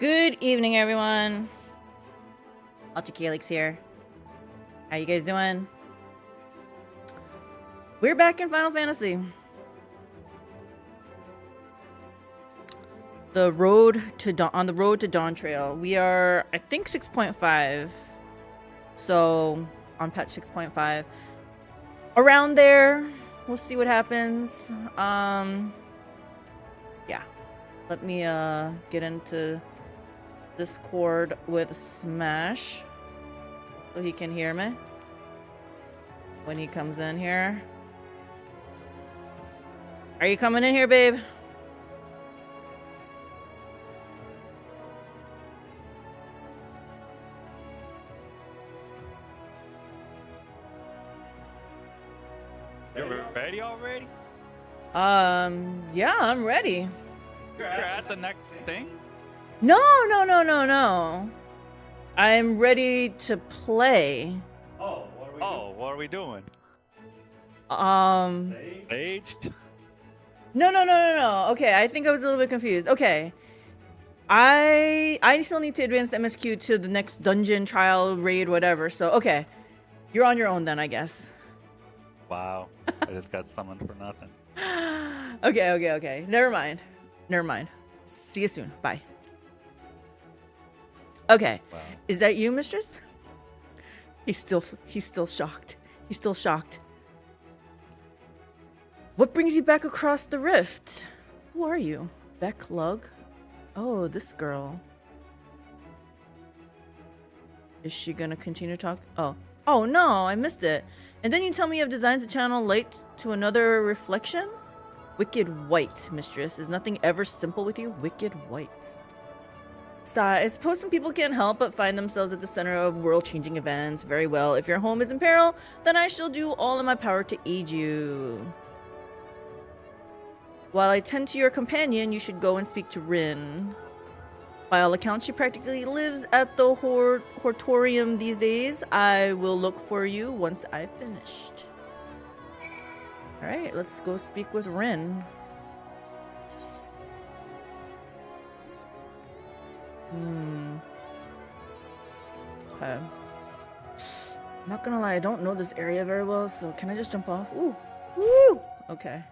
Good evening, everyone. AlteredCalyx here. How you guys doing? We're back in Final Fantasy. On the road to Dawntrail. We are, I think, 6.5. So on patch 6.5. Around there, we'll see what happens. Yeah. Let me get into Discord with Smash so he can hear me when he comes in here. Are you coming in here, babe? You're ready already? Yeah, I'm ready. You're at the next thing? No. I'm ready to play. What are we doing? Stage? No. Okay, I think I was a little bit confused. Okay. I still need to advance the MSQ to the next dungeon, trial, raid, whatever. So, okay. You're on your own then, I guess. Wow, I just got summoned for nothing. Okay. Never mind. See you soon. Bye. Okay. Wow. Is that you, mistress? He's still shocked. He's still shocked. What brings you back across the rift? Who are you? Beck Lug? Oh, this girl. Is she gonna continue to talk? Oh no, I missed it. And then you tell me you have designed the channel late to another reflection? Wicked white, mistress. Is nothing ever simple with you? Wicked white. Sigh, I suppose some people can't help but find themselves at the center of world-changing events. Very well. If your home is in peril, then I shall do all in my power to aid you. While I tend to your companion, you should go and speak to Rin. By all accounts, she practically lives at the Hortorium these days. I will look for you once I've finished. Alright, let's go speak with Rin. Okay. Not gonna lie, I don't know this area very well, so can I just jump off? Ooh! Woo! Okay.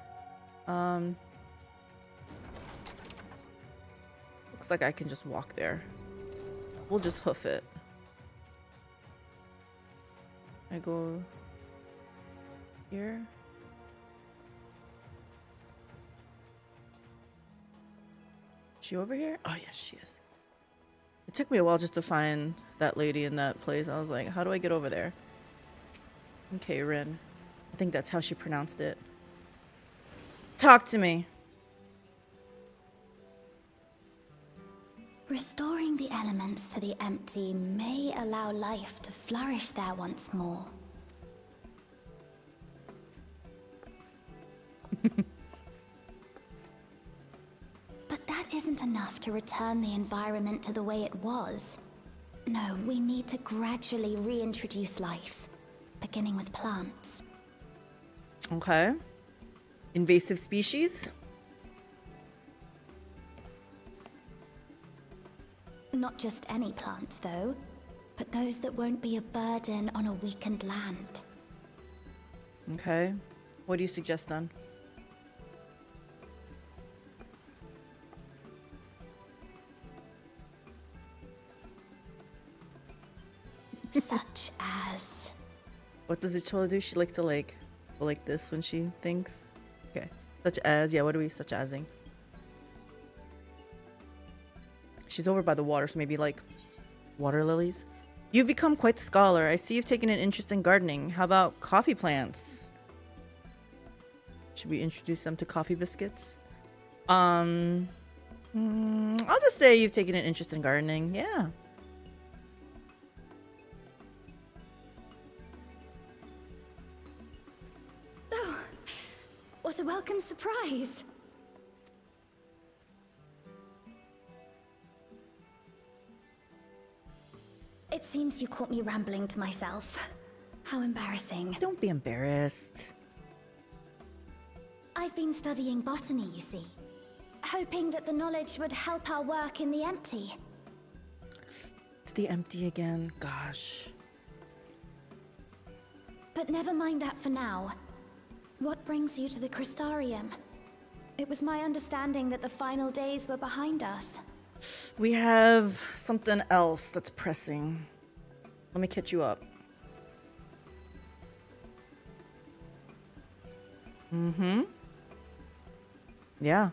Looks like I can just walk there. We'll just hoof it. I go here. Is she over here? Oh yes, she is. It took me a while just to find that lady in that place. I was like, how do I get over there? Okay, Rin. I think that's how she pronounced it. Talk to me. Restoring the elements to the empty may allow life to flourish there once more. But that isn't enough to return the environment to the way it was. No, we need to gradually reintroduce life, beginning with plants. Okay. Invasive species? Not just any plants, though, but those that won't be a burden on a weakened land. Okay. What do you suggest then? Such as... What does Ichola do? She likes to go like this when she thinks. Okay. Such as, yeah, what are we such asing? She's over by the water, so maybe like water lilies. You've become quite the scholar. I see you've taken an interest in gardening. How about coffee plants? Should we introduce them to coffee biscuits? I'll just say you've taken an interest in gardening. Yeah. Oh, what a welcome surprise! It seems you caught me rambling to myself. How embarrassing. Don't be embarrassed. I've been studying botany, you see. Hoping that the knowledge would help our work in the empty. to the empty again. Gosh. But never mind that for now. What brings you to the Crystarium? It was my understanding that the final days were behind us. We have something else that's pressing. Let me catch you up. Mm-hmm. Yeah.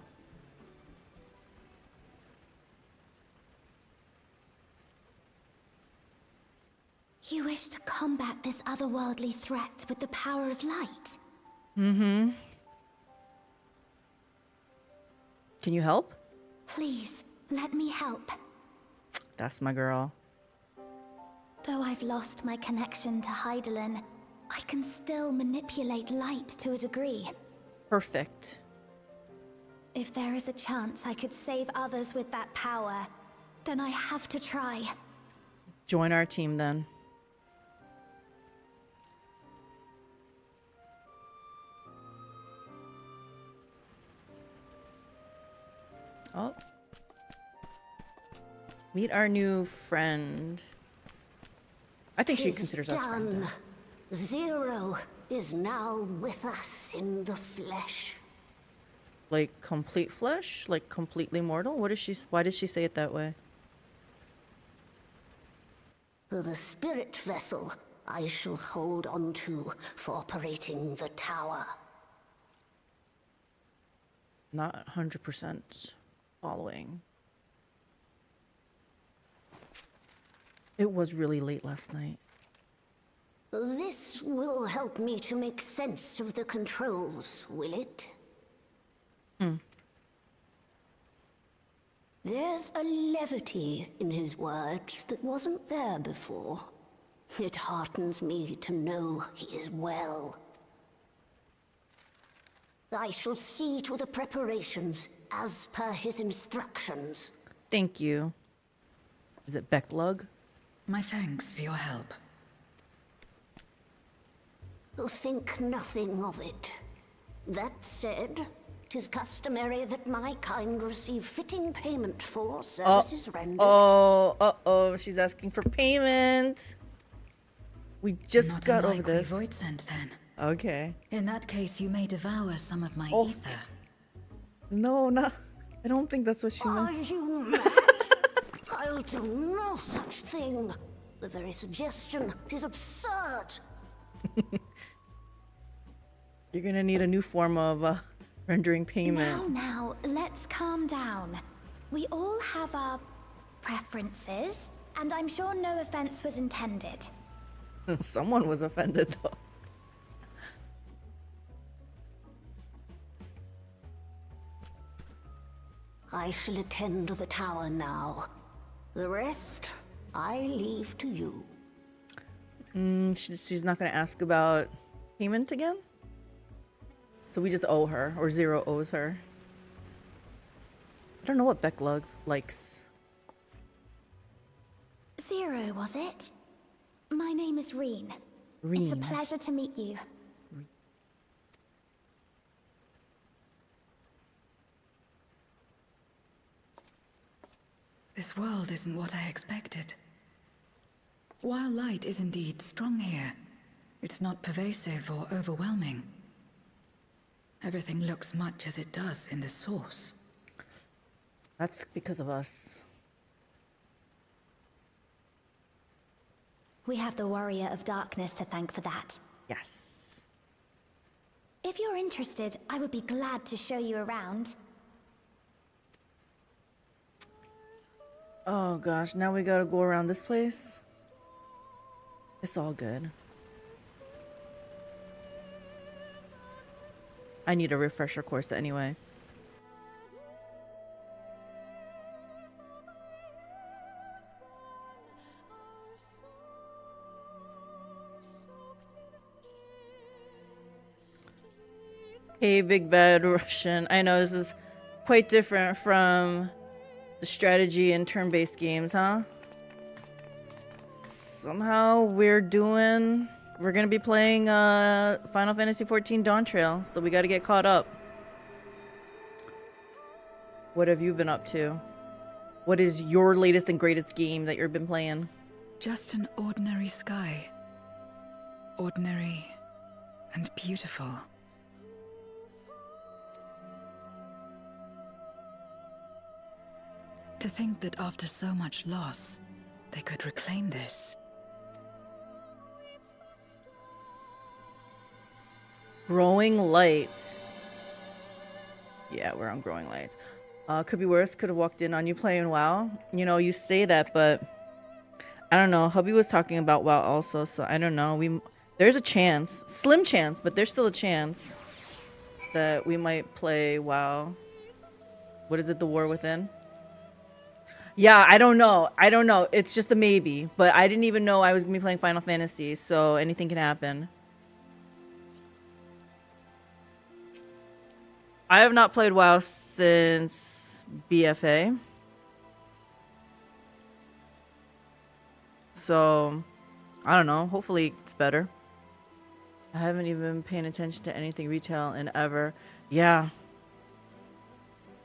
You wish to combat this otherworldly threat with the power of light? Mm-hmm. Can you help? Please, let me help. That's my girl. Though I've lost my connection to Hydaelyn, I can still manipulate light to a degree. Perfect. If there is a chance I could save others with that power, then I have to try. Join our team then. Oh. Meet our new friend. I think she considers us friend. Zero is now with us in the flesh. Like complete flesh? Like completely mortal? Why did she say it that way? The spirit vessel I shall hold on to for operating the tower. Not 100% following. It was really late last night. This will help me to make sense of the controls, will it? There's a levity in his words that wasn't there before. It heartens me to know he is well. I shall see to the preparations as per his instructions. Thank you. Is it Becklug? My thanks for your help. Think nothing of it. That said, 'tis customary that my kind receive fitting payment for services rendered. Oh, she's asking for payment. We just Not got over unlikely this. void sent then. Okay. In that case, you may devour some of my Oh. ether. No, not. I don't think that's what she Are meant. you mad? I'll do no such thing. The very suggestion is absurd. You're gonna need a new form of rendering payment. Now, let's calm down. We all have our preferences, and I'm sure no offense was intended. Someone was offended though. I shall attend to the tower now. The rest, I leave to you. She's not gonna ask about payment again? So we just owe her, or Zero owes her. I don't know what Becklug likes. Zero, was it? My name is Reen. It's a Reen. pleasure to meet you. This world isn't what I expected. While light is indeed strong here, it's not pervasive or overwhelming. Everything looks much as it does in the source. That's because of us. We have the Warrior of Darkness to thank for that. Yes. If you're interested, I would be glad to show you around. Oh gosh, now we gotta go around this place. It's all good. I need a refresher course anyway. Hey, Big Bad Russian. I know this is quite different from the strategy and turn-based games, huh? Somehow we're gonna be playing Final Fantasy XIV Dawntrail, so we gotta get caught up. What have you been up to? What is your latest and greatest game that you've been playing? Just an ordinary sky. Ordinary and beautiful. To think that after so much loss, they could reclaim this. Growing Light. Yeah, we're on Growing Light. Could be worse. Could have walked in on you playing WoW. You know, you say that, but I don't know. Hubby was talking about WoW also, so I don't know. There's a chance, slim chance, but there's still a chance that we might play WoW. What is it? The War Within? Yeah, I don't know. I don't know. It's just a maybe, but I didn't even know I was gonna be playing Final Fantasy, so anything can happen. I have not played WoW since BFA. So, I don't know. Hopefully it's better. I haven't even been paying attention to anything retail in ever. Yeah.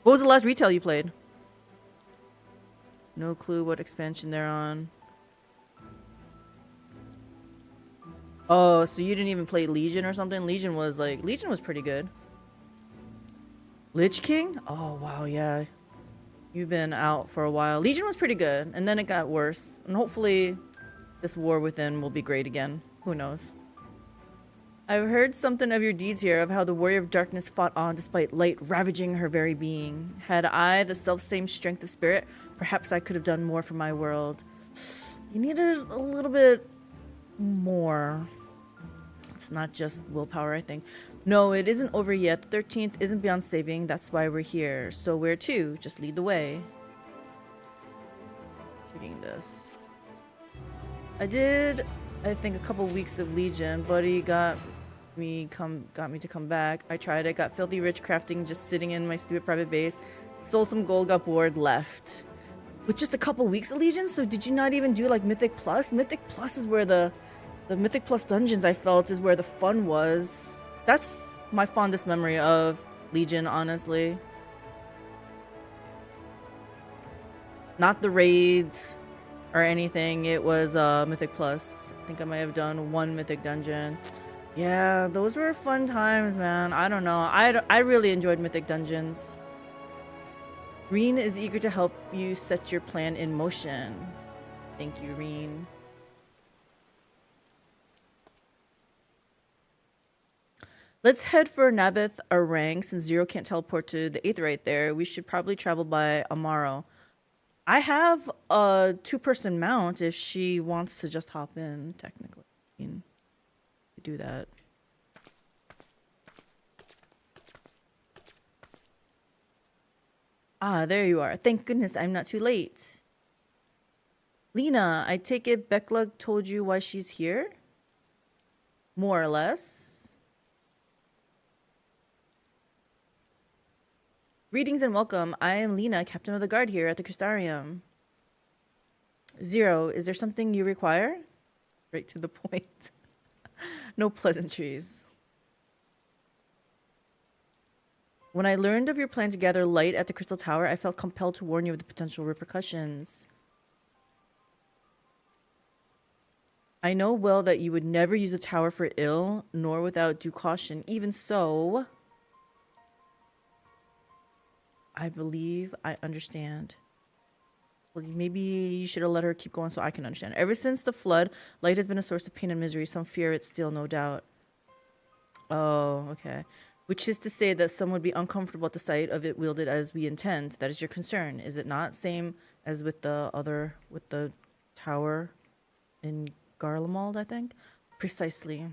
What was the last retail you played? No clue what expansion they're on. Oh, so you didn't even play Legion or something? Legion was pretty good. Lich King? Oh, wow, yeah. You've been out for a while. Legion was pretty good, and then it got worse. And hopefully this War Within will be great again. Who knows? I've heard something of your deeds here, of how the Warrior of Darkness fought on despite light ravaging her very being. Had I the self-same strength of spirit, perhaps I could have done more for my world. You needed a little bit more. It's not just willpower, I think. No, it isn't over yet. The 13th isn't beyond saving. That's why we're here. So where to? Just lead the way. Taking this. I did, I think, a couple weeks of Legion. Buddy got me to come back. I tried it. Got filthy rich crafting, just sitting in my stupid private base. Sold some gold, got bored, left. With just a couple weeks of Legion? So did you not even do like Mythic Plus? Mythic Plus is where the Mythic Plus dungeons, I felt, is where the fun was. That's my fondest memory of Legion, honestly. Not the raids or anything. It was Mythic Plus. I think I might have done one Mythic dungeon. Yeah, those were fun times, man. I don't know. I really enjoyed Mythic dungeons. Reen is eager to help you set your plan in motion. Thank you, Reen. Let's head for Nabith Arang. Since Zero can't teleport to the 8th right there, we should probably travel by Amaro. I have a 2-person mount if she wants to just hop in, technically. I mean, do that. Ah, there you are. Thank goodness I'm not too late. Lena, I take it Beklug told you why she's here? More or less. Greetings and welcome. I am Lena, Captain of the Guard here at the Crystarium. Zero, is there something you require? Right to the point. No pleasantries. When I learned of your plan to gather light at the Crystal Tower, I felt compelled to warn you of the potential repercussions. I know well that you would never use a tower for ill, nor without due caution. Even so, I believe I understand. Well, maybe you should have let her keep going so I can understand. Ever since the flood, light has been a source of pain and misery. Some fear it still, no doubt. Oh, okay. Which is to say that some would be uncomfortable at the sight of it wielded as we intend. That is your concern, is it not? Same as with the tower in Garlemald, I think? Precisely.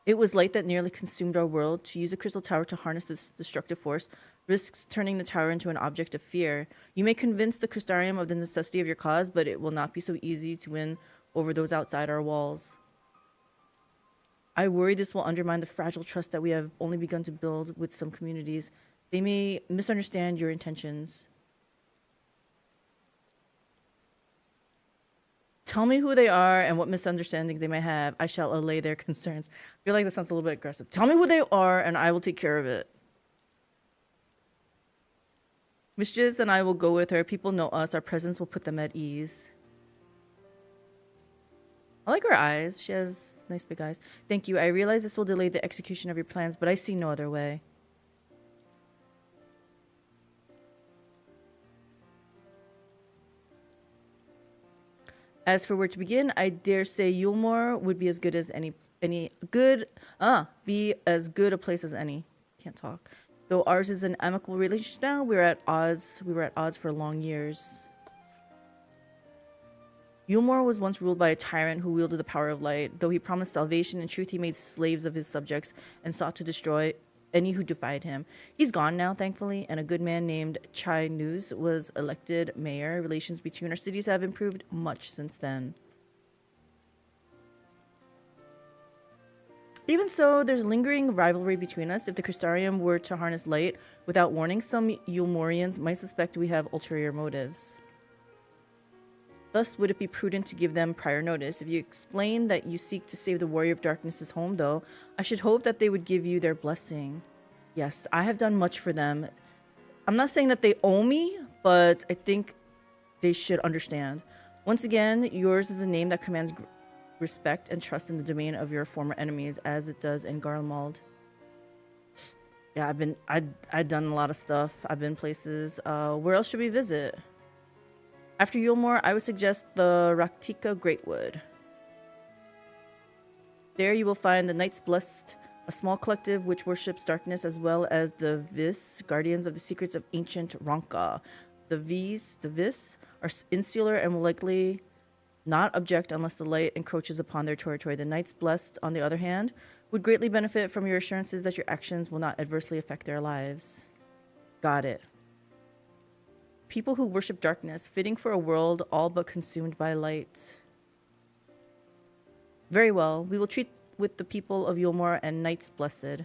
It was light that nearly consumed our world. To use a crystal tower to harness this destructive force risks turning the tower into an object of fear. You may convince the Crystarium of the necessity of your cause, but it will not be so easy to win over those outside our walls. I worry this will undermine the fragile trust that we have only begun to build with some communities. They may misunderstand your intentions. Tell me who they are and what misunderstandings they may have. I shall allay their concerns. I feel like that sounds a little bit aggressive. Tell me who they are and I will take care of it. Mistress and I will go with her. People know us. Our presence will put them at ease. I like her eyes. She has nice big eyes. Thank you. I realize this will delay the execution of your plans, but I see no other way. As for where to begin, I dare say Yulmore would be as good as be as good a place as any. Can't talk. Though ours is an amicable relationship now, we were at odds for long years. Yulmore was once ruled by a tyrant who wielded the power of light. Though he promised salvation, in truth he made slaves of his subjects and sought to destroy any who defied him. He's gone now, thankfully, and a good man named Chai Nuz was elected mayor. Relations between our cities have improved much since then. Even so, there's lingering rivalry between us. If the Crystarium were to harness light without warning, some Yulmorians might suspect we have ulterior motives. Thus, would it be prudent to give them prior notice? If you explain that you seek to save the Warrior of Darkness's home, though, I should hope that they would give you their blessing. Yes, I have done much for them. I'm not saying that they owe me, but I think they should understand. Once again, yours is a name that commands respect and trust in the domain of your former enemies, as it does in Garlemald. Yeah, I've done a lot of stuff. I've been places. Where else should we visit? After Yulmore, I would suggest the Raktika Greatwood. There you will find the Knights Blessed, a small collective which worships darkness, as well as the Vis, guardians of the secrets of ancient Ronka. The Vis are insular and will likely not object unless the light encroaches upon their territory. The Knights Blessed, on the other hand, would greatly benefit from your assurances that your actions will not adversely affect their lives. Got it. People who worship darkness, fitting for a world all but consumed by light. Very well. We will treat with the people of Yulmore and Knights Blessed.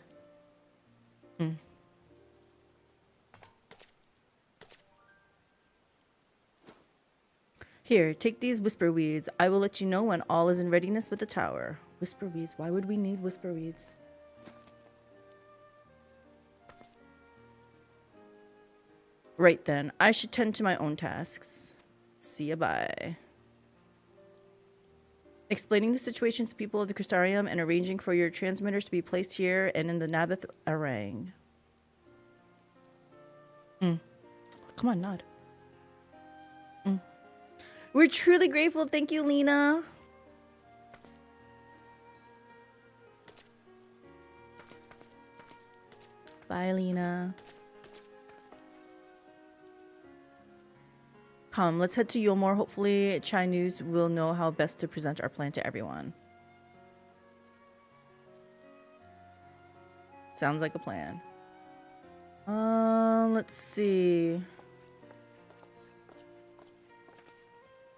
Here, take these whisper weeds. I will let you know when all is in readiness with the tower. Whisper weeds. Why would we need whisper weeds? Right then, I should tend to my own tasks. See ya, bye. Explaining the situation to the people of the Crystarium and arranging for your transmitters to be placed here and in the Nabith Arang. Come on, nod. We're truly grateful. Thank you, Lena. Bye, Lena. Come, let's head to Yulmore. Hopefully, Chai Nuz will know how best to present our plan to everyone. Sounds like a plan. Let's see.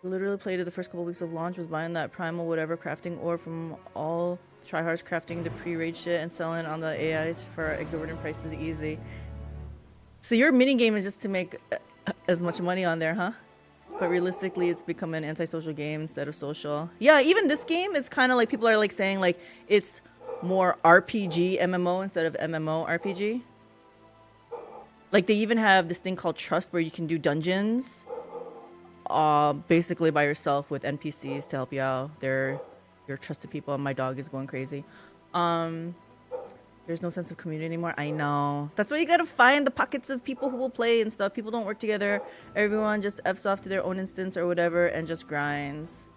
Literally played it the first couple weeks of launch, was buying that primal whatever crafting orb from all tryhards crafting the pre-raid shit and selling on the AIs for exorbitant prices easy. So your mini game is just to make as much money on there, huh? But realistically, it's become an antisocial game instead of social. Yeah, even this game, it's kind of like people are like saying like it's more RPG MMO instead of MMO RPG. Like they even have this thing called Trust where you can do dungeons basically by yourself with NPCs to help you out. They're your trusted people. My dog is going crazy. There's no sense of community anymore. I know. That's why you gotta find the pockets of people who will play and stuff. People don't work together. Everyone just F's off to their own instance or whatever and just grinds.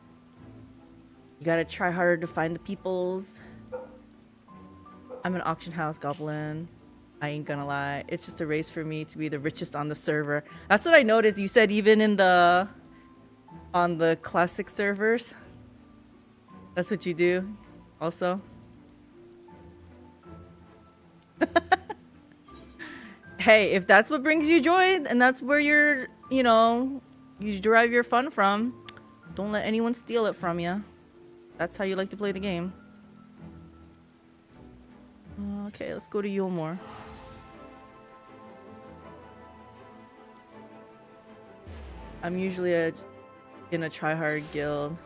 You gotta try harder to find the peoples. I'm an auction house goblin. I ain't gonna lie. It's just a race for me to be the richest on the server. That's what I noticed. You said even in on the classic servers. That's what you do also. Hey, if that's what brings you joy and that's where you're, you know, you derive your fun from, don't let anyone steal it from you. That's how you like to play the game. Okay, let's go to Yulmore. I'm usually in a tryhard guild.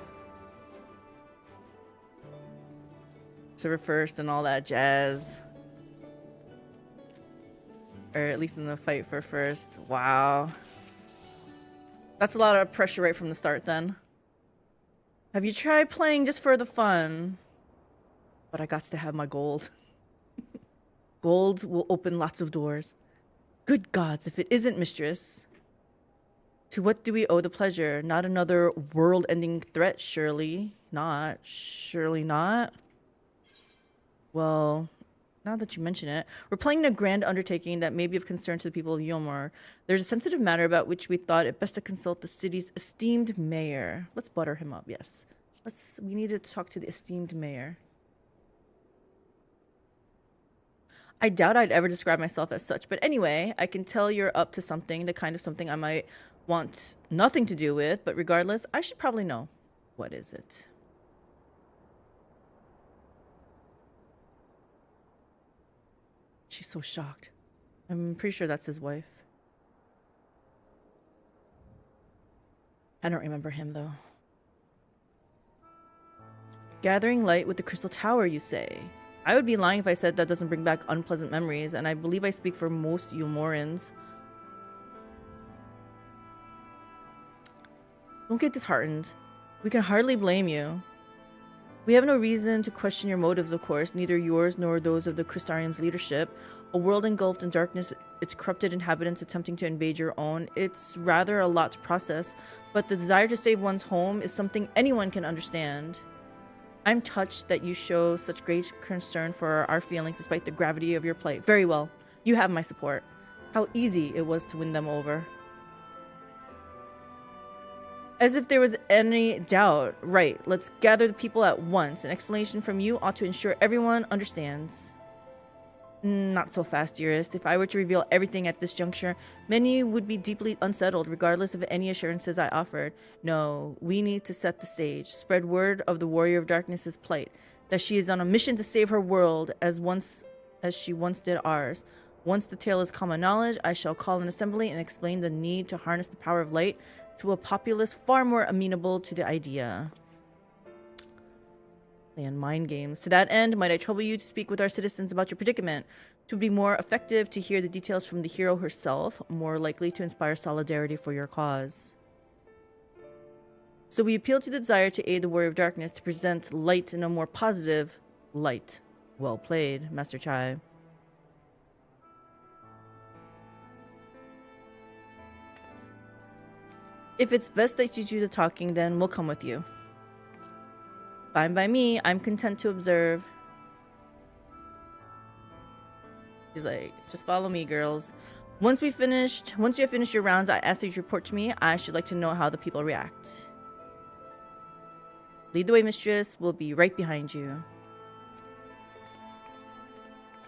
Server first and all that jazz. Or at least in the fight for first. Wow. That's a lot of pressure right from the start then. Have you tried playing just for the fun? But I got to have my gold. Gold will open lots of doors. Good gods, if it isn't Mistress. To what do we owe the pleasure? Not another world-ending threat, surely. Not. Surely not. Well, now that you mention it, we're planning a grand undertaking that may be of concern to the people of Yomor. There's a sensitive matter about which we thought it best to consult the city's esteemed mayor. Let's butter him up, yes. We need to talk to the esteemed mayor. I doubt I'd ever describe myself as such, but anyway, I can tell you're up to something, the kind of something I might want nothing to do with, but regardless, I should probably know. What is it? She's so shocked. I'm pretty sure that's his wife. I don't remember him, though. Gathering light with the Crystal Tower, you say? I would be lying if I said that doesn't bring back unpleasant memories, and I believe I speak for most Yomorans. Don't get disheartened. We can hardly blame you. We have no reason to question your motives, of course, neither yours nor those of the Crystarium's leadership. A world engulfed in darkness, its corrupted inhabitants attempting to invade your own. It's rather a lot to process, but the desire to save one's home is something anyone can understand. I'm touched that you show such great concern for our feelings despite the gravity of your plight. Very well. You have my support. How easy it was to win them over. As if there was any doubt. Right, let's gather the people at once. An explanation from you ought to ensure everyone understands. Not so fast, dearest. If I were to reveal everything at this juncture, many would be deeply unsettled, regardless of any assurances I offered. No, we need to set the stage. Spread word of the Warrior of Darkness's plight, that she is on a mission to save her world as she once did ours. Once the tale is common knowledge, I shall call an assembly and explain the need to harness the power of light to a populace far more amenable to the idea. And mind games. To that end, might I trouble you to speak with our citizens about your predicament? It would be more effective to hear the details from the hero herself, more likely to inspire solidarity for your cause. So we appeal to the desire to aid the Warrior of Darkness to present light in a more positive light. Well played, Master Chai. If it's best that you do the talking, then we'll come with you. Fine by me. I'm content to observe. She's like, just follow me, girls. Once you have finished your rounds, I ask that you report to me. I should like to know how the people react. Lead the way, mistress. We'll be right behind you.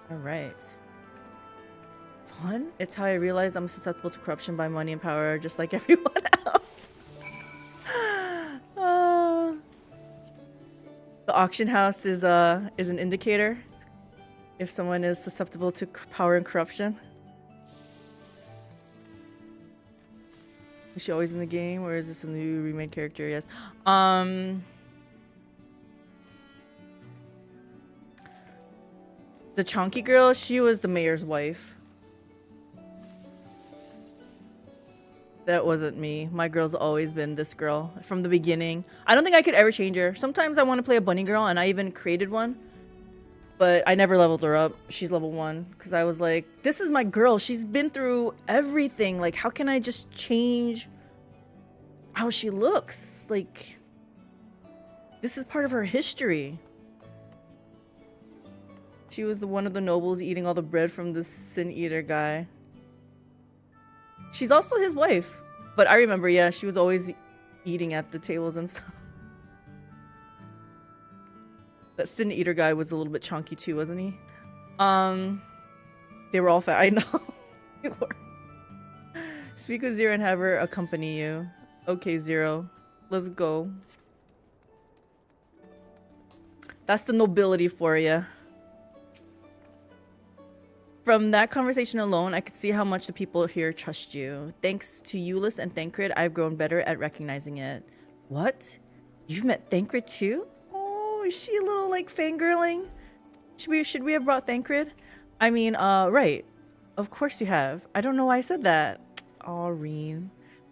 All right. Fun? It's how I realized I'm susceptible to corruption by money and power, just like everyone else. The auction house is an indicator if someone is susceptible to power and corruption. Is she always in the game, or is this a new remade character? Yes. The chunky girl, she was the mayor's wife. That wasn't me. My girl's always been this girl from the beginning. I don't think I could ever change her. Sometimes I want to play a bunny girl, and I even created one. But I never leveled her up. She's level 1. Because I was like, this is my girl. She's been through everything. Like, how can I just change how she looks? Like, this is part of her history. She was one of the nobles eating all the bread from the Sin Eater guy. She's also his wife. But I remember, yeah, she was always eating at the tables and stuff. That Sin Eater guy was a little bit chunky too, wasn't he? They were all fat. I know. They were. Speak with Zero and have her accompany you. Okay, Zero. Let's go. That's the nobility for you. From that conversation alone, I could see how much the people here trust you. Thanks to Euless and Thancred, I've grown better at recognizing it. What? You've met Thancred too? Oh, is she a little, like, fangirling? Should we have brought Thancred? I mean, right. Of course you have. I don't know why I said that. Aureen.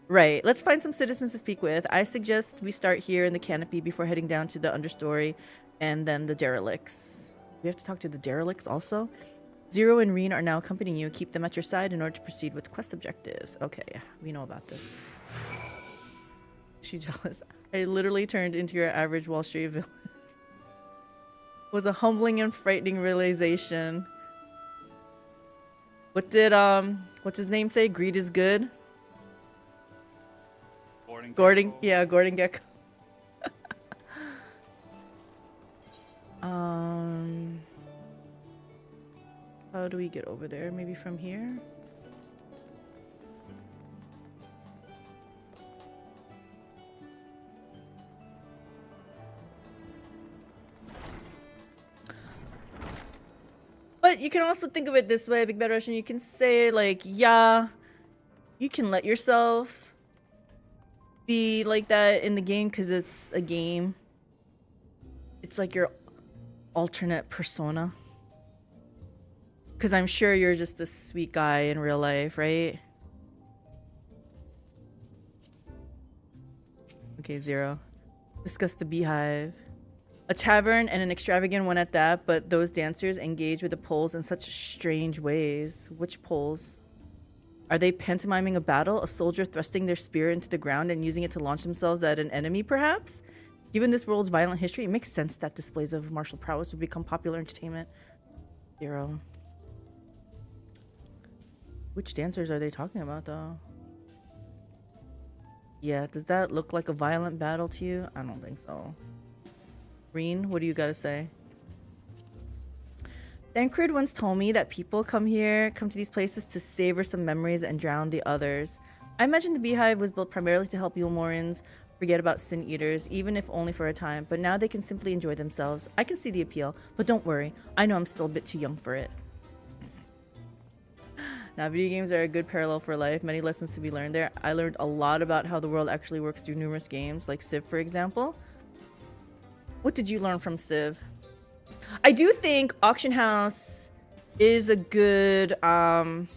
Right. Let's find some citizens to speak with. I suggest we start here in the canopy before heading down to the understory and then the derelicts. We have to talk to the derelicts also? Zero and Reen are now accompanying you. Keep them at your side in order to proceed with quest objectives. Okay, we know about this. She jealous. I literally turned into your average Wall Street villain. Was a humbling and frightening realization. What did what's his name say? Greed is good. Gordon Gecko. How do we get over there? Maybe from here? But you can also think of it this way, Big Bad Russian. You can say, like, yeah, you can let yourself be like that in the game because it's a game. It's like your alternate persona. Because I'm sure you're just a sweet guy in real life, right? Okay, Zero. Discuss the beehive. A tavern and an extravagant one at that, but those dancers engage with the poles in such strange ways. Which poles? Are they pantomiming a battle? A soldier thrusting their spear into the ground and using it to launch themselves at an enemy, perhaps? Given this world's violent history, it makes sense that displays of martial prowess would become popular entertainment. Zero. Which dancers are they talking about, though? Yeah, does that look like a violent battle to you? I don't think so. Reen, what do you gotta say? Thancred once told me that people come to these places to savor some memories and drown the others. I imagine the beehive was built primarily to help Yulmorians forget about sin eaters, even if only for a time, but now they can simply enjoy themselves. I can see the appeal, but don't worry, I know I'm still a bit too young for it. Now, video games are a good parallel for life. Many lessons to be learned there. I learned a lot about how the world actually works through numerous games, like Civ, for example. What did you learn from Civ? I do think Auction House is a good kind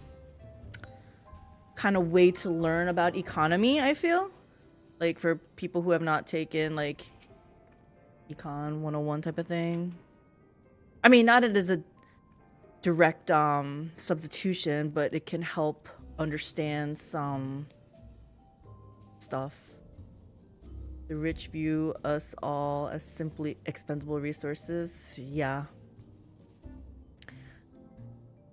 of way to learn about economy, I feel. Like for people who have not taken like Econ 101 type of thing. I mean, not it as a direct substitution, but it can help understand some stuff. The rich view us all as simply expendable resources. Yeah.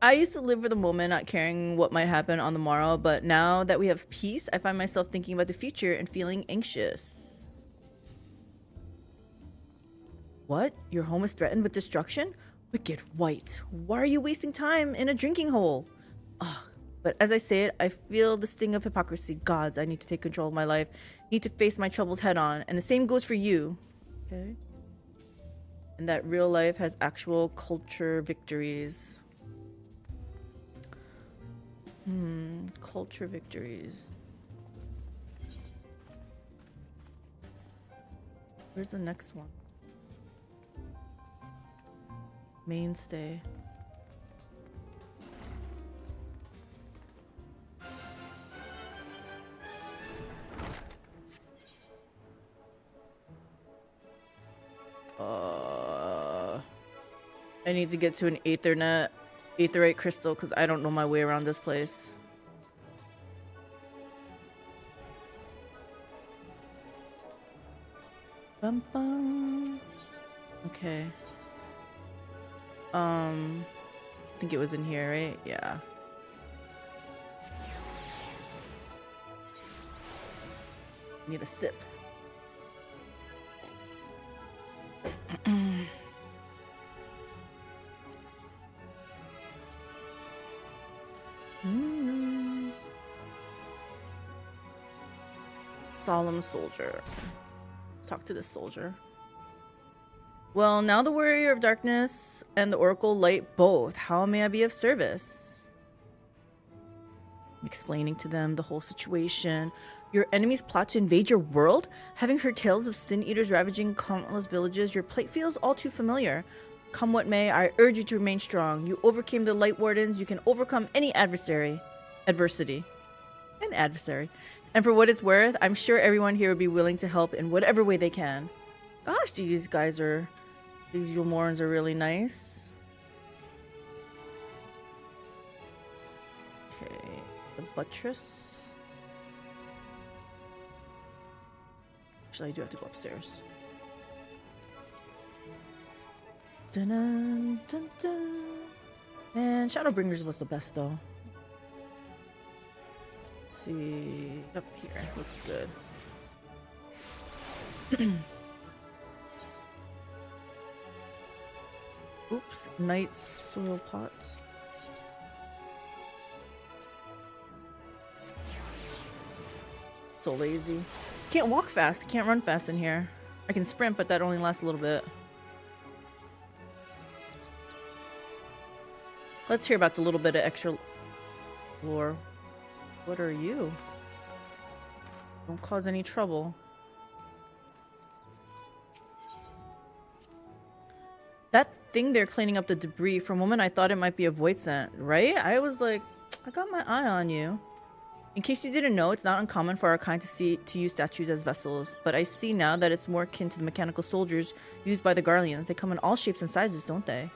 I used to live for the moment, not caring what might happen on the morrow, but now that we have peace, I find myself thinking about the future and feeling anxious. What? Your home is threatened with destruction? Wicked White. Why are you wasting time in a drinking hole? Ugh. But as I say it, I feel the sting of hypocrisy. Gods, I need to take control of my life. Need to face my troubles head on. And the same goes for you. Okay? And that real life has actual culture victories. Culture victories. Where's the next one? Mainstay. I need to get to an aetherite crystal because I don't know my way around this place. Bum, bum. Okay. I think it was in here, right? Yeah. Need a sip. Solemn soldier. Let's talk to this soldier. Well, now the Warrior of Darkness and the Oracle Light both. How may I be of service? I'm explaining to them the whole situation. Your enemies plot to invade your world? Having heard tales of sin eaters ravaging countless villages, your plight feels all too familiar. Come what may, I urge you to remain strong. You overcame the Light Wardens. You can overcome any adversary. Adversity. An adversary. And for what it's worth, I'm sure everyone here would be willing to help in whatever way they can. Gosh, these Yulmorans are really nice. Okay, the buttress. Actually, I do have to go upstairs. Dun dun dun dun. Man, Shadowbringers was the best though. Let's see, up here looks good. Oops, night soil pots. So lazy. Can't walk fast, can't run fast in here. I can sprint, but that only lasts a little bit. Let's hear about the little bit of extra lore. What are you? Don't cause any trouble. That thing there cleaning up the debris, for a moment I thought it might be a void scent, right? I was like, I got my eye on you. In case you didn't know, it's not uncommon for our kind to use statues as vessels, but I see now that it's more akin to the mechanical soldiers used by the Garleans. They come in all shapes and sizes, don't they?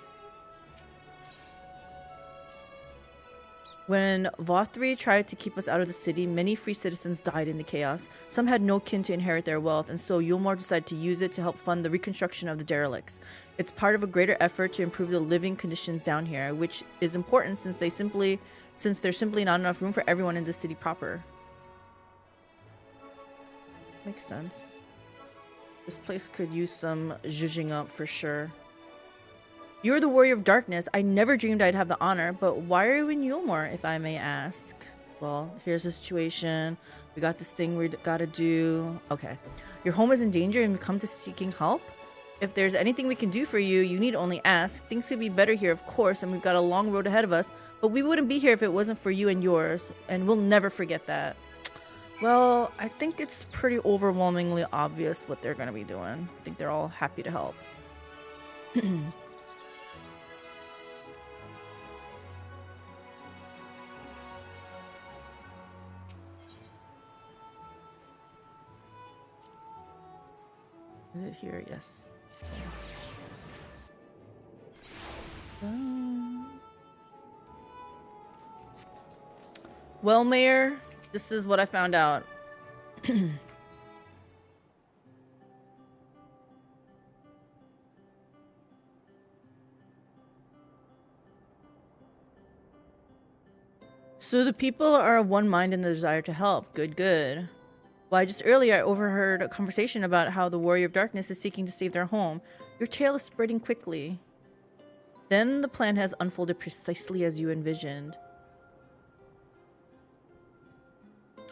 When FFXIV tried to keep us out of the city, many free citizens died in the chaos. Some had no kin to inherit their wealth, and so Yulmor decided to use it to help fund the reconstruction of the derelicts. It's part of a greater effort to improve the living conditions down here, which is important since there's simply not enough room for everyone in the city proper. Makes sense. This place could use some zhuzhing up for sure. You're the warrior of darkness. I never dreamed I'd have the honor, but why are you in Yulmor, if I may ask? Well, here's the situation. We got this thing we gotta do. Okay. Your home is in danger and you come to seeking help? If there's anything we can do for you, you need only ask. Things could be better here, of course, and we've got a long road ahead of us, but we wouldn't be here if it wasn't for you and yours, and we'll never forget that. Well, I think it's pretty overwhelmingly obvious what they're gonna be doing. I think they're all happy to help. Is it here? Yes. Well, Mayor, this is what I found out. So the people are of one mind in the desire to help. Good, good. Why, just earlier I overheard a conversation about how the Warrior of Darkness is seeking to save their home. Your tale is spreading quickly. Then the plan has unfolded precisely as you envisioned.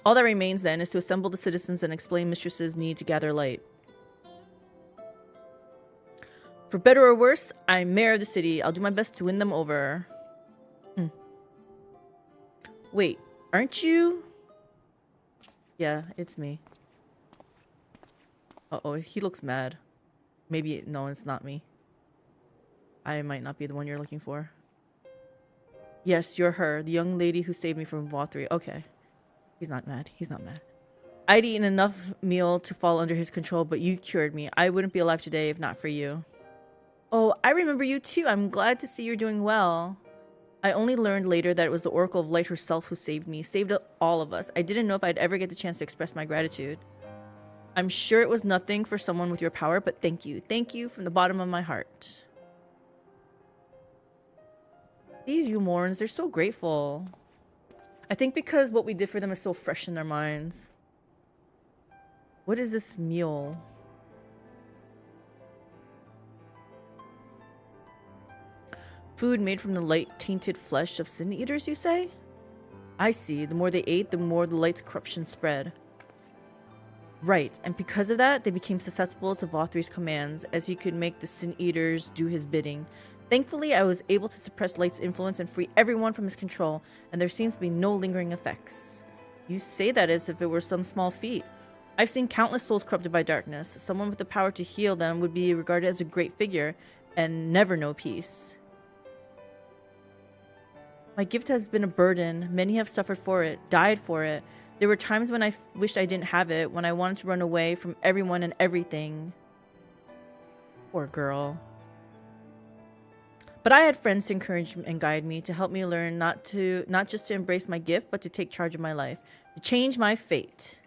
All that remains then is to assemble the citizens and explain Mistress's need to gather light. For better or worse, I'm mayor of the city. I'll do my best to win them over. Wait, aren't you? Yeah, it's me. Uh-oh, he looks mad. Maybe, no, it's not me. I might not be the one you're looking for. Yes, you're her, the young lady who saved me from FFXIV. Okay. He's not mad. He's not mad. I'd eaten enough meal to fall under his control, but you cured me. I wouldn't be alive today if not for you. Oh, I remember you too. I'm glad to see you're doing well. I only learned later that it was the Oracle of Light herself who saved me, saved all of us. I didn't know if I'd ever get the chance to express my gratitude. I'm sure it was nothing for someone with your power, but thank you. Thank you from the bottom of my heart. These Yulmorans, they're so grateful. I think because what we did for them is so fresh in their minds. What is this meal? Food made from the light-tainted flesh of sin eaters, you say? I see. The more they ate, the more the light's corruption spread. Right, and because of that, they became susceptible to FFXIV's commands, as he could make the sin eaters do his bidding. Thankfully, I was able to suppress Light's influence and free everyone from his control, and there seems to be no lingering effects. You say that as if it were some small feat. I've seen countless souls corrupted by darkness. Someone with the power to heal them would be regarded as a great figure, and never know peace. My gift has been a burden. Many have suffered for it, died for it. There were times when I wished I didn't have it, when I wanted to run away from everyone and everything. Poor girl. But I had friends to encourage and guide me, to help me learn not just to embrace my gift, but to take charge of my life, to change my fate.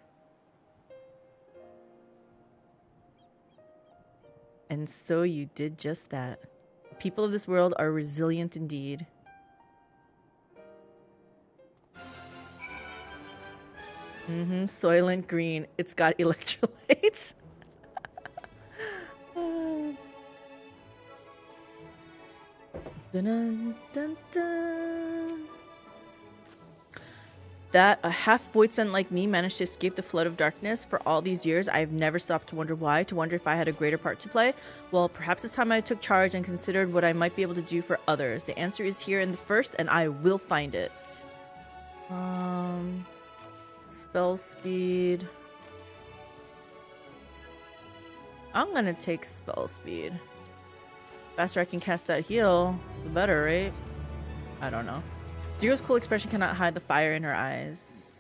And so you did just that. The people of this world are resilient indeed. Soylent Green. It's got electrolytes. Dun, dun, dun. That a half-void scent like me managed to escape the flood of darkness. For all these years, I've never stopped to wonder why, to wonder if I had a greater part to play. Well, perhaps it's time I took charge and considered what I might be able to do for others. The answer is here in the first, and I will find it. Spell speed. I'm gonna take spell speed. Faster I can cast that heal, the better, right? I don't know. Zero's cool expression cannot hide the fire in her eyes.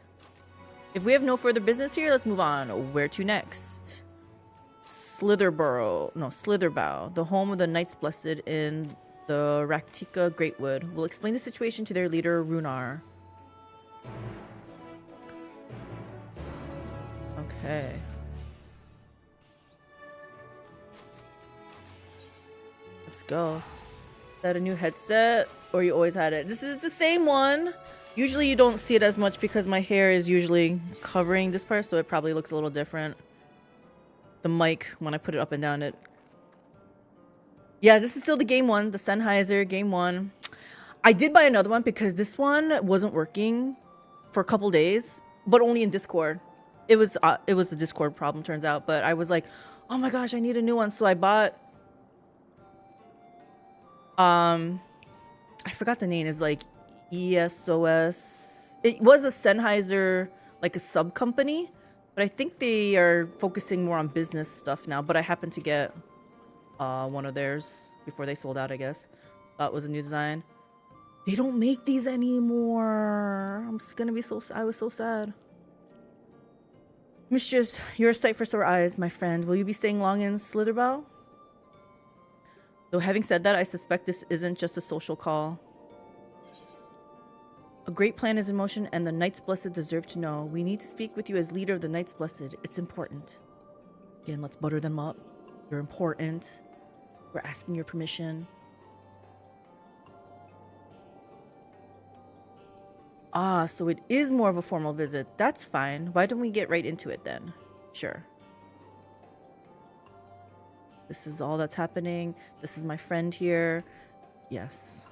If we have no further business here, let's move on. Where to next? Slitherbow, the home of the Knights Blessed in the Raktika Greatwood. We'll explain the situation to their leader, Runar. Okay. Let's go. Is that a new headset? Or you always had it? This is the same one. Usually you don't see it as much because my hair is usually covering this part, so it probably looks a little different. The mic, when I put it up and down, it... Yeah, this is still the game one. The Sennheiser game one. I did buy another one because this one wasn't working for a couple days, but only in Discord. It was a Discord problem, turns out. But I was like, oh my gosh, I need a new one. So I bought... I forgot the name. Is like ESOS. It was a Sennheiser, like a sub company, but I think they are focusing more on business stuff now. But I happened to get one of theirs before they sold out, I guess. That was a new design. They don't make these anymore. I'm just gonna be so... I was so sad. Mistress, you're a sight for sore eyes, my friend. Will you be staying long in Slitherbow? Though having said that, I suspect this isn't just a social call. A great plan is in motion, and the Knights Blessed deserve to know. We need to speak with you as leader of the Knights Blessed. It's important. Again, let's butter them up. You're important. We're asking your permission. Ah, so it is more of a formal visit. That's fine. Why don't we get right into it then? Sure. This is all that's happening. This is my friend here. Yes.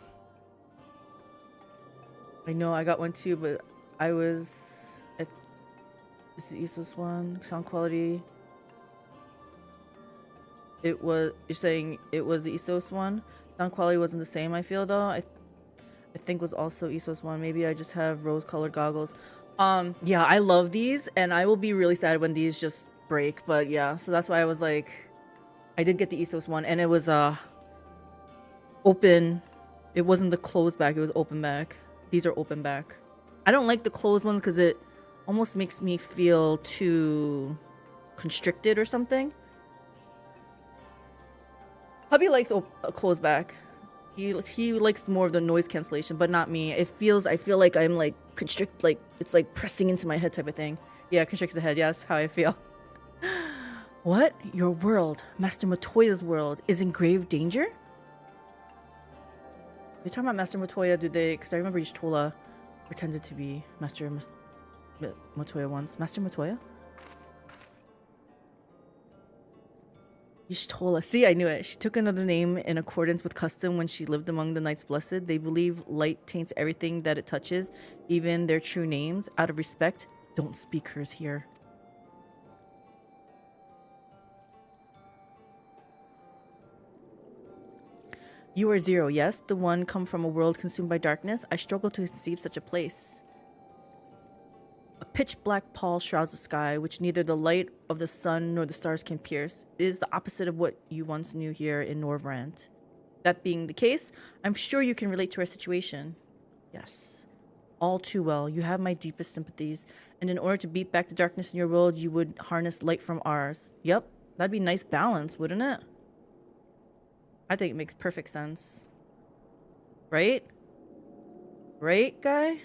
I know I got one too, but I was... This is ESOS one. Sound quality. It was... You're saying it was the ESOS one? Sound quality wasn't the same, I feel, though. I think was also ESOS one. Maybe I just have rose-colored goggles. Yeah, I love these, and I will be really sad when these just break. But yeah, so that's why I was like... I did get the ESOS one, and it was open. It wasn't the closed back, it was open back. These are open back. I don't like the closed ones because it almost makes me feel too constricted or something. Hubby likes a closed back. He likes more of the noise cancellation, but not me. I feel like I'm like constrict, like it's like pressing into my head type of thing. Yeah, constricts the head. Yeah, that's how I feel. What? Your world, Master Matoya's world, is in grave danger? You're talking about Master Matoya, do they? Because I remember Y'shtola pretended to be Master Matoya once. Master Matoya? Y'shtola. See, I knew it. She took another name in accordance with custom when she lived among the Knights Blessed. They believe light taints everything that it touches, even their true names. Out of respect, don't speak hers here. You are Zero, yes? The one come from a world consumed by darkness? I struggle to conceive such a place. A pitch-black pall shrouds the sky, which neither the light of the sun nor the stars can pierce. It is the opposite of what you once knew here in Norvrant. That being the case, I'm sure you can relate to our situation. Yes. All too well. You have my deepest sympathies. And in order to beat back the darkness in your world, you would harness light from ours. Yep. That'd be nice balance, wouldn't it? I think it makes perfect sense. Right? Right, guy?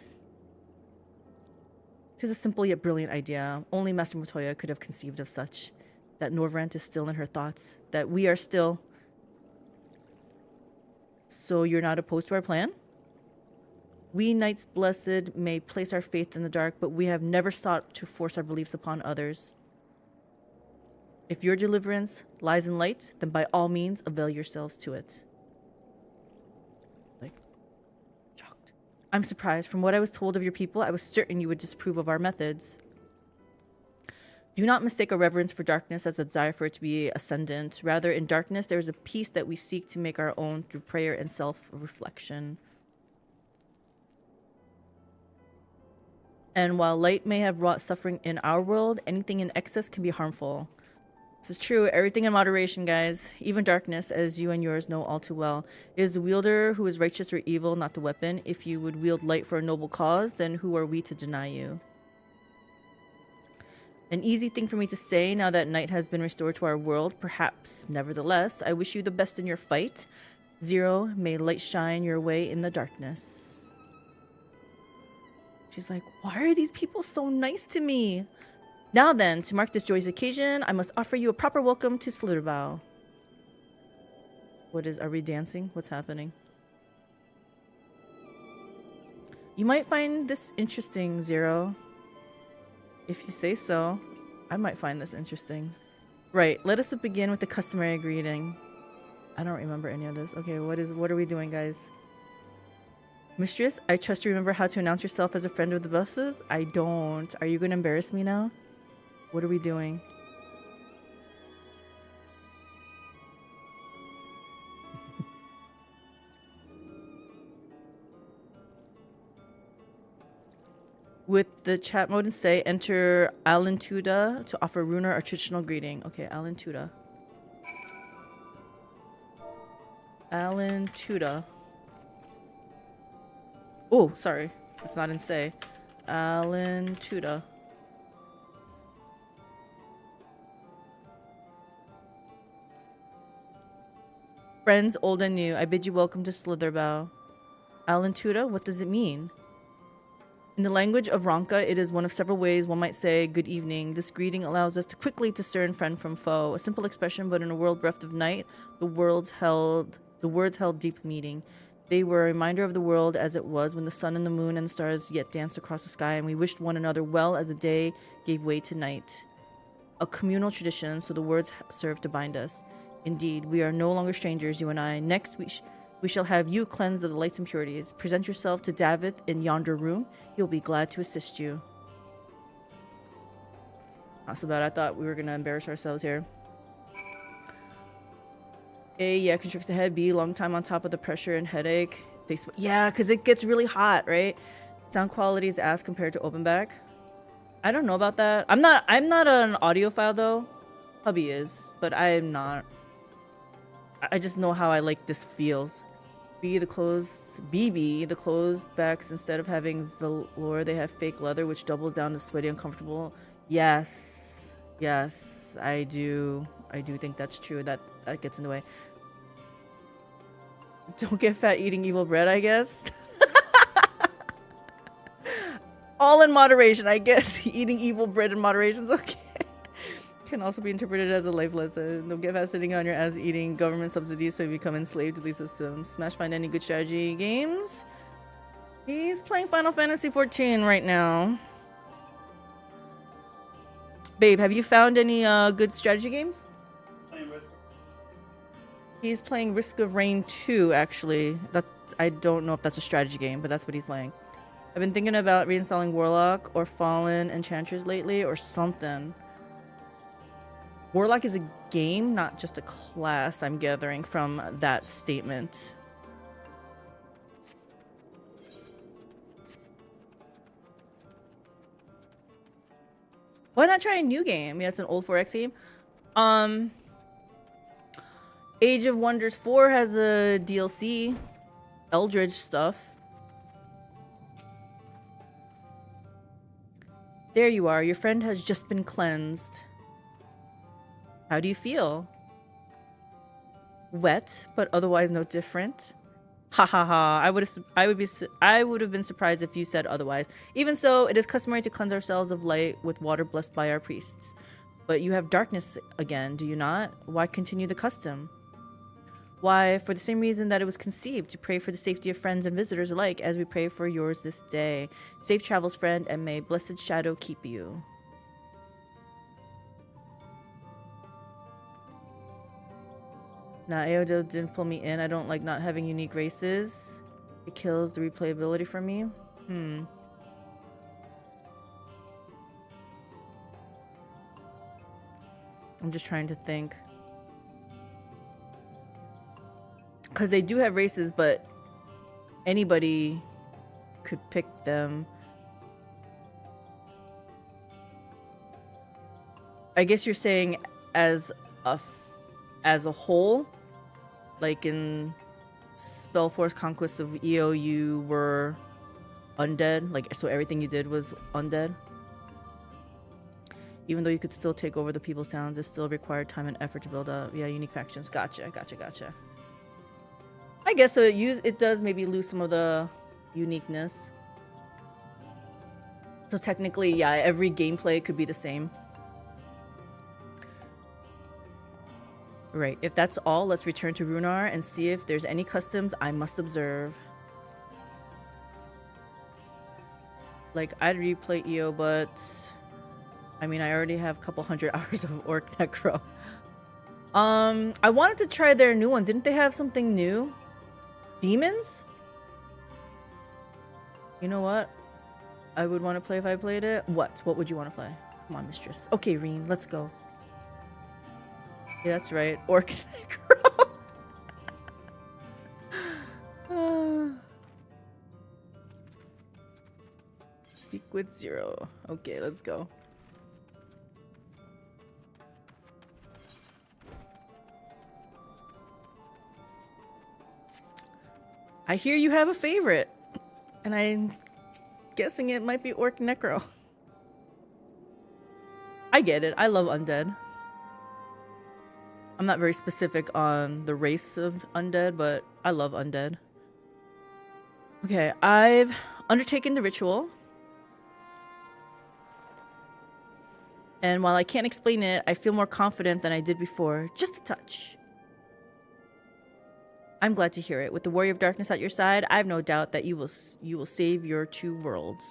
Tis a simple yet brilliant idea. Only Master Motoya could have conceived of such. That Norvrant is still in her thoughts. That we are still... So you're not opposed to our plan? We Knights Blessed may place our faith in the dark, but we have never sought to force our beliefs upon others. If your deliverance lies in light, then by all means avail yourselves to it. Like, shocked. I'm surprised. From what I was told of your people, I was certain you would disapprove of our methods. Do not mistake a reverence for darkness as a desire for it to be ascendant. Rather, in darkness, there is a peace that we seek to make our own through prayer and self-reflection. And while light may have wrought suffering in our world, anything in excess can be harmful. This is true. Everything in moderation, guys. Even darkness, as you and yours know all too well. It is the wielder who is righteous or evil, not the weapon. If you would wield light for a noble cause, then who are we to deny you? An easy thing for me to say now that night has been restored to our world, perhaps. Nevertheless, I wish you the best in your fight. Zero, may light shine your way in the darkness. She's like, why are these people so nice to me? Now then, to mark this joyous occasion, I must offer you a proper welcome to Slitherbow. Are we dancing? What's happening? You might find this interesting, Zero. If you say so, I might find this interesting. Right, let us begin with the customary greeting. I don't remember any of this. Okay, what are we doing, guys? Mistress, I trust you remember how to announce yourself as a friend of the buses? I don't. Are you going to embarrass me now? What are we doing? With the chat mode and say, enter Alentuda to offer Runer a traditional greeting. Okay, Alentuda. Alentuda. Oh, sorry. It's not in say. Alentuda. Friends old and new, I bid you welcome to Slitherbow. Alentuda, what does it mean? In the language of Ronka, it is one of several ways one might say good evening. This greeting allows us to quickly discern friend from foe. A simple expression, but in a world bereft of night, the words held deep meaning. They were a reminder of the world as it was when the sun and the moon and the stars yet danced across the sky, and we wished one another well as the day gave way to night. A communal tradition, so the words serve to bind us. Indeed, we are no longer strangers, you and I. Next, we shall have you cleansed of the lights impurities. Present yourself to Davith in yonder room. He'll be glad to assist you. Not so bad. I thought we were going to embarrass ourselves here. A, yeah, constricts the head. B, long time on top of the pressure and headache. Yeah, because it gets really hot, right? Sound quality is ass compared to open back. I don't know about that. I'm not an audiophile though. Hubby is, but I'm not. I just know how I like this feels. BB, the closed backs, instead of having velour, they have fake leather, which doubles down to sweaty, uncomfortable. Yes, I do think that's true. That gets in the way. Don't get fat eating evil bread, I guess. All in moderation, I guess. Eating evil bread in moderation is okay. Can also be interpreted as a life lesson. Don't get fat sitting on your ass eating government subsidies so you become enslaved to these systems. Smash find any good strategy games? He's playing Final Fantasy XIV right now. Babe, have you found any good strategy games? He's playing Risk of Rain 2, actually. I don't know if that's a strategy game, but that's what he's playing. I've been thinking about reinstalling Warlock or Fallen Enchantress lately or something. Warlock is a game, not just a class, I'm gathering from that statement. Why not try a new game? Yeah, it's an old 4X game. Age of Wonders 4 has a DLC. Eldritch stuff. There you are. Your friend has just been cleansed. How do you feel? Wet, but otherwise no different. Ha ha ha. I would have been surprised if you said otherwise. Even so, it is customary to cleanse ourselves of light with water blessed by our priests. But you have darkness again, do you not? Why continue the custom? Why, for the same reason that it was conceived, to pray for the safety of friends and visitors alike, as we pray for yours this day. Safe travels, friend, and may blessed shadow keep you. Nah, AOD didn't pull me in. I don't like not having unique races. It kills the replayability for me. I'm just trying to think. Because they do have races, but anybody could pick them. I guess you're saying as a whole, like in Spellforce Conquest of EO, you were undead, like so everything you did was undead. Even though you could still take over the people's towns, it still required time and effort to build up. Yeah, unique factions. Gotcha. I guess so. It does maybe lose some of the uniqueness. So technically, yeah, every gameplay could be the same. Right. If that's all, let's return to Runar and see if there's any customs I must observe. Like, I'd replay EO, but I mean, I already have a couple hundred hours of Orc Necro. I wanted to try their new one. Didn't they have something new? Demons? You know what? I would want to play if I played it. What? What would you want to play? Come on, mistress. Okay, Reen, let's go. Yeah, that's right. Orc Necro. Speak with Zero. Okay, let's go. I hear you have a favorite, and I'm guessing it might be Orc Necro. I get it. I love undead. I'm not very specific on the race of undead, but I love undead. Okay, I've undertaken the ritual. And while I can't explain it, I feel more confident than I did before. Just a touch. I'm glad to hear it. With the Warrior of Darkness at your side, I have no doubt that you will save your two worlds.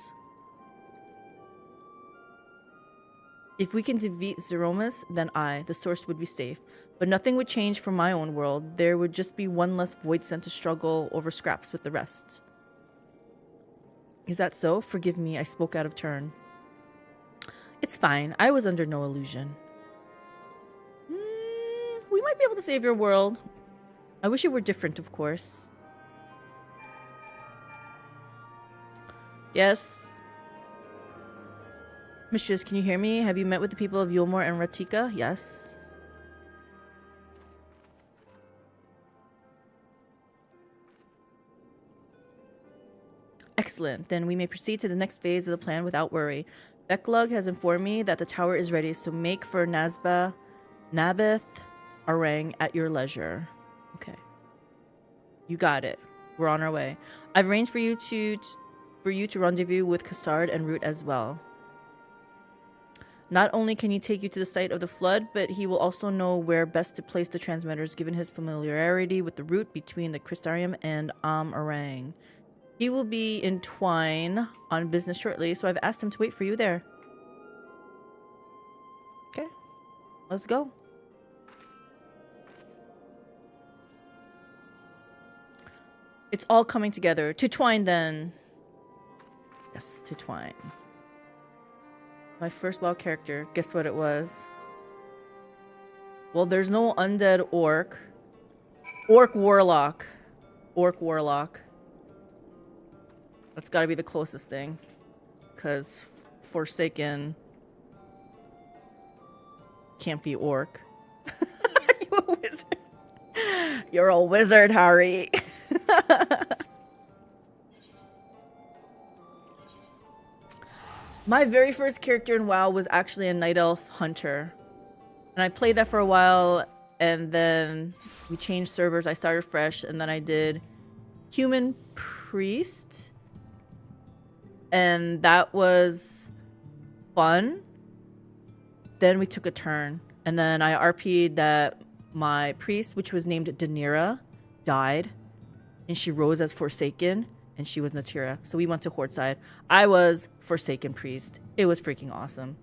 If we can defeat Zeromus, then the source, would be safe. But nothing would change for my own world. There would just be one less void sent to struggle over scraps with the rest. Is that so? Forgive me, I spoke out of turn. It's fine. I was under no illusion. We might be able to save your world. I wish it were different, of course. Yes. Mistress, can you hear me? Have you met with the people of Yulmore and Ratika? Yes. Excellent. Then we may proceed to the next phase of the plan without worry. Beklug has informed me that the tower is ready, so make for Nabeth Arang at your leisure. Okay. You got it. We're on our way. I've arranged for you to rendezvous with Cassard and Root as well. Not only can he take you to the site of the flood, but he will also know where best to place the transmitters given his familiarity with the route between the Crystarium and Arang. He will be in Twine on business shortly, so I've asked him to wait for you there. Okay. Let's go. It's all coming together. To Twine, then. Yes, to Twine. My first WoW character. Guess what it was? Well, there's no undead orc. Orc warlock. Orc warlock. That's gotta be the closest thing. Because Forsaken can't be orc. Are you a wizard? You're a wizard, Harry. My very first character in WoW was actually a Night Elf Hunter. And I played that for a while, and then we changed servers. I started fresh, and then I did Human Priest. And that was fun. Then we took a turn. And then I RP'd that my priest, which was named Danira, died. And she rose as Forsaken. And she was Natira. So we went to Horde side. I was Forsaken Priest. It was freaking awesome.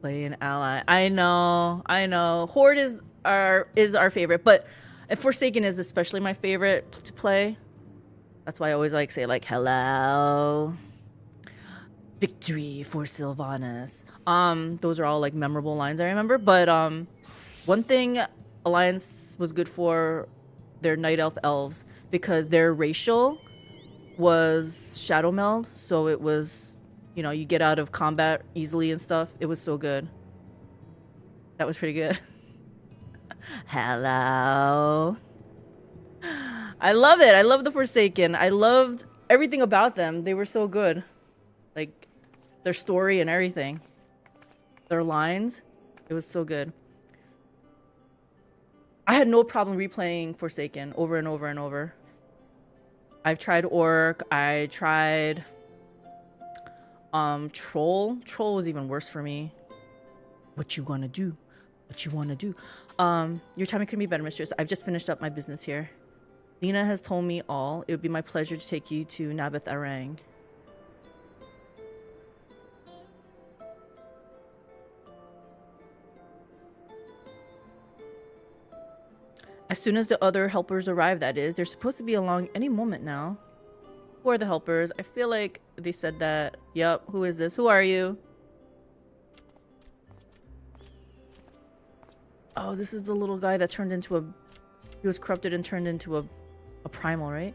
Play an ally. I know. Horde is our favorite, but Forsaken is especially my favorite to play. That's why I always like say like hello. Victory for Sylvanas. Those are all like memorable lines I remember. But one thing Alliance was good for their Night Elf elves, because their racial was shadow meld, so it was, you know, you get out of combat easily and stuff. It was so good. That was pretty good. Hello. I love it. I love the Forsaken. I loved everything about them. They were so good. Like their story and everything. Their lines. It was so good. I had no problem replaying Forsaken over and over and over. I've tried Orc. I tried Troll. Troll was even worse for me. What you wanna do? What you wanna do? Your timing couldn't be better, mistress. I've just finished up my business here. Lena has told me all. It would be my pleasure to take you to Nabith Arang. As soon as the other helpers arrive, that is. They're supposed to be along any moment now. Who are the helpers? I feel like they said that. Yup. Who is this? Who are you? Oh, this is the little guy that turned into a... He was corrupted and turned into a primal, right?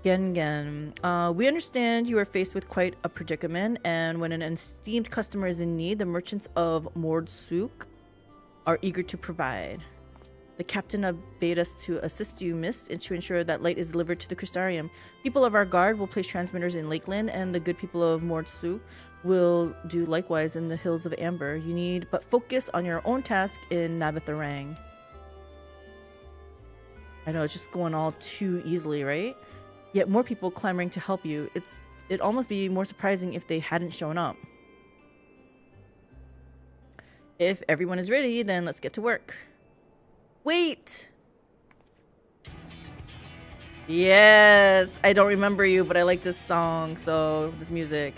Gengen. We understand you are faced with quite a predicament, and when an esteemed customer is in need, the merchants of Mordsuk are eager to provide. The captain bade us to assist you, miss, and to ensure that light is delivered to the Crystarium. People of our guard will place transmitters in Lakeland, and the good people of Mordsuk will do likewise in the Hills of Amber. You need but focus on your own task in Nabith Arang. I know, it's just going all too easily, right? Yet more people clamoring to help you. It'd almost be more surprising if they hadn't shown up. If everyone is ready, then let's get to work. Wait! Yes! I don't remember you, but I like this song, so this music.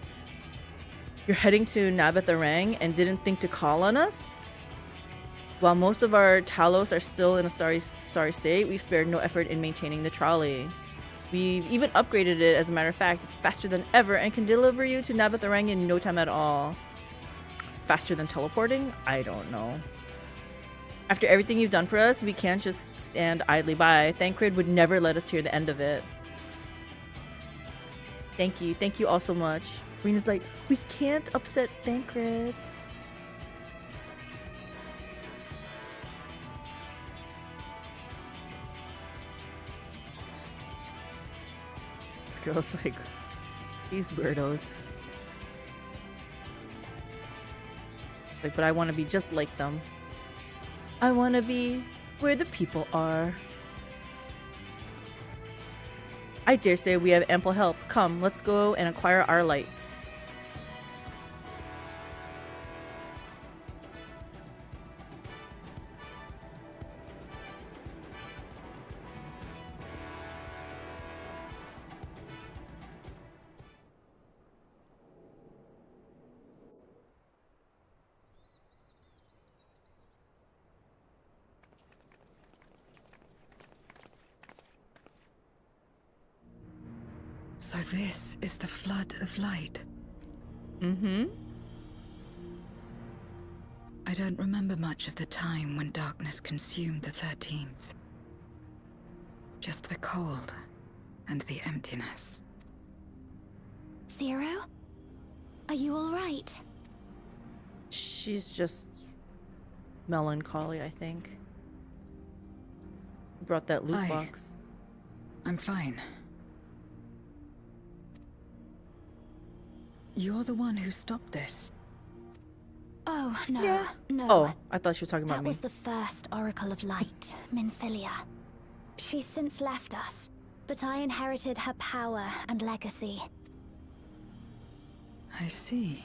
You're heading to Nabith Arang and didn't think to call on us? While most of our Talos are still in a sorry state, we've spared no effort in maintaining the trolley. We've even upgraded it, as a matter of fact. It's faster than ever and can deliver you to Nabith Arang in no time at all. Faster than teleporting? I don't know. After everything you've done for us, we can't just stand idly by. Thancred would never let us hear the end of it. Thank you all so much. Rena's like, we can't upset Thancred. This girl's like, these weirdos. Like, but I want to be just like them. I want to be where the people are. I dare say we have ample help. Come, let's go and acquire our lights. So this is the flood of light. Mm-hmm. I don't remember much of the time when darkness consumed the 13th. Just the cold and the emptiness. Zero? Are you all right? She's just melancholy, I think. He brought that loot box. I'm fine. You're the one who stopped this. Oh, no, Yeah. no. Oh, I thought she was talking about That me. was the first Oracle of Light, Minfilia. She's since left us, but I inherited her power and legacy. I see.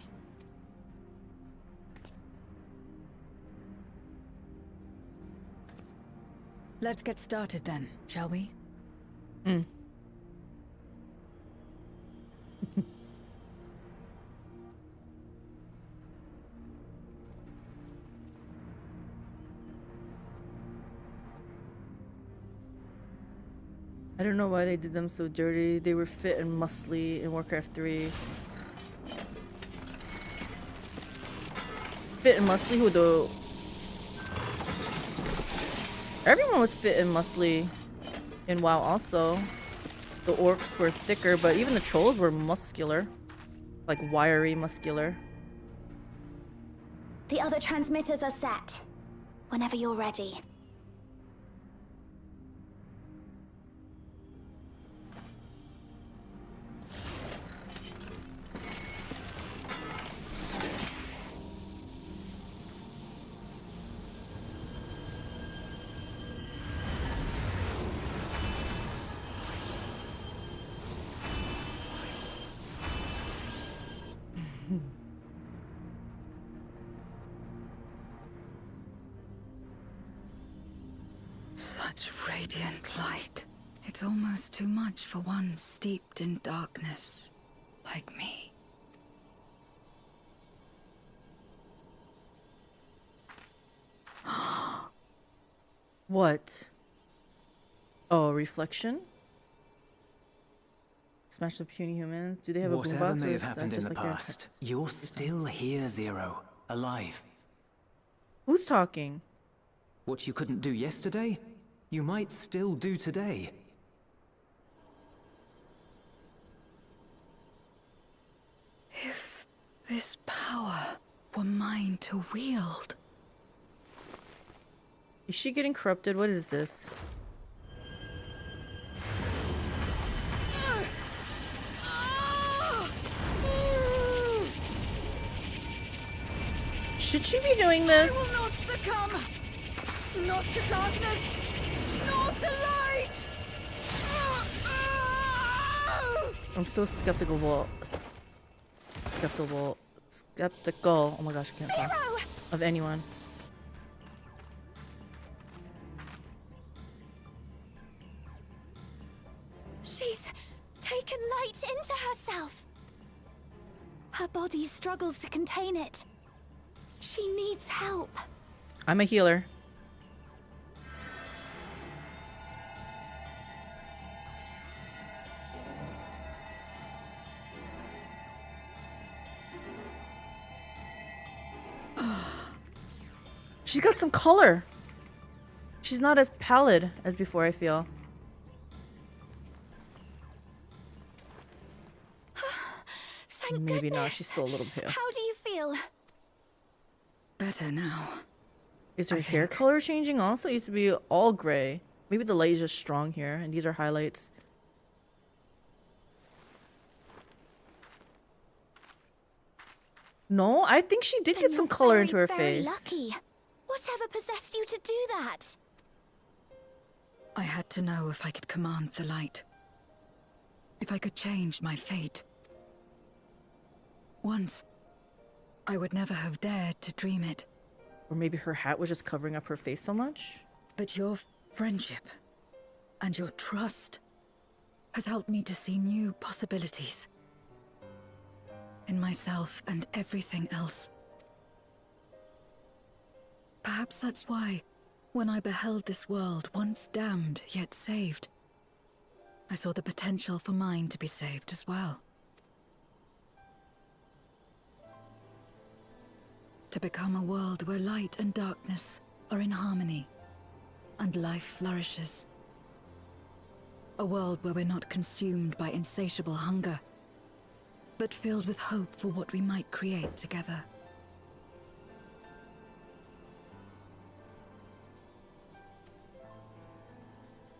Let's get started then, shall we? I don't know why they did them so dirty. They were fit and muscly in Warcraft 3. Fit and muscly who though? Everyone was fit and muscly in WoW also. The orcs were thicker, but even the trolls were muscular. Like wiry muscular. The other transmitters are set. Whenever you're ready. Such radiant light. It's almost too much for one steeped in darkness, like me. What? Oh, reflection? Smash the puny humans. Do they have a boombox? Whatever may or have is that happened in just the like their past, you're still here, Zero. Alive. Who's talking? What you couldn't do yesterday, you might still do today. If this power were mine to wield. Is she getting corrupted? What is this? Should she be doing this? I will not succumb! Not to darkness! Not to light! I'm so skeptical. Skeptical. Oh my gosh, I can't talk. Zero! Of anyone. She's taken light into herself. Her body struggles to contain it. She needs help. I'm a healer. She's got some color. She's not as pallid as before, I feel. Thank Maybe goodness. not. She's still a little pale. How do you feel? Better now. Is her I hair think. color changing also? It used to be all gray. Maybe the light is just strong here, and these are highlights. No, I think she did Then get some you're color very, into her very face. Lucky. Whatever possessed you to do that? I had to know if I could command the light. If I could change my fate. Once, I would never have dared to dream it. Or maybe her hat was just covering up her face so much. But your friendship and your trust has helped me to see new possibilities. In myself and everything else. Perhaps that's why, when I beheld this world once damned yet saved, I saw the potential for mine to be saved as well. To become a world where light and darkness are in harmony, and life flourishes. A world where we're not consumed by insatiable hunger, but filled with hope for what we might create together.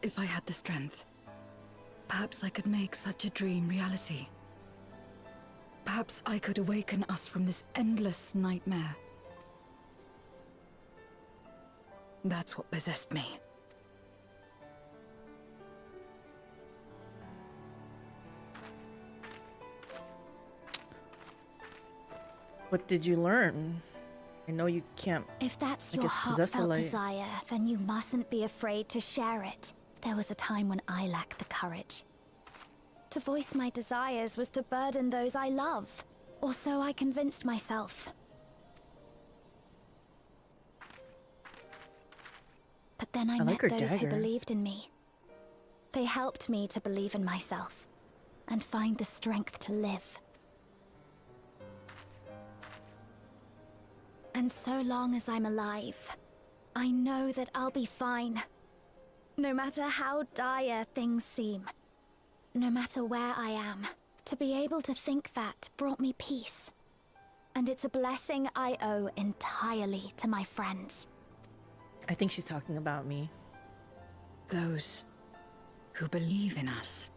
if I had the strength, perhaps I could make such a dream reality. Perhaps I could awaken us from this endless nightmare. That's what possessed me. What did you learn? I know you can't. If that's I your guess possess the heartfelt light. desire, then you mustn't be afraid to share it. There was a time when I lacked the courage. To voice my desires was to burden those I love, or so I convinced myself. But then I met like her those who dagger. believed in me. They helped me to believe in myself, and find the strength to live. And so long as I'm alive, I know that I'll be fine. No matter how dire things seem, no matter where I am, to be able to think that brought me peace. And it's a blessing I owe entirely to my friends. I think she's talking about me. Those who believe in us.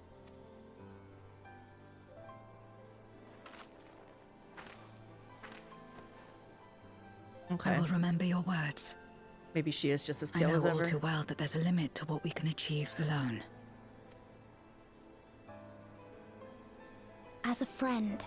Okay. I will remember your words. Maybe she is just as I pale know as all ever. too well that there's a limit to what we can achieve alone. As a friend,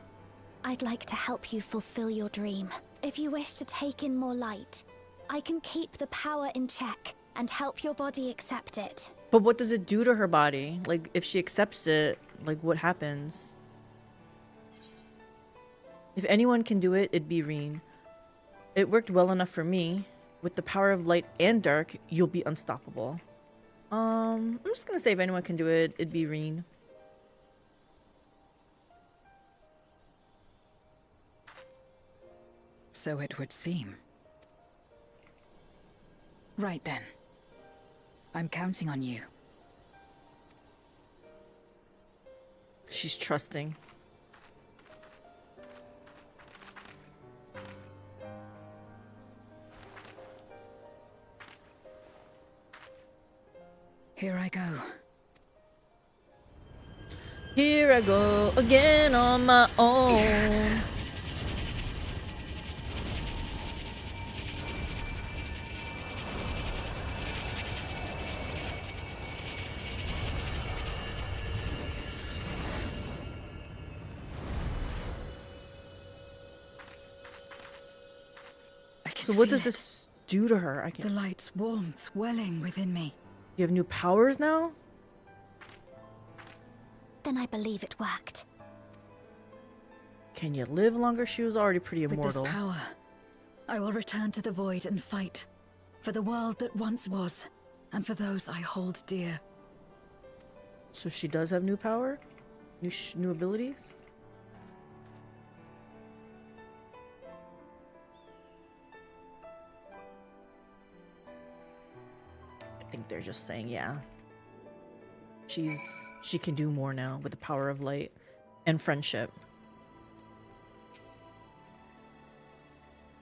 I'd like to help you fulfill your dream. If you wish to take in more light, I can keep the power in check and help your body accept it. But what does it do to her body? Like, if she accepts it, like, what happens? If anyone can do it, it'd be Reen. It worked well enough for me. With the power of light and dark, you'll be unstoppable. I'm just gonna say if anyone can do it, it'd be Reen. So it would seem. Right then. I'm counting on you. She's trusting. Here I go. Here I go again on my own. I can So what feel does it. this do to her? I The can. light's warmth welling within me. You have new powers now? Then I believe it worked. Can you live longer? She was already pretty With immortal. this power, I will return to the void and fight for the world that once was, and for those I hold dear. So she does have new power? New abilities? I think they're just saying, yeah. She can do more now with the power of light and friendship.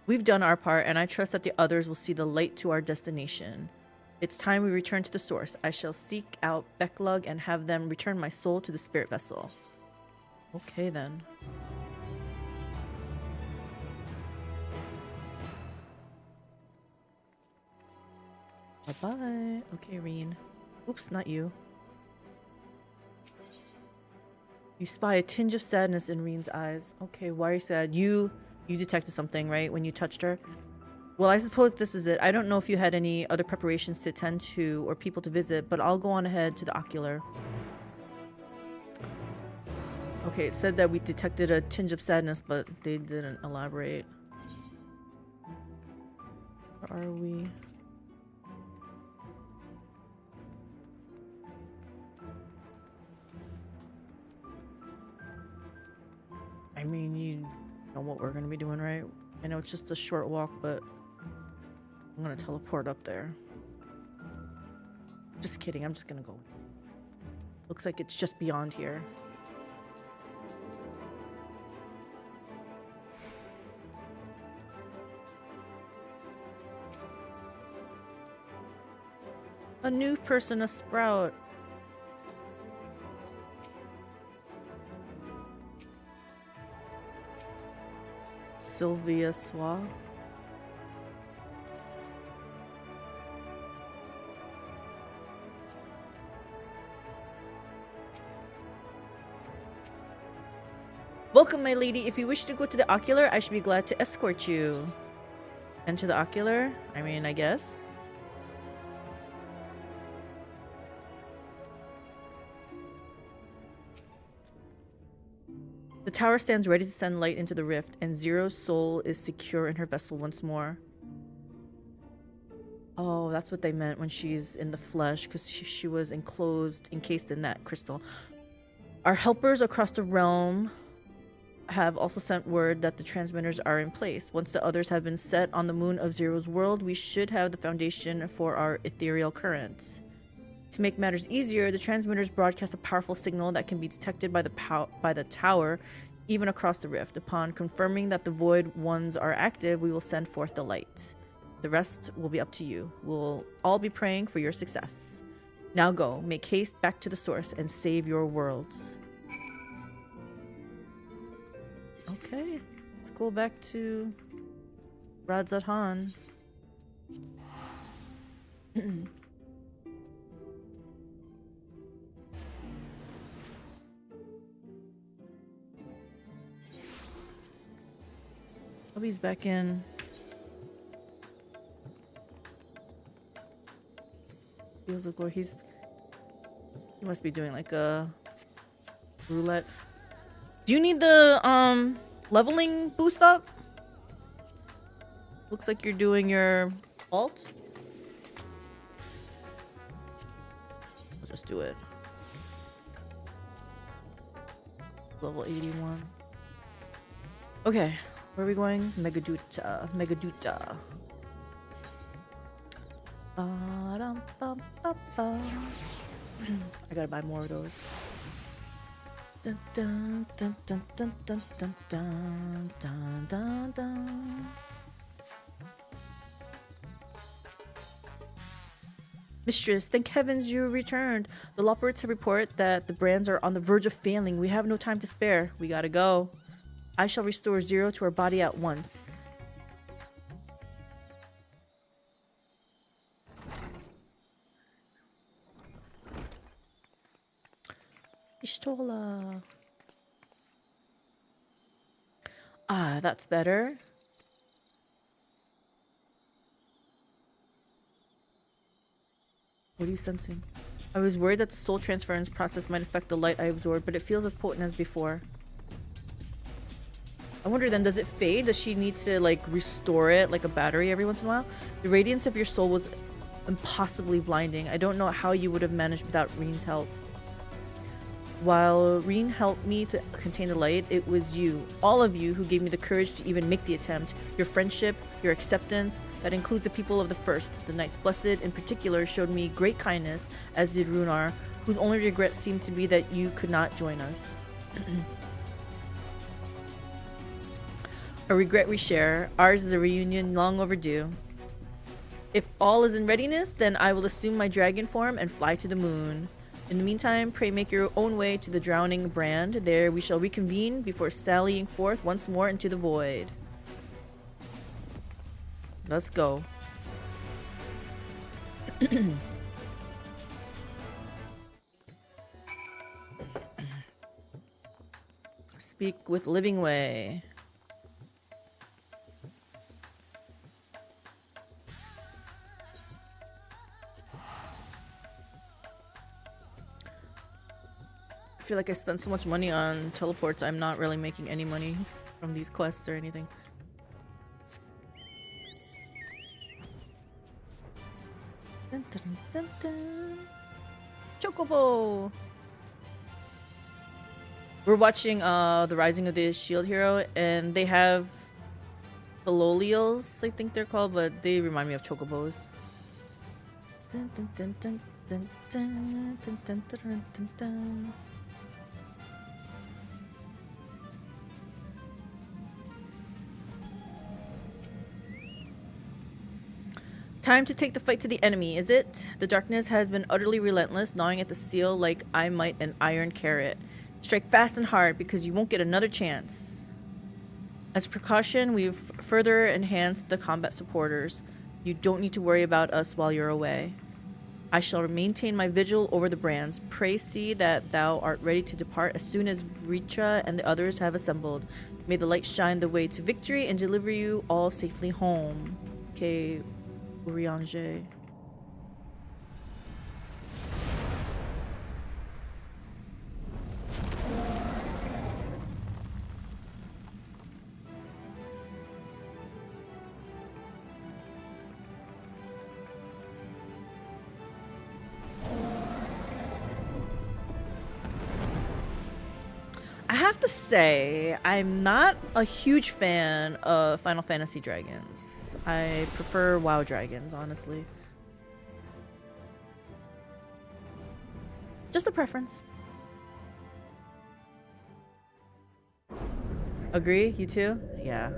We've done our part, and I trust that the others will see the light to our destination. It's time we return to the source. I shall seek out Becklug and have them return my soul to the spirit vessel. Okay, then. Bye-bye. Okay, Reen. Oops, not you. You spy a tinge of sadness in Reen's eyes. Okay, why are you sad? You detected something, right? When you touched her? Well, I suppose this is it. I don't know if you had any other preparations to attend to or people to visit, but I'll go on ahead to the ocular. Okay, it said that we detected a tinge of sadness, but they didn't elaborate. Where are we? I mean, you know what we're gonna be doing, right? I know it's just a short walk, but I'm gonna teleport up there. Just kidding, I'm just gonna go. Looks like it's just beyond here. A new person, a sprout. Sylvia Swa. Welcome, my lady. If you wish to go to the ocular, I should be glad to escort you. And to the ocular? I mean, I guess. The tower stands ready to send light into the rift, and Zero's soul is secure in her vessel once more. Oh, that's what they meant when she's in the flesh, because she was encased in that crystal. Our helpers across the realm have also sent word that the transmitters are in place. Once the others have been set on the moon of Zero's world, we should have the foundation for our ethereal current. To make matters easier, the transmitters broadcast a powerful signal that can be detected by the tower, even across the rift. Upon confirming that the Void Ones are active, we will send forth the light. The rest will be up to you. We'll all be praying for your success. Now go, make haste back to the source and save your worlds. Okay, let's go back to Radzat Han. Hubby's back in. Feels like Lord, he must be doing like a roulette. Do you need the leveling boost up? Looks like you're doing your alt. I'll just do it. Level 81. Okay, where are we going? Megaduta. Megaduta. I gotta buy more of those. Dun, dun, dun, dun, dun, dun, dun, dun, dun, dun, dun. Mistress, thank heavens you returned. The Loporits have report that the brands are on the verge of failing. We have no time to spare. We gotta go. I shall restore Zero to her body at once. Ishtola. Ah, that's better. What are you sensing? I was worried that the soul transference process might affect the light I absorbed, but it feels as potent as before. I wonder then, does it fade? Does she need to like restore it like a battery every once in a while? The radiance of your soul was impossibly blinding. I don't know how you would have managed without Reen's help. While Reen helped me to contain the light, it was you, all of you, who gave me the courage to even make the attempt. Your friendship, your acceptance, that includes the people of the First. The Knights Blessed, in particular, showed me great kindness, as did Runar, whose only regret seemed to be that you could not join us. A regret we share. Ours is a reunion long overdue. If all is in readiness, then I will assume my dragon form and fly to the moon. In the meantime, pray make your own way to the drowning brand. There we shall reconvene before sallying forth once more into the void. Let's go. Speak with Living Way. I feel like I spent so much money on teleports, I'm not really making any money from these quests or anything. Dun, dun, dun, dun. Chocobo! We're watching The Rising of the Shield Hero, and they have Cololials, I think they're called, but they remind me of Chocobos. Dun, dun, dun, dun, dun, dun, dun, dun, dun, dun, dun. Time to take the fight to the enemy, is it? The darkness has been utterly relentless, gnawing at the seal like I might an iron carrot. Strike fast and hard, because you won't get another chance. As a precaution, we've further enhanced the combat supporters. You don't need to worry about us while you're away. I shall maintain my vigil over the brands. Pray see that thou art ready to depart as soon as Ritra and the others have assembled. May the light shine the way to victory and deliver you all safely home. Okay. Urianger. I have to say, I'm not a huge fan of Final Fantasy dragons. I prefer WoW dragons, honestly. Just a preference. Agree? You too? Yeah.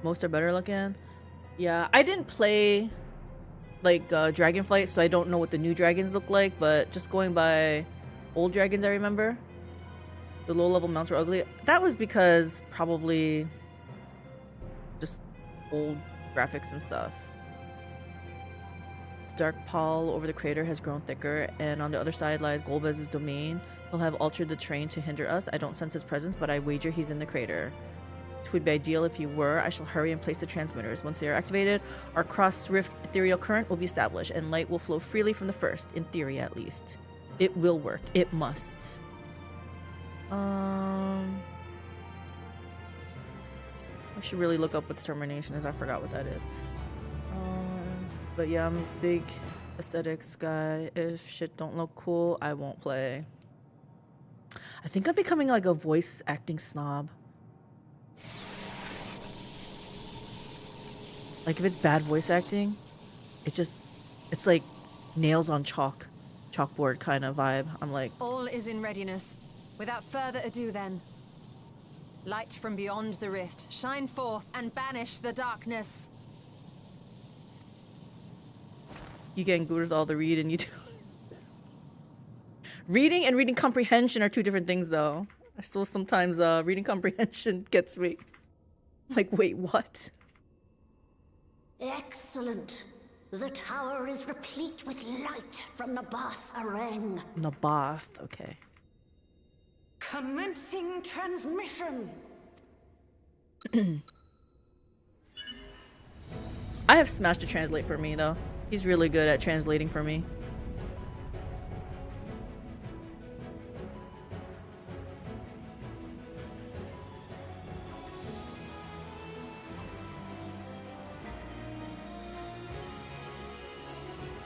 Most are better looking. Yeah, I didn't play like Dragonflight, so I don't know what the new dragons look like, but just going by old dragons I remember, the low level mounts were ugly. That was because probably just old graphics and stuff. The dark pall over the crater has grown thicker, and on the other side lies Golbez's domain. He'll have altered the terrain to hinder us. I don't sense his presence, but I wager he's in the crater. It would be ideal if you were. I shall hurry and place the transmitters. Once they are activated, our cross-rift ethereal current will be established, and light will flow freely from the first, in theory at least. It will work. It must. I should really look up what determination is. I forgot what that is. But yeah, I'm a big aesthetics guy. If shit don't look cool, I won't play. I think I'm becoming like a voice acting snob. Like if it's bad voice acting, it's like nails on chalkboard kind of vibe. I'm like, All is in readiness. Without further ado then. Light from beyond the rift, shine forth and banish the darkness. you getting good with all the read and you do. Reading and reading comprehension are two different things though. I still sometimes reading comprehension gets me. Like, wait, what? Excellent. The tower is replete with light from Nabath Areng. Nabath, okay. Commencing transmission. I have Smash to translate for me though. He's really good at translating for me.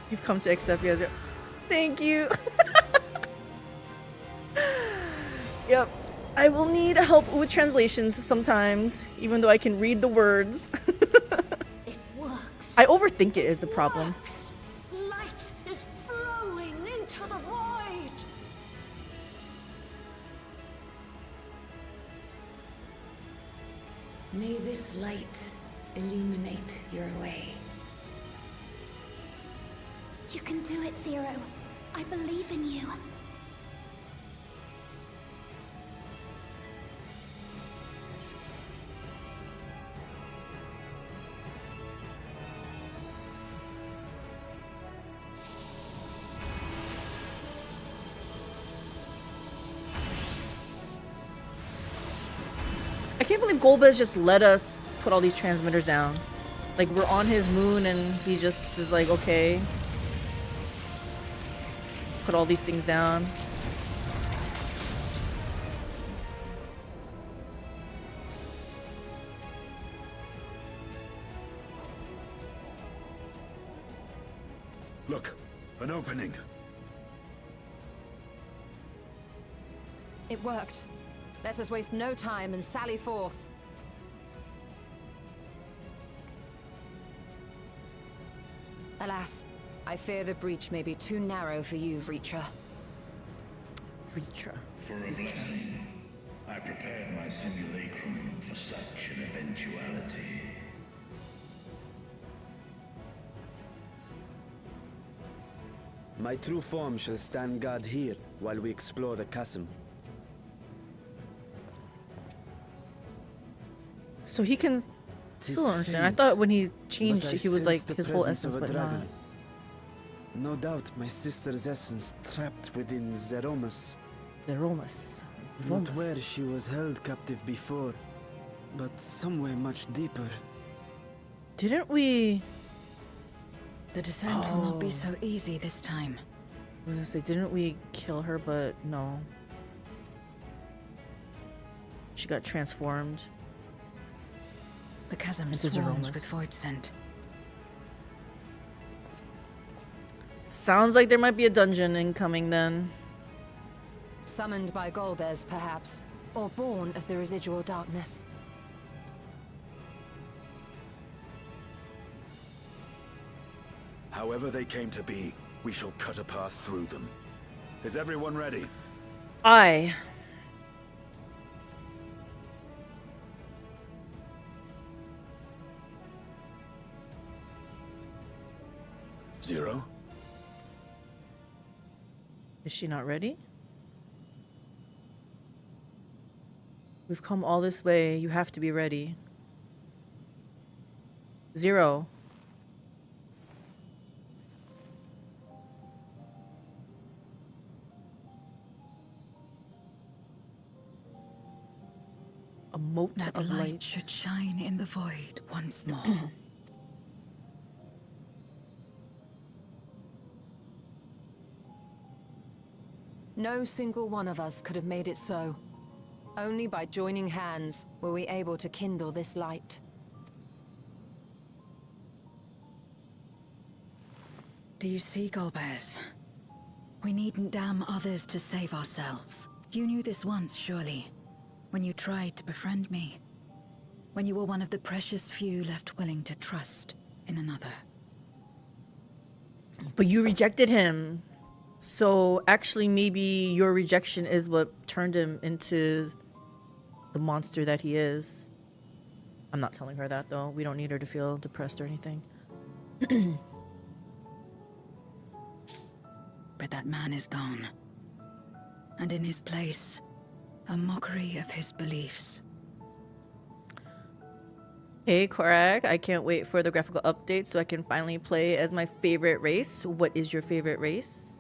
You've come to accept me as your... Thank you. Yep. I will need help with translations sometimes, even though I can read the words. It works. I overthink it is the problem. Works. Light is flowing into the void. May this light illuminate your way. You can do it, Zero. I believe in you. I can't believe Golbez just let us put all these transmitters down. Like, we're on his moon and he just is like, okay. Put all these things down. Look, an opening. It worked. Let us waste no time and sally forth. Alas, I fear the breach may be too narrow for you, Vritra. Vritra. For a blessing, I prepared my simulacrum for such an eventuality. My true form shall stand guard here while we explore the chasm. So he can still understand. I thought when he changed, he was like his whole essence, but not. No doubt my sister's essence trapped within Zeromus. Zeromus. Not where she was held captive before, but somewhere much deeper. Didn't we... The descent will not be so easy this time. I was gonna say, didn't we kill her? But no. She got transformed. The chasm Into swarms Zeromus. with void scent. Sounds like there might be a dungeon incoming then. Summoned by Golbez, perhaps, or born of the residual darkness. However they came to be, we shall cut a path through them. Is everyone ready? Aye. Zero? Is she not ready? We've come all this way. You have to be ready. Zero. A moat That of light light. should shine in the void once more. No single one of us could have made it so. Only by joining hands were we able to kindle this light. Do you see, Golbez? We needn't damn others to save ourselves. You knew this once, surely, when you tried to befriend me. When you were one of the precious few left willing to trust in another. But you rejected him. So actually maybe your rejection is what turned him into the monster that he is. I'm not telling her that though. We don't need her to feel depressed or anything. But that man is gone. And in his place, a mockery of his beliefs. Hey Korak, I can't wait for the graphical update so I can finally play as my favorite race. What is your favorite race?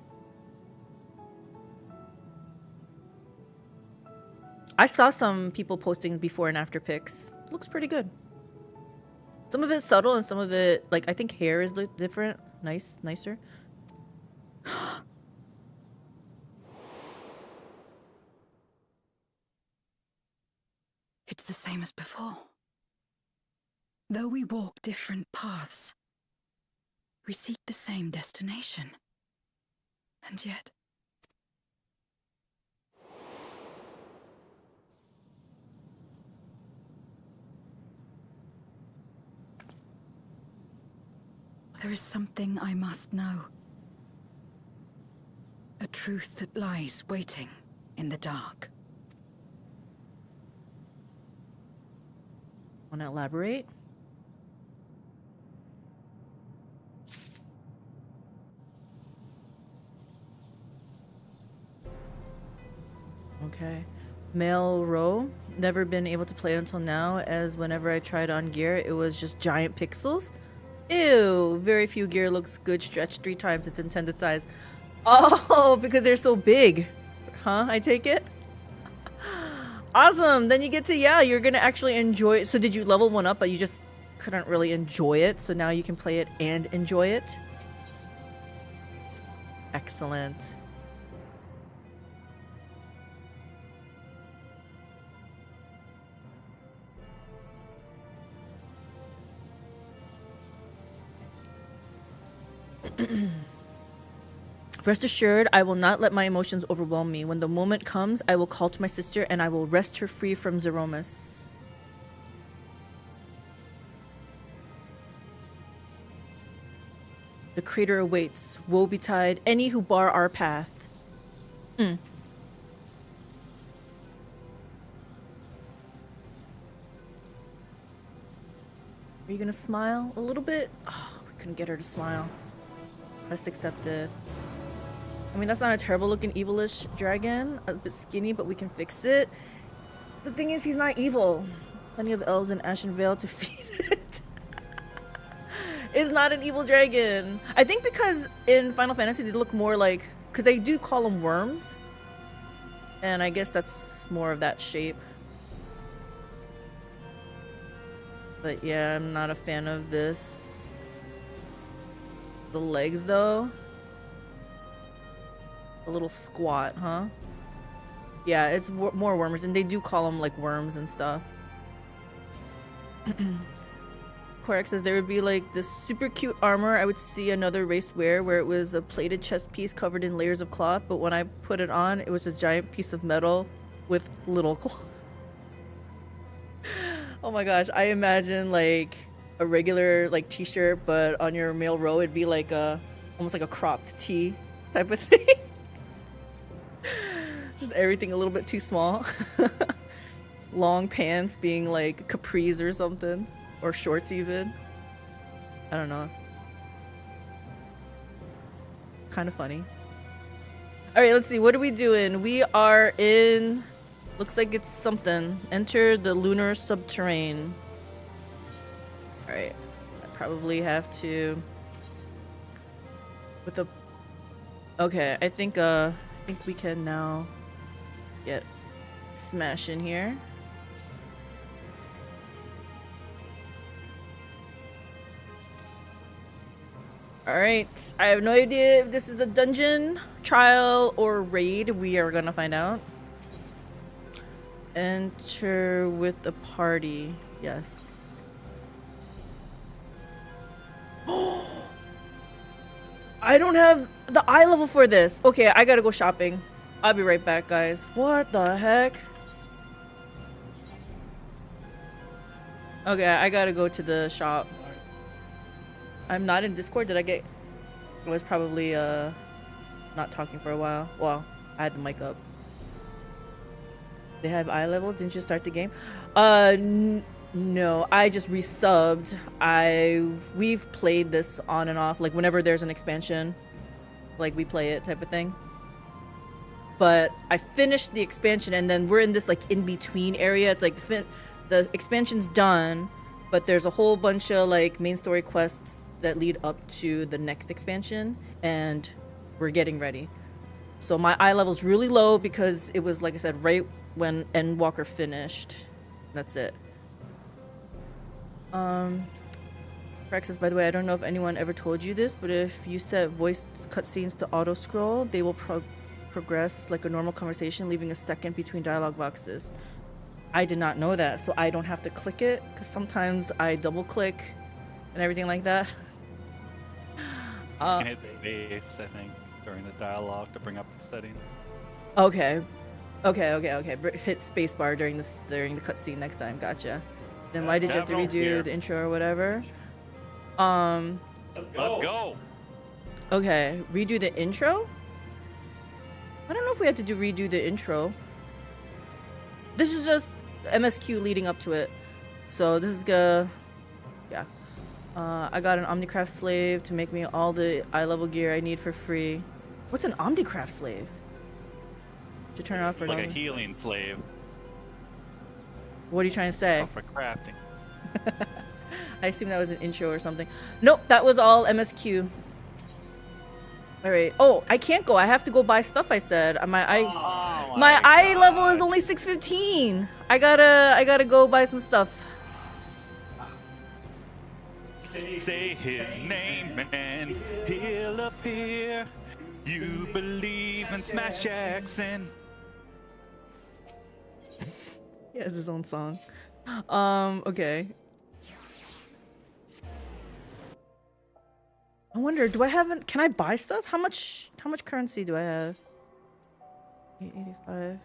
I saw some people posting before and after pics. Looks pretty good. Some of it's subtle and some of it, like, I think hair is different. Nicer. It's the same as before. Though we walk different paths, we seek the same destination. And yet... there is something I must know. A truth that lies waiting in the dark. Want to elaborate? Okay. Male row. Never been able to play it until now, as whenever I tried on gear, it was just giant pixels. Ew. Very few gear looks good stretched 3 times its intended size. Oh, because they're so big. Huh? I take it? Awesome. Then you get to, yeah, you're going to actually enjoy it. So did you level 1 up, but you just couldn't really enjoy it? So now you can play it and enjoy it? Excellent. Rest assured, I will not let my emotions overwhelm me. When the moment comes, I will call to my sister and I will wrest her free from Zeromus. The crater awaits. Woe betide any who bar our path. Are you gonna smile a little bit? Oh, we couldn't get her to smile. Quest accepted. I mean, that's not a terrible looking evilish dragon. A bit skinny, but we can fix it. The thing is, he's not evil. Plenty of elves in Ashen Vale to feed it. It's not an evil dragon. I think because in Final Fantasy they look more like, because they do call them worms. And I guess that's more of that shape. But yeah, I'm not a fan of this. The legs though. A little squat, huh? Yeah, it's more wormers, and they do call them like worms and stuff. Korak says there would be like this super cute armor I would see another race wear, where it was a plated chest piece covered in layers of cloth, but when I put it on, it was this giant piece of metal with little cloth. Oh my gosh, I imagine like a regular like t-shirt, but on your male row it'd be like a almost like a cropped tee type of thing. Just everything a little bit too small. Long pants being like capris or something, or shorts even. I don't know. Kind of funny. All right, let's see. What are we doing? We are in. Looks like it's something. Enter the lunar subterrane. All right. I probably have to. With a. Okay, I think we can now get smash in here. Alright, I have no idea if this is a dungeon, trial, or raid. We are gonna find out. Enter with the party. Yes. I don't have the eye level for this. Okay, I gotta go shopping. I'll be right back, guys. What the heck? Okay, I gotta go to the shop. I'm not in Discord. Did I get... I was probably not talking for a while. Well, I had the mic up. They have eye level. Didn't you start the game? No, I just resubbed. We've played this on and off, like whenever there's an expansion, like we play it type of thing. But I finished the expansion, and then we're in this like in-between area. It's like the expansion's done, but there's a whole bunch of like main story quests that lead up to the next expansion, and we're getting ready. So my eye level's really low because it was, like I said, right when Endwalker finished. That's it. Rex says, by the way, I don't know if anyone ever told you this, but if you set voice cutscenes to auto scroll, they will progress like a normal conversation, leaving a second between dialogue boxes. I did not know that, so I don't have to click it, because sometimes I double click and everything like that. You can hit space, I think, during the dialogue to bring up the settings. Okay. Hit spacebar during the cutscene next time. Gotcha. Then why did you have to redo the intro or whatever? Let's go. Okay, redo the intro? I don't know if we have to redo the intro. This is just MSQ leading up to it. So this is yeah. I got an Omnicraft slave to make me all the eye level gear I need for free. What's an Omnicraft slave? To turn it off for like a healing slave. What are you trying to say? Oh, for crafting. I assume that was an intro or something. Nope, that was all MSQ. Alright. Oh, I can't go. I have to go buy stuff, I said. My eye level is only 615. I gotta go buy some stuff. Say his name and he'll appear. You believe in Smash Jackson. He has his own song. Okay. I wonder, can I buy stuff? How much currency do I have? 885.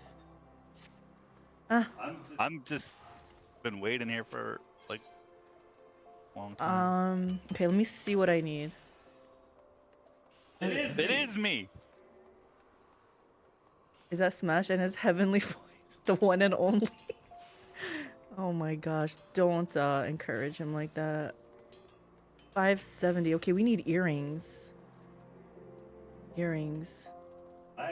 I'm just been waiting here for like a long time. Okay, let me see what I need. It is me. Is that Smash and his heavenly voice, the one and only? Oh my gosh, don't encourage him like that. 570. Okay, we need earrings. Earrings.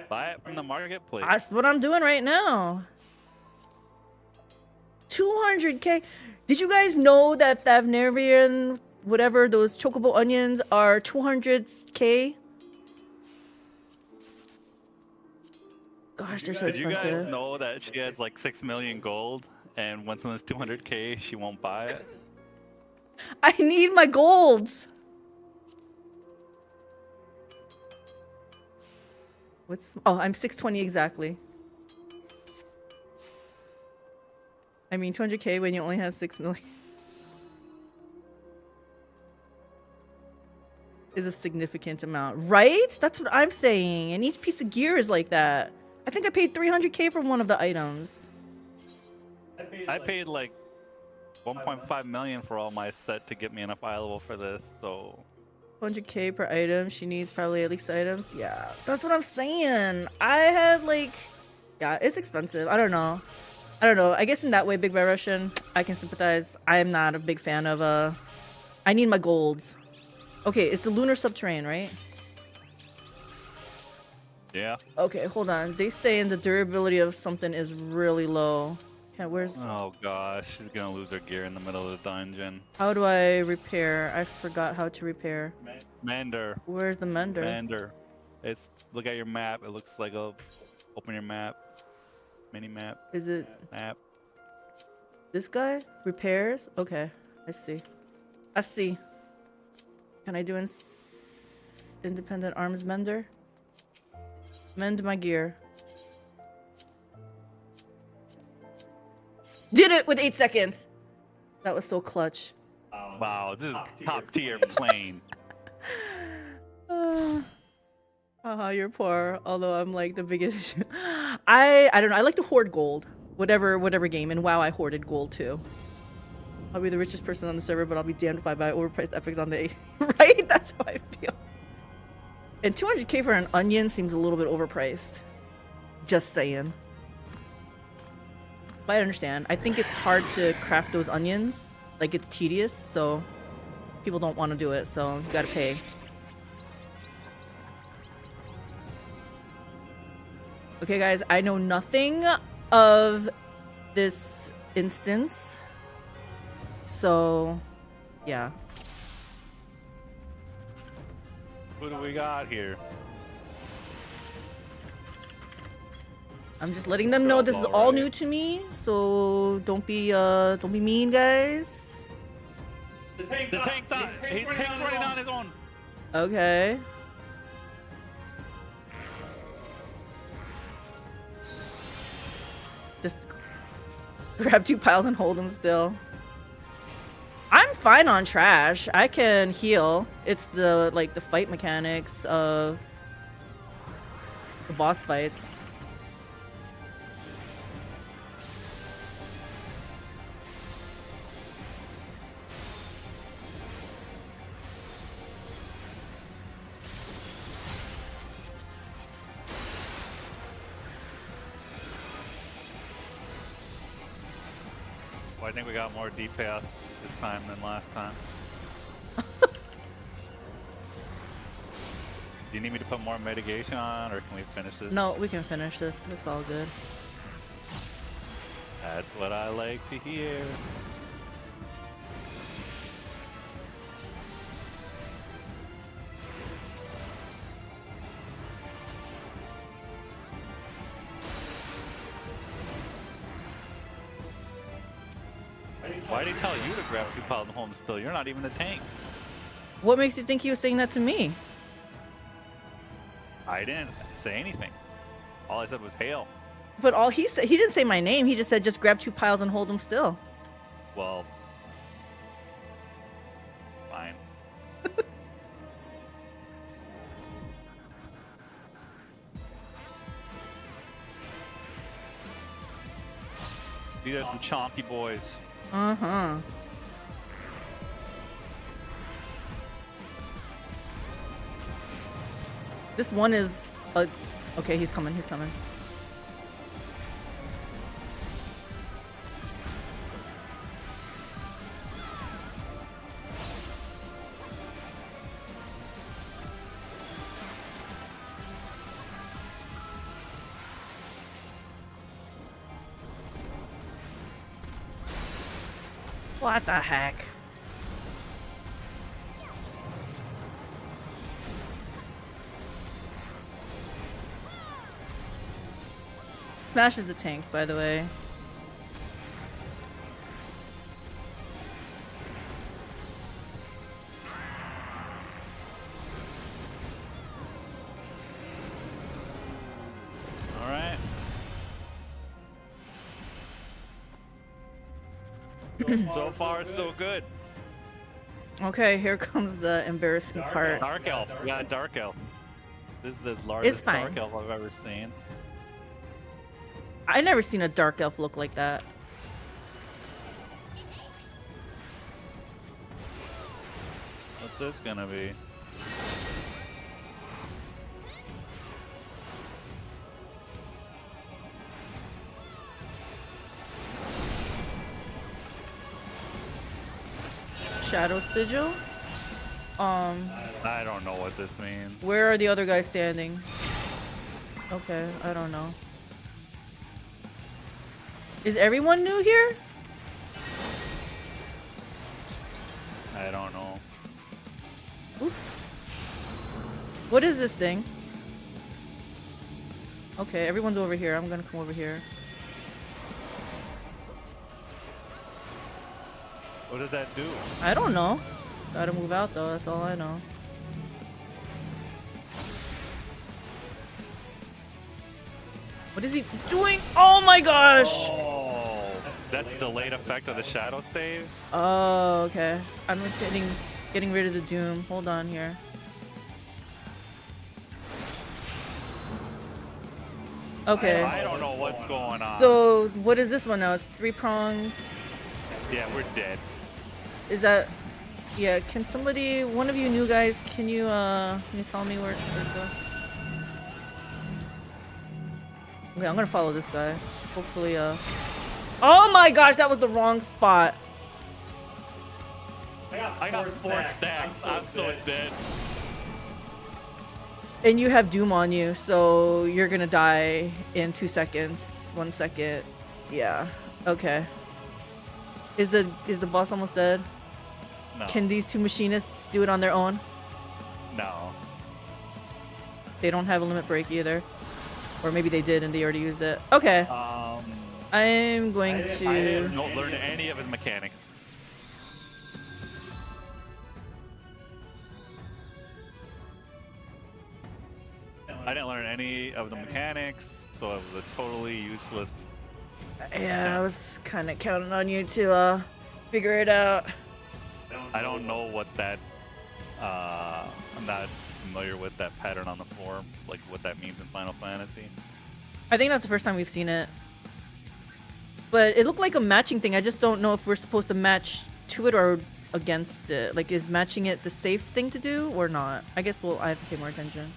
Buy it from the marketplace. That's what I'm doing right now. 200k. Did you guys know that Thavnarian, whatever, those chocobo onions are 200k? Gosh, they're so Did you expensive. guys know that she has like 6 million gold, and once it's 200k, she won't buy it? I need my golds. What's... Oh, I'm 620 exactly. I mean, 200k when you only have 6 million is a significant amount, right? That's what I'm saying. And each piece of gear is like that. I think I paid 300k for one of the items. I paid like 1.5 million for all my set to get me enough eye level for this, so 100k per item. She needs probably at least items. Yeah, that's what I'm saying. I had like, yeah, it's expensive. I don't know. I guess in that way, Big Red Russian, I can sympathize. I am not a big fan of I need my golds. Okay, it's the lunar subterranean, right? yeah. Okay, hold on. They say the durability of something is really low. Okay, where's... Oh gosh, she's gonna lose her gear in the middle of the dungeon. How do I repair? I forgot how to repair. Mender. Where's the mender? Mender. It's, look at your map. It looks like a, open your map. Mini map. Is it Map. this guy? Repairs? Okay, I see. I see. Can I do independent arms mender? Mend my gear. Did it with 8 seconds. That was so clutch. Wow, this is top tier plane. Haha, you're poor. Although I'm like the biggest. I don't know. I like to hoard gold. Whatever game. And WoW, I hoarded gold too. I'll be the richest person on the server, but I'll be damned if I buy overpriced epics on the right? That's how I feel. And 200k for an onion seems a little bit overpriced. Just saying. But I understand. I think it's hard to craft those onions. Like, it's tedious, so people don't want to do it, so you gotta pay. Okay, guys, I know nothing of this instance. So, yeah. What do we got here? I'm just letting them know this is all new to me, so don't be mean, guys. The tank's on. He tank's running on his own. Okay. Just grab 2 piles and hold them still. I'm fine on trash. I can heal. It's the fight mechanics of the boss fights. Well, I think we got more DPS this time than last time. Do you need me to put more mitigation on, or can we finish this? No, we can finish this. It's all good. That's what I like to hear. Why did he tell you to grab 2 piles and hold them still? You're not even a tank. What makes you think he was saying that to me? I didn't say anything. All I said was hail. But all he said, he didn't say my name. He just said just grab 2 piles and hold them still. Well, fine. These are some chonky boys. Uh-huh. This one is okay, he's coming, he's coming. What the heck? Smashes the tank, by the way. All right. So far, so good. Okay, here comes the embarrassing part. Dark Elf. We got a Dark Elf. This is the largest Dark Elf I've ever seen. I never seen a Dark Elf look like that. What's this gonna be? Shadow Sigil? I don't know what this means. Where are the other guys standing? Okay, I don't know. Is everyone new here? I don't know. Oops. What is this thing? Okay, everyone's over here. I'm gonna come over here. What does that do? I don't know. Gotta move out though, that's all I know. What is he doing? Oh my gosh! Oh, that's delayed effect of the shadow stave. Oh, okay. I'm getting rid of the doom. Hold on here. Okay. I don't know what's going on. So what is this one now? It's 3 prongs. Yeah, we're dead. Is that? Yeah. Can somebody, one of you new guys, can you tell me where to go? Okay, I'm gonna follow this guy. Hopefully, oh my gosh, that was the wrong spot. I got 4 stacks. I'm so dead. And you have Doom on you, so you're gonna die in 2 seconds. 1 second. Yeah. Okay. Is the boss almost dead? No. Can these 2 machinists do it on their own? No. They don't have a limit break either. Or maybe they did and they already used it. Okay. I'm going I to... didn't learn any of his mechanics. I didn't learn any of the mechanics, so it was a totally useless. Yeah, I was kind of counting on you to figure it out. I don't know what that. I'm not familiar with that pattern on the floor, like what that means in Final Fantasy. I think that's the first time we've seen it. But it looked like a matching thing. I just don't know if we're supposed to match to it or against it. Like, is matching it the safe thing to do or not? I guess I have to pay more attention.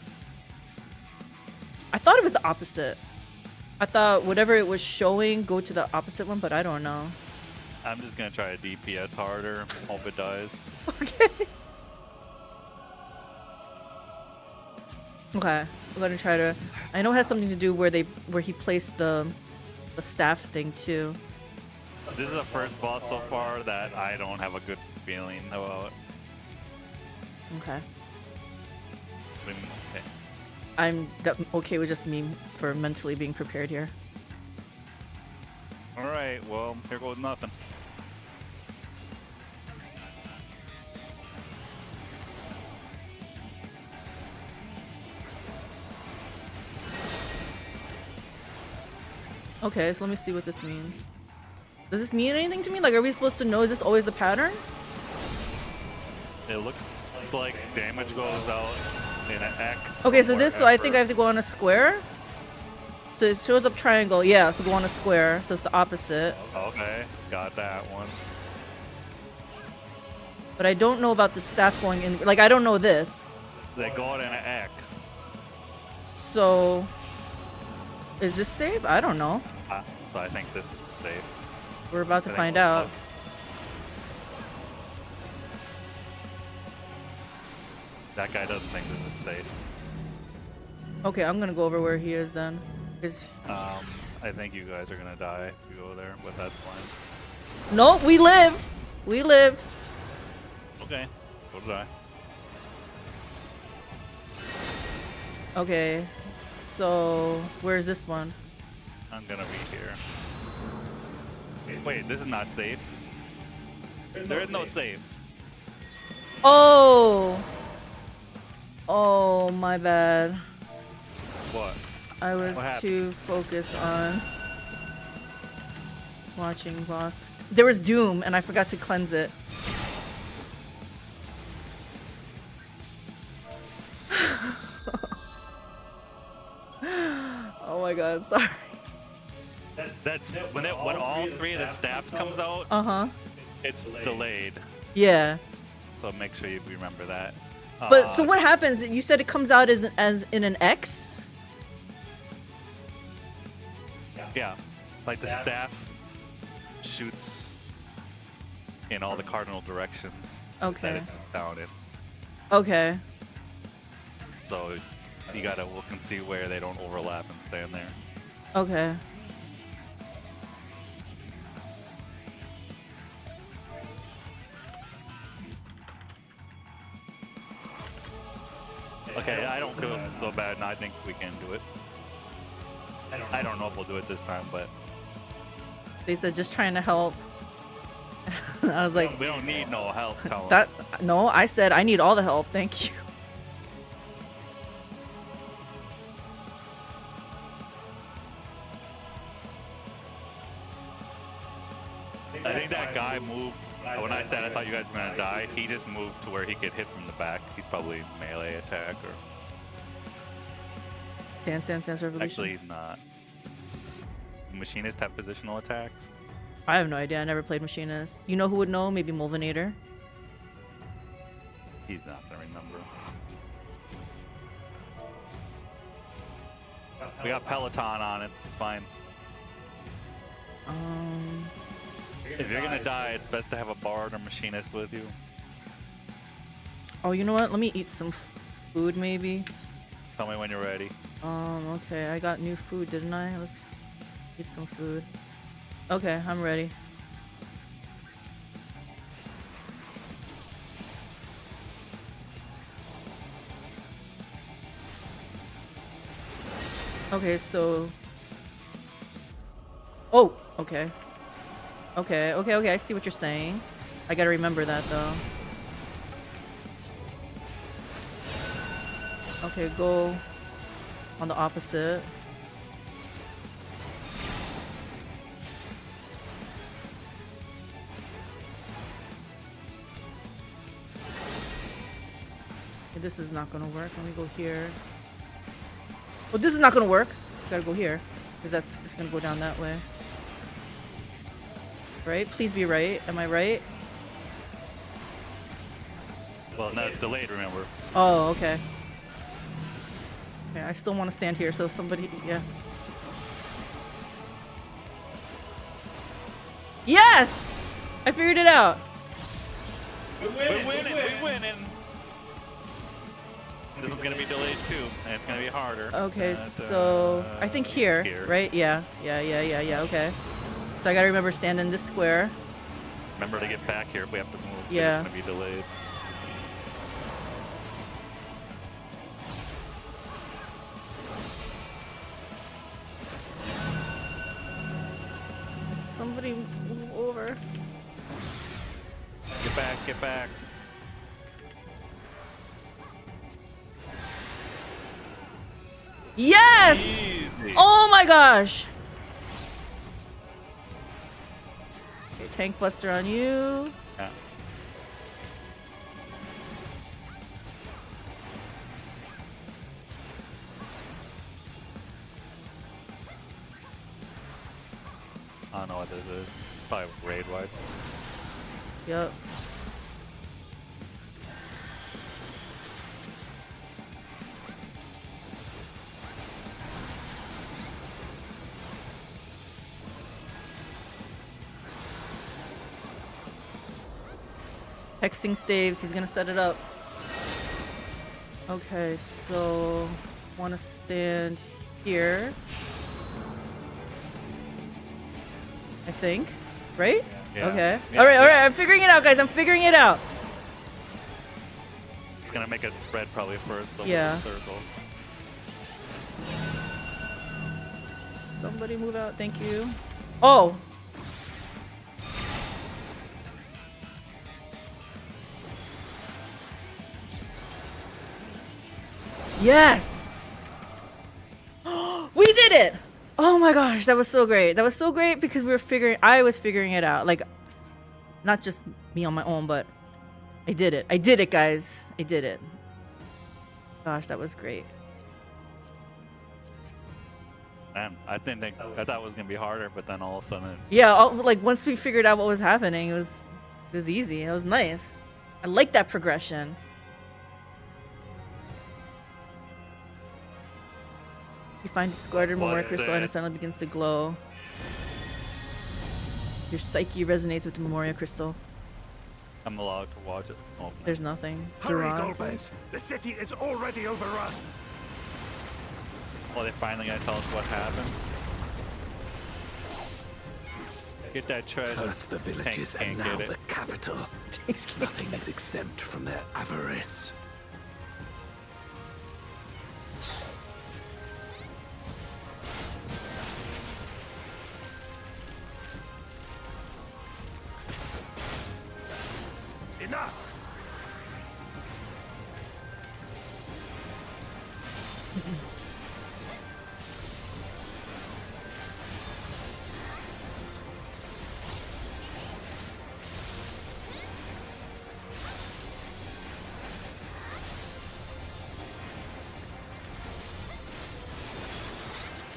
I thought it was the opposite. I thought whatever it was showing, go to the opposite one, but I don't know. I'm just gonna try to DPS harder, hope it dies. Okay. Okay, I'm gonna try to. I know it has something to do where he placed the staff thing too. This is the first boss so far that I don't have a good feeling about. Okay. Okay. I'm okay with just me for mentally being prepared here. All right. Well, here goes nothing. Okay, so let me see what this means. Does this mean anything to me? Like, are we supposed to know? Is this always the pattern? It looks like damage goes out in an X. Okay, so I think I have to go on a square. So it shows up triangle. Yeah, so go on a square. So it's the opposite. Okay, got that one. But I don't know about the staff going in. Like, I don't know this. They go out in an X. So, is this safe? I don't know. So I think this is safe. We're about to I think find we'll- out. That guy doesn't think this is safe. Okay, I'm gonna go over where he is then. I think you guys are gonna die if you go there with that plan. No, we lived. We lived. Okay, so did I. Okay, so where's this one? I'm gonna be here. Wait, this is not safe. There is no safe. Oh. Oh, my bad. What? I was What happened? too focused on watching boss. There was Doom, and I forgot to cleanse it. Oh my god, sorry. That's when all three of the staffs comes out. Uh-huh. It's delayed, Yeah. so make sure you remember that. But so what happens? You said it comes out as in an X? Yeah, like the staff shoots in all the cardinal directions Okay. that it's down in. Okay. So you gotta look and see where they don't overlap and stand there. Okay. Okay, I don't feel so bad, and I think we can do it. I don't know if we'll do it this time, but They said just trying to help. I was like, we don't need no help, Colin. no, I said I need all the help. Thank you. I think that guy moved. When I said I thought you guys were gonna die, he just moved to where he could hit from the back. He's probably melee attack, or Dance Revolution. actually he's not. Machinists have positional attacks. I have no idea. I never played Machinist. You know who would know? Maybe Mulvinator. He's not gonna remember. We got Peloton on it. It's fine. If you're gonna die, it's best to have a bard or machinist with you. Oh, you know what? Let me eat some food, maybe. Tell me when you're ready. Okay. I got new food, didn't I? Let's eat some food. Okay, I'm ready. Okay, so... Oh, okay. Okay, I see what you're saying. I gotta remember that, though. Okay, go on the opposite. Okay, this is not gonna work. Let me go here. Well, this is not gonna work. Gotta go here, because it's gonna go down that way. Right? Please be right. Am I right? Well, no, it's delayed, remember. Oh, okay. Okay, I still want to stand here, so somebody, yeah. Yes! I figured it out. We're winning, we're winning. This one's gonna be delayed too, and it's gonna be harder. Okay, so I think here, right? Yeah, okay. So I gotta remember stand in this square. Remember to get back here if we have to move. Yeah. It's gonna be delayed. Somebody move over. Get back, get back. Yes! Easy. Oh my gosh! Okay, tank buster on you. Yeah. I don't know what this is. Probably raid wipe. Yep. Hexing staves. He's gonna set it up. Okay, so want to stand here. I think, right? Yeah. Okay. Yeah, All right. yeah. I'm figuring it out, guys. I'm figuring it out. It's gonna make it spread probably first over Yeah. the circle. Somebody move out. Thank you. Oh. Yes. We did it. Oh my gosh, that was so great. That was so great because I was figuring it out. Like, not just me on my own, but I did it. I did it, guys. I did it. Gosh, that was great. Man, I thought it was gonna be harder, but then all of a sudden, Yeah, like once we figured out what was happening, it was easy. It was nice. I like that progression. You find discarded Memoria Crystal and it suddenly begins to glow. Your psyche resonates with the Memoria Crystal. I'm allowed to watch it. Oh, There's nothing. Hurry, Durant. Golbez! The city is already overrun. well, they finally gonna tell us what happened. Get that treasure. First the villages and now the capital. Nothing is exempt from their avarice. Enough!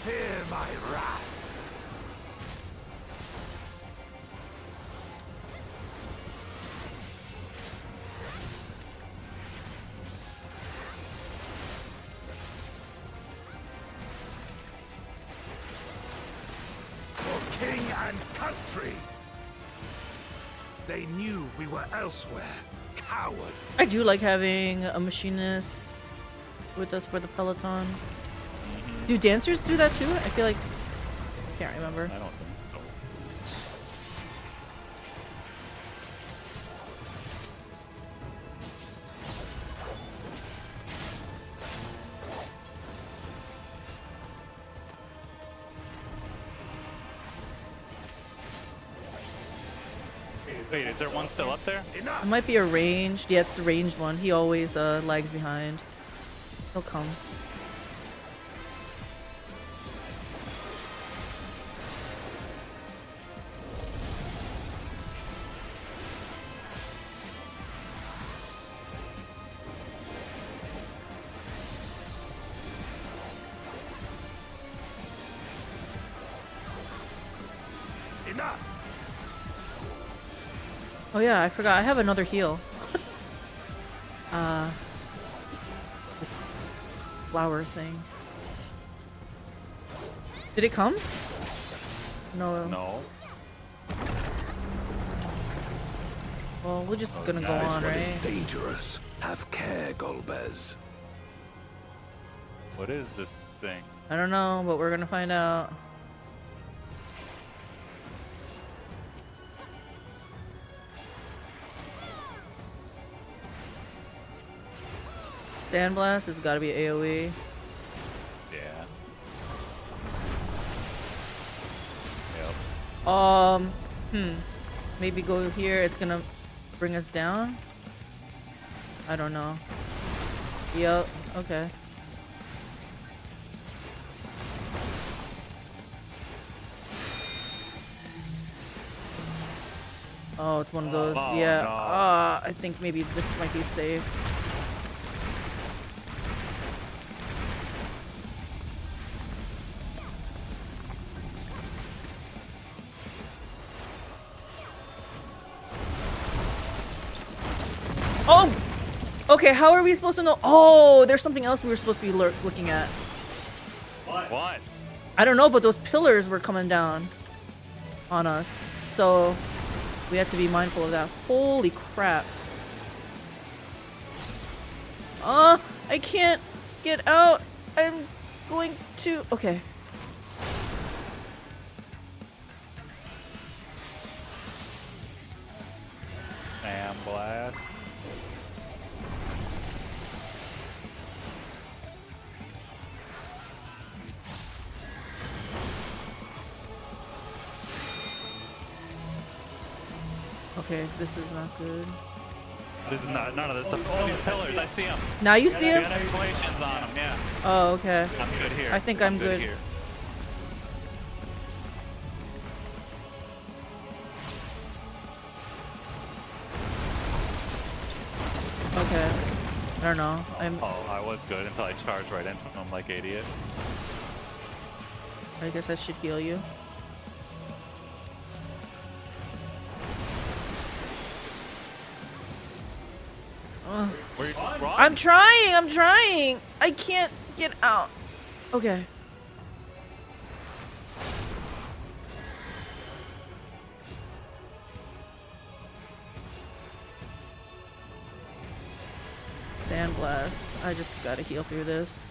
Fear my wrath. For king and country. They knew we were elsewhere. Cowards. I do like having a machinist with us for the Peloton. Do dancers do that too? I feel like I can't remember. I don't think so. Wait, is there one still up there? It might be a ranged. Yeah, it's the ranged one. He always lags behind. He'll come. Enough. Oh yeah, I forgot. I have another heal. This flower thing. Did it come? No. No. Well, we're just gonna go on, This one right? is dangerous. Have care, Golbez. What is this thing? I don't know, but we're gonna find out. Sandblast has got to be AoE. Yeah. Yep. Maybe go here. It's gonna bring us down. I don't know. Yep. Okay. Oh, it's one of those. Oh, yeah. no. I think maybe this might be safe. Oh! Okay, how are we supposed to know? Oh, there's something else we were supposed to be looking at. What? I don't know, but those pillars were coming down on us. So we have to be mindful of that. Holy crap. I can't get out. I'm going to... Okay. Sand blast. Okay, this is not good. This is not none of this stuff. Oh, these pillars, I see them. Now you see him? Got exclamations on them, yeah. Oh, okay. I'm good here. I think I'm good. Here. Okay. I don't know. Oh, I was good until I charged right into him like an idiot. I guess I should heal you. Where you run? I'm trying! I can't get out. Okay. Sandblast. I just gotta heal through this.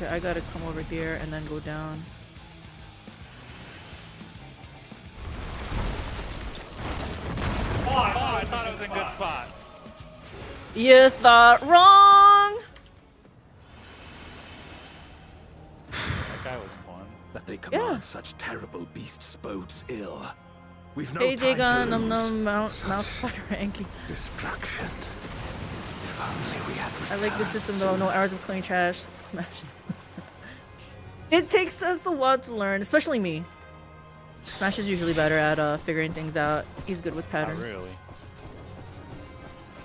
Okay, I gotta come over here and then go down. Oh, I thought it was in a good spot. You thought wrong! That guy was fun. That they command such terrible beasts bodes ill. We've no Hey, time Dagon, to lose. Mount Spider ranking. Destruction. If only we had I like the system though, no hours of cleaning trash, smash. It takes us a while to learn, especially me. Smash is usually better at figuring things out. He's good with patterns. Not really.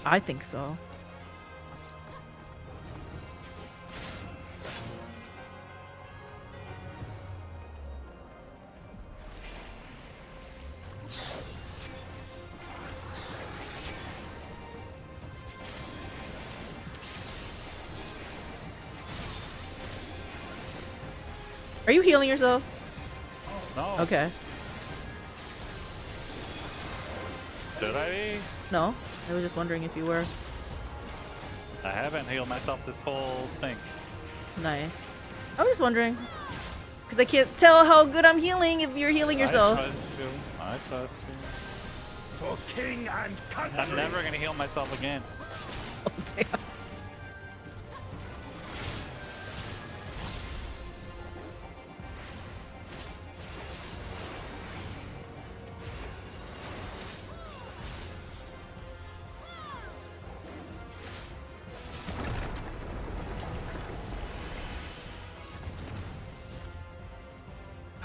I think so. Are you healing yourself? No. Okay. Should I be? No. I was just wondering if you were. I haven't healed myself this whole thing. Nice. I was just wondering. Because I can't tell how good I'm healing if you're healing yourself. I trust you. For king and country. I'm never gonna heal myself again. Oh, damn.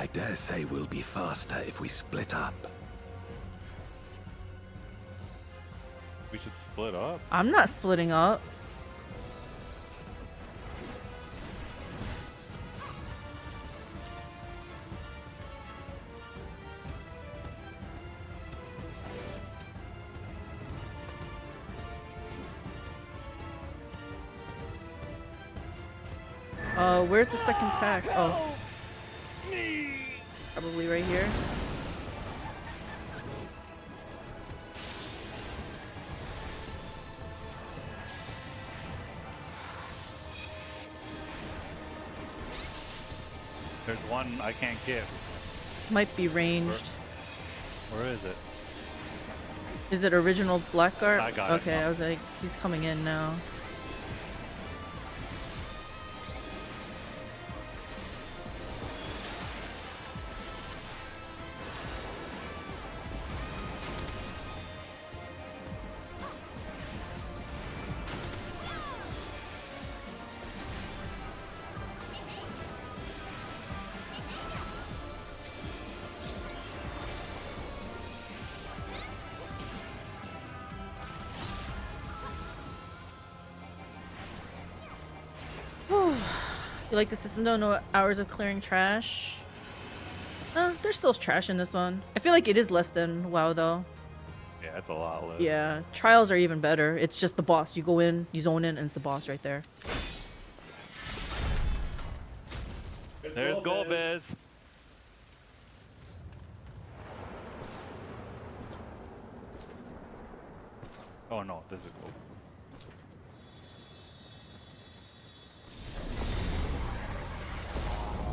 I dare say we'll be faster if we split up. We should split up. I'm not splitting up. Where's the second pack? Oh. Probably right here. There's one I can't get. Might be ranged. Where is it? Is it original Blackguard? I got it. Okay, I was like, he's coming in now. You like the system though? No hours of clearing trash? There's still trash in this one. I feel like it is less than WoW though. Yeah, it's a lot less. Yeah, trials are even better. It's just the boss. You go in, you zone in, and it's the boss right there. There's Golbez. Oh no, this is Golbez.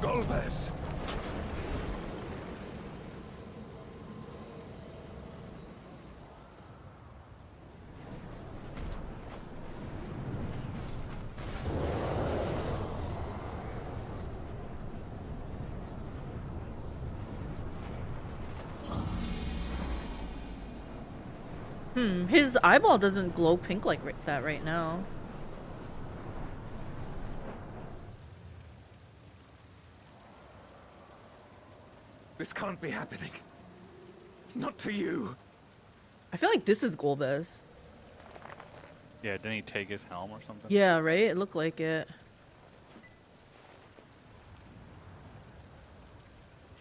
Golbez! His eyeball doesn't glow pink like that right now. This can't be happening. Not to you. I feel like this is Golbez. Yeah, didn't he take his helm or something? Yeah, right? It looked like it.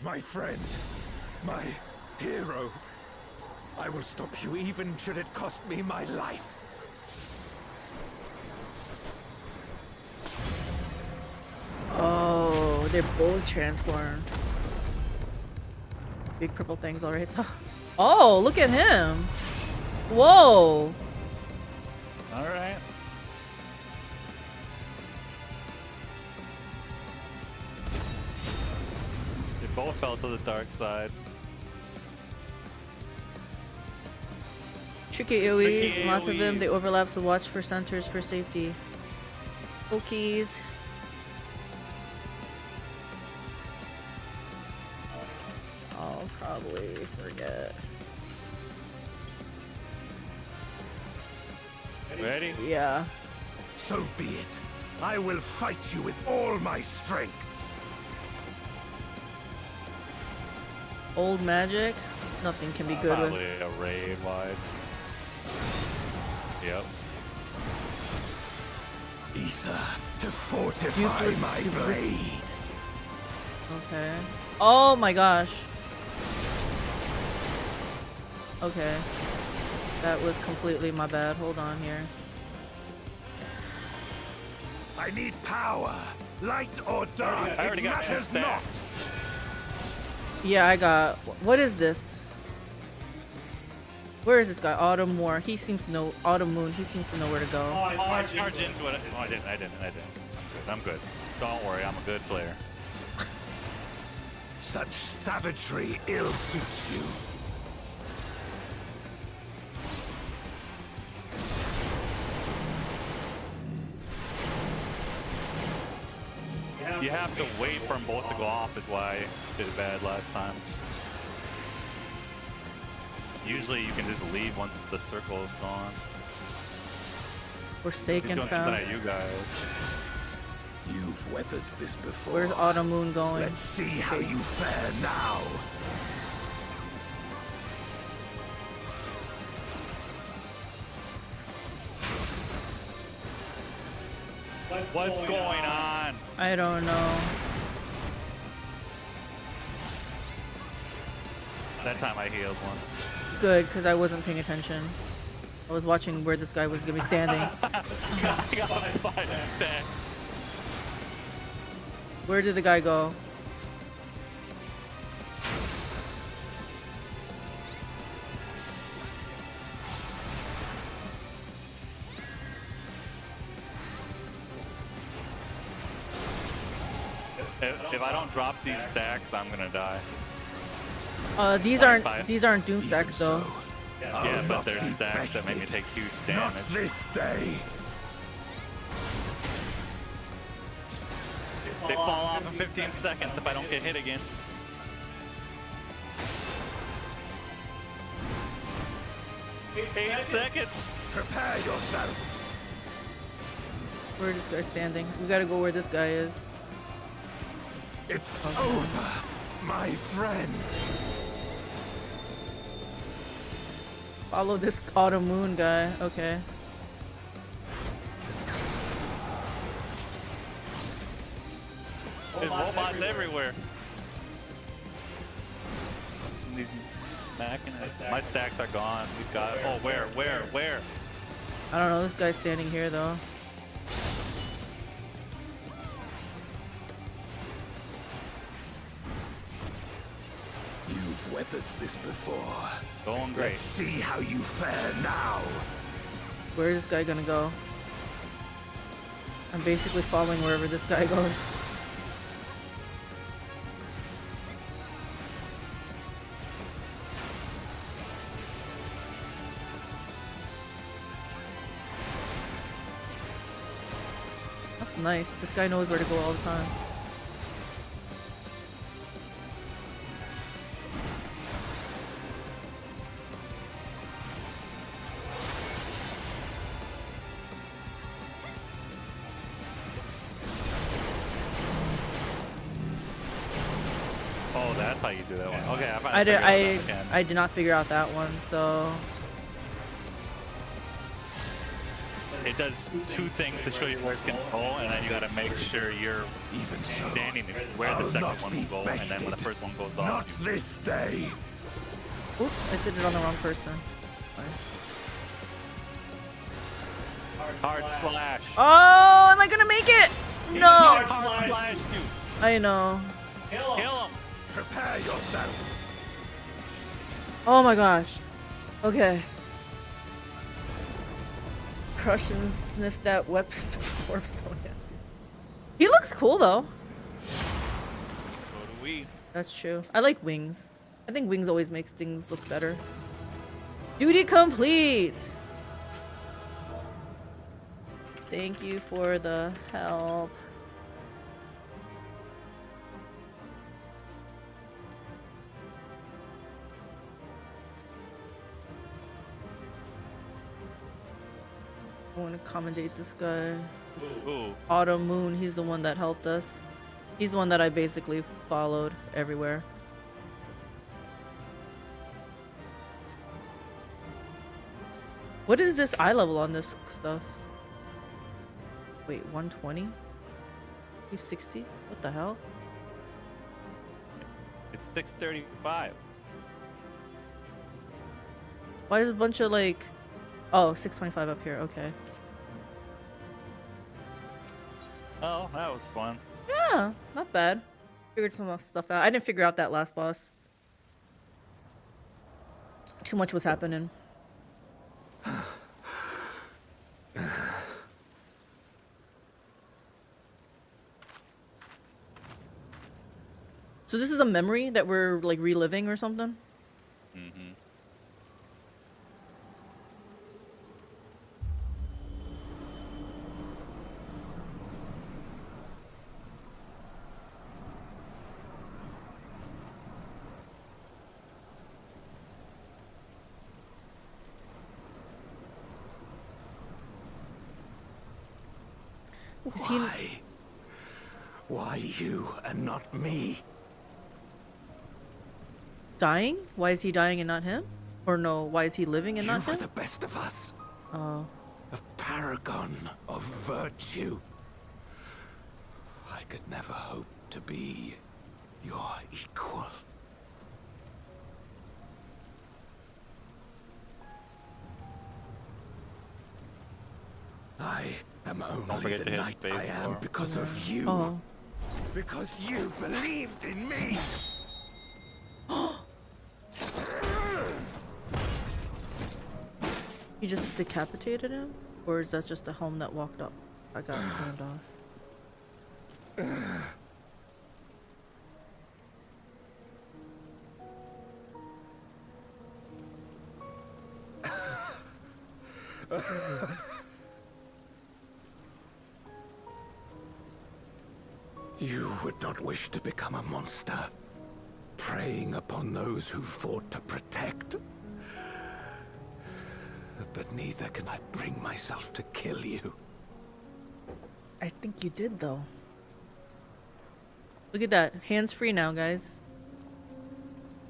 My friend. My hero. I will stop you even should it cost me my life. Oh, they're both transformed. Big purple things all right though. Oh, look at him. Whoa. All right. They both fell to the dark side. Tricky AoEs, Tricky lots of them. AoEs. They overlap, so watch for centers for safety. Okies. I'll probably forget. Ready? Yeah. So be it. I will fight you with all my strength. Old magic. Nothing can be good Probably with. a raid wide. Yep. Ether to fortify my blade. Okay. Oh my gosh. Okay. That was completely my bad. Hold on here. I need power, light or dark. I already it got matters two not. Yeah, I got. What is this? Where is this guy? Autumn War. He seems to know. Autumn Moon. He seems to know where to go. I charged into it. Oh, I didn't. I'm good. Don't worry, I'm a good player. Such savagery ill suits you. You have to wait for them both to go off is why I did bad last time. Usually you can just leave once the circle is gone. Forsaken He's doing found. something at you guys. You've weathered this before. Where's Autumn Moon going? Let's see how you fare now. What's going on? I don't know. That time I healed one. Good, because I wasn't paying attention. I was watching where this guy was gonna be standing. Where did the guy go? If I don't drop these stacks, I'm gonna die. These aren't doom stacks though. Yeah, but there's stacks that make me take huge damage. Not this day. They fall off in 15 seconds if I don't get hit again. Eight seconds. Prepare yourself. Where is this guy standing? We gotta go where this guy is. It's over, my friend. Follow this Autumn Moon guy. Okay. There's robots everywhere. Smacking it. My stacks are gone. We've got. Oh, where? I don't know. This guy's standing here though. You've weathered this before. Going great. Let's see how you fare now. Where is this guy gonna go? I'm basically following wherever this guy goes. That's nice. This guy knows where to go all the time. Oh, that's how you do that one. Okay, I did not figure out that one, so it does two things to show you where it can go, and then you gotta make sure you're Even so, standing where the I'll second not one be will go, and then when the bested. first one goes Not off. this day. oops, I did it on the wrong person. Hard slash. Oh, am I gonna make it? No. Hard slash you. I know. Kill him. Prepare yourself. Oh my gosh. Okay. Crush and sniff that warpstone. Yes. He looks cool though. So do we. That's true. I like wings. I think wings always makes things look better. Duty complete. Thank you for the help. I want to commendate this guy. This Ooh. Autumn Moon, he's the one that helped us. He's the one that I basically followed everywhere. What is this eye level on this stuff? Wait, 120? 260? What the hell? It's 635. Why is a bunch of like... Oh, 625 up here, okay. Oh, that was fun. Yeah, not bad. Figured some stuff out. I didn't figure out that last boss. Too much was happening. So this is a memory that we're like reliving or something? Mm-hmm. Why? Why you and not me? Dying? Why is he dying and not him? Or no, why is he living and You not were him? the best of us. Oh. A paragon of virtue. I could never hope to be your equal. I am only forget the to hit knight space I am bar. because of you. Oh. Because you believed in me. You just decapitated him? Or is that just the helm that walked up? I got slammed off. You would not wish to become a monster, preying upon those who fought to protect. But neither can I bring myself to kill you. I think you did though. Look at that. Hands free now, guys.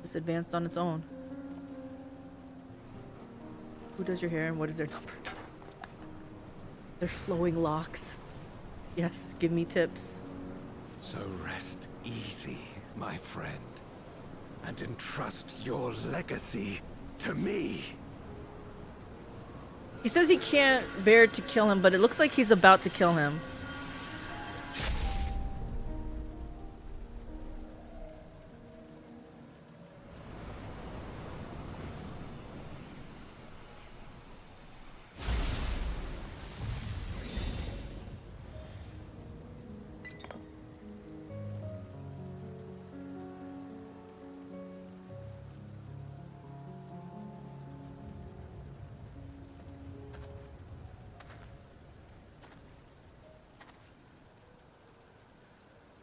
Just advanced on its own. Who does your hair and what is their number? Their flowing locks. Yes, give me tips. So rest easy, my friend. and entrust your legacy to me. He says he can't bear to kill him, but it looks like he's about to kill him.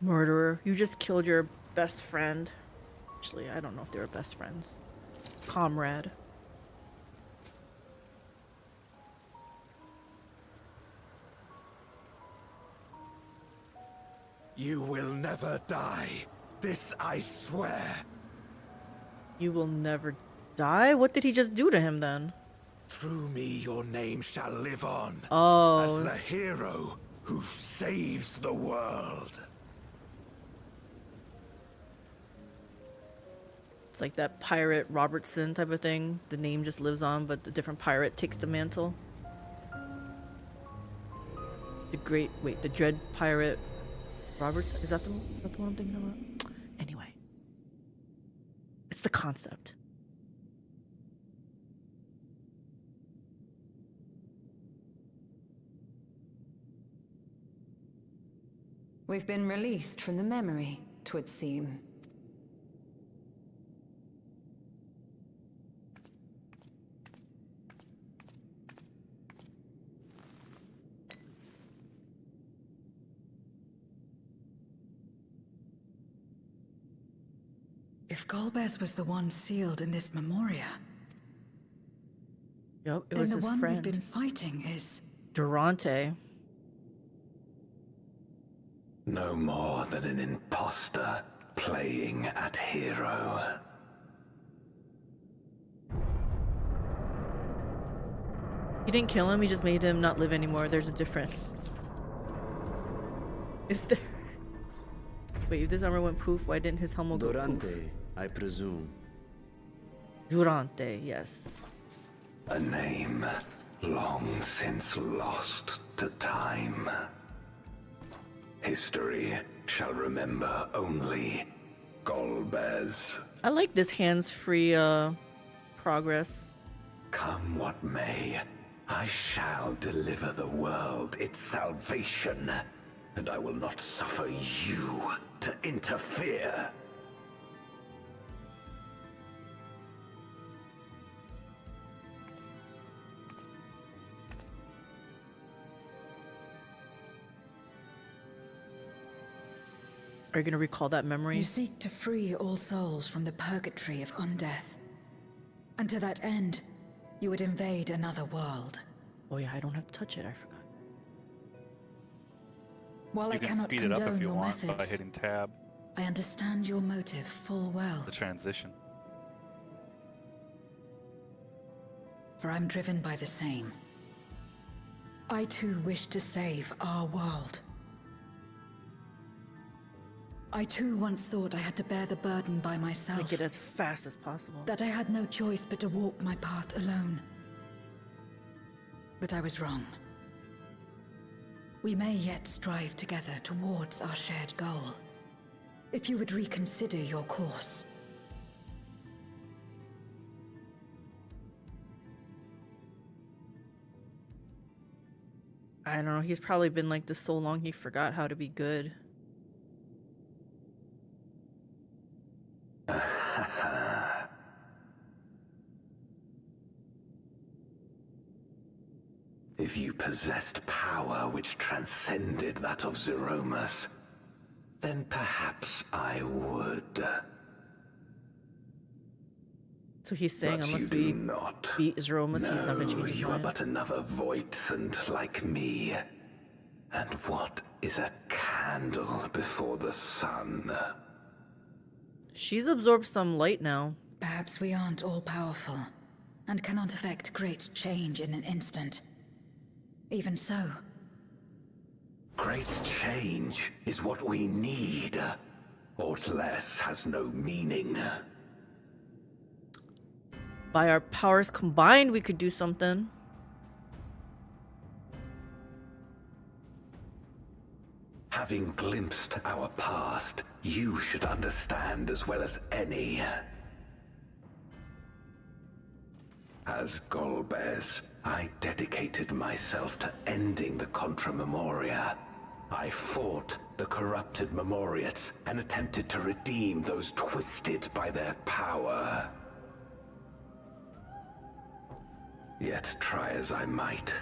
Murderer, you just killed your best friend. Actually, I don't know if they were best friends. Comrade. You will never die. This I swear. You will never die? What did he just do to him then? Through me your name shall live on. Oh. As the hero who saves the world. It's like that pirate Robertson type of thing. The name just lives on, but the different pirate takes the mantle. The Dread Pirate Robertson? Is that the one I'm thinking about? Anyway. It's the concept. We've been released from the memory, 'twould seem. If Golbez was the one sealed in this memoria, Yep, it then was the his one friend. we've been fighting is... Durante. No more than an imposter playing at hero. He didn't kill him, he just made him not live anymore. There's a difference. Is there? Wait, if this armor went poof, why didn't his helmet go poof? Durante, I presume. Durante, yes. A name long since lost to time. History shall remember only Golbez. I like this hands-free progress. Come what may, I shall deliver the world its salvation, and I will not suffer you to interfere. Are you gonna recall that memory? You seek to free all souls from the purgatory of undeath. And to that end, you would invade another world. Oh yeah, I don't have to touch it, I forgot. While You I can cannot speed it up condone if you your want by methods, hitting tab. I understand your motive full well. The transition. For I'm driven by the same. I too wish to save our world. I too once thought I had to bear the burden by myself. Make it as fast as possible. That I had no choice but to walk my path alone. But I was wrong. We may yet strive together towards our shared goal. If you would reconsider your course. I don't know, he's probably been like this so long he forgot how to be good. If you possessed power which transcended that of Zeromus, then perhaps I would. So he's saying But unless you do we not. beat Zeromus, he's not gonna change his You are mind. but another Voidsent like me. And what is a candle before the sun? She's absorbed some light now. Perhaps we aren't all-powerful, and cannot effect great change in an instant. Even so. Great change is what we need. Aught less has no meaning. By our powers combined, we could do something. Having glimpsed our past, you should understand as well as any. As Golbez, I dedicated myself to ending the Contra Memoria. I fought the corrupted Memoriates and attempted to redeem those twisted by their power. Yet try as I might,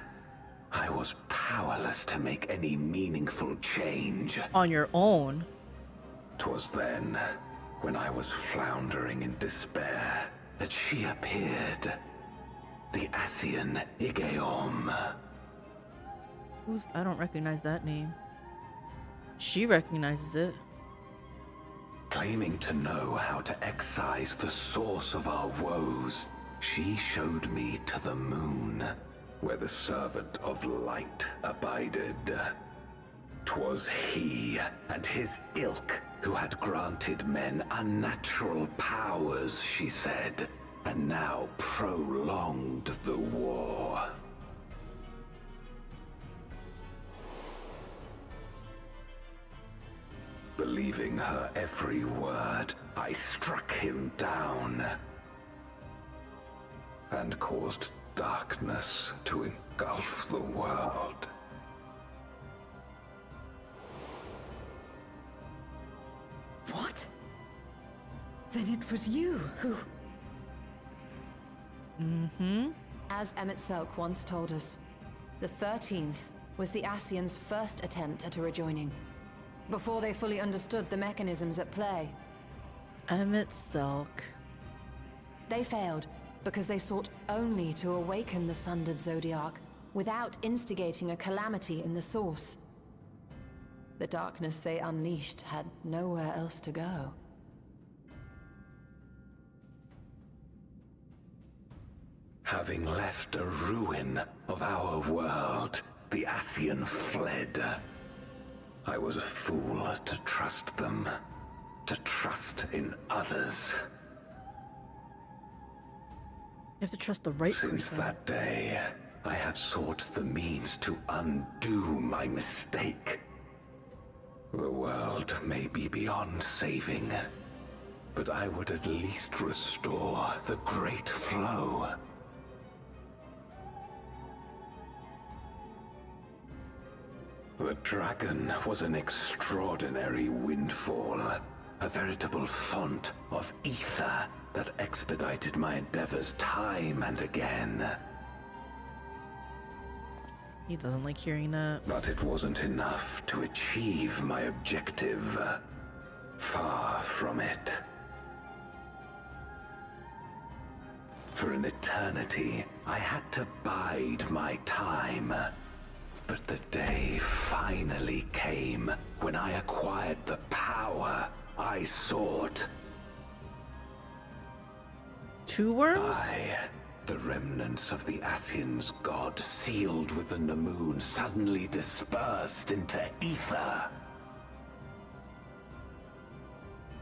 I was powerless to make any meaningful change. On your own? 'Twas then, when I was floundering in despair, that she appeared. The Ascian Igeom. I don't recognize that name. She recognizes it. Claiming to know how to excise the source of our woes, she showed me to the moon, where the servant of light abided. 'Twas he and his ilk who had granted men unnatural powers, she said, and now prolonged the war. Believing her every word, I struck him down and caused darkness to engulf the world. What? Then it was you who... As Emmett Selk once told us, the 13th was the Ascians' first attempt at a rejoining, before they fully understood the mechanisms at play. Emmett Selk. They failed because they sought only to awaken the sundered Zodiac without instigating a calamity in the source. The darkness they unleashed had nowhere else to go. Having left a ruin of our world, the Ascian fled. I was a fool to trust them, to trust in others. You have to trust the right Since person. that day, I have sought the means to undo my mistake. The world may be beyond saving, but I would at least restore the Great Flow. The dragon was an extraordinary windfall, a veritable font of ether that expedited my endeavors time and again. He doesn't like hearing that. But it wasn't enough to achieve my objective. Far from it. For an eternity, I had to bide my time. But the day finally came when I acquired the power I sought. Two worms? The remnants of the Ascians' god sealed with the Namoon suddenly dispersed into ether.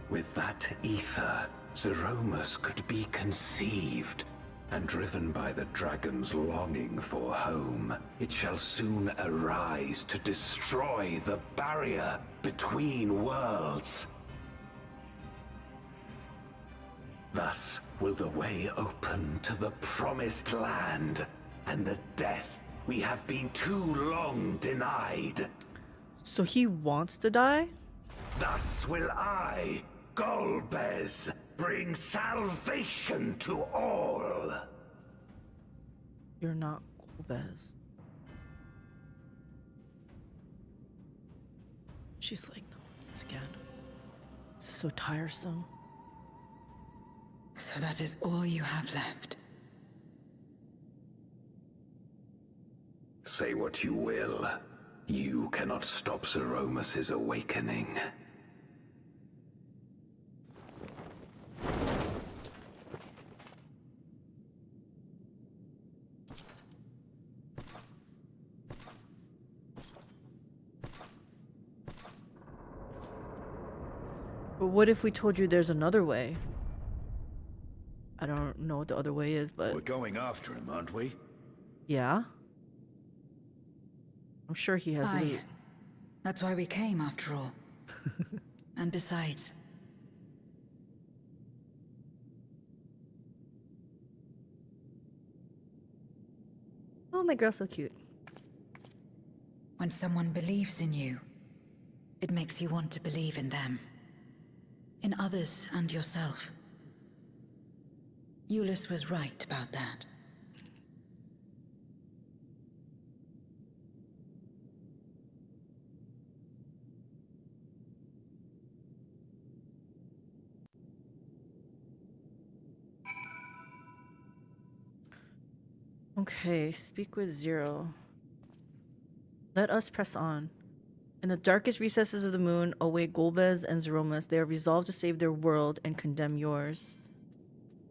With that ether, Zeromus could be conceived, and driven by the dragon's longing for home, it shall soon arise to destroy the barrier between worlds. Thus will the way open to the promised land, and the death we have been too long denied. So he wants to die? Thus will I, Golbez, bring salvation to all. You're not Golbez. She's like, no, once again. This is so tiresome. So that is all you have left. Say what you will. You cannot stop Zeromus' awakening. But what if we told you there's another way? I don't know what the other way is, but We're going after him, aren't we? yeah. I'm sure he has Aye. loot. That's why we came, after all. And besides... Oh, my girl's so cute. When someone believes in you, it makes you want to believe in them. In others and yourself. Euless was right about that. Okay, speak with Zero. Let us press on. In the darkest recesses of the moon await Golbez and Zeromus. They are resolved to save their world and condemn yours.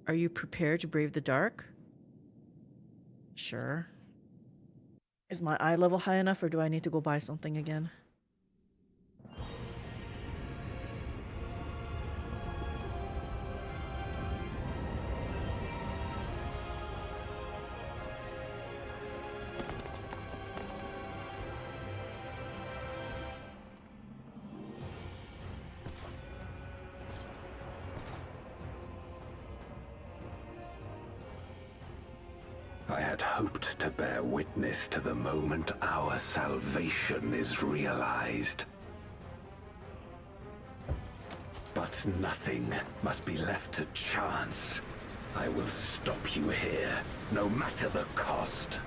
Are you prepared to brave the dark? Sure. Is my eye level high enough, or do I need to go buy something again? I had hoped to bear witness to the moment our salvation is realized. But nothing must be left to chance. I will stop you here, no matter the cost.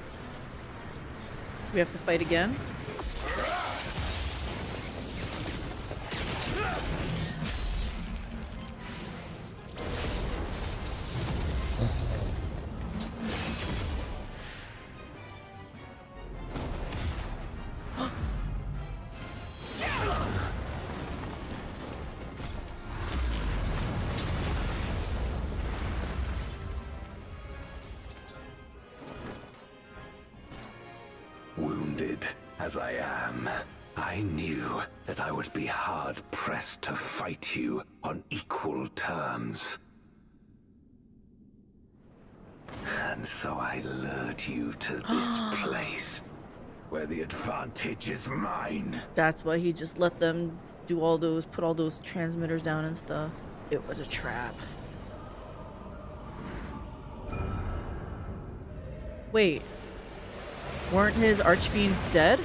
We have to fight again? Wounded as I am, I knew that I would be hard-pressed to fight you on equal terms. And so I lured you to this place, where the advantage is mine. That's why he just let them do all those, put all those transmitters down and stuff. It was a trap. Wait. Weren't his archfiends dead?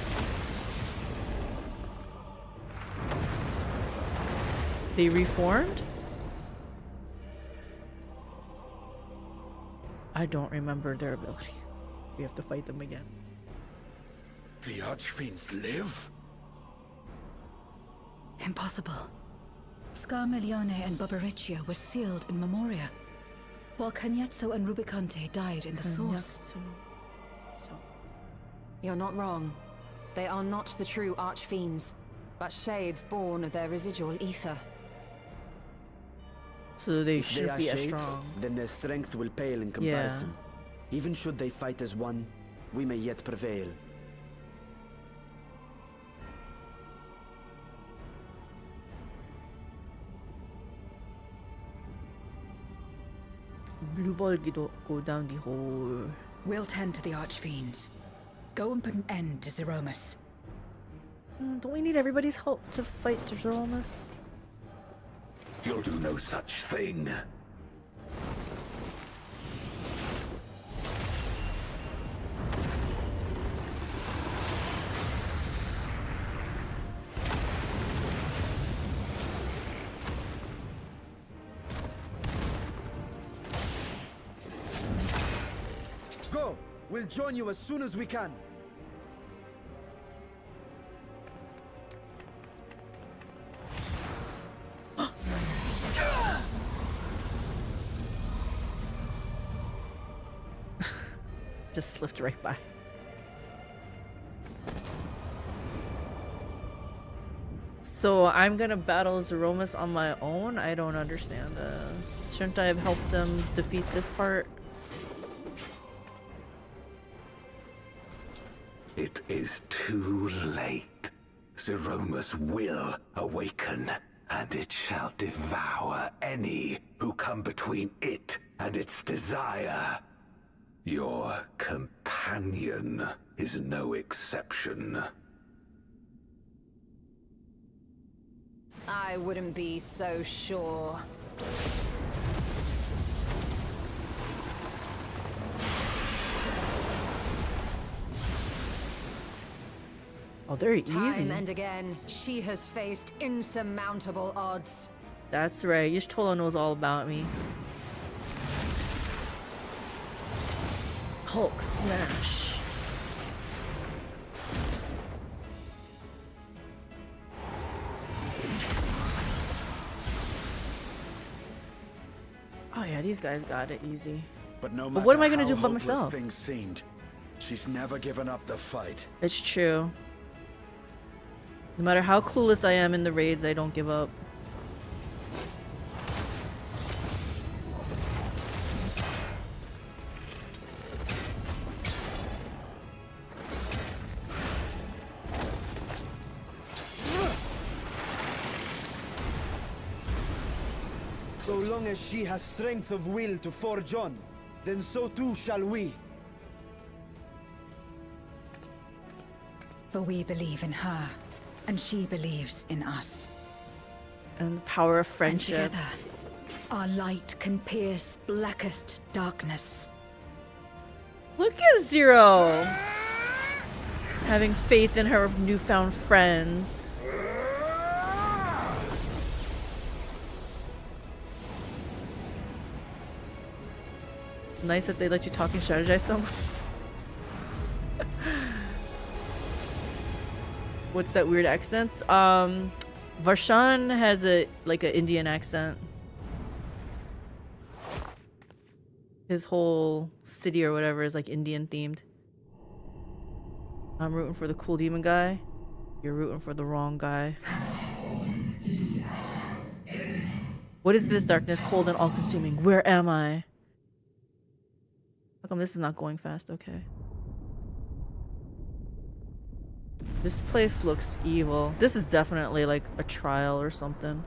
They reformed? I don't remember their ability. We have to fight them again. The Archfiends live? Impossible. Scarmelione and Barbariccia were sealed in Memoria, while Cagnazzo and Rubicante died in the source. You're not wrong. They are not the true Archfiends, but shades born of their residual ether. So they If should are be as shades, strong. then their strength will pale in comparison. Even should they fight as one, we may yet prevail. Blue ball go down the hole. We'll tend to the Archfiends. Go and put an end to Zeromus. Don't we need everybody's help to fight Zeromus? You'll do no such thing. Go! We'll join you as soon as we can. Just slipped right by. So I'm gonna battle Zeromus on my own? I don't understand this. Shouldn't I have helped them defeat this part? It is too late. Zeromus will awaken, and it shall devour any who come between it and its desire. Your companion is no exception. I wouldn't be so sure. Oh, they're Time easy. and again, she has faced insurmountable odds. That's right. Y'shtola knows all about me. Hulk smash. Oh yeah, these guys got it easy. But no But matter what am I gonna how do by hopeless myself? things seemed, she's never given up the fight. It's true. No matter how clueless I am in the raids, I don't give up. So long as she has strength of will to forge on, then so too shall we. For we believe in her, and she believes in us. And the power of And friendship. together, our light can pierce blackest darkness. Look at Zero! Having faith in her newfound friends. Nice that they let you talk and strategize so much. What's that weird accent? Varshan has an Indian accent. His whole city or whatever is like Indian themed. I'm rooting for the cool demon guy. You're rooting for the wrong guy. What is this darkness, cold and all-consuming? Where am I? How come this is not going fast? Okay. This place looks evil. This is definitely like a trial or something.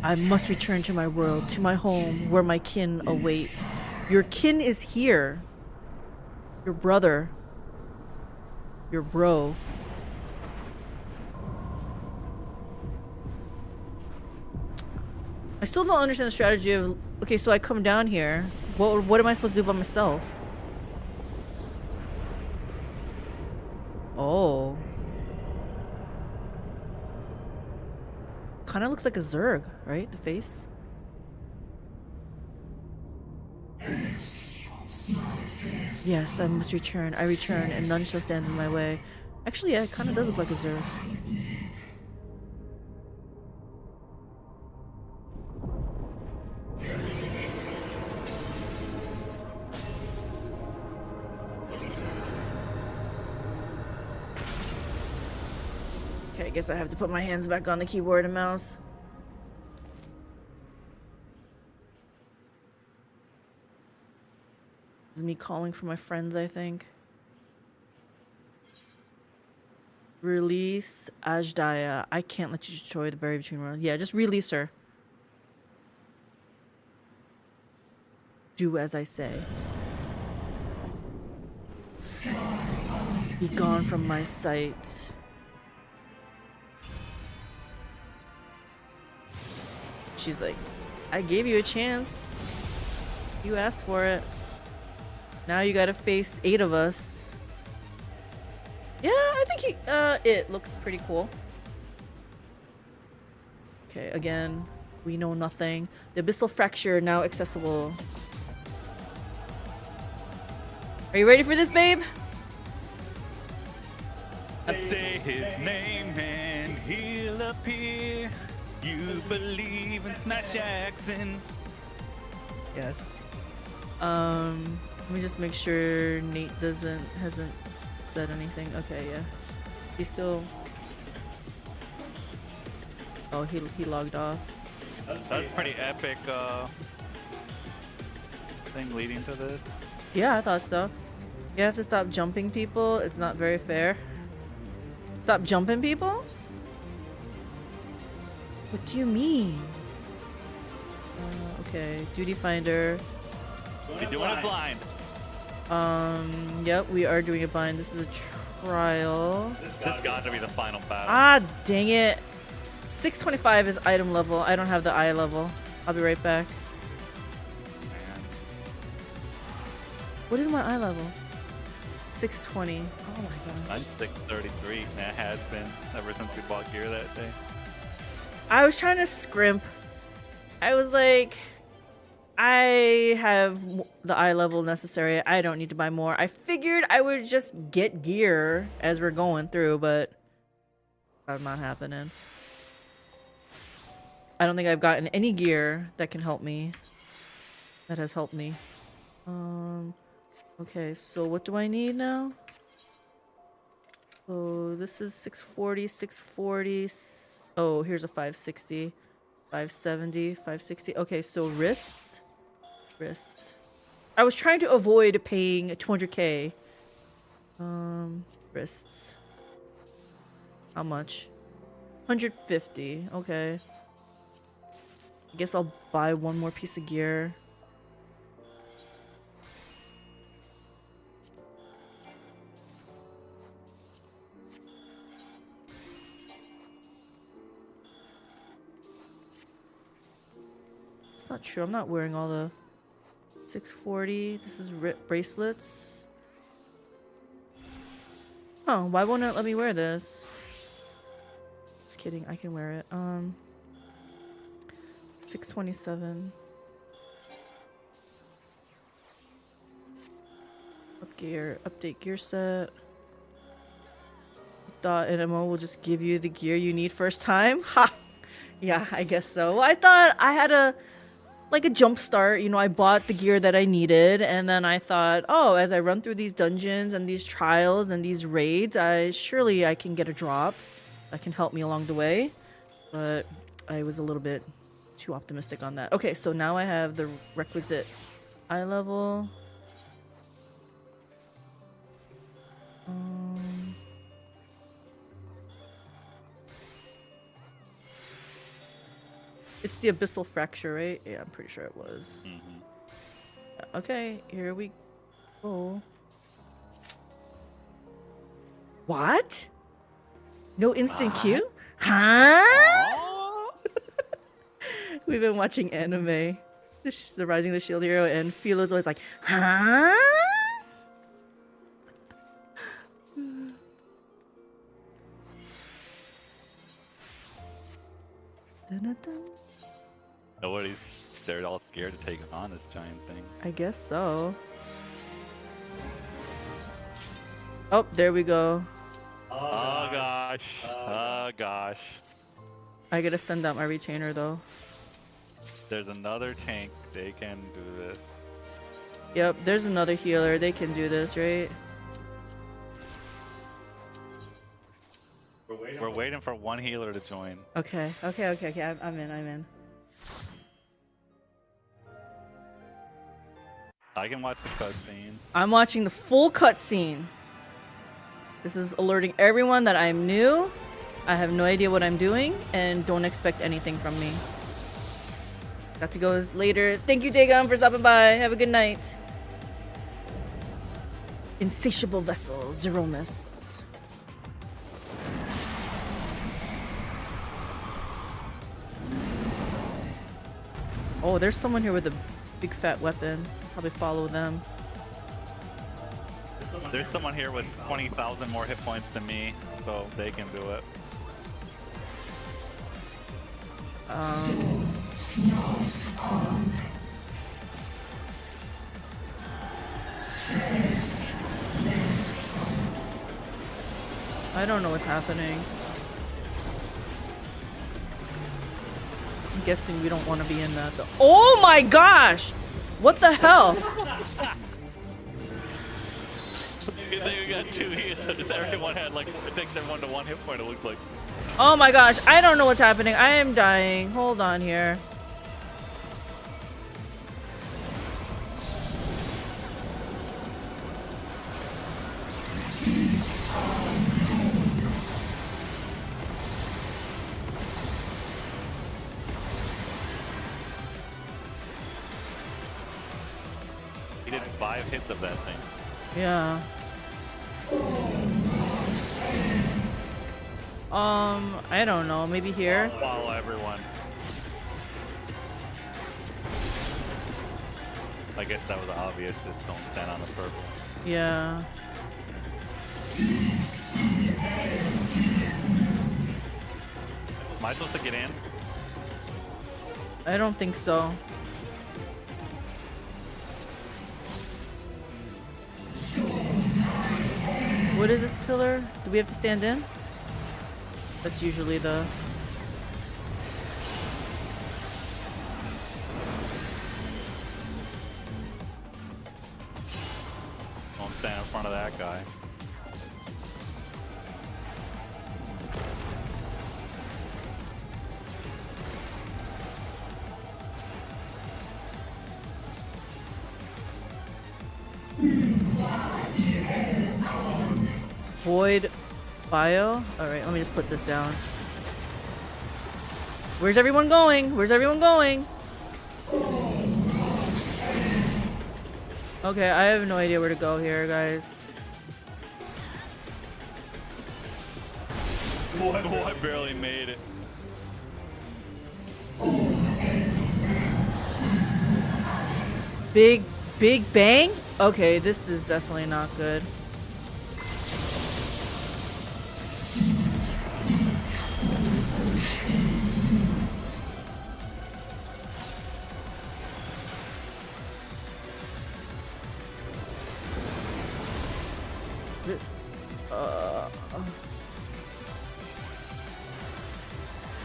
I must return to my world, to my home, where my kin await. Your kin is here. Your brother. Your bro. I still don't understand the strategy of... Okay, so I come down here. What am I supposed to do by myself? Oh. Kind of looks like a Zerg, right? The face. Yes, I must return. I return, and none shall stand in my way. Actually, yeah, it kind of does look like a Zerg. Okay, I guess I have to put my hands back on the keyboard and mouse. This is me calling for my friends, I think. Release Ajdaya. I can't let you destroy the berry between worlds. Yeah, just release her. Do as I say. Be gone from my sight. She's like, I gave you a chance. You asked for it. Now you gotta face 8 of us. Yeah, I think it looks pretty cool. Okay, again, we know nothing. The abyssal fracture now accessible. Are you ready for this, babe? Say his name and he'll appear. You believe in smash accent. Yes. Let me just make sure Nate hasn't said anything. Okay, yeah. He's still... Oh, he logged off. That's pretty epic thing leading to this. Yeah, I thought so. You have to stop jumping people. It's not very fair. Stop jumping people? What do you mean? Okay, duty finder. We're doing it blind. Yep, we are doing it blind. This is a trial. This got to be the final battle. Ah, dang it. 625 is item level. I don't have the eye level. I'll be right back. Man. What is my eye level? 620. Oh my god. I'm 633. That has been ever since we bought gear that day. I was trying to scrimp. I was like, I have the eye level necessary. I don't need to buy more. I figured I would just get gear as we're going through, but that's not happening. I don't think I've gotten any gear that can help me. That has helped me. Okay, so what do I need now? So this is 640, 640. Oh, here's a 560, 570, 560. Okay, so wrists. Wrists. I was trying to avoid paying 200k. Wrists. How much? 150. Okay. I guess I'll buy one more piece of gear. It's not true. I'm not wearing all the 640. This is bracelets. Oh, why won't it let me wear this? Just kidding. I can wear it. 627. Update gear set. Thought NMO will just give you the gear you need first time. Ha! Yeah, I guess so. Well, I thought I had a jump start. You know, I bought the gear that I needed, and then I thought, oh, as I run through these dungeons and these trials and these raids, surely I can get a drop that can help me along the way. But I was a little bit too optimistic on that. Okay, so now I have the requisite eye level. It's the abyssal fracture, right? Yeah, I'm pretty sure it was. Okay, here we go. What? No instant queue? Huh? We've been watching anime. The Rising the Shield Hero, and Philo's always like, huh? They're all scared to take on this giant thing. I guess so. Oh, there we go. Oh gosh. Oh gosh. I gotta send out my retainer though. There's another tank. They can do this. Yep, there's another healer. They can do this, right? We're waiting for one healer to join. Okay. I'm in. I can watch the cutscene. I'm watching the full cutscene. This is alerting everyone that I'm new. I have no idea what I'm doing, and don't expect anything from me. Got to go later. Thank you, Dagon, for stopping by. Have a good night. Insatiable vessel, Zeromus. Oh, there's someone here with a big fat weapon. Probably follow them. There's someone here with 20,000 more hit points than me, so they can do it. I don't know what's happening. I'm guessing we don't want to be in that though. Oh my gosh! What the hell? You think we got two healers? Everyone had like, I think everyone to one hit point, it looked like. Oh my gosh, I don't know what's happening. I am dying. Hold on here. He did 5 hits of that thing. Yeah. I don't know. Maybe here. Follow everyone. I guess that was obvious. Just don't stand on the purple. Yeah. Am I supposed to get in? I don't think so. What is this pillar? Do we have to stand in? That's usually the... Don't stand in front of that guy. Void bio? Alright, let me just put this down. Where's everyone going? Where's everyone going? Okay, I have no idea where to go here, guys. Boy, I barely made it. Big bang? Okay, this is definitely not good.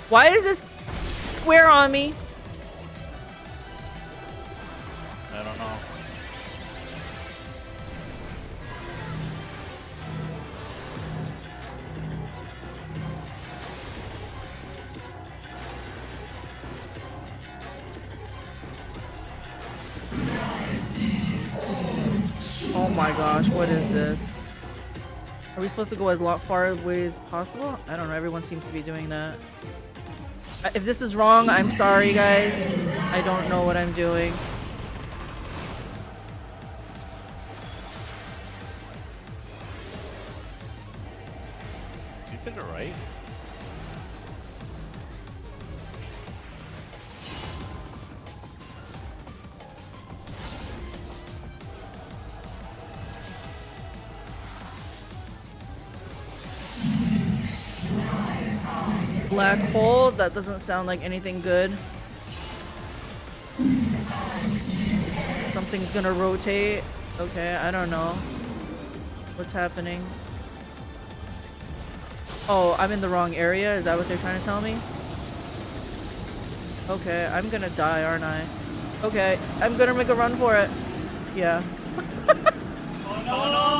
Why is this square on me? I don't know. Oh my gosh, what is this? Are we supposed to go as far away as possible? I don't know, everyone seems to be doing that. If this is wrong, I'm sorry, guys. I don't know what I'm doing. You did it right. Black hole? That doesn't sound like anything good. Something's gonna rotate. Okay, I don't know. What's happening? Oh, I'm in the wrong area? Is that what they're trying to tell me? Okay, I'm gonna die, aren't I? Okay, I'm gonna make a run for it. Yeah. Oh no!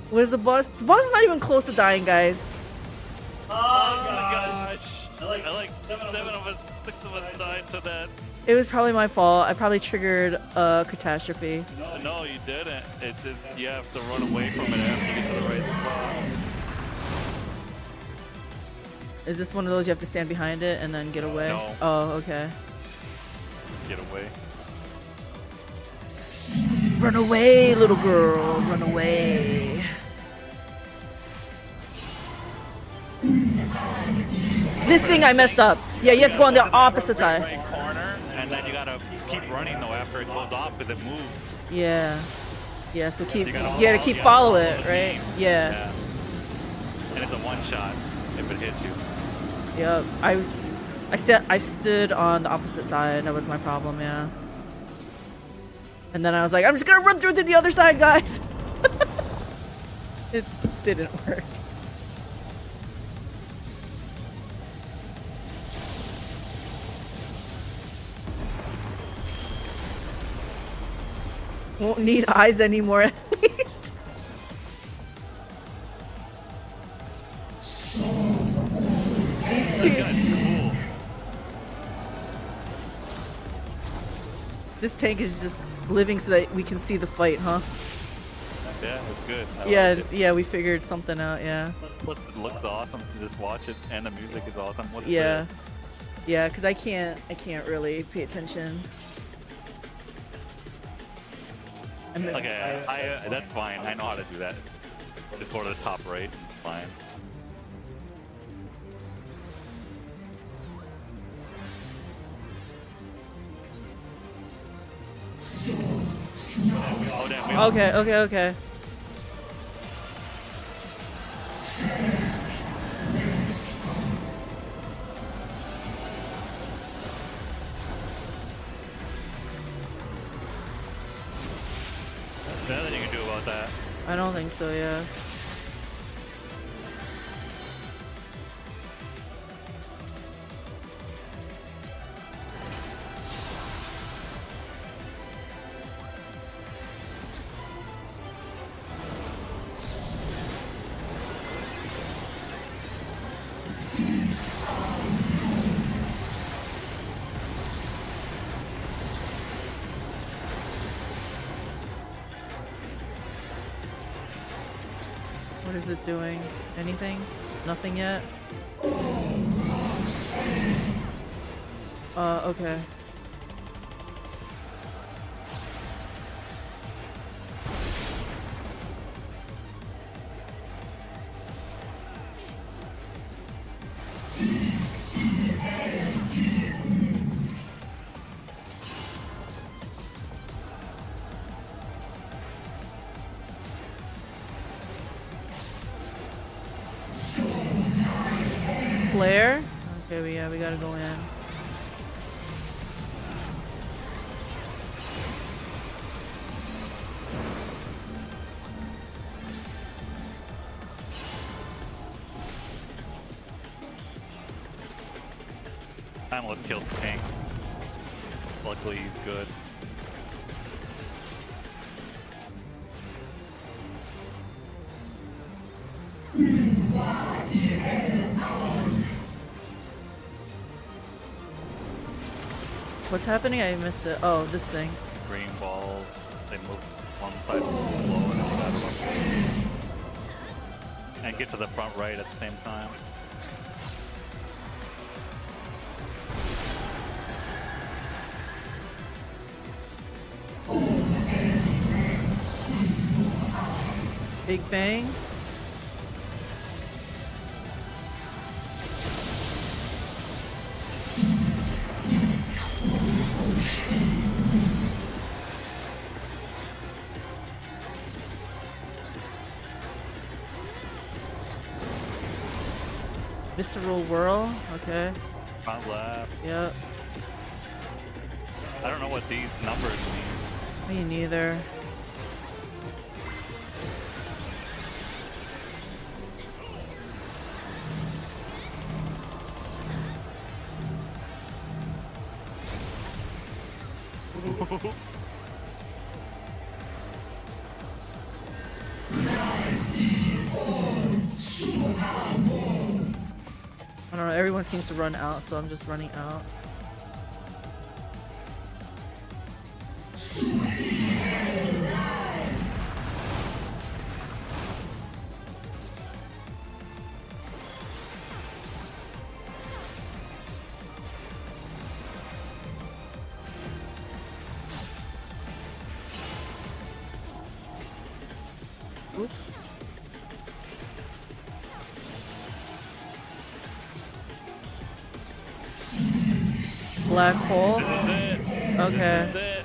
Where's the boss? The boss is not even close to dying, guys. Oh my gosh! I like 7 of us, 6 of us died to that. It was probably my fault. I probably triggered a catastrophe. No, you didn't. It's just you have to run away from it after you get to the right spot. Is this one of those you have to stand behind it and then get away? No. Oh, okay. Get away. Run away, little girl. Run away. This thing I messed up. Yeah, you have to go on the opposite side. Right corner, and then you gotta keep running though after it goes off because it moves. Yeah. Yeah, so keep, You you gotta gotta keep follow it, the right? beam. Yeah. And it's a one shot if it hits you. Yep. I stood on the opposite side. That was my problem, yeah. And then I was like, I'm just gonna run through to the other side, guys. It didn't work. Won't need eyes anymore, at least. These two. Cool. This tank is just living so that we can see the fight, huh? Yeah, it's good. I Yeah, like it. yeah, we figured something out. Yeah. Plus, it looks awesome to just watch it, and the music is awesome. What's Yeah. this? Yeah, because I can't really pay attention. Okay, that's fine. I know how to do that. Just go to the top right. It's fine. Oh, damn, Okay. There's nothing you can do about that. I don't think so, yeah. What is it doing? Anything? Nothing yet? Okay. Flare? Okay, yeah, we gotta go in. I almost killed King. Luckily, he's good. What's happening? I missed it. Oh, this thing. Green balls. They move one side slow and then the other one. And get to the front right at the same time. Big Bang. Visceral Whirl. Okay. Front left. Yep. I don't know what these numbers mean. Me neither. I don't know, everyone seems to run out, so I'm just running out. Oops. Black hole. Okay.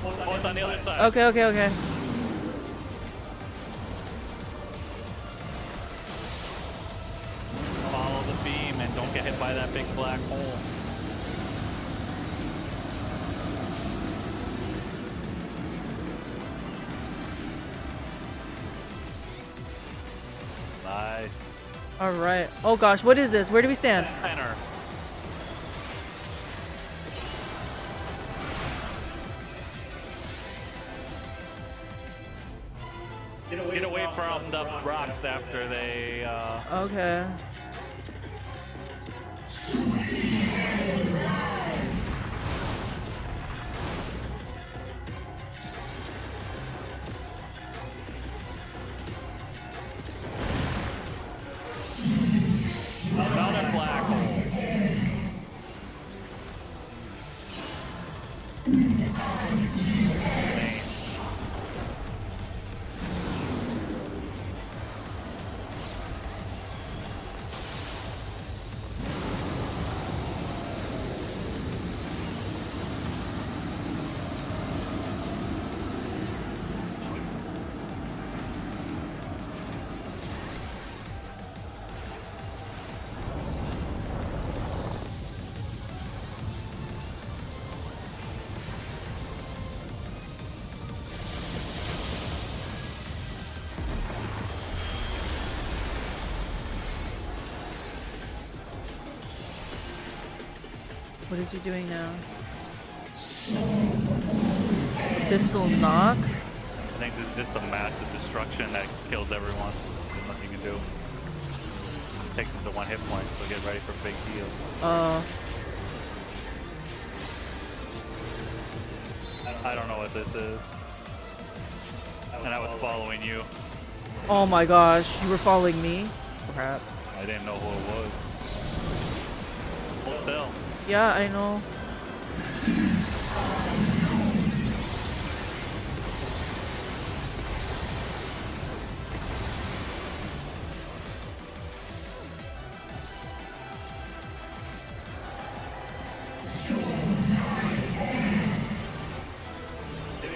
Oh, it's on the other side. Okay. Follow the beam and don't get hit by that big black hole. Nice. All right. Oh gosh, what is this? Where do we stand? Center. Get away from the rocks after they. Okay. What is he doing now? Pistol knocks? I think this is just a massive destruction that kills everyone. There's nothing you can do. Takes him to 1 hit point, so get ready for a big heal. I don't know what this is. And I was following you. Oh my gosh, you were following me? Crap. I didn't know who it was. Hold still. Yeah, I know.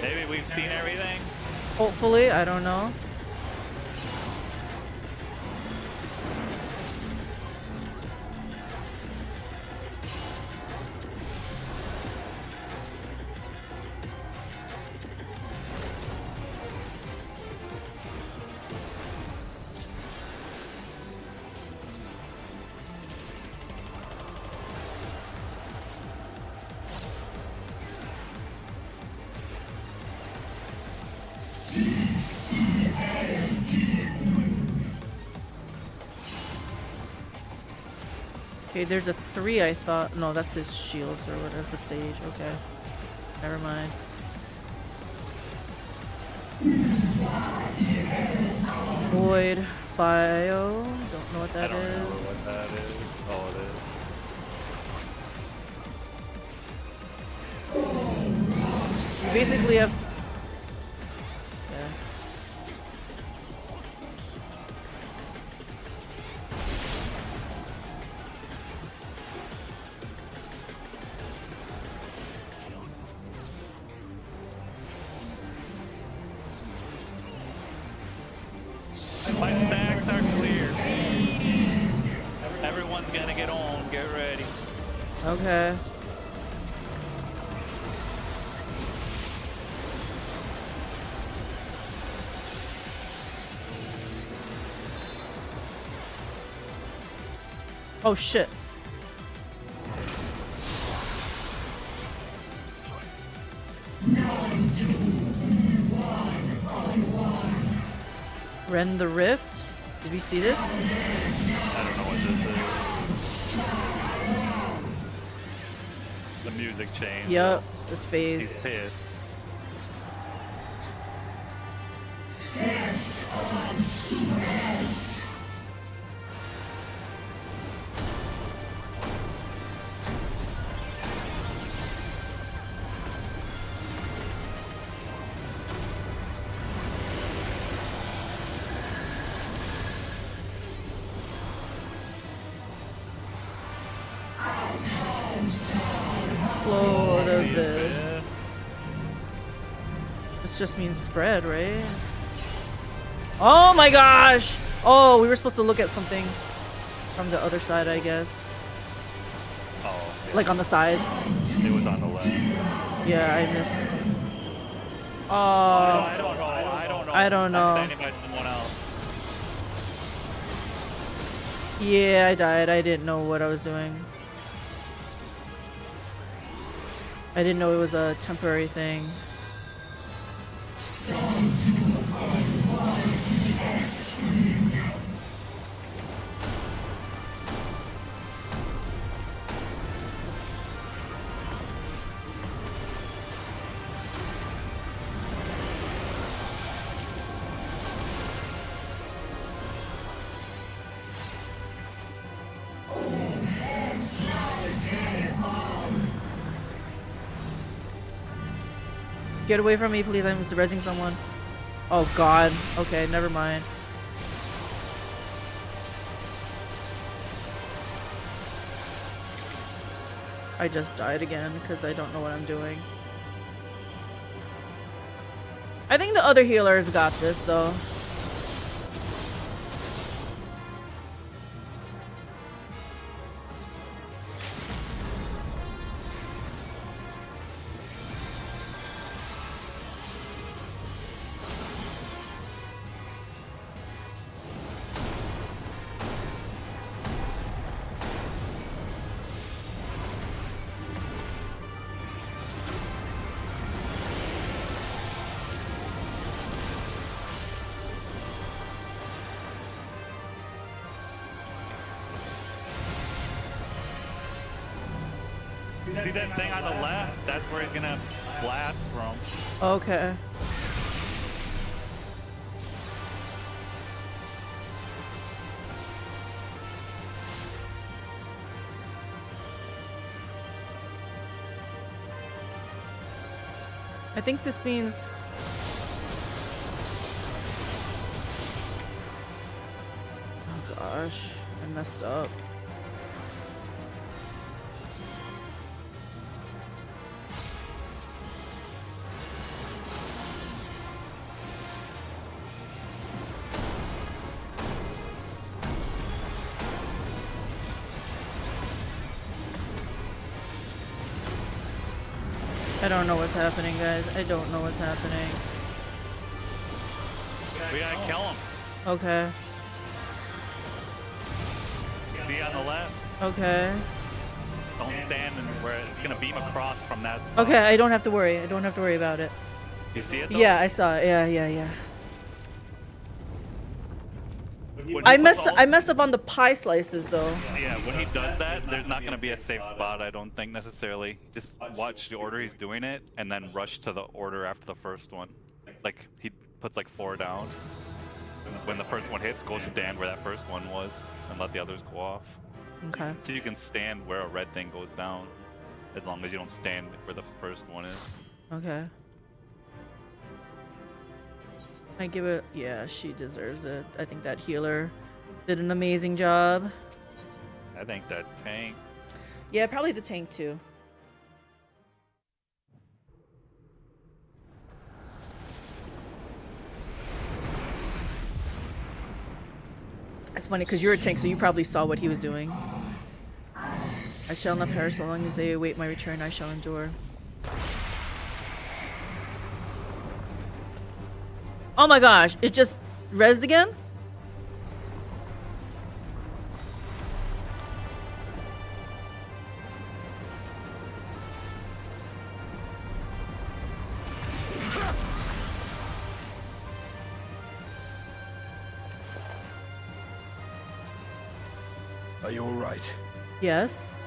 Maybe we've seen everything. Hopefully, I don't know. Okay, there's a 3 I thought. No, that's his shields or what? That's a sage. Okay. Never mind. Void bio. Don't know what that I don't is. remember what that is. Oh, it is. You basically have. Yeah. My stacks are clear. Everyone's gonna get on. Get ready. Okay. Oh shit. Rend the Rift? Did we see this? I don't know what this is. The music changed. Yep, it's phased. He's pissed. Flow out of this. This just means spread, right? Oh my gosh! Oh, we were supposed to look at something from the other side, I guess. Oh. Yeah. Like on the sides. It was on the left. Yeah, I missed it. Oh. I don't know. I don't know. I don't know. I'm standing by someone else. Yeah, I died. I didn't know what I was doing. I didn't know it was a temporary thing. Get away from me, please. I'm rezzing someone. Oh god. Okay, never mind. I just died again because I don't know what I'm doing. I think the other healers got this though. See that thing on the left? That's where he's gonna blast from. Okay. I think this means... Oh gosh, I messed up. I don't know what's happening, guys. I don't know what's happening. We gotta kill him. Okay. See on the left? Okay. Don't stand in where it's gonna beam across from that spot. Okay, I don't have to worry. I don't have to worry about it. You see it though? Yeah, I saw it. Yeah. I messed up on the pie slices though. Yeah, when he does that, there's not going to be a safe spot, I don't think, necessarily. Just watch the order he's doing it, and then rush to the order after the first one. Like, he puts like 4 down. When the first one hits, go stand where that first one was, and let the others go off. Okay. So you can stand where a red thing goes down, as long as you don't stand where the first one is. Okay. I give it... Yeah, she deserves it. I think that healer did an amazing job. I think that tank. Yeah, probably the tank too. It's funny because you're a tank, so you probably saw what he was doing. I shall not perish so long as they await my return. I shall endure. Oh my gosh, it just rezzed again? Are you all right? Yes.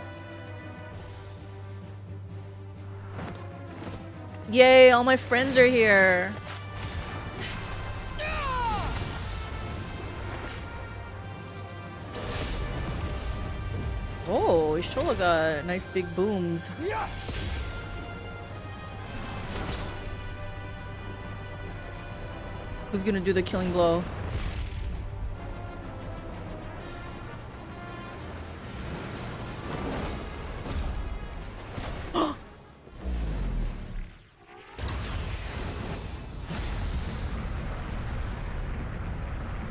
Yay, all my friends are here. Oh, Ishola got nice big booms. Who's gonna do the killing blow?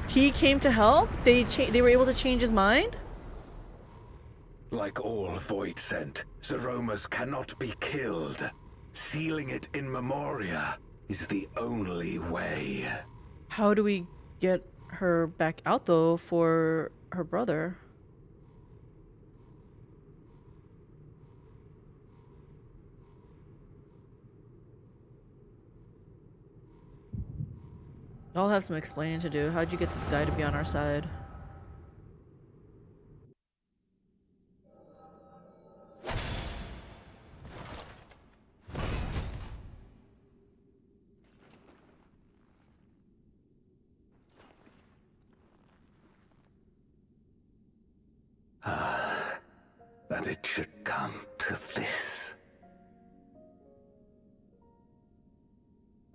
He came to help? They were able to change his mind? Like all Void Sent, Zeromas cannot be killed. Sealing it in Memoria is the only way. How do we get her back out though for her brother? Y'all have some explaining to do. How'd you get this guy to be on our side? That it should come to this.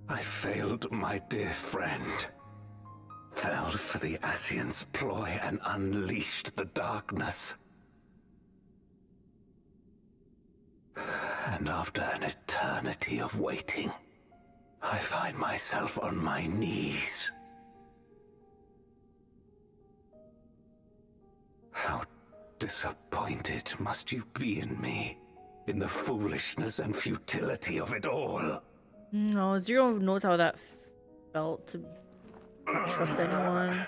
I failed my dear friend. Fell for the Ascian's ploy and unleashed the darkness. And after an eternity of waiting, I find myself on my knees. How disappointed must you be in me, in the foolishness and futility of it all? No, Zero knows how that felt to not trust anyone.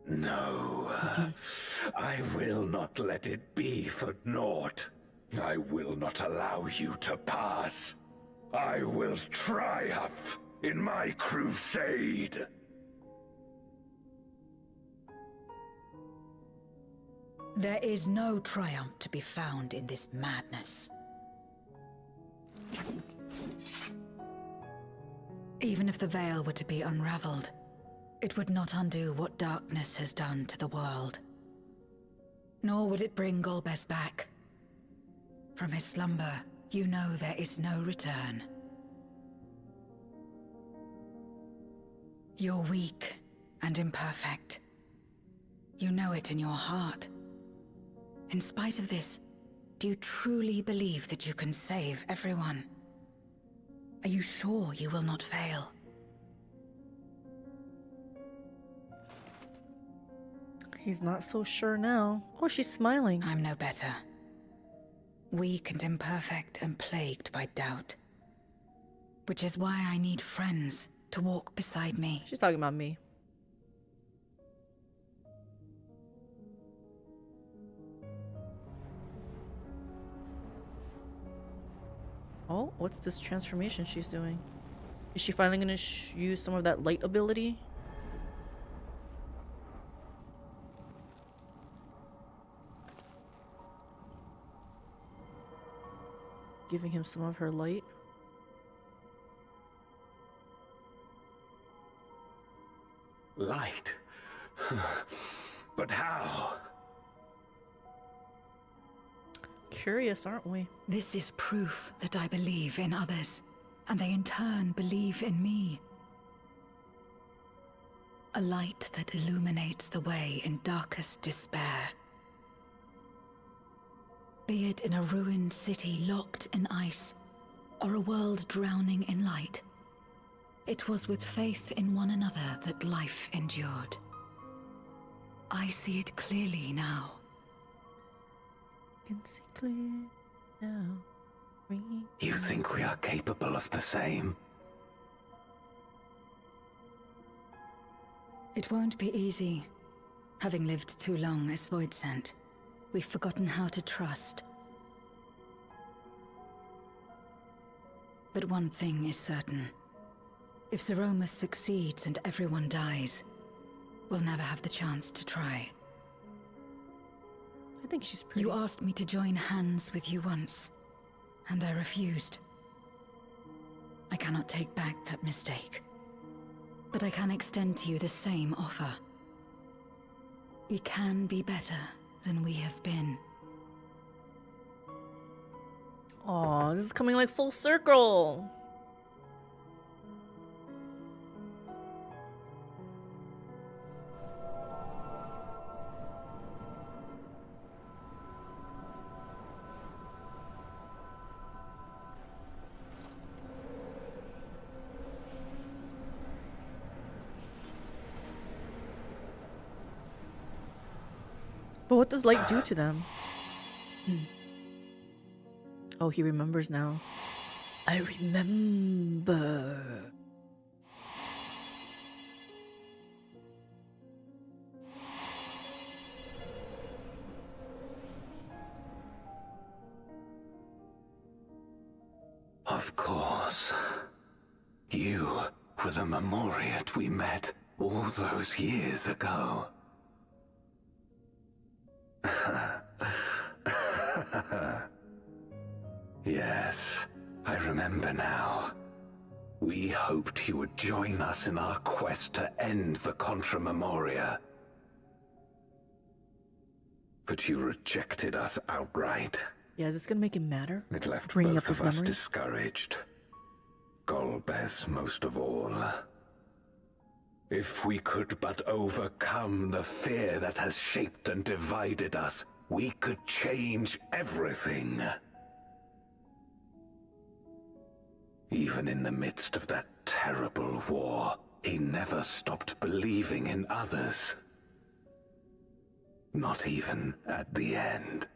No, I will not let it be for naught. I will not allow you to pass. I will triumph in my crusade. There is no triumph to be found in this madness. Even if the veil were to be unraveled, it would not undo what darkness has done to the world. Nor would it bring Golbez back. From his slumber, you know there is no return. You're weak and imperfect. You know it in your heart. In spite of this, do you truly believe that you can save everyone? Are you sure you will not fail? He's not so sure now. Oh, she's smiling. I'm no better. Weak and imperfect and plagued by doubt. Which is why I need friends to walk beside me. She's talking about me. Oh, what's this transformation she's doing? Is she finally gonna use some of that light ability? Giving him some of her light? Light? But how? Curious, aren't we? This is proof that I believe in others, and they in turn believe in me. A light that illuminates the way in darkest despair. Be it in a ruined city locked in ice, or a world drowning in light, it was with faith in one another that life endured. I see it clearly now. Can see clear now. You think we are capable of the same? It won't be easy. Having lived too long as Void Sent, we've forgotten how to trust. But one thing is certain. If Zeromus succeeds and everyone dies, we'll never have the chance to try. I think she's pretty. You asked me to join hands with you once, and I refused. I cannot take back that mistake, but I can extend to you the same offer. We can be better than we have been. Aw, this is coming like full circle. But what does light do to them? Oh, he remembers now. I remember. Of course. You were the Memoriat we met all those years ago. Yes, I remember now. We hoped you would join us in our quest to end the Contra Memoria. But you rejected us outright. Yeah, is this gonna make him madder? It left Bringing both up this of us memory? discouraged. Golbez most of all. If we could but overcome the fear that has shaped and divided us, we could change everything. Even in the midst of that terrible war, he never stopped believing in others. Not even at the end.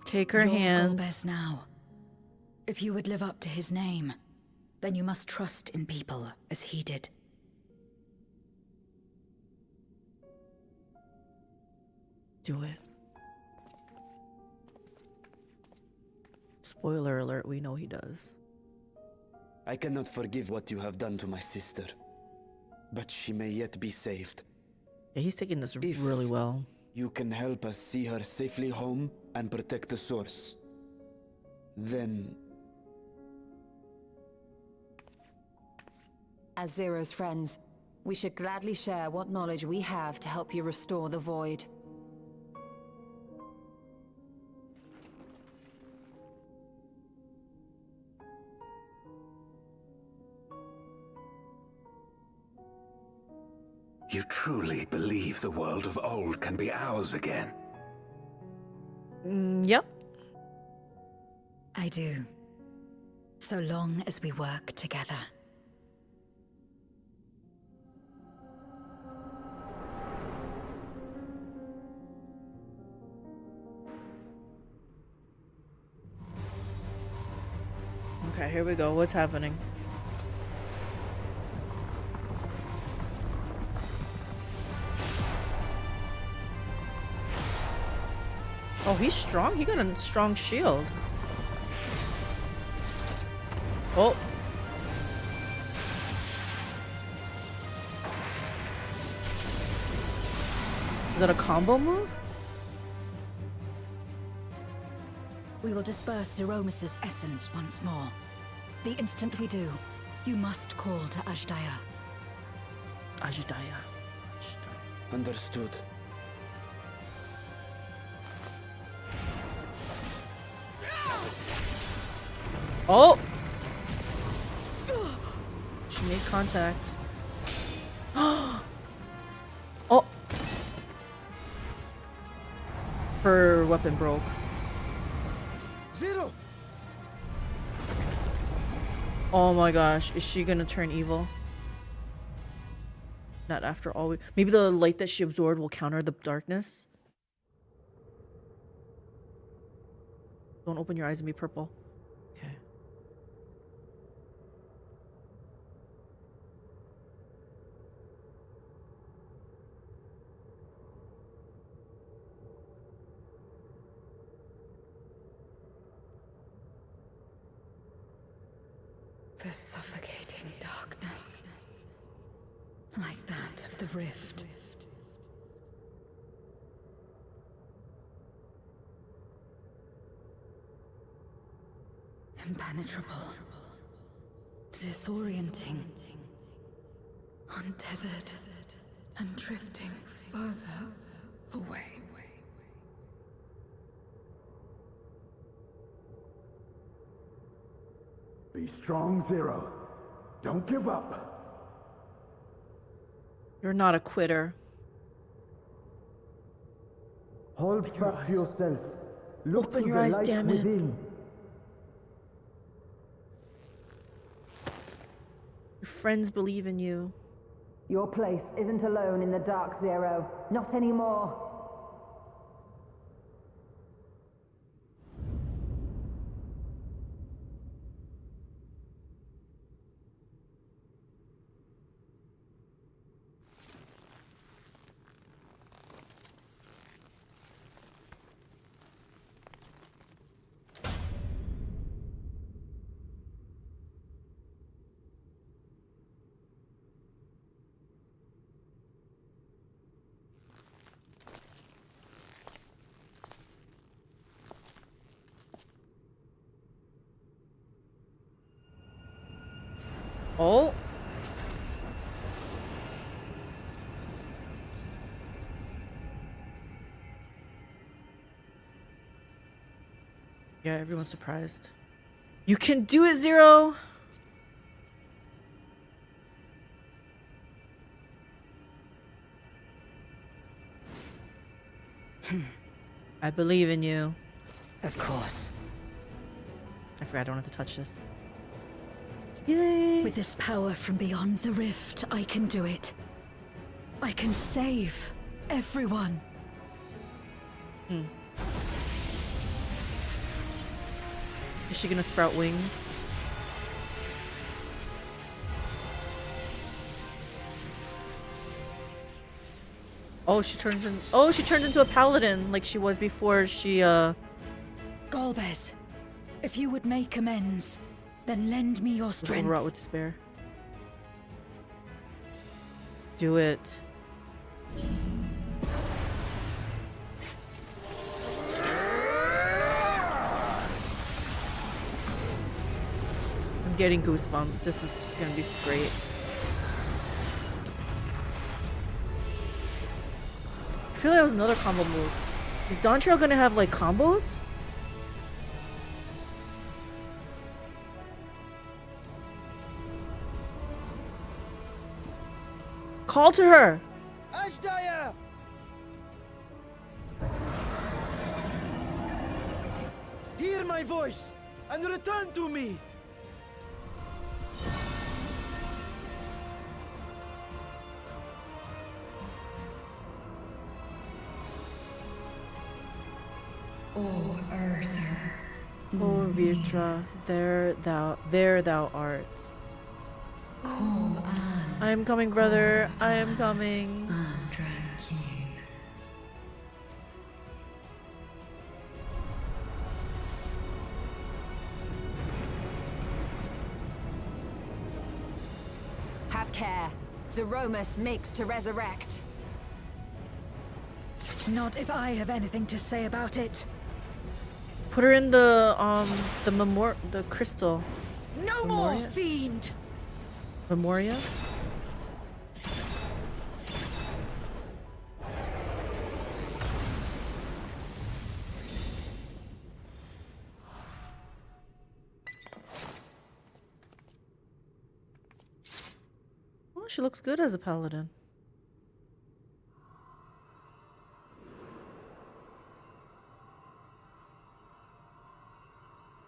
Take her You're hand. Golbez now. If you would live up to his name, then you must trust in people as he did. Do it. Spoiler alert, we know he does. I cannot forgive what you have done to my sister, but she may yet be saved. Yeah, he's taking this If really well. you can help us see her safely home and protect the source, then... As Zero's friends, we should gladly share what knowledge we have to help you restore the Void. You truly believe the world of old can be ours again? Yep. I do. So long as we work together. Okay, here we go. What's happening? Oh, he's strong. He got a strong shield. Oh. Is that a combo move? We will disperse Zeromus's essence once more. The instant we do, you must call to Ajdaya. Ajdaya. Understood. Oh! She made contact. Oh! Her weapon broke. Zero! Oh my gosh, is she gonna turn evil? Not after all. Maybe the light that she absorbed will counter the darkness? Don't open your eyes and be purple. Okay. The suffocating darkness, like that of the rift. Impenetrable, disorienting, untethered, and drifting further away. Be strong, Zero. Don't give up. You're not a quitter. Hold fast to yourself. Look Open to your the eyes, light damn it. within. Your friends believe in you. Your place isn't alone in the dark, Zero. Not anymore. Oh. Yeah, everyone's surprised. You can do it, Zero! I believe in you. Of course. I forgot I don't have to touch this. Yay! With this power from beyond the rift, I can do it. I can save everyone. Is she gonna sprout wings? Oh, she turns into a paladin like she was before she Golbez, If you would make amends, then lend me your strength. Overwrought with despair. Do it. I'm getting goosebumps. This is gonna be great. I feel like that was another combo move. Is Dawntrail gonna have like combos? Call to her! Ashdaya! Hear my voice and return to me! O Urter. O Vitra, there thou art. Come on. I am coming, brother. I am coming. Tranquille. Have care. Zeromus makes to resurrect. Not if I have anything to say about it. Put her in the crystal. No more, fiend! Memoria? Well, she looks good as a paladin.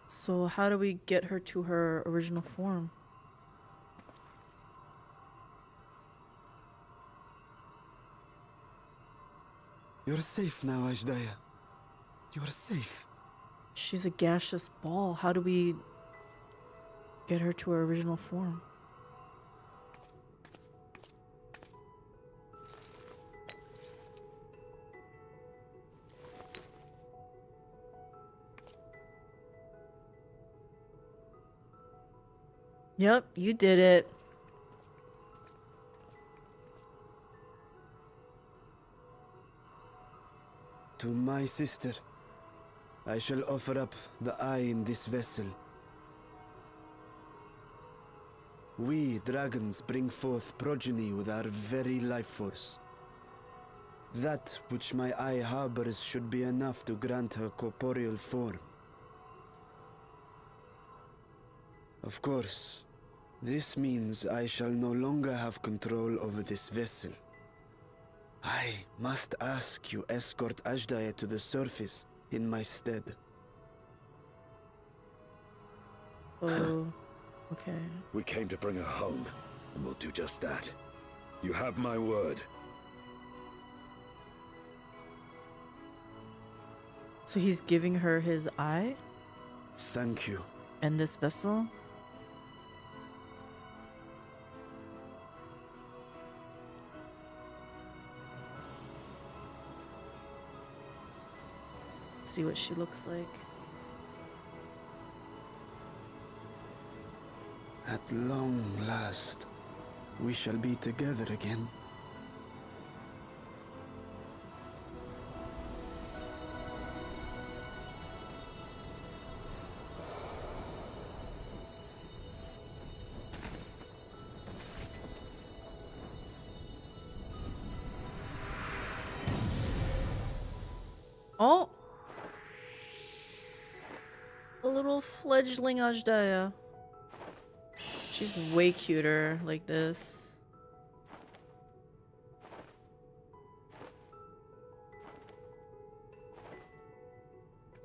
So how do we get her to her original form? You're safe now, Ashdaya. You're safe. She's a gaseous ball. How do we get her to her original form? Yep, you did it. To my sister, I shall offer up the eye in this vessel. We dragons bring forth progeny with our very life force. That which my eye harbors should be enough to grant her corporeal form. Of course, this means I shall no longer have control over this vessel. I must ask you escort Ashdaya to the surface in my stead. Oh, okay. We came to bring her home, and we'll do just that. You have my word. So he's giving her his eye? Thank you. And this vessel? See what she looks like. At long last, we shall be together again. Oh! A little fledgling Ashdaya. She's way cuter like this.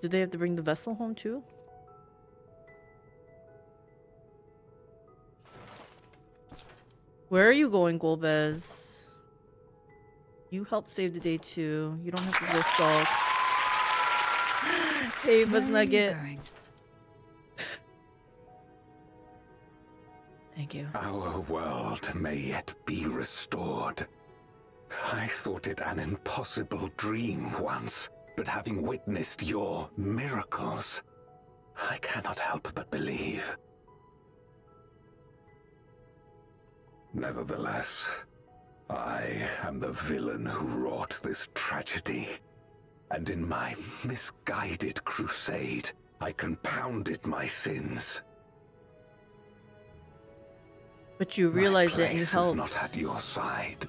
Did they have to bring the vessel home too? Where are you going, Golbez? You helped save the day too. You don't have to go sulk. Hey, Buzz Nugget. Thank you. Our world may yet be restored. I thought it an impossible dream once, but having witnessed your miracles, I cannot help but believe. Nevertheless, I am the villain who wrought this tragedy. And in my misguided crusade, I compounded my sins. But you realized that you My place helped. is not at your side.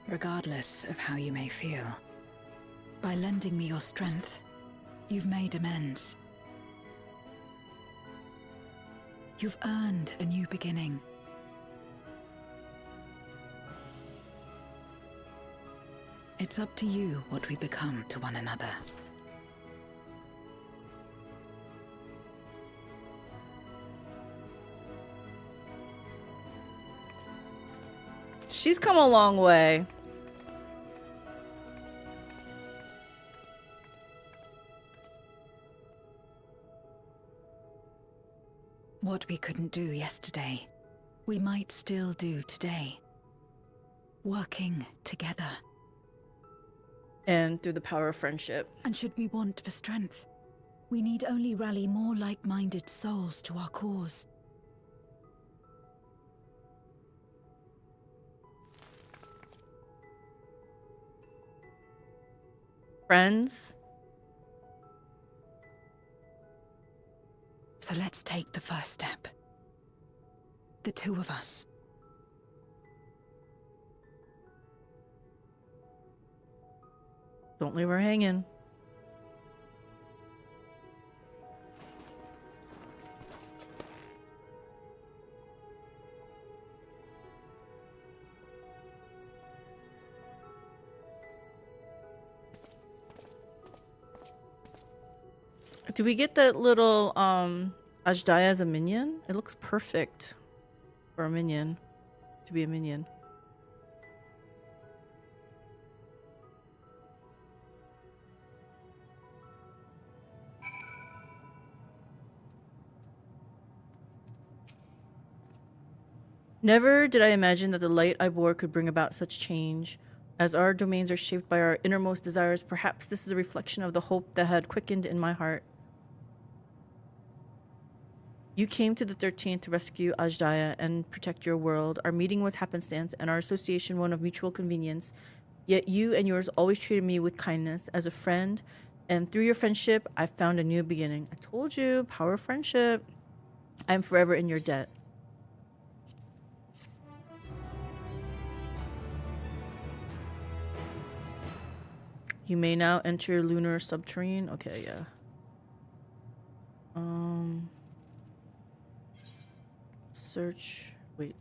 Regardless of how you may feel, by lending me your strength, you've made amends. You've earned a new beginning. It's up to you what we become to one another. She's come a long way. What we couldn't do yesterday, we might still do today. Working together. And through the power of friendship. And should we want for strength, we need only rally more like-minded souls to our cause. Friends? So let's take the first step. The two of us. Don't leave her hanging. Do we get that little Ajdaya as a minion? It looks perfect for a minion. To be a minion. Never did I imagine that the light I bore could bring about such change. As our domains are shaped by our innermost desires, perhaps this is a reflection of the hope that had quickened in my heart. You came to the 13th to rescue Ajdaya and protect your world. Our meeting was happenstance and our association one of mutual convenience. Yet you and yours always treated me with kindness as a friend, and through your friendship, I found a new beginning. I told you, power of friendship. I am forever in your debt. You may now enter lunar subterrane. Okay, yeah. Search. Wait.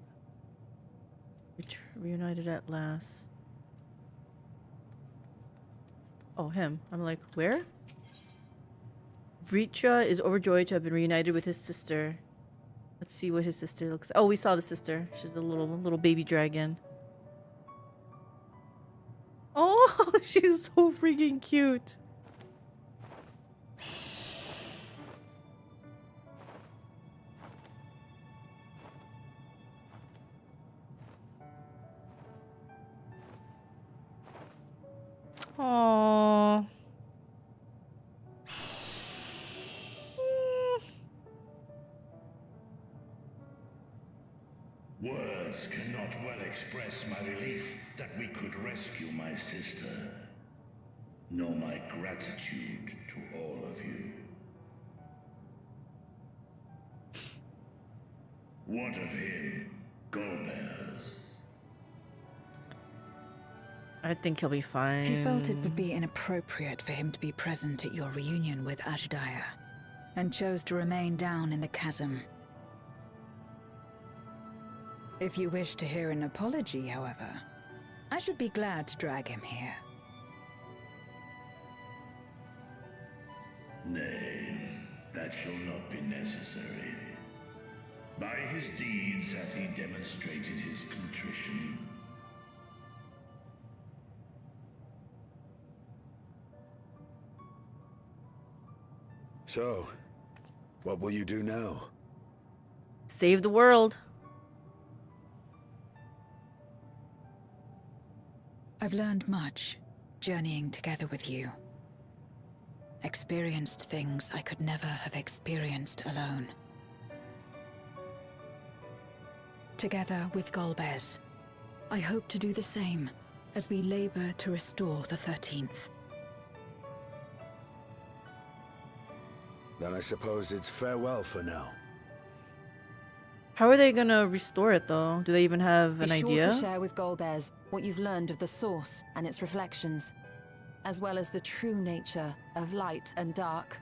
Reunited at last. Oh, him. I'm like, where? Vritra is overjoyed to have been reunited with his sister. Let's see what his sister looks like. Oh, we saw the sister. She's a little baby dragon. Oh, she's so freaking cute. Aww. Words cannot well express my relief that we could rescue my sister, nor my gratitude to all of you. What of him, Golbears? I think he'll be fine. He felt it would be inappropriate for him to be present at your reunion with Ajdaya, and chose to remain down in the chasm. If you wish to hear an apology, however, I should be glad to drag him here. Nay, that shall not be necessary. By his deeds hath he demonstrated his contrition. So, what will you do now? Save the world. I've learned much, journeying together with you. Experienced things I could never have experienced alone. Together with Golbez, I hope to do the same as we labor to restore the 13th. Then I suppose it's farewell for now. How are they gonna restore it though? Do they even have an Be idea? sure to share with Golbez what you've learned of the Source and its reflections, as well as the true nature of light and dark.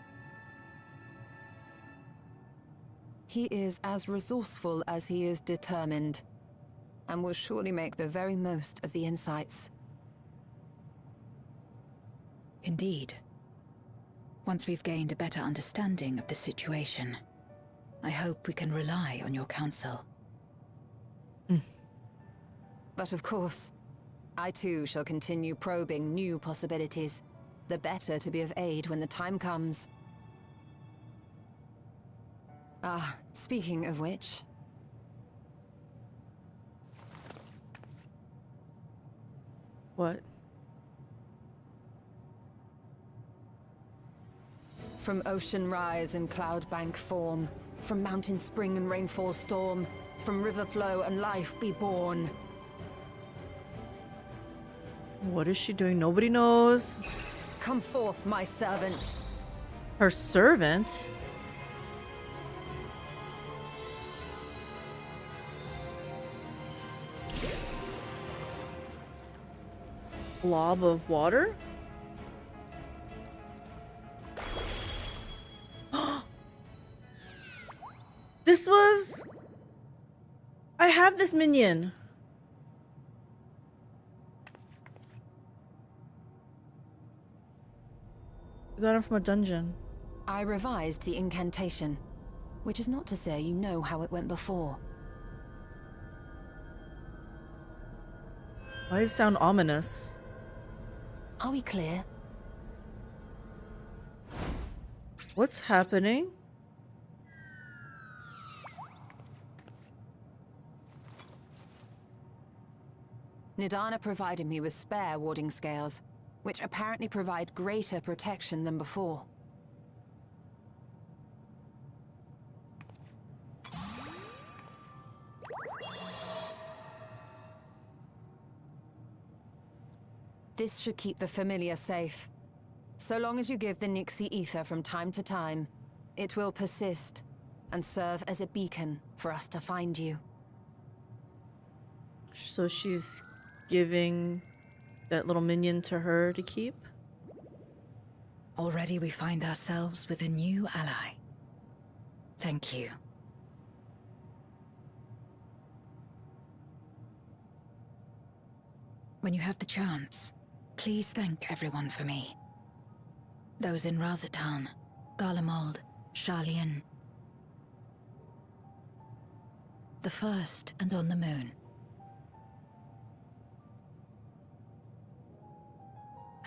He is as resourceful as he is determined, and will surely make the very most of the insights. Indeed. Once we've gained a better understanding of the situation, I hope we can rely on your counsel. But of course, I too shall continue probing new possibilities, the better to be of aid when the time comes. Ah, speaking of which... What? From ocean rise and cloud bank form, from mountain spring and rainfall storm, from river flow and life be born. What is she doing? Nobody knows. Come forth, my servant. Her servant? Blob of water? This was... I have this minion. I got him from a dungeon. I revised the incantation, which is not to say you know how it went before. Why does it sound ominous? Are we clear? What's happening? Nidana provided me with spare warding scales, which apparently provide greater protection than before. This should keep the familiar safe. So long as you give the Nixie ether from time to time, it will persist and serve as a beacon for us to find you. So she's giving that little minion to her to keep? Already we find ourselves with a new ally. Thank you. When you have the chance, please thank everyone for me. Those in Razatan, Garlemald, Sharlayan. The first and on the moon.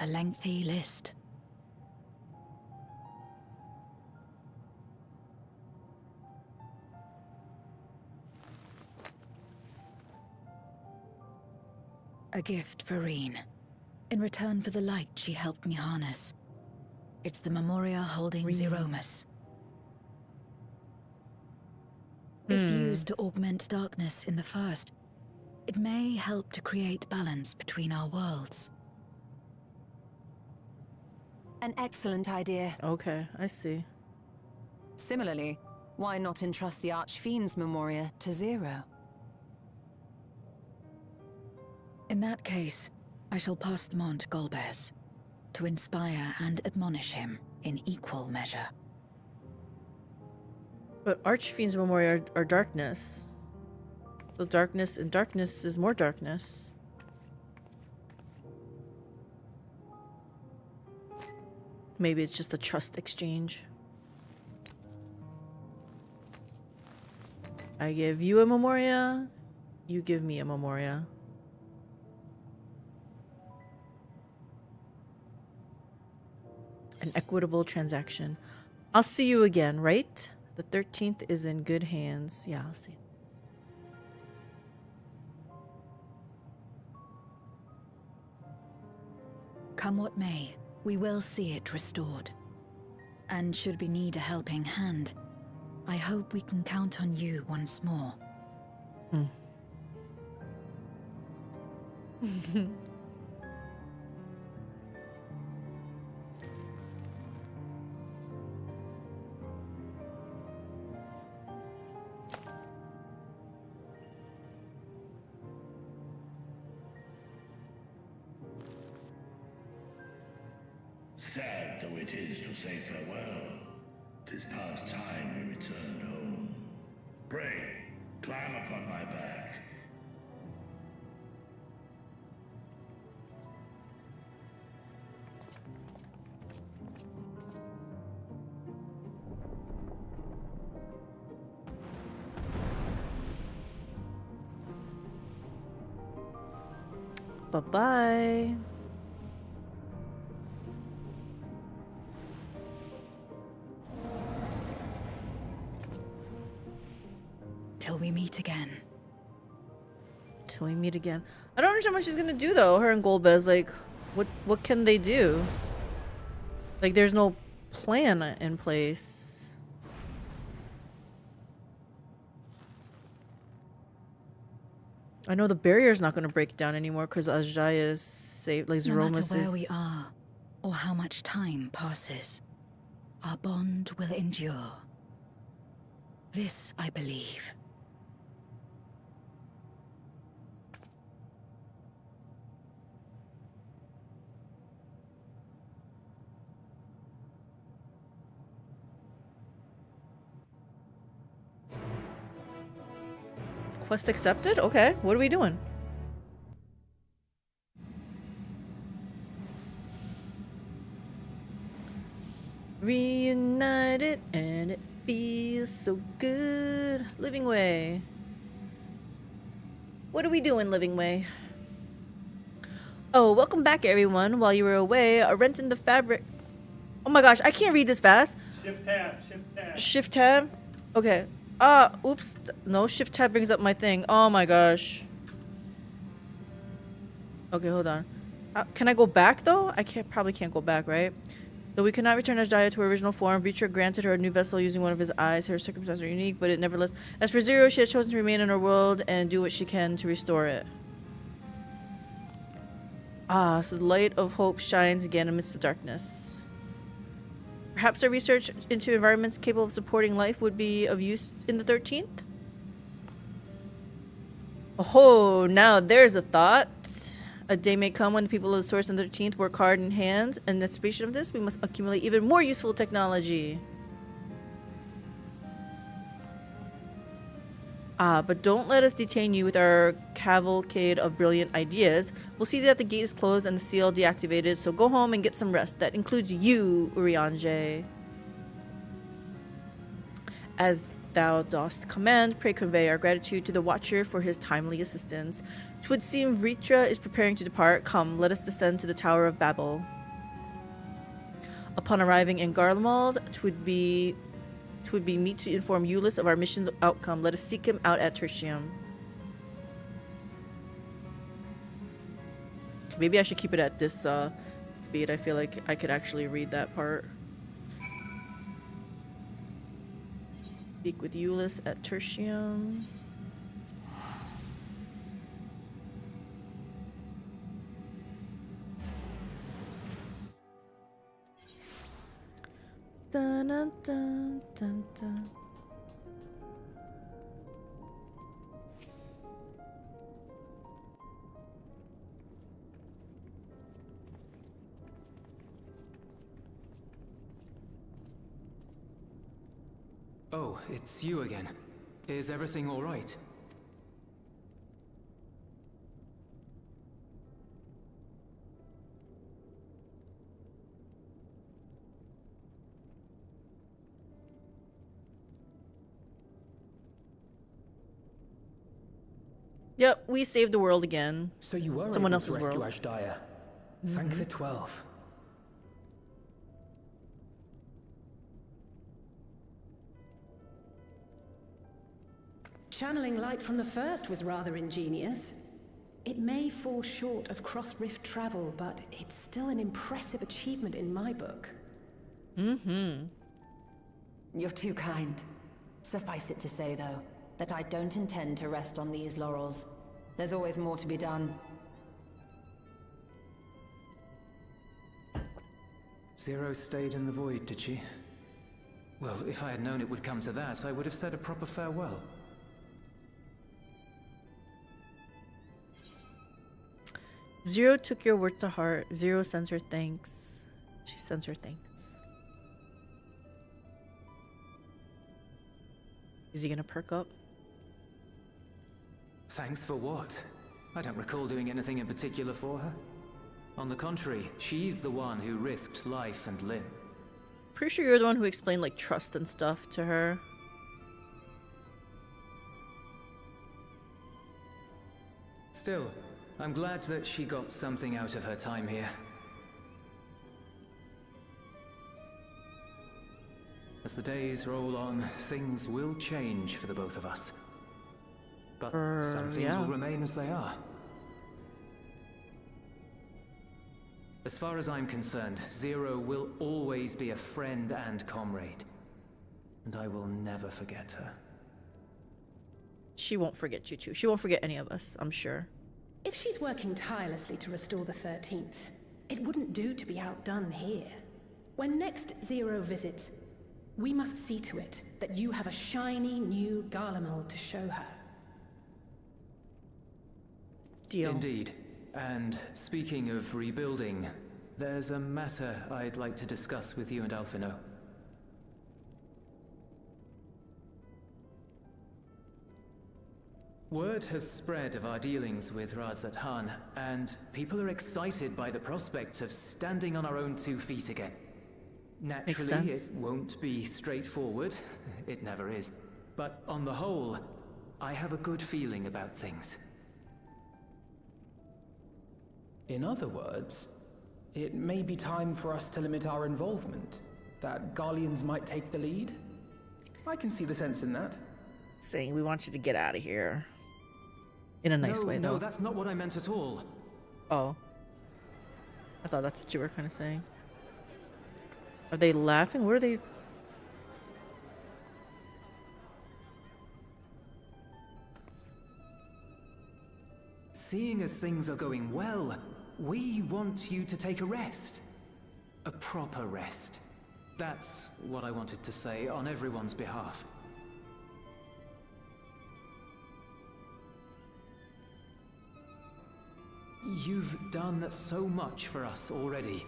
A lengthy list. A gift for Reen, in return for the light she helped me harness. It's the Memoria holding Zeromus. If used to augment darkness in the first, it may help to create balance between our worlds. An excellent idea. Okay, I see. Similarly, why not entrust the Archfiend's Memoria to Zero? In that case, I shall pass them on to Golbez, to inspire and admonish him in equal measure. But Archfiend's Memoria are darkness. So darkness and darkness is more darkness. Maybe it's just a trust exchange. I give you a Memoria, you give me a Memoria. An equitable transaction. I'll see you again, right? The 13th is in good hands. Yeah, I'll see. Come what may, we will see it restored. And should we need a helping hand, I hope we can count on you once more. Sad though it is to say farewell, 'tis past time we returned home. Pray, climb upon my back. Bye-bye. Till we meet again. Till we meet again. I don't understand what she's gonna do though, her and Golbez. Like, what can they do? Like, there's no plan in place. I know the barrier's not gonna break down anymore because Ajay is safe. Like, No matter Zeromus where is. we are, or how much time passes, our bond will endure. This I believe. Quest accepted? Okay, what are we doing? Reunited and it feels so good. Living Way. What are we doing, Living Way? Oh, welcome back, everyone. While you were away, renting the fabric. Oh my gosh, I can't read this fast. Shift tab, shift tab. Shift tab? Okay. Oops. No, shift tab brings up my thing. Oh my gosh. Okay, hold on. Can I go back though? I probably can't go back, right? Though we cannot return Ajaya to her original form, Vitra granted her a new vessel using one of his eyes. Her circumstances are unique, but it nevertheless. As for Zero, she has chosen to remain in her world and do what she can to restore it. So the light of hope shines again amidst the darkness. Perhaps our research into environments capable of supporting life would be of use in the 13th? Oh, now there's a thought. A day may come when the people of the Source and the 13th work hard in hand. In anticipation of this, we must accumulate even more useful technology. But don't let us detain you with our cavalcade of brilliant ideas. We'll see that the gate is closed and the seal deactivated, so go home and get some rest. That includes you, Urianger. As thou dost command, pray convey our gratitude to the Watcher for his timely assistance. 'Twould seem Vritra is preparing to depart. Come, let us descend to the Tower of Babel. Upon arriving in Garlemald, 'twould be meet to inform Euless of our mission's outcome. Let us seek him out at Tertium. Maybe I should keep it at this speed. I feel like I could actually read that part. Speak with Euless at Tertium. Dun, dun, dun, dun, dun. Oh, it's you again. Is everything all right? Yep, we saved the world again. So you were Someone able else's to rescue world. Ashdaya. Thank the 12. Channeling light from the first was rather ingenious. It may fall short of cross-rift travel, but it's still an impressive achievement in my book. Mm-hmm. You're too kind. Suffice it to say, though, that I don't intend to rest on these laurels. There's always more to be done. Zero stayed in the void, did she? Well, if I had known it would come to that, I would have said a proper farewell. Zero took your words to heart. Zero sends her thanks. She sends her thanks. Is he gonna perk up? Thanks for what? I don't recall doing anything in particular for her. On the contrary, she's the one who risked life and limb. Pretty sure you're the one who explained like trust and stuff to her. Still, I'm glad that she got something out of her time here. As the days roll on, things will change for the both of us. But some things will remain as they are. As far as I'm concerned, Zero will always be a friend and comrade. And I will never forget her. She won't forget you two. She won't forget any of us, I'm sure. If she's working tirelessly to restore the 13th, it wouldn't do to be outdone here. When next Zero visits, we must see to it that you have a shiny new Garlemald to show her. Deal. Indeed. And speaking of rebuilding, there's a matter I'd like to discuss with you and Alphino. Word has spread of our dealings with Razat Han, and people are excited by the prospect of standing on our own 2 feet again. Naturally, it won't be straightforward. It never is. But on the whole, I have a good feeling about things. In other words, it may be time for us to limit our involvement. That Garleans might take the lead. I can see the sense in that. Saying we want you to get out of here. In a nice way, though. No, that's not what I meant at all. Oh. I thought that's what you were kind of saying. Are they laughing? What are they... Seeing as things are going well, we want you to take a rest. A proper rest. That's what I wanted to say on everyone's behalf. You've done so much for us already.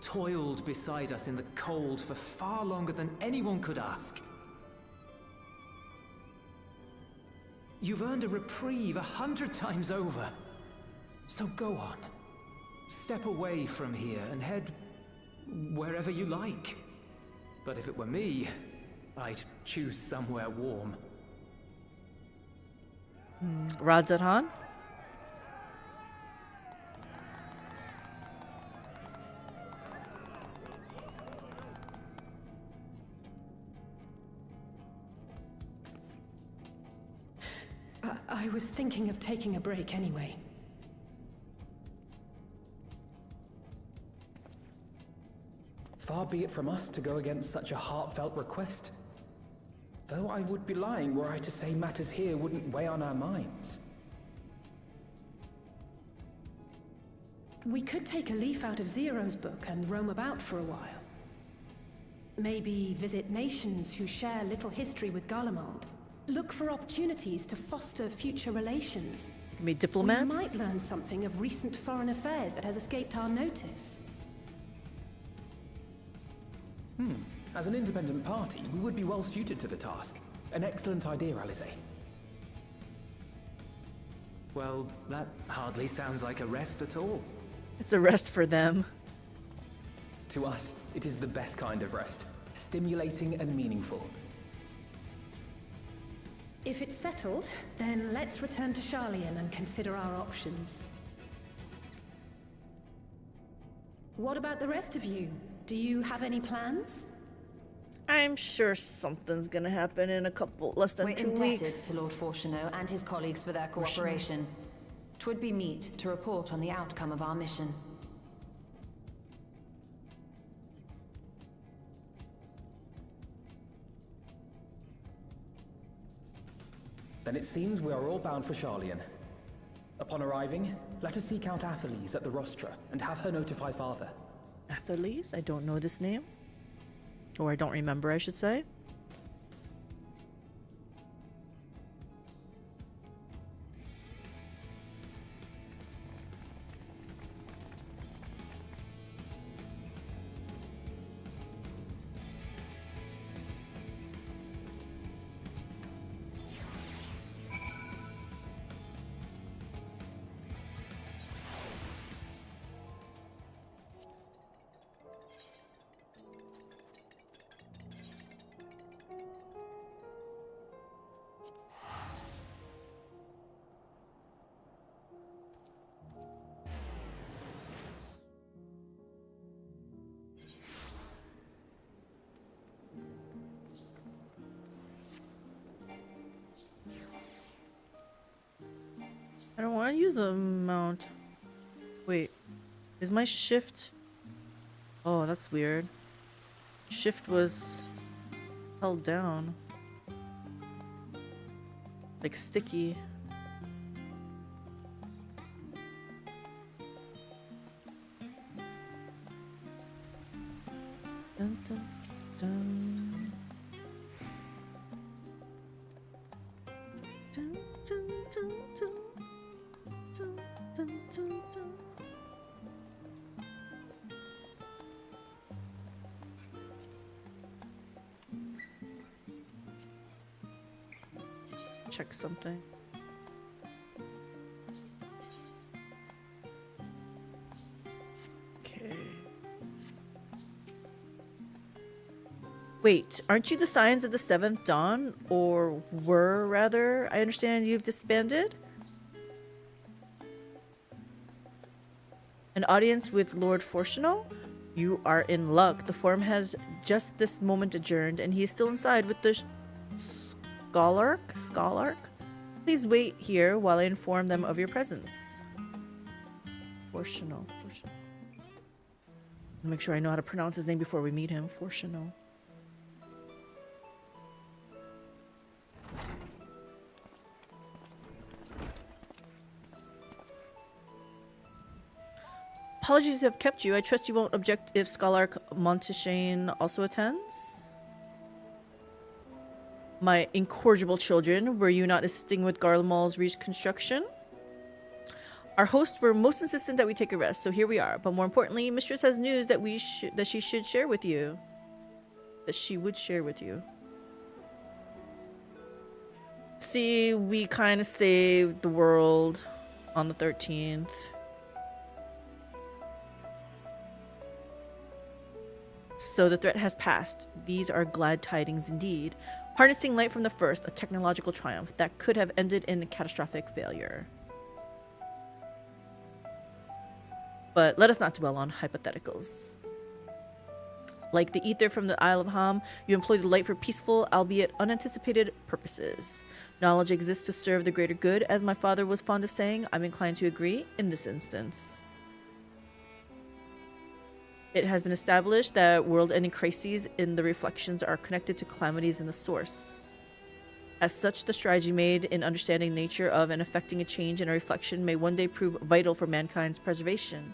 Toiled beside us in the cold for far longer than anyone could ask. You've earned a reprieve 100 times over. So go on. Step away from here and head wherever you like. But if it were me, I'd choose somewhere warm. Razat Han? I was thinking of taking a break anyway. Far be it from us to go against such a heartfelt request. Though I would be lying were I to say matters here wouldn't weigh on our minds. We could take a leaf out of Zero's book and roam about for a while. Maybe visit nations who share little history with Garlemald. Look for opportunities to foster future relations. Be diplomats? We might learn something of recent foreign affairs that has escaped our notice. As an independent party, we would be well suited to the task. An excellent idea, Alize. Well, that hardly sounds like a rest at all. It's a rest for them. To us, it is the best kind of rest. Stimulating and meaningful. If it's settled, then let's return to Sharlayan and consider our options. What about the rest of you? Do you have any plans? I'm sure something's gonna happen in a couple, less than 2 weeks. We're indebted to Lord Fortuneau and his colleagues for their cooperation. 'Twould be meet to report on the outcome of our mission. Then it seems we are all bound for Charlian. Upon arriving, let us seek out Atheles at the rostra and have her notify Father. Atheles? I don't know this name. Or I don't remember, I should say. I don't want to use a mount. Wait, is my shift? Oh, that's weird. Shift was held down. Like sticky. Dun, dun, dun. Dun, dun, dun, dun. Dun, dun, dun, dun. Check something. Okay. Wait, aren't you the Scions of the Seventh Dawn? Or were, rather? I understand you've disbanded? An audience with Lord Fortunal? You are in luck. The forum has just this moment adjourned, and he is still inside with the Scholark? Please wait here while I inform them of your presence. Fortunal. Make sure I know how to pronounce his name before we meet him. Fortunal. Apologies to have kept you. I trust you won't object if Scholark Monteshane also attends? My incorrigible children, were you not assisting with Garlemald's reconstruction? Our hosts were most insistent that we take a rest, so here we are. But more importantly, Mistress has news that she should share with you. That she would share with you. See, we kind of saved the world on the 13th. So the threat has passed. These are glad tidings indeed. Harnessing light from the first, a technological triumph that could have ended in a catastrophic failure. But let us not dwell on hypotheticals. Like the ether from the Isle of Ham, you employ the light for peaceful, albeit unanticipated, purposes. Knowledge exists to serve the greater good, as my father was fond of saying. I'm inclined to agree in this instance. It has been established that world-ending crises in the reflections are connected to calamities in the source. As such, the strides you made in understanding the nature of and affecting a change in a reflection may one day prove vital for mankind's preservation.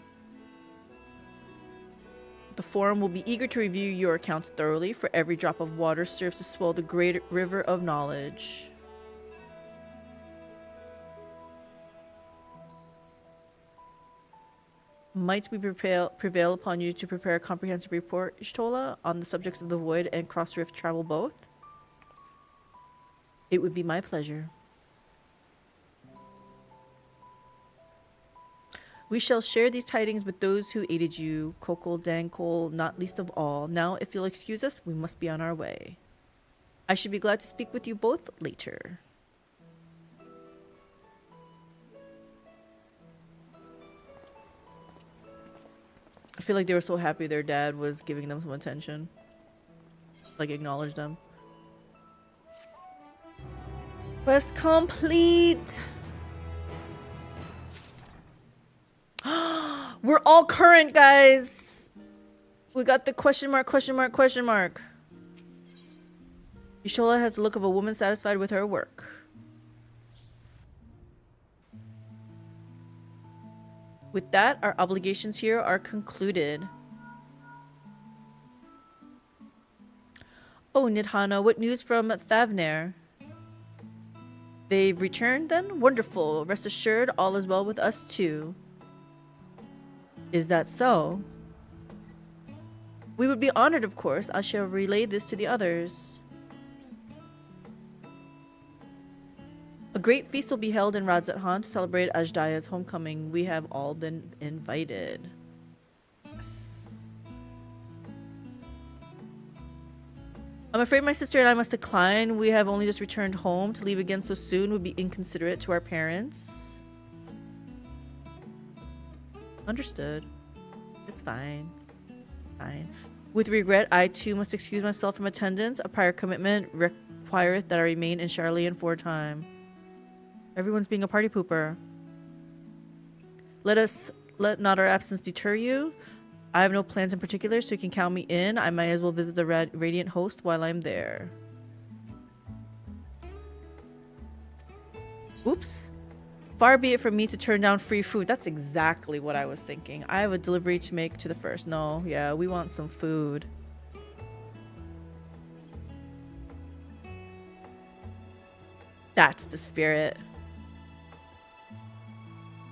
The Forum will be eager to review your accounts thoroughly, for every drop of water serves to swell the great river of knowledge. Might we prevail upon you to prepare a comprehensive report, Y'shtola, on the subjects of the Void and Cross-Rift travel both? It would be my pleasure. We shall share these tidings with those who aided you, Kokol Dankol, not least of all. Now, if you'll excuse us, we must be on our way. I should be glad to speak with you both later. I feel like they were so happy their dad was giving them some attention. Like, acknowledge them. Quest complete! We're all current, guys. We got the question mark, question mark, question mark. Ishola has the look of a woman satisfied with her work. With that, our obligations here are concluded. Oh, Nidhana, what news from Thavner? They've returned then? Wonderful. Rest assured, all is well with us too. Is that so? We would be honored, of course. I shall relay this to the others. A great feast will be held in Radzat-Han to celebrate Ajdaya's homecoming. We have all been invited. Yes. I'm afraid my sister and I must decline. We have only just returned home. To leave again so soon would be inconsiderate to our parents. Understood. It's fine. Fine. With regret, I too must excuse myself from attendance. A prior commitment requireth that I remain in Charlian for a time. Everyone's being a party pooper. Let not our absence deter you. I have no plans in particular, so you can count me in. I might as well visit the Radiant Host while I'm there. Oops. Far be it from me to turn down free food. That's exactly what I was thinking. I have a delivery to make to the first. No, yeah, we want some food. That's the spirit.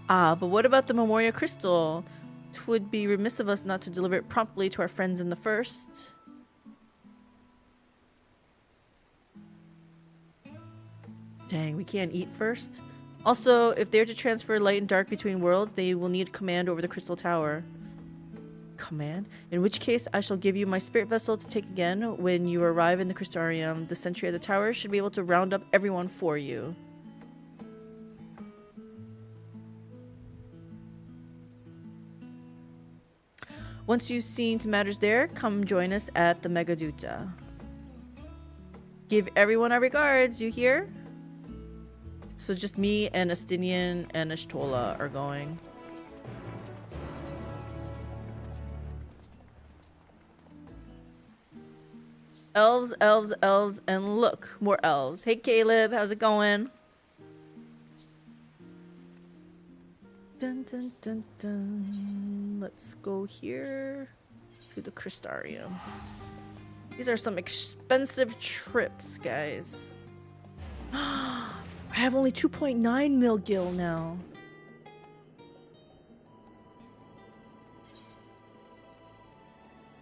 Ah, but what about the Memoria Crystal? 'Twould be remiss of us not to deliver it promptly to our friends in the first. Dang, we can't eat first? Also, if they're to transfer light and dark between worlds, they will need command over the Crystal Tower. Command? In which case, I shall give you my spirit vessel to take again when you arrive in the Crystarium. The sentry at the tower should be able to round up everyone for you. Once you've seen to matters there, come join us at the Megaduta. Give everyone our regards, you hear? So just me and Astinian and Ashtola are going. Elves, elves, elves, and look, more elves. Hey Caleb, how's it going? Dun, dun, dun, dun. Let's go here to the Crystarium. These are some expensive trips, guys. I have only 2.9 mil gil now.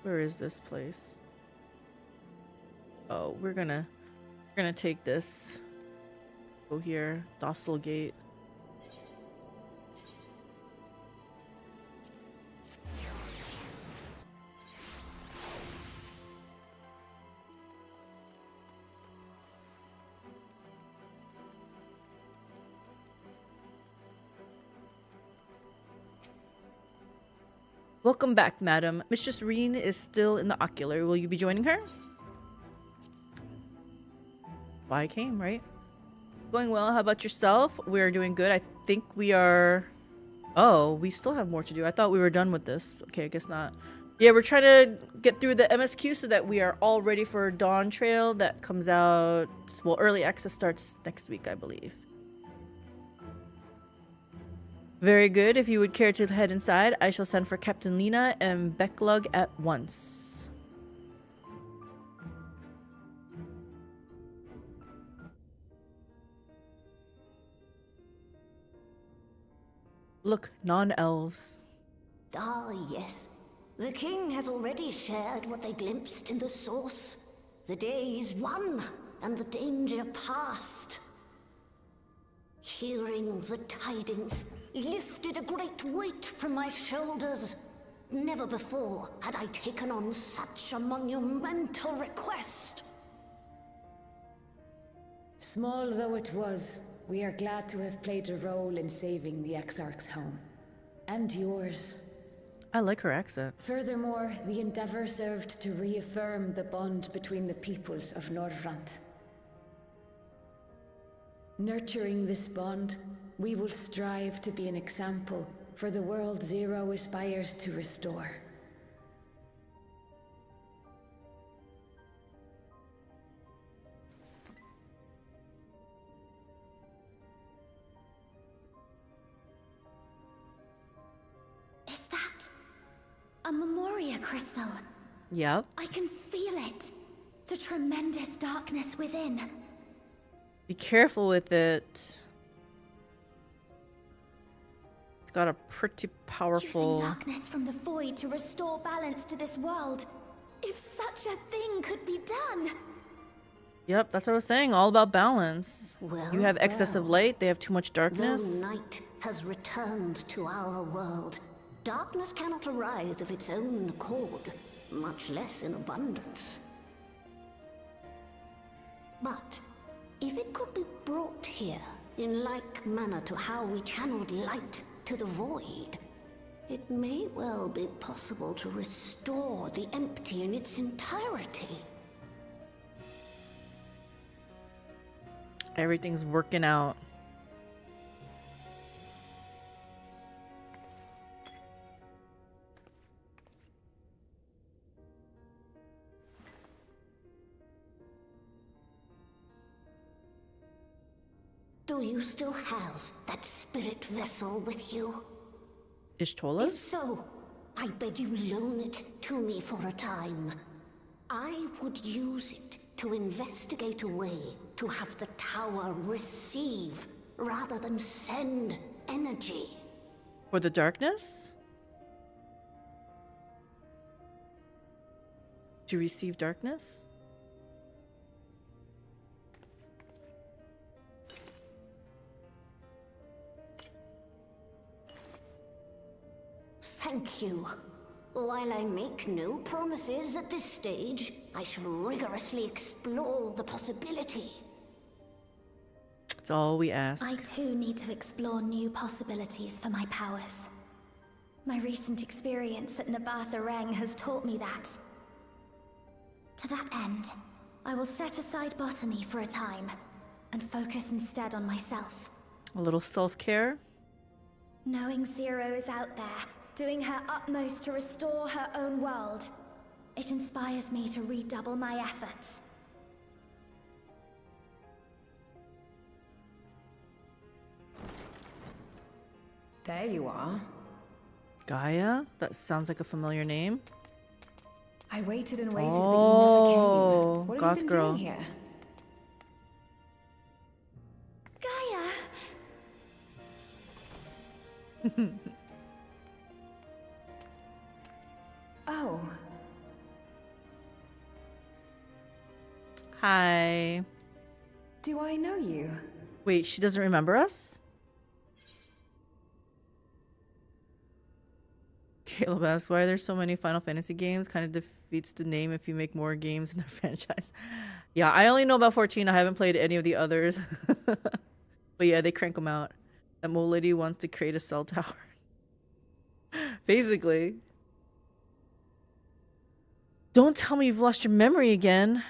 Where is this place? Oh, we're gonna take this. Go here, Docile Gate. Welcome back, madam. Mistress Reen is still in the ocular. Will you be joining her? Why I came, right? Going well. How about yourself? We're doing good. I think we are... Oh, we still have more to do. I thought we were done with this. Okay, I guess not. Yeah, we're trying to get through the MSQ so that we are all ready for Dawntrail that comes out... Well, early access starts next week, I believe. Very good. If you would care to head inside, I shall send for Captain Lena and Becklug at once. Look, non-elves. Ah, yes. The king has already shared what they glimpsed in the source. The day is won, and the danger past. Hearing the tidings lifted a great weight from my shoulders. Never before had I taken on such a monumental request. Small though it was, we are glad to have played a role in saving the Exarch's home. And yours. I like her accent. Furthermore, the endeavor served to reaffirm the bond between the peoples of Norvrant. Nurturing this bond, we will strive to be an example for the world Zero aspires to restore. Is that a Memoria crystal? Yep. I can feel it. The tremendous darkness within. Be careful with it. It's got a pretty powerful... Using darkness from the void to restore balance to this world. If such a thing could be done. Yep, that's what I was saying. All about balance. Well, You have excessive light, they have too much darkness. Though night has returned to our world, darkness cannot arise of its own accord, much less in abundance. But if it could be brought here in like manner to how we channeled light to the void, it may well be possible to restore the empty in its entirety. Everything's working out. Do you still have that spirit vessel with you? Ishtola? If so, I beg you loan it to me for a time. I would use it to investigate a way to have the tower receive rather than send energy. For the darkness? To receive darkness? Thank you. While I make no promises at this stage, I shall rigorously explore the possibility. That's all we ask. I too need to explore new possibilities for my powers. My recent experience at Nabatha Reng has taught me that. To that end, I will set aside botany for a time, and focus instead on myself. A little self-care? Knowing Zero is out there, doing her utmost to restore her own world, it inspires me to redouble my efforts. There you are. Gaia? That sounds like a familiar name. I waited and waited, Oh, but you never came. What have goth you been girl. doing here? Gaia! Oh. Hi. Do I know you? Wait, she doesn't remember us? Caleb asks, why are there so many Final Fantasy games? Kind of defeats the name if you make more games in the franchise. Yeah, I only know about 14. I haven't played any of the others. But yeah, they crank them out. That mole lady wants to create a cell tower. Basically. Don't tell me you've lost your memory again.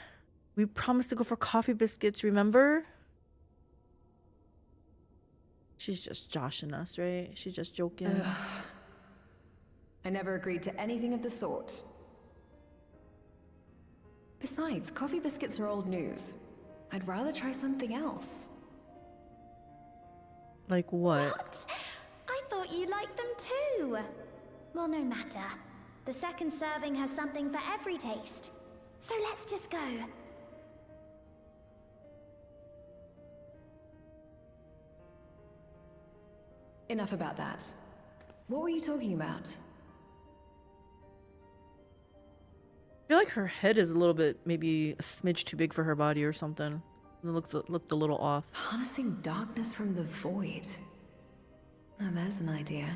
We promised to go for coffee biscuits, remember? She's just joshing us, right? She's just joking. Ugh. I never agreed to anything of the sort. Besides, coffee biscuits are old news. I'd rather try something else. Like what? What? I thought you liked them too. Well, no matter. The second serving has something for every taste. So let's just go. Enough about that. What were you talking about? I feel like her head is a little bit, maybe a smidge too big for her body or something. It looked a little off. Harnessing darkness from the void. Now there's an idea.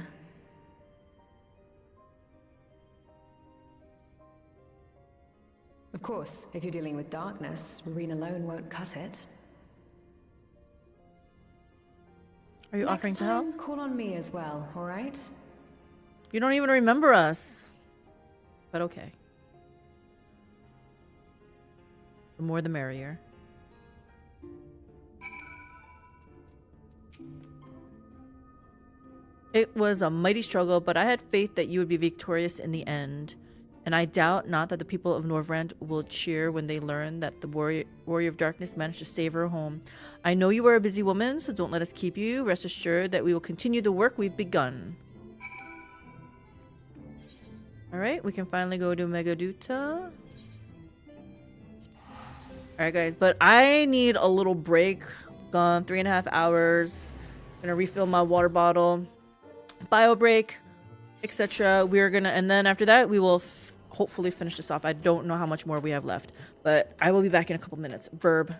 Of course, if you're dealing with darkness, Reen alone won't cut it. Are you offering to help? Next time, call on me as well, alright? You don't even remember us. But okay. The more the merrier. It was a mighty struggle, but I had faith that you would be victorious in the end. And I doubt not that the people of Norvrend will cheer when they learn that the warrior of darkness managed to save her home. I know you are a busy woman, so don't let us keep you. Rest assured that we will continue the work we've begun. Alright, we can finally go to Megaduta. Alright guys, but I need a little break. Gone 3.5 hours. Gonna refill my water bottle. Bio break, etc. We're gonna, and then after that we will hopefully finish this off. I don't know how much more we have left, but I will be back in a couple minutes. Burb.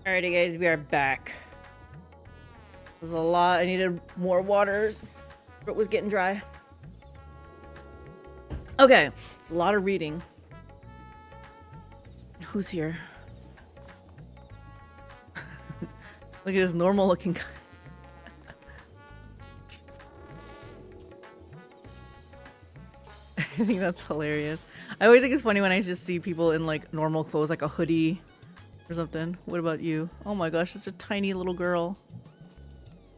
Alrighty, guys, we are back. There's a lot. I needed more water. It was getting dry. Okay, it's a lot of reading. Who's here? Look at this normal looking guy. I think that's hilarious. I always think it's funny when I just see people in like normal clothes, like a hoodie or something. What about you? Oh my gosh, such a tiny little girl.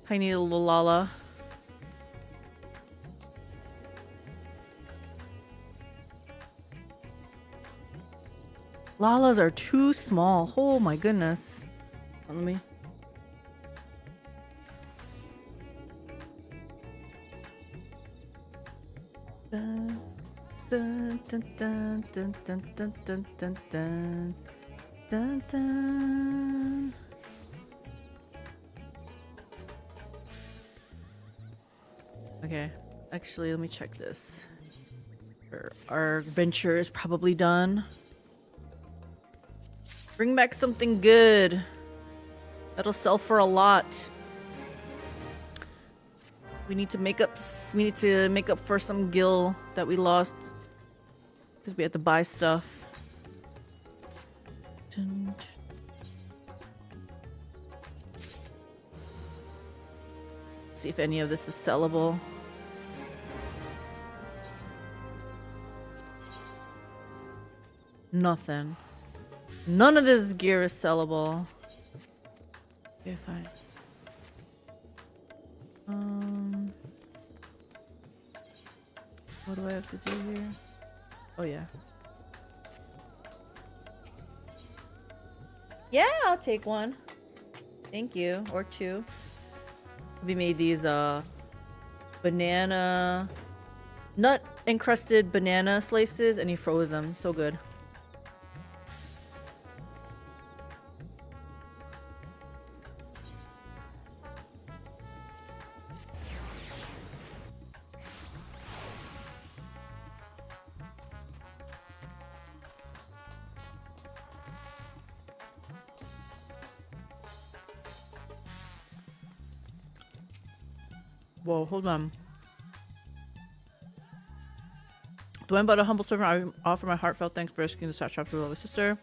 Tiny little Lala. Lalas are too small. Oh my goodness. Let me. Dun, dun, dun, dun, dun, dun, dun, dun, dun, dun, dun, dun. Okay, actually, let me check this. Our venture is probably done. Bring back something good. That'll sell for a lot. We need to make up. We need to make up for some gil that we lost because we had to buy stuff. See if any of this is sellable. Nothing. None of this gear is sellable. Okay, fine. What do I have to do here? Oh yeah. Yeah, I'll take one. Thank you. Or two. We made these banana nut encrusted banana slices and he froze them. So good. Whoa, hold on. Do I invite a humble servant? I offer my heartfelt thanks for rescuing the satrap of my sister.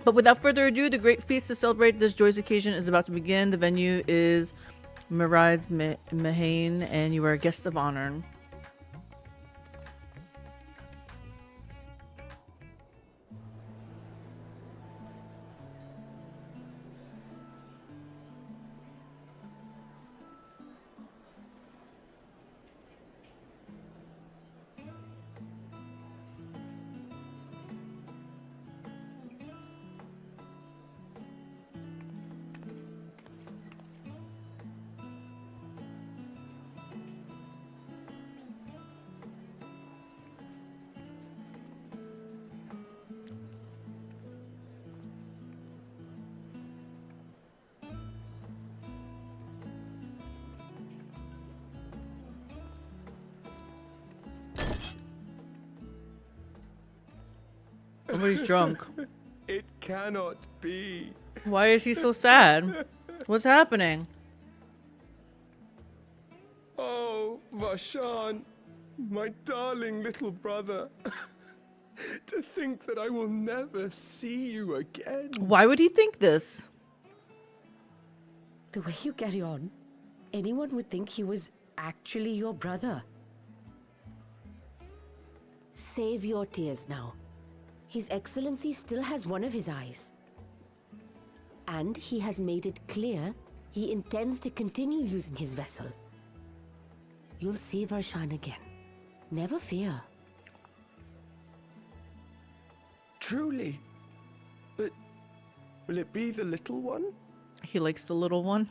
But without further ado, the great feast to celebrate this joyous occasion is about to begin. The venue is Miride's Mahane, and you are a guest of honor. Somebody's drunk. It cannot be. Why is he so sad? What's happening? Oh, Vashan, my darling little brother. To think that I will never see you again. Why would he think this? The way you carry on, anyone would think he was actually your brother. Save your tears now. His Excellency still has one of his eyes. And he has made it clear he intends to continue using his vessel. You'll see Varshan again. Never fear. Truly? But will it be the little one? He likes the little one.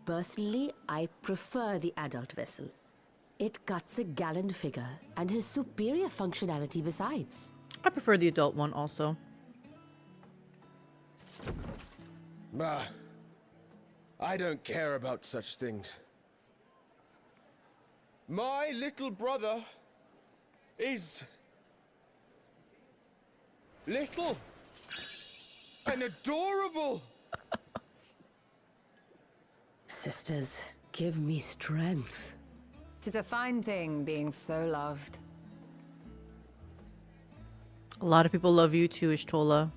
Personally, I prefer the adult vessel. It cuts a gallant figure and has superior functionality besides. I prefer the adult one also. Bah, I don't care about such things. My little brother is little. and adorable. Sisters, give me strength. 'Tis a fine thing being so loved. A lot of people love you too, Ishtola.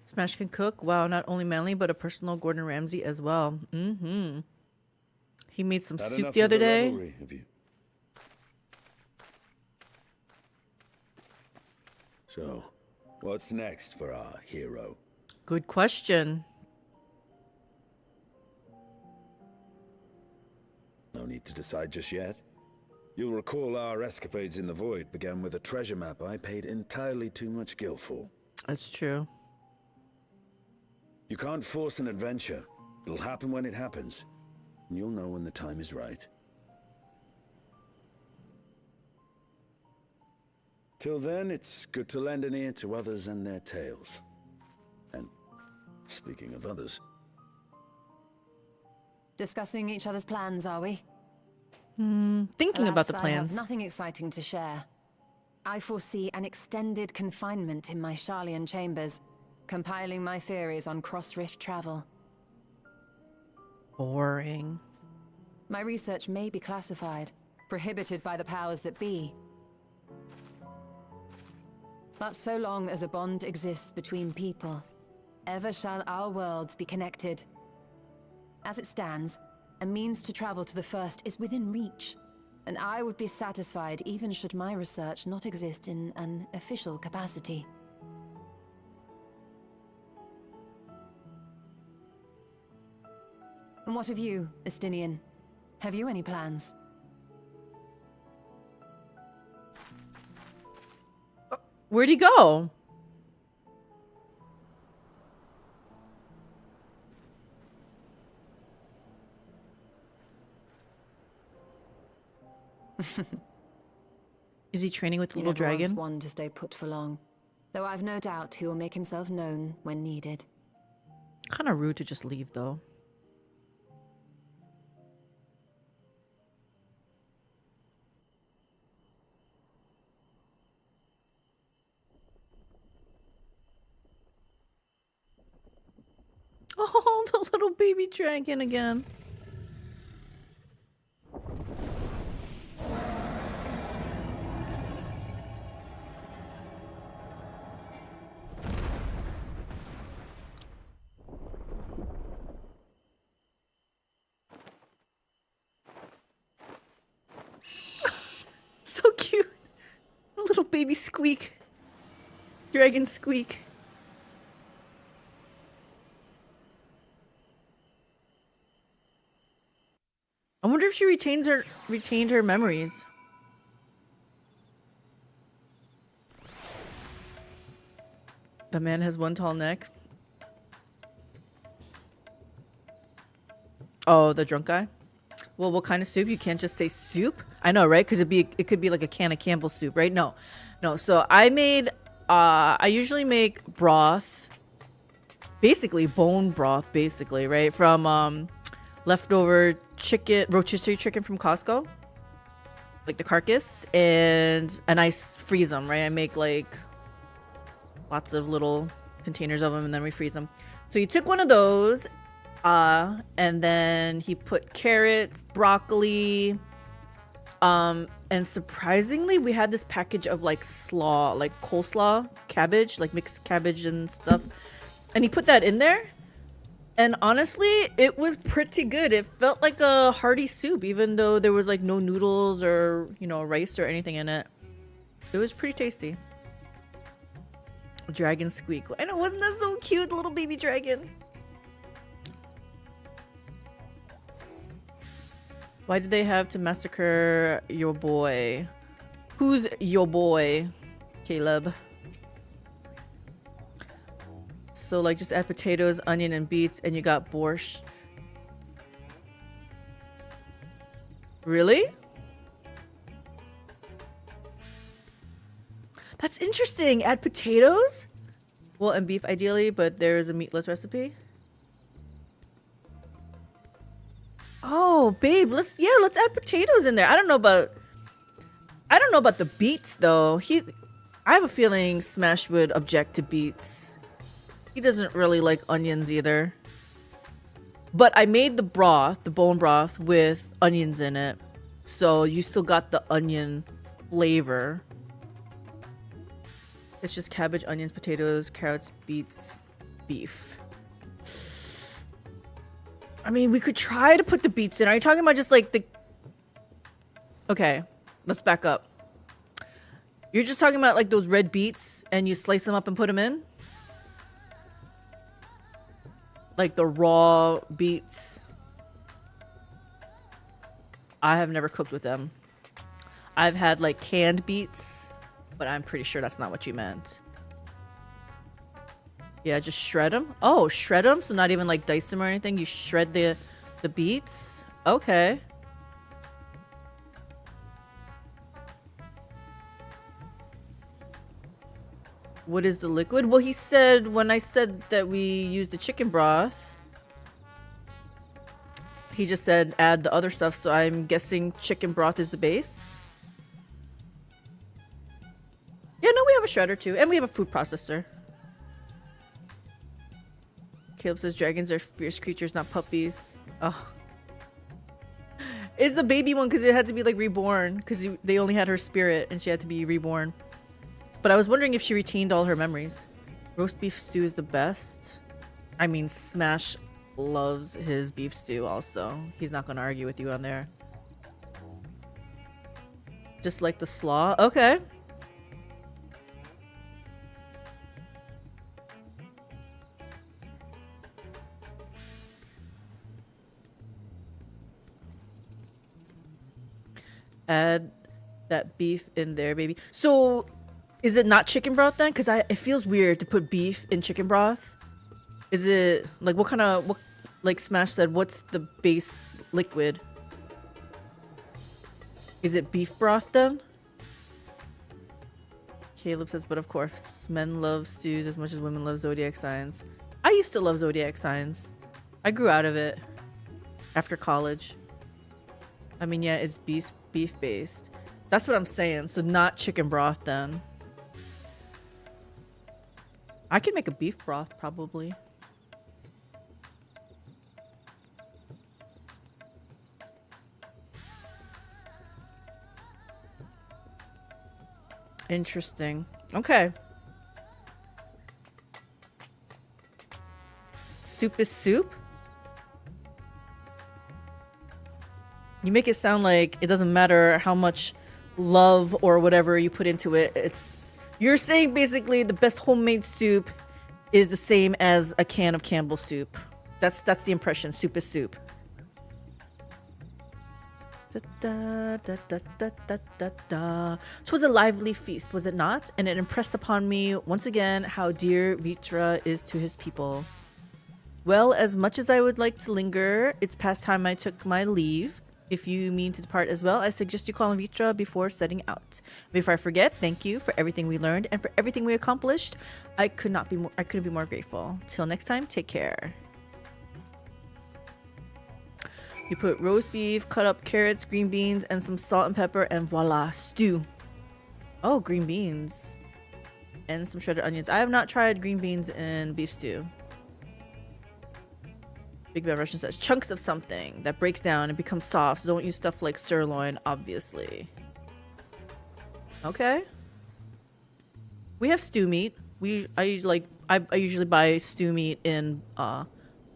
Smash can cook. Wow, not only manly, but a personal Gordon Ramsay as well. Mm-hmm. He made some soup the other day. Revelry, have you? So, what's next for our hero? Good question. No need to decide just yet. You'll recall our escapades in the void began with a treasure map I paid entirely too much gil for. That's true. You can't force an adventure. It'll happen when it happens. And you'll know when the time is right. Till then, it's good to lend an ear to others and their tales. And speaking of others... Discussing each other's plans, are we? Thinking about the Alas, plans. I have nothing exciting to share. I foresee an extended confinement in my Sharlayan chambers, compiling my theories on cross-rift travel. Boring. My research may be classified, prohibited by the powers that be. But so long as a bond exists between people, ever shall our worlds be connected. As it stands, a means to travel to the first is within reach, and I would be satisfied even should my research not exist in an official capacity. And what of you, Estinian? Have you any plans? Where'd he go? Is he training with the little dragon? He never was one to stay put for long, though I've no doubt he will make himself known when needed. Kind of rude to just leave, though. Oh, the little baby dragon again. So cute. A little baby squeak. Dragon squeak. I wonder if she retained her memories. The man has one tall neck. Oh, the drunk guy? Well, what kind of soup? You can't just say soup? I know, right? Because it could be like a can of Campbell's soup, right? No. So I made I usually make broth. Basically bone broth, basically, right? From leftover chicken, rotisserie chicken from Costco, like the carcass, and I freeze them, right? I make like lots of little containers of them, and then we freeze them. So you took one of those, and then he put carrots, broccoli, and surprisingly, we had this package of like slaw, like coleslaw cabbage, like mixed cabbage and stuff, and he put that in there. And honestly, it was pretty good. It felt like a hearty soup, even though there was like no noodles or, rice or anything in it. It was pretty tasty. Dragon squeak. I know, wasn't that so cute? The little baby dragon. Why did they have to massacre your boy? Who's your boy, Caleb? So like just add potatoes, onion, and beets, and you got borscht. Really? That's interesting. Add potatoes? Well, and beef ideally, but there is a meatless recipe. Oh, babe, let's add potatoes in there. I don't know about the beets though. I have a feeling Smash would object to beets. He doesn't really like onions either. But I made the broth, the bone broth with onions in it. So you still got the onion flavor. It's just cabbage, onions, potatoes, carrots, beets, beef. I mean, we could try to put the beets in. Are you talking about just like the... Okay, let's back up. You're just talking about like those red beets and you slice them up and put them in? Like the raw beets. I have never cooked with them. I've had like canned beets, but I'm pretty sure that's not what you meant. Yeah, just shred them. Oh, shred them? So not even like dice them or anything? You shred the beets? Okay. What is the liquid? Well, he said when I said that we used the chicken broth, he just said add the other stuff, so I'm guessing chicken broth is the base. Yeah, no, we have a shredder too, and we have a food processor. Caleb says dragons are fierce creatures, not puppies. Oh. It's a baby one because it had to be like reborn because they only had her spirit and she had to be reborn. But I was wondering if she retained all her memories. Roast beef stew is the best. I mean, Smash loves his beef stew also. He's not going to argue with you on there. Just like the slaw. Okay. Add that beef in there, baby. So... is it not chicken broth then? Because it feels weird to put beef in chicken broth. Is it like what like Smash said, what's the base liquid? Is it beef broth then? Caleb says, but of course, men love stews as much as women love zodiac signs. I used to love zodiac signs. I grew out of it after college. I mean, yeah, it's beef based. That's what I'm saying. So not chicken broth then. I can make a beef broth, probably. Interesting. Okay. Soup is soup? You make it sound like it doesn't matter how much love or whatever you put into it. You're saying basically the best homemade soup is the same as a can of Campbell's soup. That's the impression. Soup is soup. Da, da, da, da, da, da, da. 'Twas a lively feast, was it not? And it impressed upon me once again how dear Vitra is to his people. Well, as much as I would like to linger, it's past time I took my leave. If you mean to depart as well, I suggest you call on Vitra before setting out. Before I forget, thank you for everything we learned and for everything we accomplished. I couldn't be more grateful. Till next time, take care. You put roast beef, cut up carrots, green beans, and some salt and pepper, and voila, stew. Oh, green beans. And some shredded onions. I have not tried green beans in beef stew. Big Bad Russian says, chunks of something that breaks down and becomes soft, so don't use stuff like sirloin, obviously. Okay. We have stew meat. I usually buy stew meat in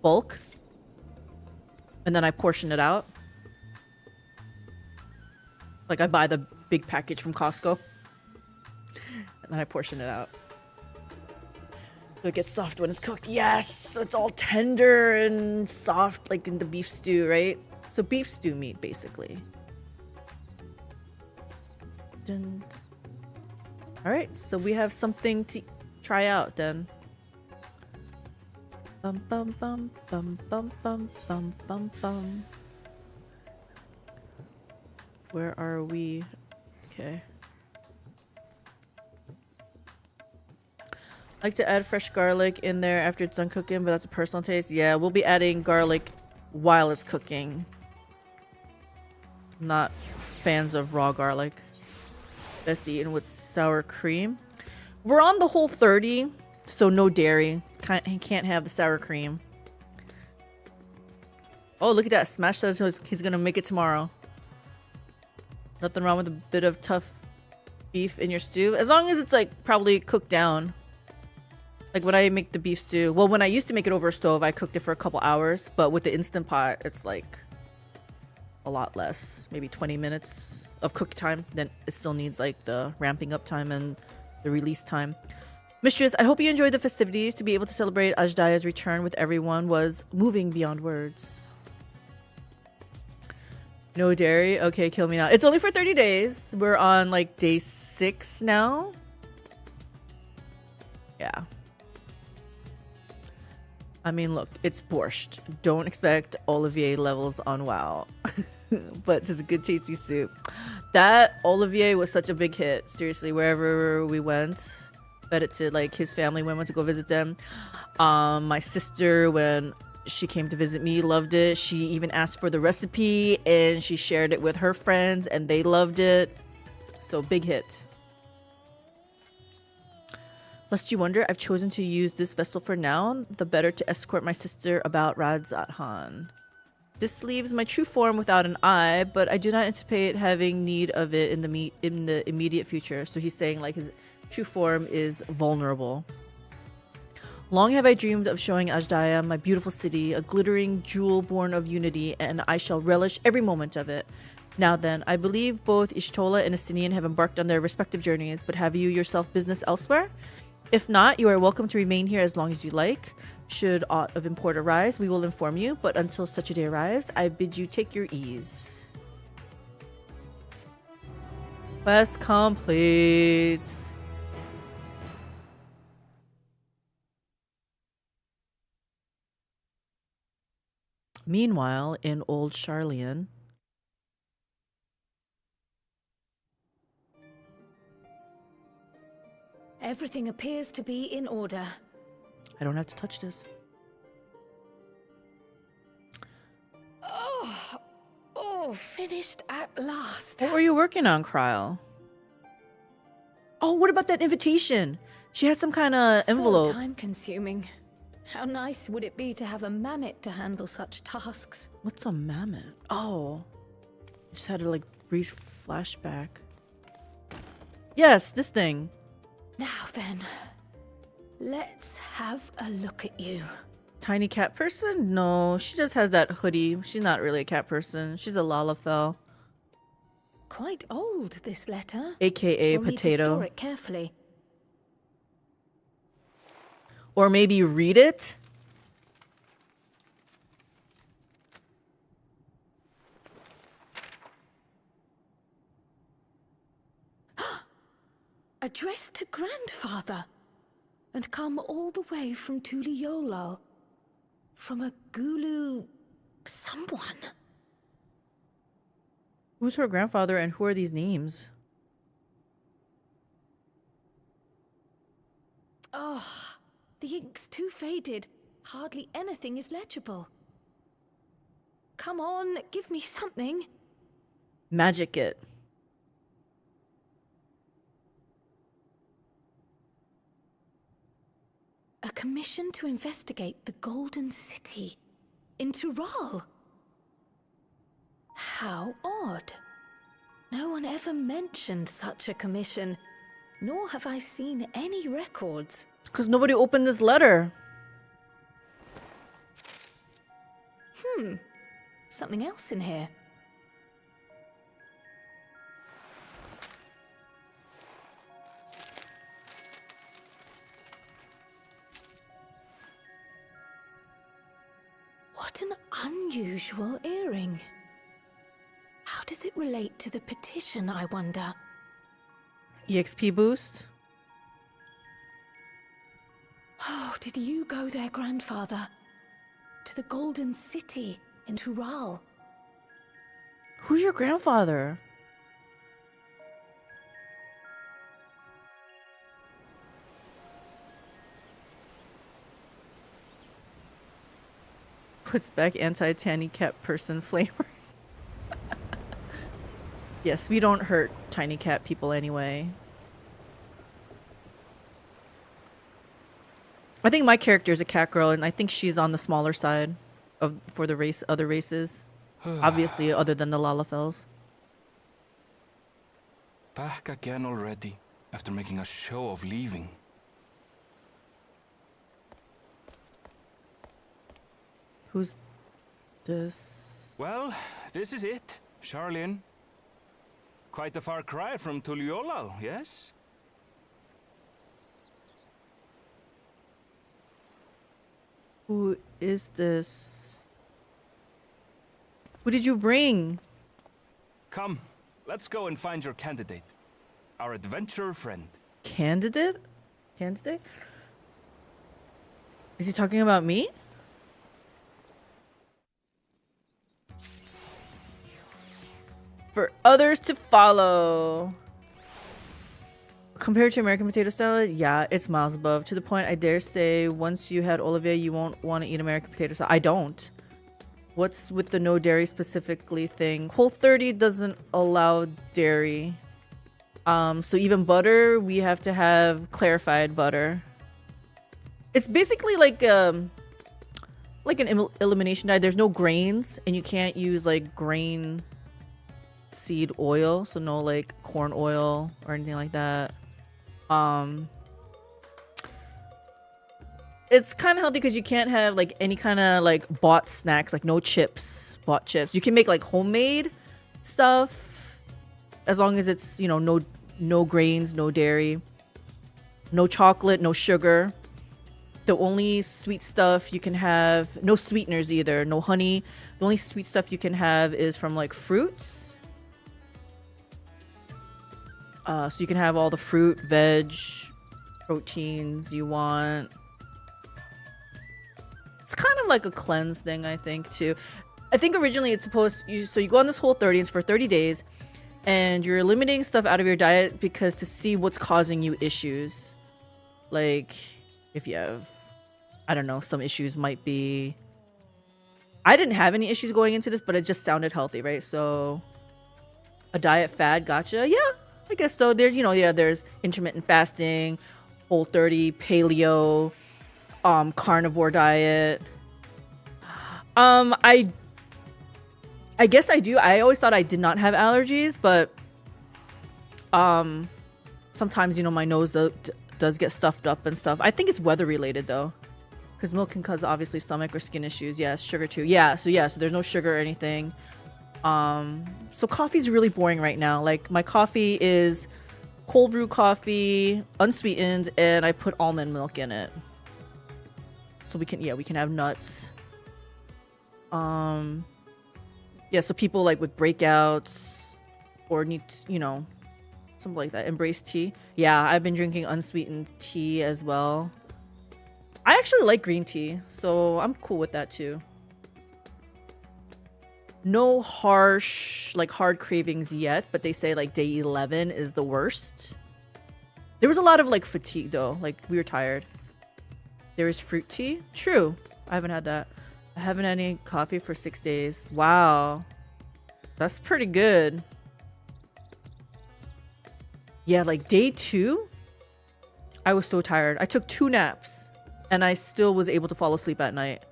bulk. And then I portion it out. Like I buy the big package from Costco. And then I portion it out. So it gets soft when it's cooked. Yes! So it's all tender and soft like in the beef stew, right? So beef stew meat, basically. Dun. Alright, so we have something to try out then. Bum bum bum bum bum bum bum bum bum. Where are we? Okay. I like to add fresh garlic in there after it's done cooking, but that's a personal taste. Yeah, we'll be adding garlic while it's cooking. Not fans of raw garlic. Best eaten with sour cream. We're on the whole 30, so no dairy. Can't have the sour cream. Oh, look at that. Smash says he's gonna make it tomorrow. Nothing wrong with a bit of tough beef in your stew. As long as it's like probably cooked down. Like when I make the beef stew. Well, when I used to make it over a stove, I cooked it for a couple hours. But with the Instant Pot, it's like a lot less. Maybe 20 minutes of cook time. Then it still needs like the ramping up time and the release time. Mistress, I hope you enjoyed the festivities. To be able to celebrate Ajdaya's return with everyone was moving beyond words. No dairy? Okay, kill me now. It's only for 30 days. We're on like day 6 now. Yeah. I mean, look, it's borscht. Don't expect Olivier levels on WoW. But it's a good tasty soup. That Olivier was such a big hit. Seriously, wherever we went, fed it to like his family when we went to go visit them. My sister, when she came to visit me, loved it. She even asked for the recipe and she shared it with her friends and they loved it. So big hit. Lest you wonder, I've chosen to use this vessel for now, the better to escort my sister about Radzat-Han. This leaves my true form without an eye, but I do not anticipate having need of it in the immediate future. So he's saying like his true form is vulnerable. Long have I dreamed of showing Ajdaya my beautiful city, a glittering jewel born of unity, and I shall relish every moment of it. Now then, I believe both Ishtola and Estinian have embarked on their respective journeys, but have you yourself business elsewhere? If not, you are welcome to remain here as long as you like. Should aught of import arise, we will inform you, but until such a day arrives, I bid you take your ease. Quest complete. Meanwhile, in Old Charlian, everything appears to be in order. I don't have to touch this. Oh, finished at last. What were you working on, Kryl? Oh, what about that invitation? She had some kind of envelope. So time-consuming. How nice would it be to have a mammoth to handle such tasks? What's a mammoth? Oh, just had a like brief flashback. Yes, this thing. Now then, let's have a look at you. Tiny cat person? No, she just has that hoodie. She's not really a cat person. She's a Lalafell. Quite old, this letter. AKA we'll potato. Need to store it carefully. Or maybe read it? Addressed to grandfather. And come all the way from Tuliolal. From a Gulu... someone. Who's her grandfather and who are these names? Oh, the ink's too faded. Hardly anything is legible. Come on, give me something. Magic it. A commission to investigate the Golden City in Tural. How odd. No one ever mentioned such a commission, nor have I seen any records. Because nobody opened this letter. Something else in here. What an unusual earring. How does it relate to the petition, I wonder? EXP boost? Oh, did you go there, grandfather? To the Golden City in Tural? Who's your grandfather? Puts back anti-tiny cat person flavor. Yes, we don't hurt tiny cat people anyway. I think my character is a cat girl, and I think she's on the smaller side of for the other races. Obviously, other than the Lalafels. Back again already, after making a show of leaving. Who's this? Well, this is it, Charlene. Quite a far cry from Tuliolal, yes? Who is this? Who did you bring? Come, let's go and find your candidate. Our adventurer friend. Candidate? Candidate? Is he talking about me? For others to follow. Compared to American potato salad, yeah, it's miles above. To the point, I dare say, once you had Olivia, you won't want to eat American potato salad. I don't. What's with the no dairy specifically thing? Whole30 doesn't allow dairy. So even butter, we have to have clarified butter. It's basically like an elimination diet. There's no grains, and you can't use like grain seed oil, so no like corn oil or anything like that. It's kind of healthy because you can't have like any kind of like bought snacks, like no chips, bought chips. You can make like homemade stuff as long as it's, you know, no grains, no dairy, no chocolate, no sugar. The only sweet stuff you can have, no sweeteners either, no honey. The only sweet stuff you can have is from like fruits. So you can have all the fruit, veg, proteins you want. It's kind of like a cleanse thing, I think, too. I think originally it's supposed to, so you go on this Whole30, it's for 30 days, and you're eliminating stuff out of your diet because to see what's causing you issues. Like, if you have, I don't know, some issues might be, I didn't have any issues going into this, but it just sounded healthy, right? So, a diet fad, gotcha. Yeah, I guess so. There's, you know, yeah, there's intermittent fasting, Whole30, paleo, carnivore diet. I guess I do. I always thought I did not have allergies, but sometimes, you know, my nose does get stuffed up and stuff. I think it's weather related though, because milk can cause obviously stomach or skin issues. Yes, sugar too. So there's no sugar or anything. So coffee's really boring right now. Like my coffee is cold brew coffee, unsweetened, and I put almond milk in it. So we can have nuts. Yeah, so people like with breakouts or need, you know, something like that, embrace tea. Yeah, I've been drinking unsweetened tea as well. I actually like green tea, so I'm cool with that too. No harsh, like hard cravings yet, but they say like day 11 is the worst. There was a lot of like fatigue though, like we were tired. There is fruit tea. True. I haven't had that. I haven't had any coffee for 6 days. Wow. That's pretty good. Yeah, like day 2, I was so tired. I took 2 naps and I still was able to fall asleep at night.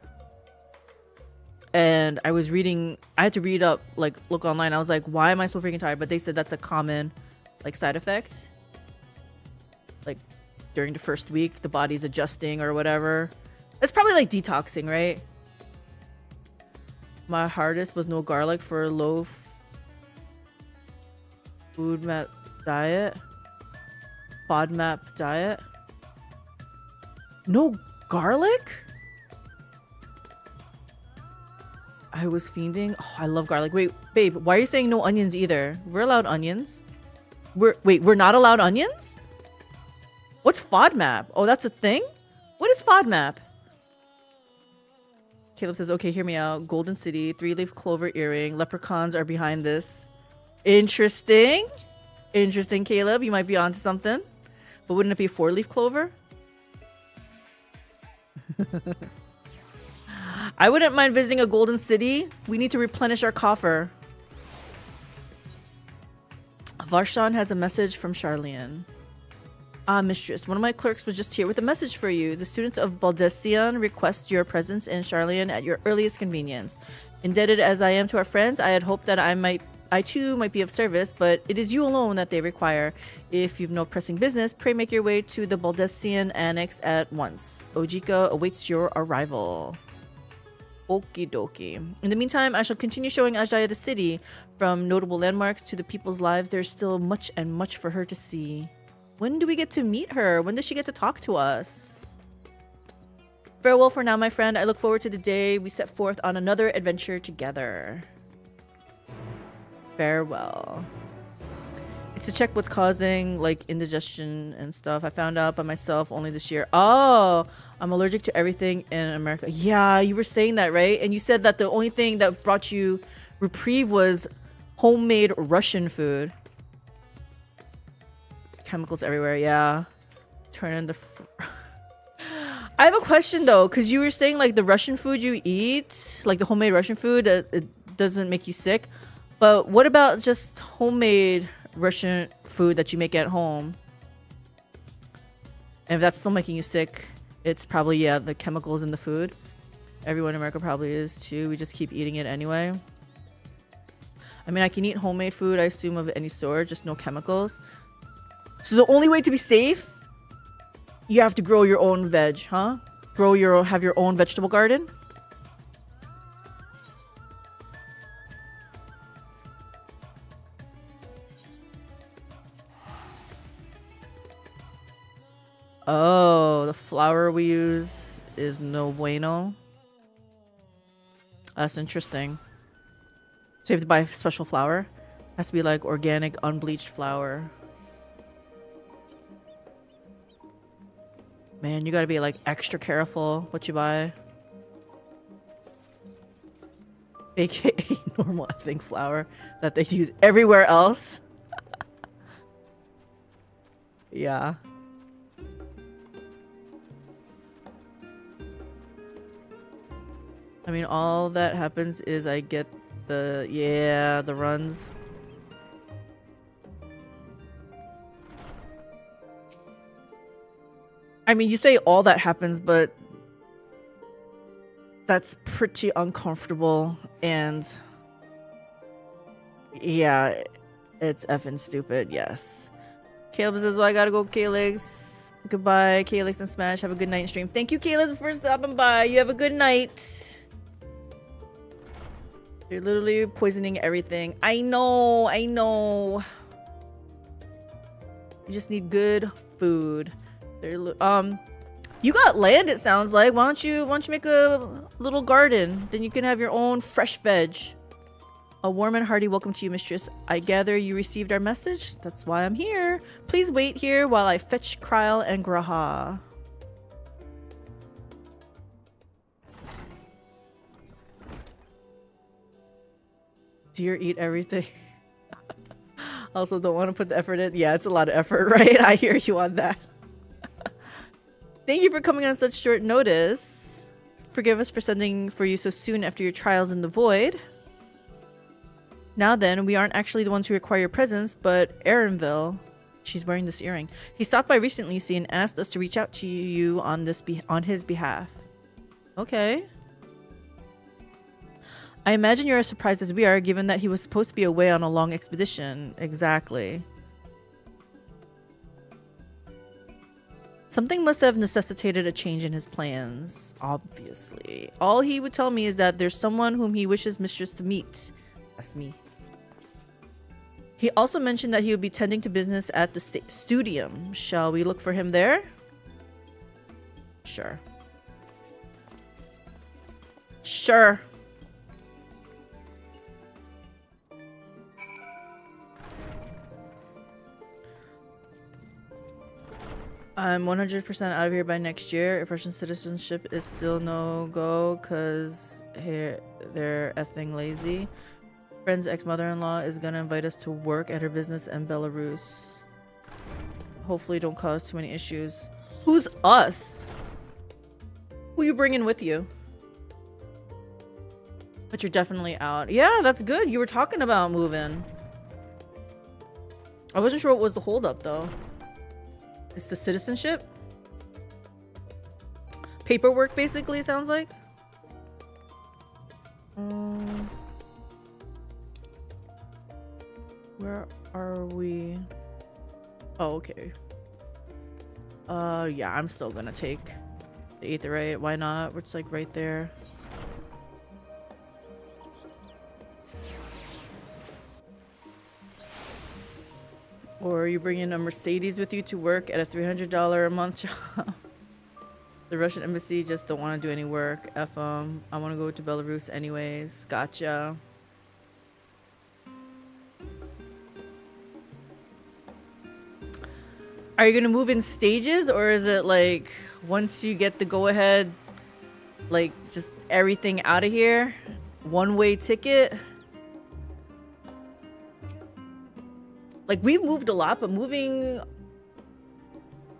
And I was reading, I had to read up, like look online. I was like, why am I so freaking tired? But they said that's a common like side effect. Like during the first week, the body's adjusting or whatever. It's probably like detoxing, right? My hardest was no garlic for low food map diet. FODMAP diet. No garlic? I was fiending. Oh, I love garlic. Wait, babe, why are you saying no onions either? We're allowed onions. We're not allowed onions? What's FODMAP? Oh, that's a thing? What is FODMAP? Caleb says, okay, hear me out. Golden City, 3-leaf clover earring. Leprechauns are behind this. Interesting. Interesting, Caleb. You might be onto something. But wouldn't it be 4-leaf clover? I wouldn't mind visiting a golden city. We need to replenish our coffer. Varshan has a message from Charlian. Ah, mistress, one of my clerks was just here with a message for you. The students of Baldessian request your presence in Charlian at your earliest convenience. Indebted as I am to our friends, I had hoped that I too might be of service, but it is you alone that they require. If you've no pressing business, pray make your way to the Baldessian Annex at once. Ojika awaits your arrival. Okie dokie. In the meantime, I shall continue showing Ajdaya the city. From notable landmarks to the people's lives, there's still much and much for her to see. When do we get to meet her? When does she get to talk to us? Farewell for now, my friend. I look forward to the day we set forth on another adventure together. Farewell. It's to check what's causing like indigestion and stuff. I found out by myself only this year. Oh, I'm allergic to everything in America. Yeah, you were saying that, right? And you said that the only thing that brought you reprieve was homemade Russian food. Chemicals everywhere, yeah. Turn in the... I have a question though, because you were saying like the Russian food you eat, like the homemade Russian food, it doesn't make you sick. But what about just homemade Russian food that you make at home? And if that's still making you sick, it's probably, yeah, the chemicals in the food. Everyone in America probably is too. We just keep eating it anyway. I mean, I can eat homemade food, I assume, of any sort, just no chemicals. So the only way to be safe, you have to grow your own veg, huh? Have your own vegetable garden? Oh, the flour we use is no bueno. That's interesting. So you have to buy special flour? It has to be like organic, unbleached flour. Man, you gotta be like extra careful what you buy. AKA normal effing flour that they use everywhere else. Yeah. I mean, all that happens is I get the runs. I mean, you say all that happens, but that's pretty uncomfortable, and yeah, it's effing stupid, yes. Caleb says, well, I gotta go, Calyx. Goodbye, Calyx and Smash. Have a good night and stream. Thank you, Caleb, for stopping by. You have a good night. You're literally poisoning everything. I know. You just need good food. You got land, it sounds like. Why don't you make a little garden? Then you can have your own fresh veg. A warm and hearty welcome to you, mistress. I gather you received our message. That's why I'm here. Please wait here while I fetch Kryl and Graha. Deer eat everything. Also don't want to put the effort in. Yeah, it's a lot of effort, right? I hear you on that. Thank you for coming on such short notice. Forgive us for sending for you so soon after your trials in the void. Now then, we aren't actually the ones who require your presence, but Aaronville. She's wearing this earring. He stopped by recently, you see, and asked us to reach out to you on his behalf. Okay. I imagine you're as surprised as we are, given that he was supposed to be away on a long expedition. Exactly. Something must have necessitated a change in his plans, obviously. All he would tell me is that there's someone whom he wishes mistress to meet. That's me. He also mentioned that he would be tending to business at the studium. Shall we look for him there? Sure. Sure. I'm 100% out of here by next year. If Russian citizenship is still no-go because they're effing lazy. Friend's ex-mother-in-law is gonna invite us to work at her business in Belarus. Hopefully don't cause too many issues. Who's us? Who you bringing with you? But you're definitely out. Yeah, that's good. You were talking about moving. I wasn't sure what was the holdup though. It's the citizenship? Paperwork, basically, it sounds like. Where are we? Oh, okay. Yeah, I'm still gonna take the aetherite. Why not? It's like right there. Or are you bringing a Mercedes with you to work at a $300 a month job? The Russian embassy just don't want to do any work. F 'em. I want to go to Belarus anyways. Gotcha. Are you gonna move in stages, or is it like once you get the go ahead, like just everything out of here? One-way ticket? Like we've moved a lot, but moving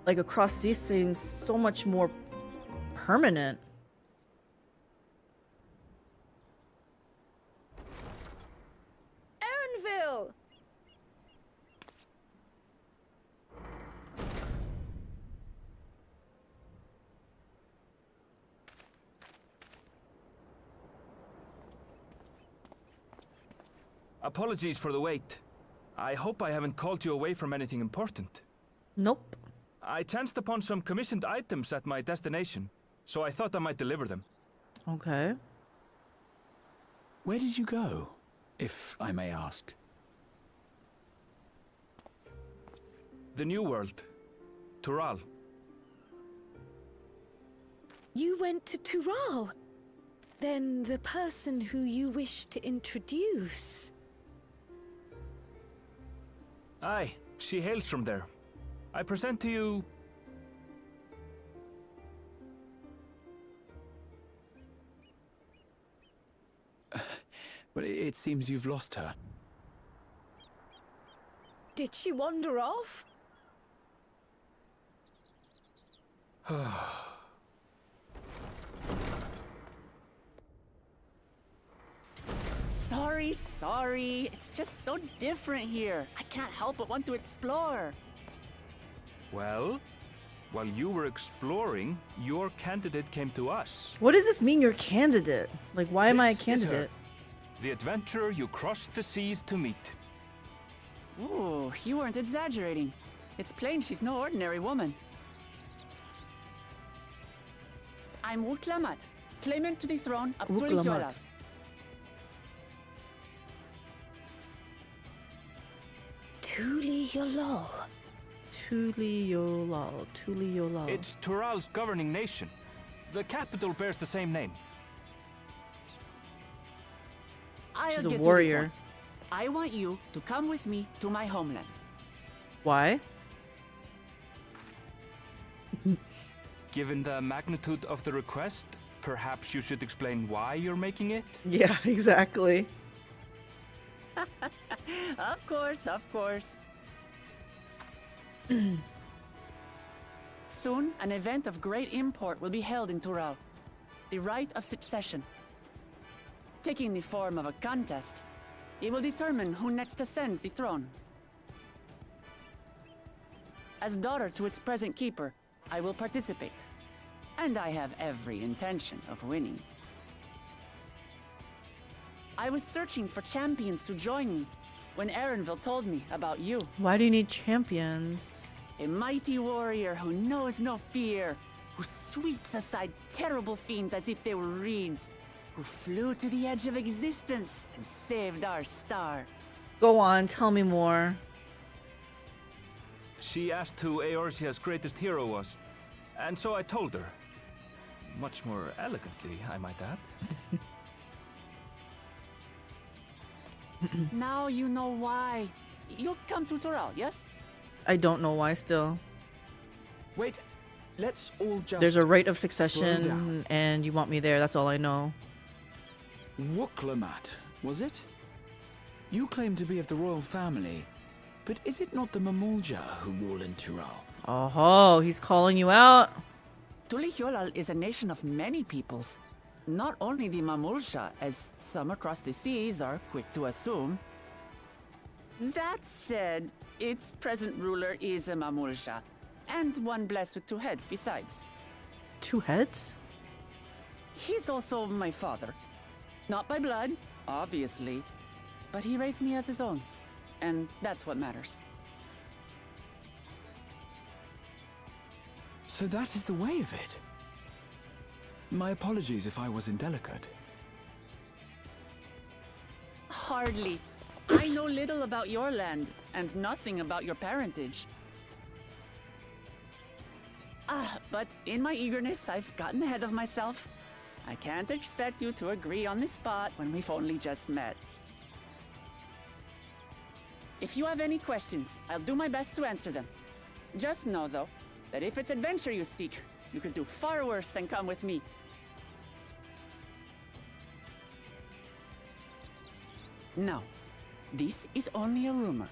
like across seas seems so much more permanent. Erinville! Apologies for the wait. I hope I haven't called you away from anything important. Nope. I chanced upon some commissioned items at my destination, so I thought I might deliver them. Okay. Where did you go, if I may ask? The New World. Tural. You went to Tural? Then the person who you wish to introduce... Aye, she hails from there. I present to you... Well, it seems you've lost her. Did she wander off? Sorry. It's just so different here. I can't help but want to explore. Well, while you were exploring, your candidate came to us. What does this mean, your candidate? Like, why am I a This is her, candidate? the adventurer you crossed the seas to meet. Ooh, you weren't exaggerating. It's plain she's no ordinary woman. I'm Uklamat, claimant to the throne of Tulichola. Tuliolol. Tuliolal. It's Tural's governing nation. The capital bears the same name. I'll She's a get to the warrior. point. I want you to come with me to my homeland. Why? Given the magnitude of the request, perhaps you should explain why you're making it? Yeah, exactly. Of course. Soon, an event of great import will be held in Tural. The Rite of Succession. Taking the form of a contest, it will determine who next ascends the throne. As daughter to its present keeper, I will participate. And I have every intention of winning. I was searching for champions to join me when Erinville told me about you. Why do you need champions? A mighty warrior who knows no fear, who sweeps aside terrible fiends as if they were reeds, who flew to the edge of existence and saved our star. Go on, tell me more. She asked who Eorzea's greatest hero was, and so I told her. Much more elegantly, I might add. Now you know why. You'll come to Tural, yes? I don't know why still. Wait, let's all just... There's a rite of slow succession, down. and you want me there. That's all I know. Wuklamat, was it? You claim to be of the royal family, but is it not the Mamulja who rule in Tural? Oh, he's calling you out. Tulicholal is a nation of many peoples. not only the Mamulsha, as some across the seas are quick to assume. That said, its present ruler is a Mamulsha, and one blessed with 2 heads besides. 2 heads? He's also my father. Not by blood, obviously, but he raised me as his own, and that's what matters. So that is the way of it. My apologies if I was indelicate. Hardly. I know little about your land, and nothing about your parentage. But in my eagerness, I've gotten ahead of myself. I can't expect you to agree on the spot when we've only just met. If you have any questions, I'll do my best to answer them. Just know, though, that if it's adventure you seek, you could do far worse than come with me. Now, this is only a rumor.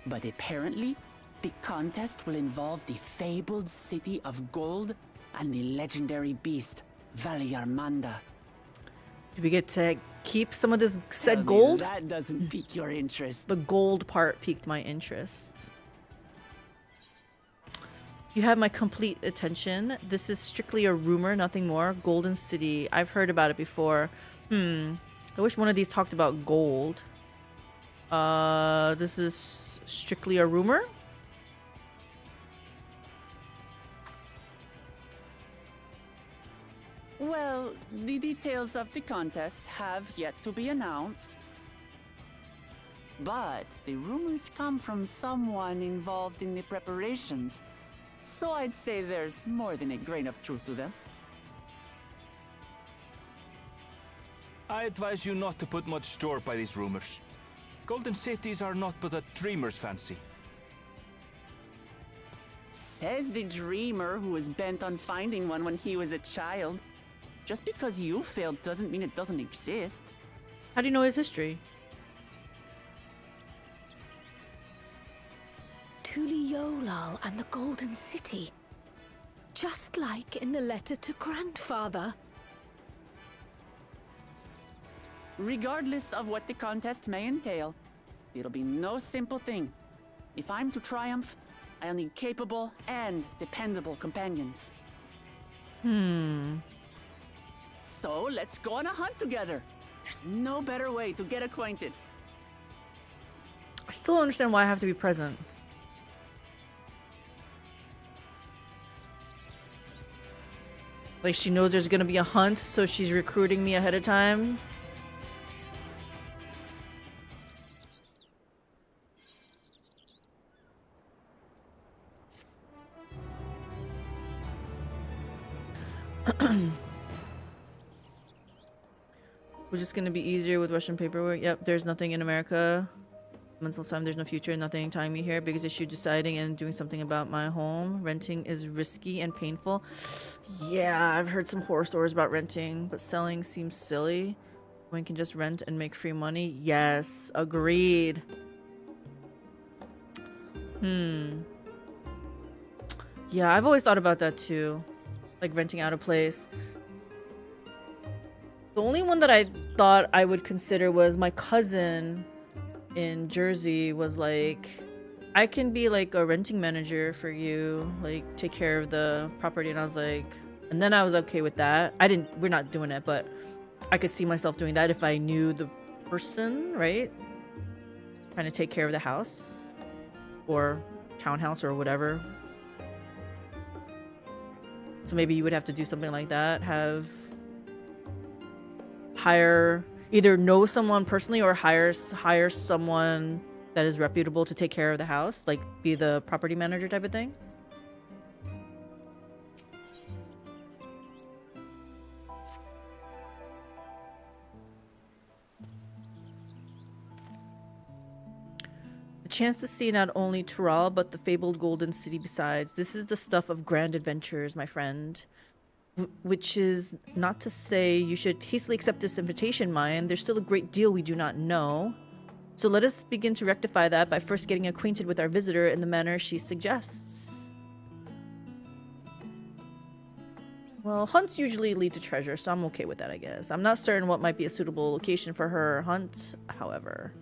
But apparently, the contest will involve the fabled city of gold and the legendary beast, Valyarmanda. Do we get to keep some of this said Tell me gold? that doesn't pique your interest. The gold part piqued my interest. You have my complete attention. This is strictly a rumor, nothing more. Golden City. I've heard about it before. I wish one of these talked about gold. This is strictly a rumor? Well, the details of the contest have yet to be announced. But the rumors come from someone involved in the preparations, so I'd say there's more than a grain of truth to them. I advise you not to put much store by these rumors. Golden cities are not but a dreamer's fancy. Says the dreamer who was bent on finding one when he was a child. Just because you failed doesn't mean it doesn't exist. How do you know his history? Tuliolal and the Golden City. Just like in the letter to Grandfather. Regardless of what the contest may entail, it'll be no simple thing. If I'm to triumph, I'll need capable and dependable companions. So let's go on a hunt together. There's no better way to get acquainted. I still don't understand why I have to be present. Like she knows there's gonna be a hunt, so she's recruiting me ahead of time. We're just gonna be easier with Russian paperwork. Yep, there's nothing in America. Mental time, there's no future, nothing tying me here. Biggest issue, deciding and doing something about my home. Renting is risky and painful. Yeah, I've heard some horror stories about renting, but selling seems silly. One can just rent and make free money. Yes, agreed. Yeah, I've always thought about that too. Like renting out a place. The only one that I thought I would consider was my cousin in Jersey was like, I can be like a renting manager for you, like take care of the property. And I was like, and then I was okay with that. We're not doing it, but I could see myself doing that if I knew the person, right? Trying to take care of the house or townhouse or whatever. So maybe you would have to do something like that. Either know someone personally or hire someone that is reputable to take care of the house, like be the property manager type of thing. The chance to see not only Tural but the fabled Golden City besides. This is the stuff of grand adventures, my friend. Which is not to say you should hastily accept this invitation, Mayan. There's still a great deal we do not know. So let us begin to rectify that by first getting acquainted with our visitor in the manner she suggests. Well, hunts usually lead to treasure, so I'm okay with that, I guess. I'm not certain what might be a suitable location for her hunt, however.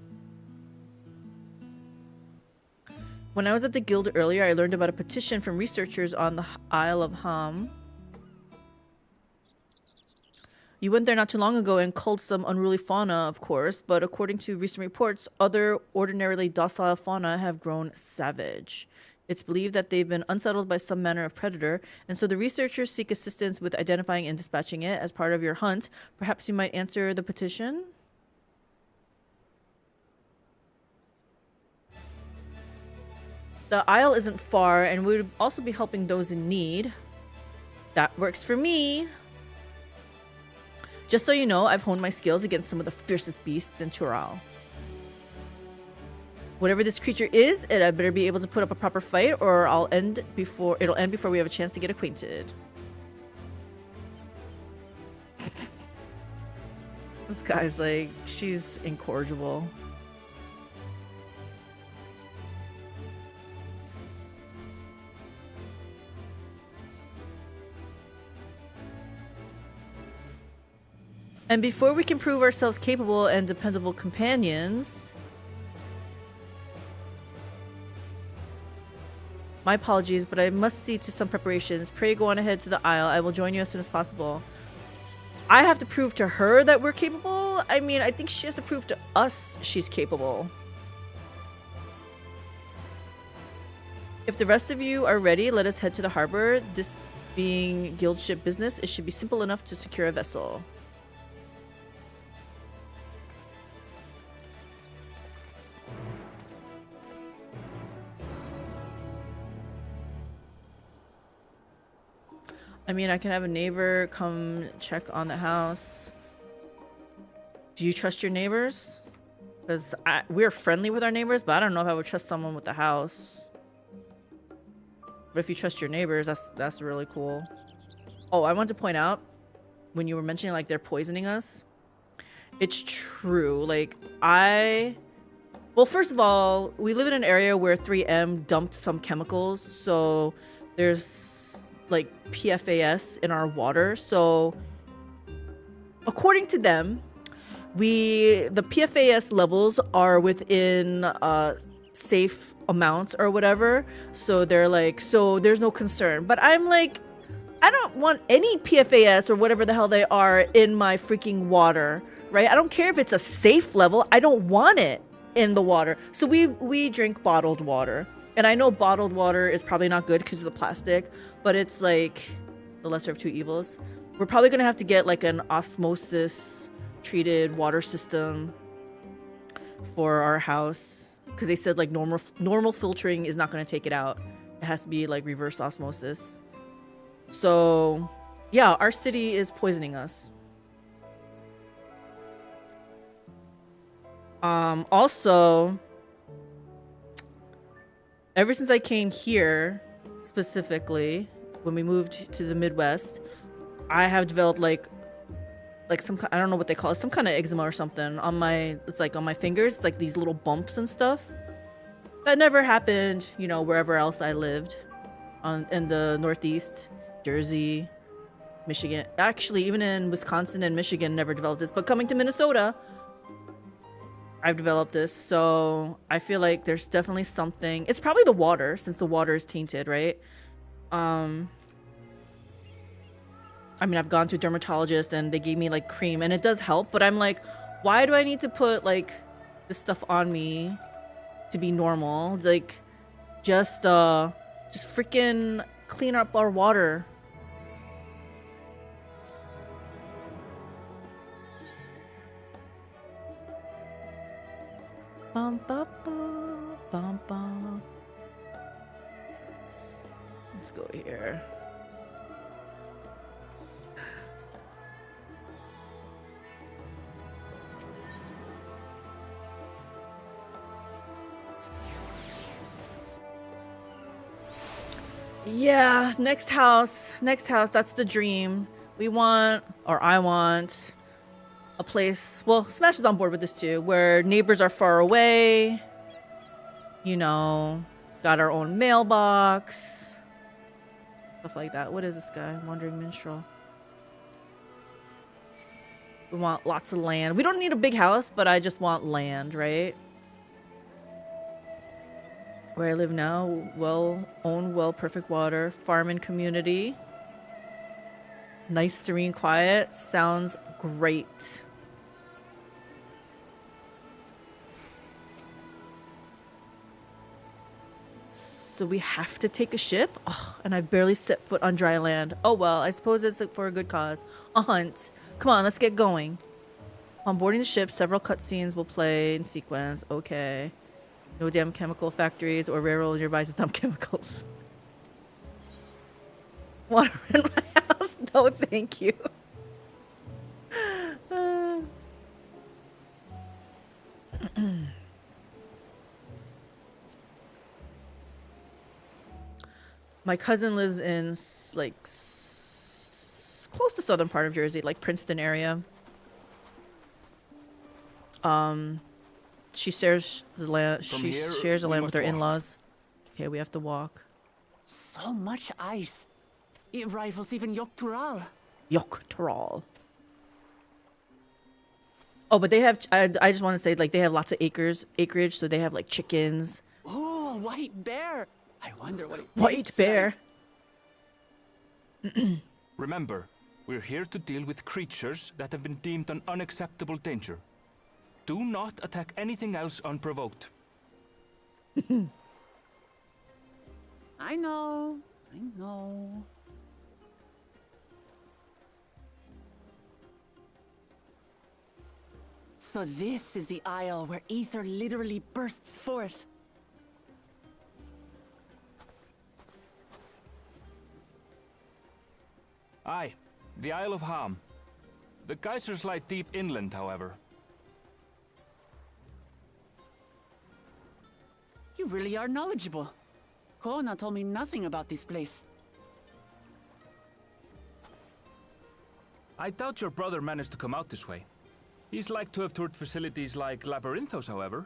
When I was at the guild earlier, I learned about a petition from researchers on the Isle of Ham. You went there not too long ago and culled some unruly fauna, of course, but according to recent reports, other ordinarily docile fauna have grown savage. It's believed that they've been unsettled by some manner of predator, and so the researchers seek assistance with identifying and dispatching it as part of your hunt. Perhaps you might answer the petition? The isle isn't far, and we would also be helping those in need. That works for me. Just so you know, I've honed my skills against some of the fiercest beasts in Tural. Whatever this creature is, it had better be able to put up a proper fight, or it'll end before we have a chance to get acquainted. This guy's like, she's incorrigible. And before we can prove ourselves capable and dependable companions... My apologies, but I must see to some preparations. Pray go on ahead to the Isle. I will join you as soon as possible. I have to prove to her that we're capable? I mean, I think she has to prove to us she's capable. If the rest of you are ready, let us head to the harbor. This being guild ship business, it should be simple enough to secure a vessel. I mean, I can have a neighbor come check on the house. Do you trust your neighbors? Because we're friendly with our neighbors, but I don't know if I would trust someone with the house. But if you trust your neighbors, that's really cool. Oh, I want to point out, when you were mentioning like they're poisoning us, it's true. Like well, first of all, we live in an area where 3M dumped some chemicals, so there's like PFAS in our water. So according to them, the PFAS levels are within safe amounts or whatever. So they're like, so there's no concern. But I'm like, I don't want any PFAS or whatever the hell they are in my freaking water, right? I don't care if it's a safe level. I don't want it in the water. So we drink bottled water. And I know bottled water is probably not good because of the plastic, but it's like the lesser of two evils. We're probably going to have to get like an osmosis treated water system for our house, because they said like normal filtering is not going to take it out. It has to be like reverse osmosis. So yeah, our city is poisoning us. Also, ever since I came here, specifically, when we moved to the Midwest, I have developed like some, I don't know what they call it, some kind of eczema or something on it's like on my fingers. It's like these little bumps and stuff. That never happened, you know, wherever else I lived in the Northeast, Jersey, Michigan. Actually, even in Wisconsin and Michigan, never developed this. But coming to Minnesota, I've developed this, so I feel like there's definitely something. It's probably the water, since the water is tainted, right? I mean, I've gone to a dermatologist and they gave me like cream and it does help, but I'm like, why do I need to put like this stuff on me to be normal? Like, just freaking clean up our water. Bum, bum, bum, bum, bum. Let's go here. Yeah, next house, that's the dream. We want, or I want, a place, well, Smash is on board with this too, where neighbors are far away, you know, got our own mailbox, Stuff like that. What is this guy? Wandering minstrel. We want lots of land. We don't need a big house, but I just want land, right? Where I live now, well, perfect water, farm and community. Nice, serene, quiet. Sounds great. So we have to take a ship? Oh, and I barely set foot on dry land. Oh well, I suppose it's for a good cause. A hunt. Come on, let's get going. On boarding the ship, several cutscenes will play in sequence. Okay. No damn chemical factories or railroad nearby to dump chemicals. Want to rent my house? No, thank you. My cousin lives in like close to southern part of Jersey, like Princeton area. She shares the land. She shares the land with her in-laws. Okay, we have to walk. So much ice. It rivals even Yoktural. Yoktural. Oh, but they have. I just want to say, like, they have lots of acreage, so they have like chickens. Oh, a white bear. I wonder what it White bear. Remember, we're here to deal with creatures that have been deemed an unacceptable danger. Do not attack anything else unprovoked. I know. So this is the isle where ether literally bursts forth. Aye, the Isle of Ham. The geysers lie deep inland, however. You really are knowledgeable. Kona told me nothing about this place. I doubt your brother managed to come out this way. He's like to have toured facilities like Labyrinthos, however.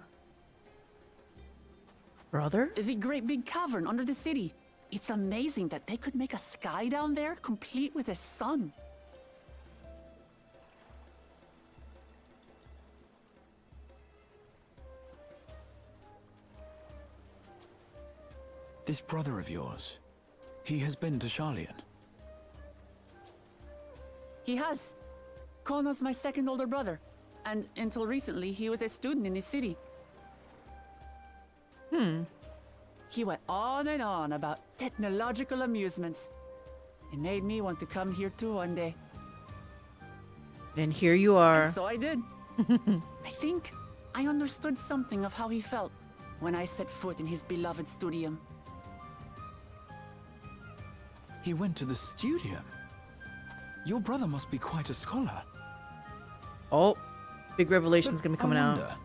Brother? The great big cavern under the city. It's amazing that they could make a sky down there complete with a sun. This brother of yours, he has been to Sharlayan. He has. Kona's my second older brother. And until recently, he was a student in this city. He went on and on about technological amusements. It made me want to come here too one day. And here you are. And so I did. I think I understood something of how he felt when I set foot in his beloved studium. He went to the studium? Your brother must be quite a scholar. Oh, big revelation's gonna be coming out.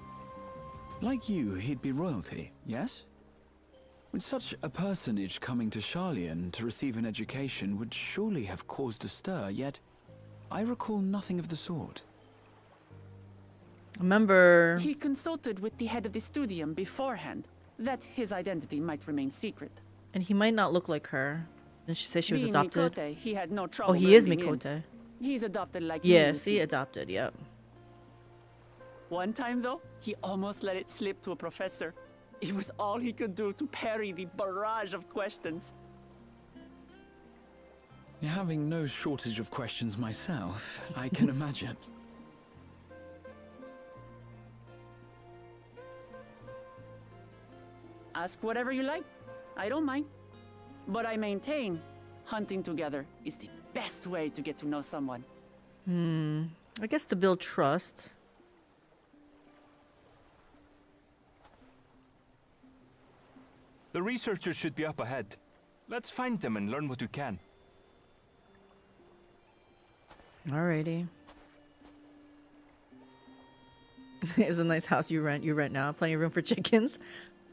Like you, he'd be royalty, yes? With such a personage coming to Sharlayan to receive an education would surely have caused a stir, yet I recall nothing of the sort. Remember... He consulted with the head of the studium beforehand, that his identity might remain secret. And he might not look like her. Didn't she say she was Being adopted? Mikote, he had no trouble. Oh, he is blending in. Mikote. He's adopted like Yes, me, he adopted, yep. One time, though, he almost let it slip to a professor. It was all he could do to parry the barrage of questions. Having no shortage of questions myself, I can imagine. Ask whatever you like. I don't mind. But I maintain, hunting together is the best way to get to know someone. I guess to build trust. The researchers should be up ahead. Let's find them and learn what we can. Alrighty. It's a nice house you rent. You rent now. Plenty of room for chickens.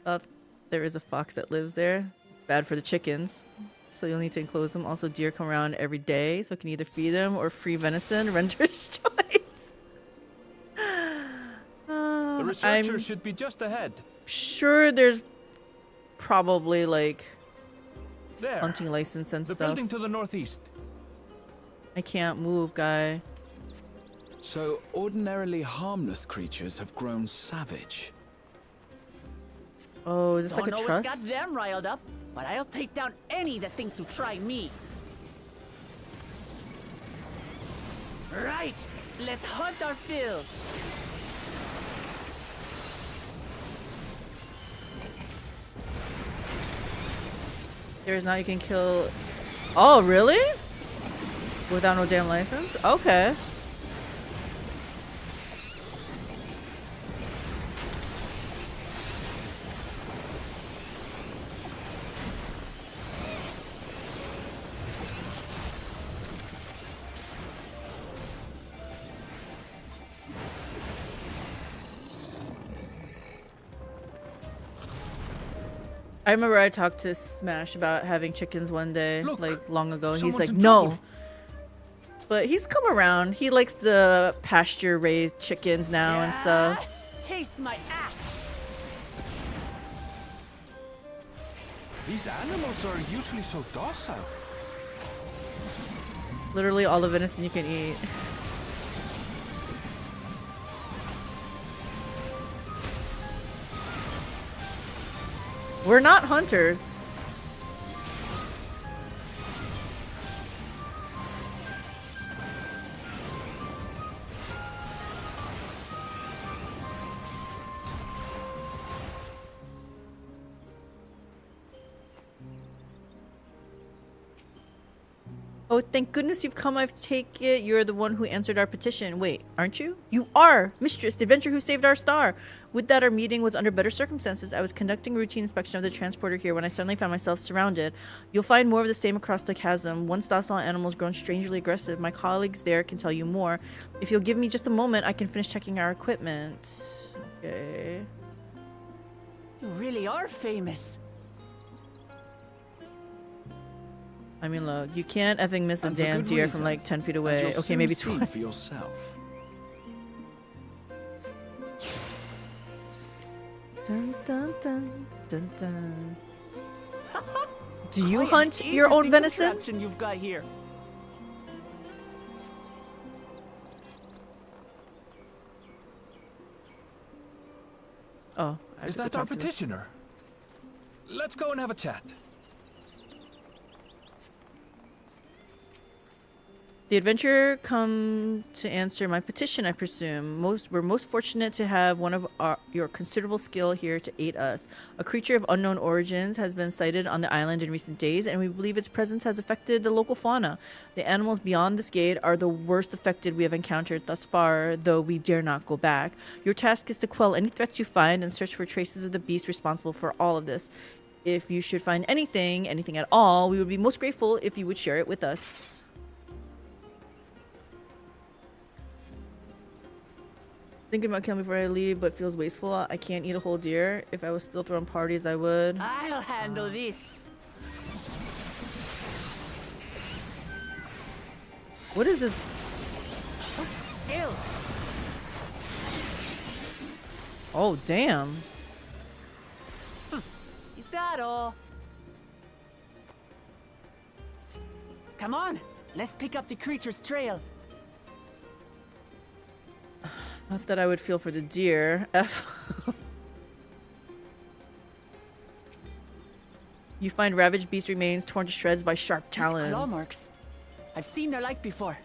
There is a fox that lives there. Bad for the chickens. So you'll need to enclose them. Also, deer come around every day, so you can either feed them or free venison. Renter's choice. The researchers should be just ahead. Sure, there's probably like There. hunting license and The stuff. building to the northeast. I can't move, guy. So, ordinarily harmless creatures have grown savage. Oh, is this like a Don't know trust? what's got them riled up, but I'll take down any that thinks to try me. Right, let's hunt our fill. There's not, you can kill. Oh, really? Without no damn license? Okay. I remember I talked to Smash about having chickens one day, like long ago, and he's someone's like, in no. trouble." But he's come around. He likes the pasture-raised chickens now and stuff. Taste my axe. These animals are usually so docile. Literally all the venison you can eat. We're not hunters. Oh, thank goodness you've come. I take it you're the one who answered our petition. Wait, aren't you? You are! Mistress, the adventurer who saved our star! Would that our meeting was under better circumstances. I was conducting routine inspection of the transporter here when I suddenly found myself surrounded. You'll find more of the same across the chasm. Once docile animals grown strangely aggressive. My colleagues there can tell you more. If you'll give me just a moment, I can finish checking our equipment. Okay. You really are famous. I mean, look, you can't effing miss a And for damn good deer reason, from like 10 feet as away. you'll Okay, soon maybe see 20. for yourself. Dun, dun, dun, dun, dun. Do you Quite an hunt your own interesting venison? contraption you've got here. Oh, I have Is to go that our talk to them. petitioner? Let's go and have a chat. The adventurer come to answer my petition, I presume. We're most fortunate to have one of your considerable skill here to aid us. A creature of unknown origins has been sighted on the island in recent days, and we believe its presence has affected the local fauna. The animals beyond this gate are the worst affected we have encountered thus far, though we dare not go back. Your task is to quell any threats you find and search for traces of the beast responsible for all of this. If you should find anything at all, we would be most grateful if you would share it with us. Thinking about killing before I leave, but feels wasteful. I can't eat a whole deer. If I was still throwing parties, I would. I'll handle this. What is this? Still. Oh, damn. Is that all? Come on, let's pick up the creature's trail. Not that I would feel for the deer. F. You find ravaged beast remains torn to shreds by sharp talons. These claw marks. I've seen their like before.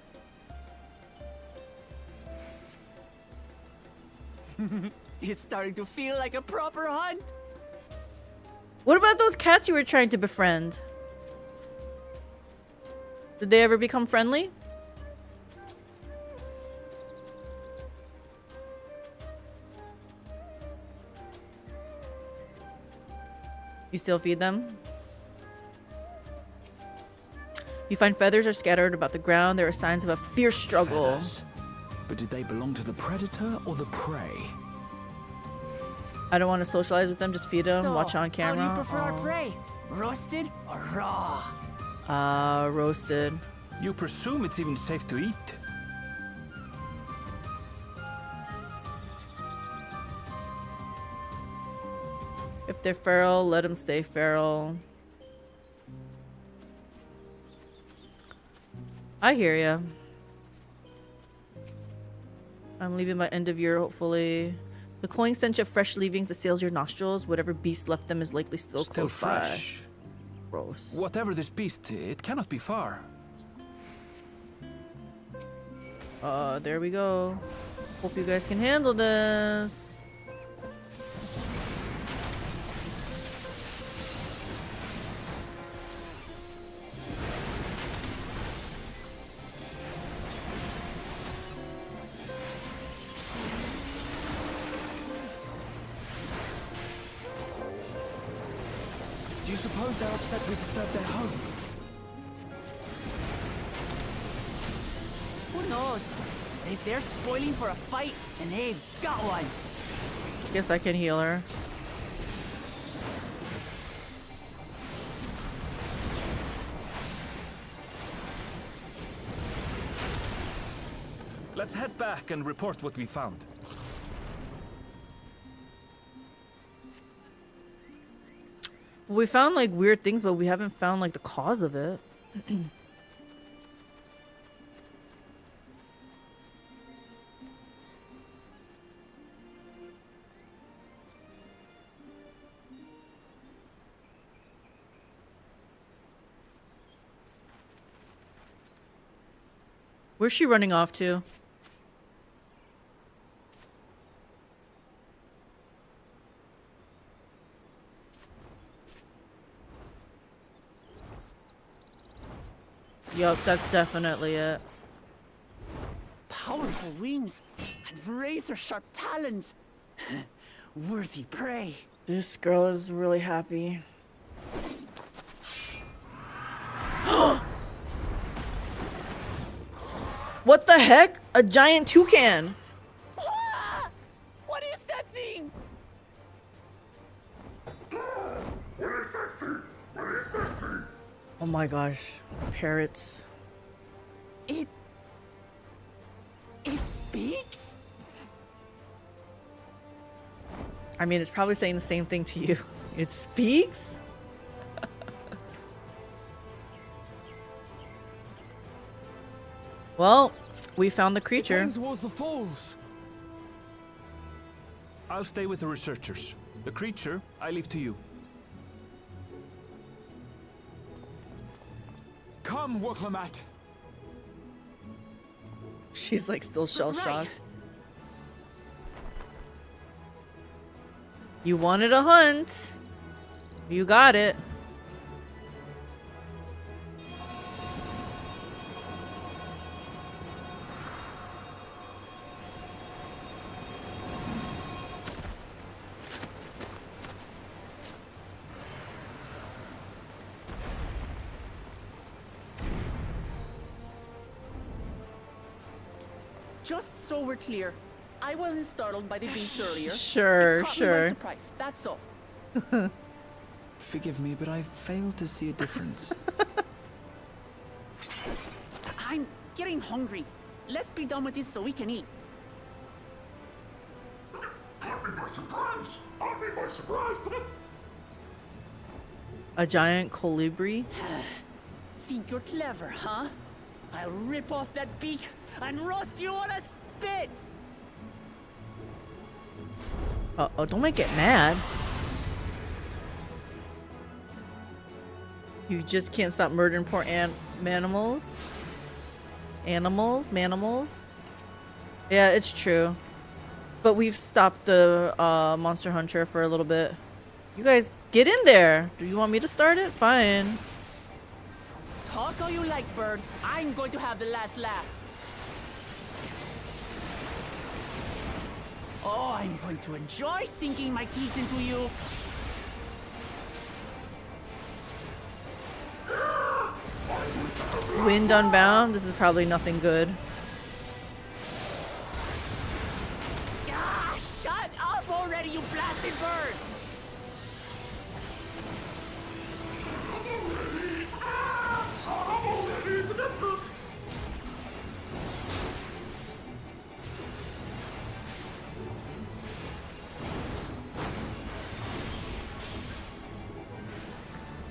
It's starting to feel like a proper hunt. What about those cats you were trying to befriend? Did they ever become friendly? You still feed them? You find feathers are scattered about the ground. There are signs of a fierce struggle. Feathers? But did they belong to the predator or the prey? I don't want to socialize with them. Just feed them. So, Watch on camera. How do you prefer our prey? Roasted or raw? Roasted. You presume it's even safe to eat? If they're feral, let them stay feral. I hear ya. I'm leaving by end of year, hopefully. The cloying stench of fresh leavings assails your nostrils. Whatever beast left them is likely still close fresh. by. Gross. Whatever this beast, it cannot be far. There we go. Hope you guys can handle this. Do you suppose they're upset we disturbed their home? Who knows? If they're spoiling for a fight, and they've got one. Guess I can heal her. Let's head back and report what we found. We found like weird things, but we haven't found like the cause of it. Where's she running off to? Yup, that's definitely it. Powerful wings and razor-sharp talons. Worthy prey. This girl is really happy. What the heck? A giant toucan. What is that thing? Oh my gosh. Parrots. It speaks? I mean, it's probably saying the same thing to you. It speaks? Well, we found the creature. Towards the falls. I'll stay with the researchers. The creature, I leave to you. Come, Woklamat. She's like still shell-shocked. Right. You wanted a hunt. You got it. Just so we're clear, I wasn't startled by the beast earlier. Sure, It caught me by surprise, that's all. Forgive me, but I failed to see a difference. I'm getting hungry. Let's be done with this so we can eat. Caught me by surprise! Caught me by surprise! A giant colibri. Think you're clever, huh? I'll rip off that beak and roast you on a spit! Uh-oh, don't make it mad. You just can't stop murdering poor manimals. Manimals. Yeah, it's true. But we've stopped the monster hunter for a little bit. You guys, get in there. Do you want me to start it? Fine. Talk all you like, bird. I'm going to have the last laugh. Oh, I'm going to enjoy sinking my teeth into you. Wind unbound. This is probably nothing good. Ah, shut up already, you blasted bird!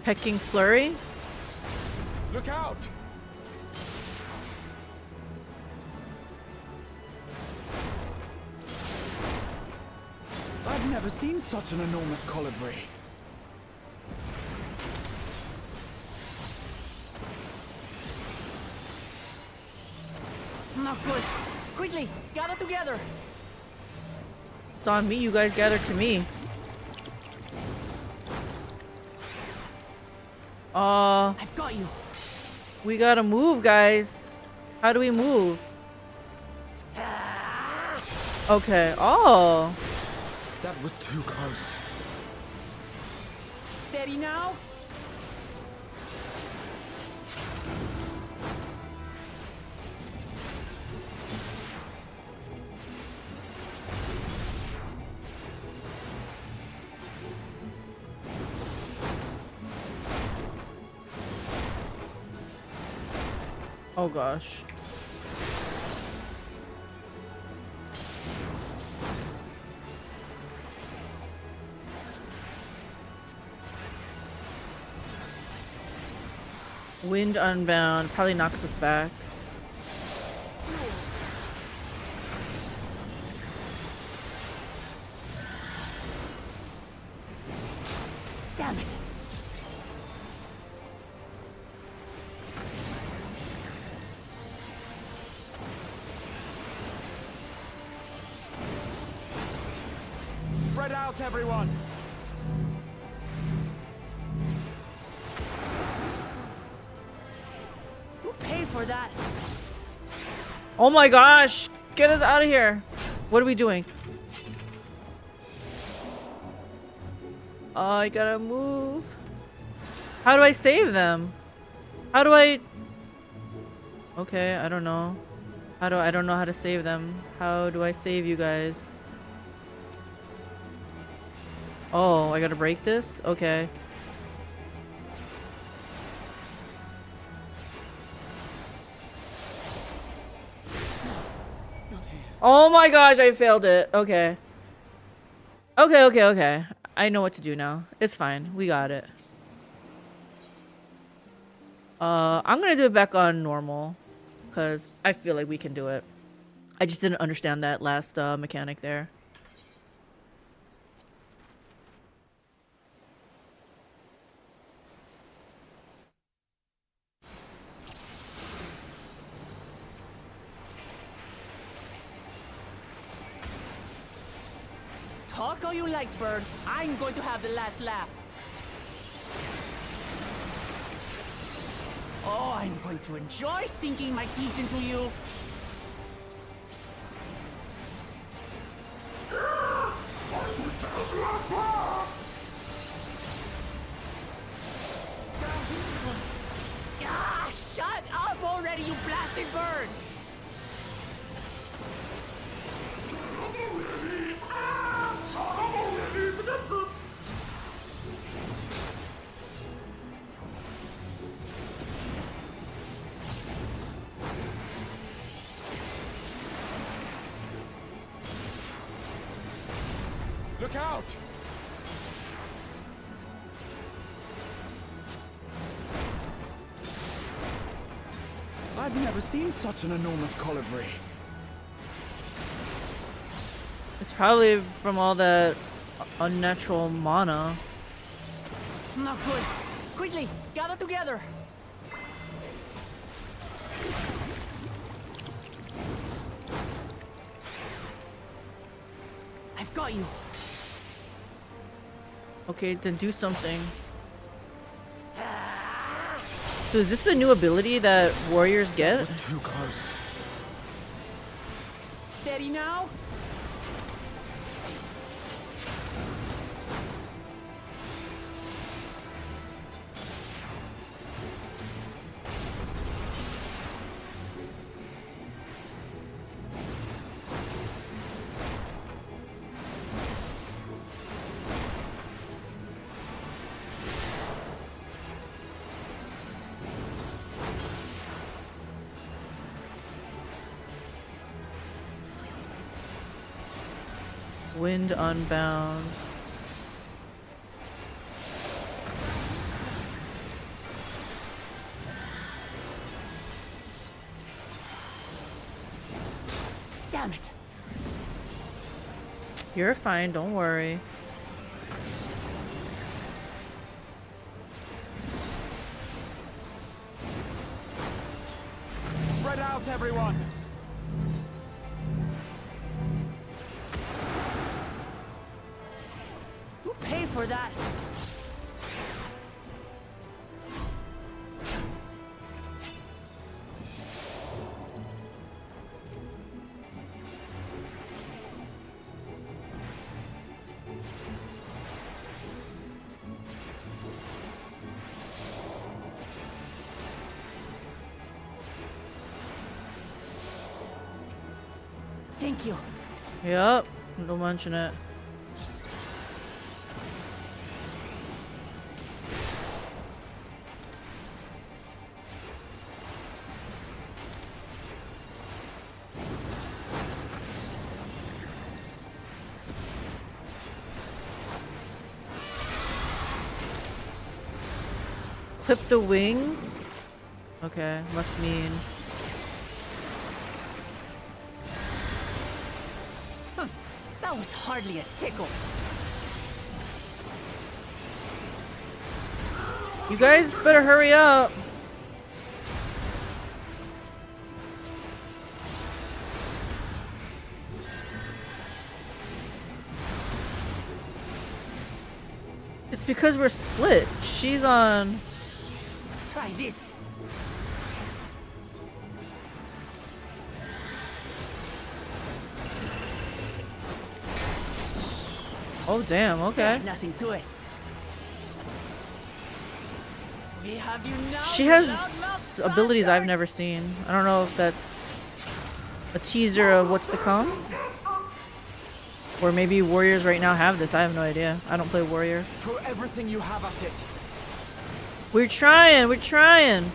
Pecking flurry. Look out! never seen such an enormous colibri. Not good. Quickly, gather together. It's on me. You guys gather to me. I've got you. We gotta move, guys. How do we move? Okay. Oh. That was too close. Steady now. Oh gosh. Wind Unbound probably knocks us back. Damn it. Spread out, everyone. You pay for that. Oh my gosh! Get us out of here! What are we doing? I gotta move. How do I save them? How do I... Okay, I don't know. I don't know how to save them. How do I save you guys? Oh, I gotta break this? Okay. Oh my gosh, I failed it. Okay. Okay. I know what to do now. It's fine. We got it. I'm gonna do it back on normal. Because I feel like we can do it. I just didn't understand that last mechanic there. Talk all you like, bird. I'm going to have the last laugh. Oh, I'm going to enjoy sinking my teeth into you. Ah, shut up already, you blasted bird! Look out! I've never seen such an enormous colibri. It's probably from all that unnatural mana. Not good. Quickly, gather together. I've got you. Okay, then do something. So is this a new ability that warriors get? That was too close. Steady now. Wind Unbound. Damn it. You're fine, don't worry. Spread out, everyone! Who paid for that? Thank you. Yep, don't mention it. Clip the wings? Okay, must mean. That was hardly a tickle. You guys better hurry up. It's because we're split. She's on. Try this. Oh damn, okay. Nothing to it. We have you now. She has abilities I've never seen. I don't know if that's a teaser of what's to come. Or maybe warriors right now have this. I have no idea. I don't play warrior. Throw everything you have at it. We're trying, we're trying.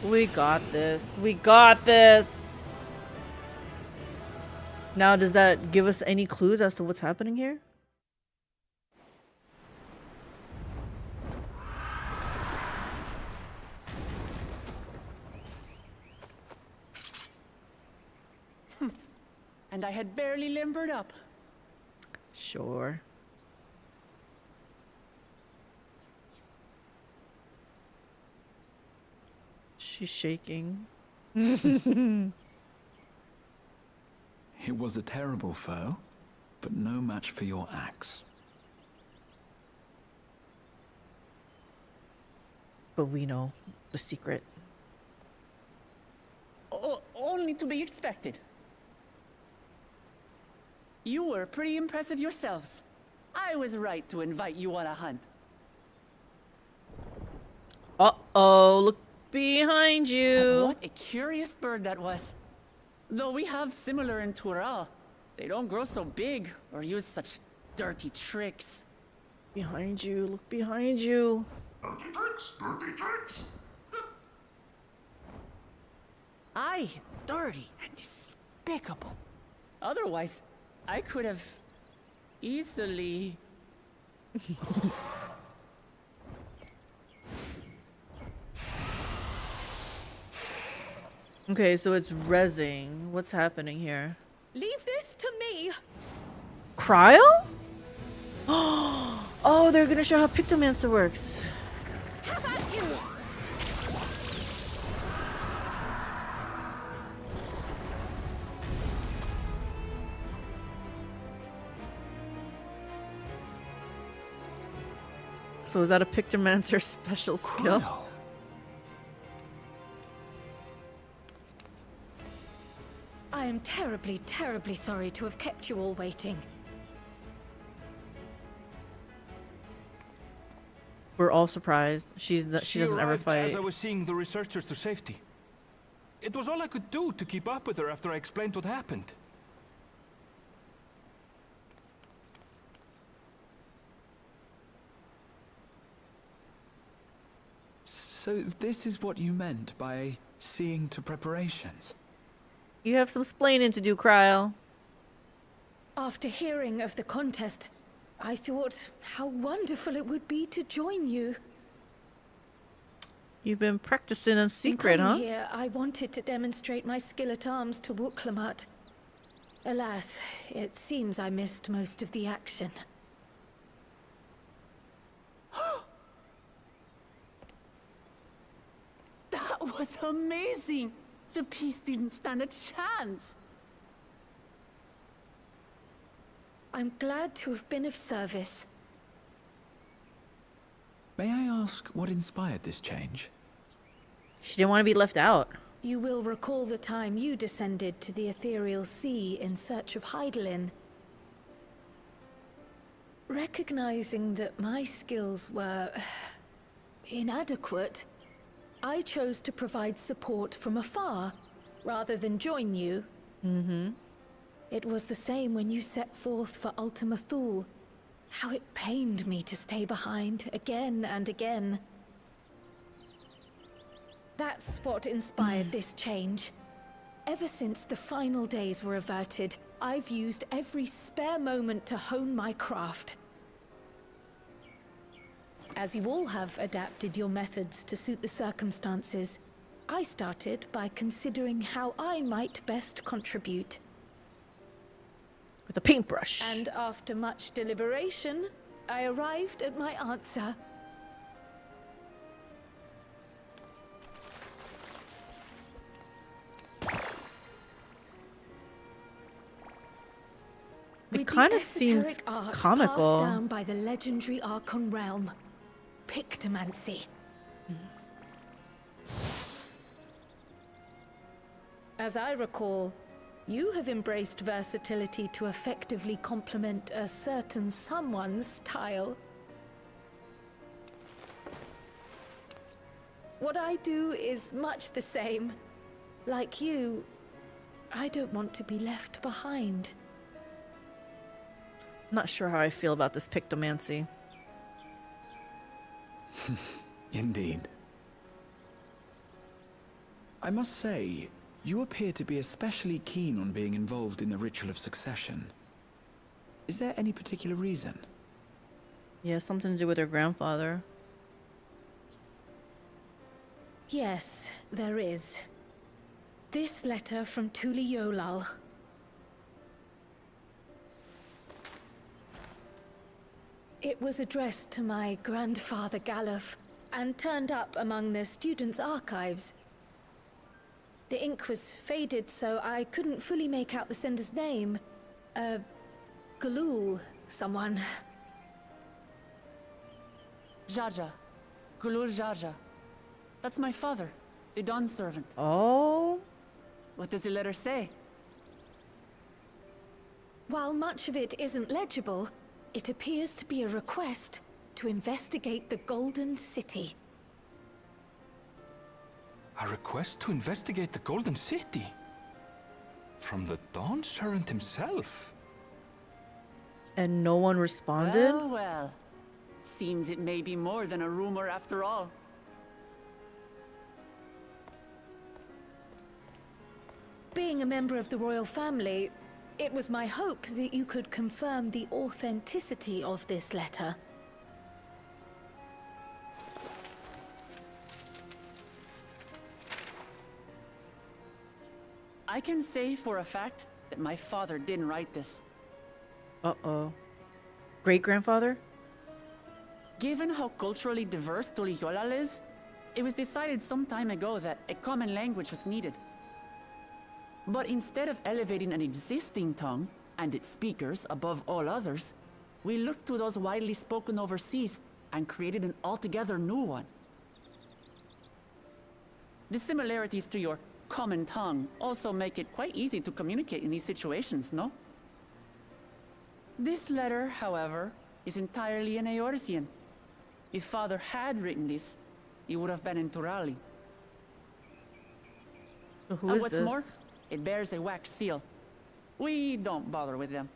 We got this. We got this. Now, does that give us any clues as to what's happening here? And I had barely limbered up. Sure. She's shaking. It was a terrible foe, but no match for your axe. But we know the secret. Only to be expected. You were pretty impressive yourselves. I was right to invite you on a hunt. Uh-oh, look behind you. What a curious bird that was. Though we have similar in Tural, they don't grow so big or use such dirty tricks. Behind you, look behind you. Dirty tricks, dirty tricks. Aye, dirty and despicable. Otherwise, I could have easily... Okay, so it's rezzing. What's happening here? Leave this to me. Cryo? Oh, they're gonna show how Pictomancer works. How about you? So is that a Pictomancer special skill? I am terribly, terribly sorry to have kept you all waiting. We're all surprised. She doesn't ever arrived fight. As I was seeing the researchers to safety. It was all I could do to keep up with her after I explained what happened. So this is what you meant by seeing to preparations? You have some splaining to do, Cryle. After hearing of the contest, I thought how wonderful it would be to join you. You've been practicing in secret, huh? Here, I wanted to demonstrate my skill at arms to Wooklamat. Alas, it seems I missed most of the action. That was amazing! The piece didn't stand a chance! I'm glad to have been of service. May I ask what inspired this change? She didn't want to be left out. You will recall the time you descended to the ethereal sea in search of Hydaelyn. Recognizing that my skills were inadequate, I chose to provide support from afar, rather than join you. Mm-hmm. It was the same when you set forth for Ultima Thule. How it pained me to stay behind, again and again. That's what inspired this change. Ever since the final days were averted, I've used every spare moment to hone my craft. As you all have adapted your methods to suit the circumstances, I started by considering how I might best contribute. With a paintbrush. And after much deliberation, I arrived at my answer. It kind of seems comical. Passed down by the legendary Archon realm, Pictomancy. As I recall, you have embraced versatility to effectively complement a certain someone's style. What I do is much the same. Like you, I don't want to be left behind. Not sure how I feel about this Pictomancy. Indeed. I must say, you appear to be especially keen on being involved in the ritual of succession. Is there any particular reason? Yeah, something to do with her grandfather. Yes, there is. This letter from Tuli Yolal. It was addressed to my grandfather Galuf, and turned up among the students' archives. The ink was faded, so I couldn't fully make out the sender's name. Galul, someone. Jaja. Gulul Jaja. That's my father, the Dawn servant. Oh? What does the letter say? While much of it isn't legible, it appears to be a request to investigate the Golden City. A request to investigate the Golden City? From the Dawn servant himself? And no one responded? Well, well. Seems it may be more than a rumor after all. Being a member of the royal family, it was my hope that you could confirm the authenticity of this letter. I can say for a fact that my father didn't write this. Uh-oh. Great-grandfather? Given how culturally diverse Tuli Yolal is, it was decided some time ago that a common language was needed. But instead of elevating an existing tongue and its speakers above all others, we looked to those widely spoken overseas and created an altogether new one. The similarities to your common tongue also make it quite easy to communicate in these situations, no? This letter, however, is entirely in Eorzean. If Father had written this, it would have been in Turali. So who and is what's this? more, it bears a wax seal. We don't bother with them.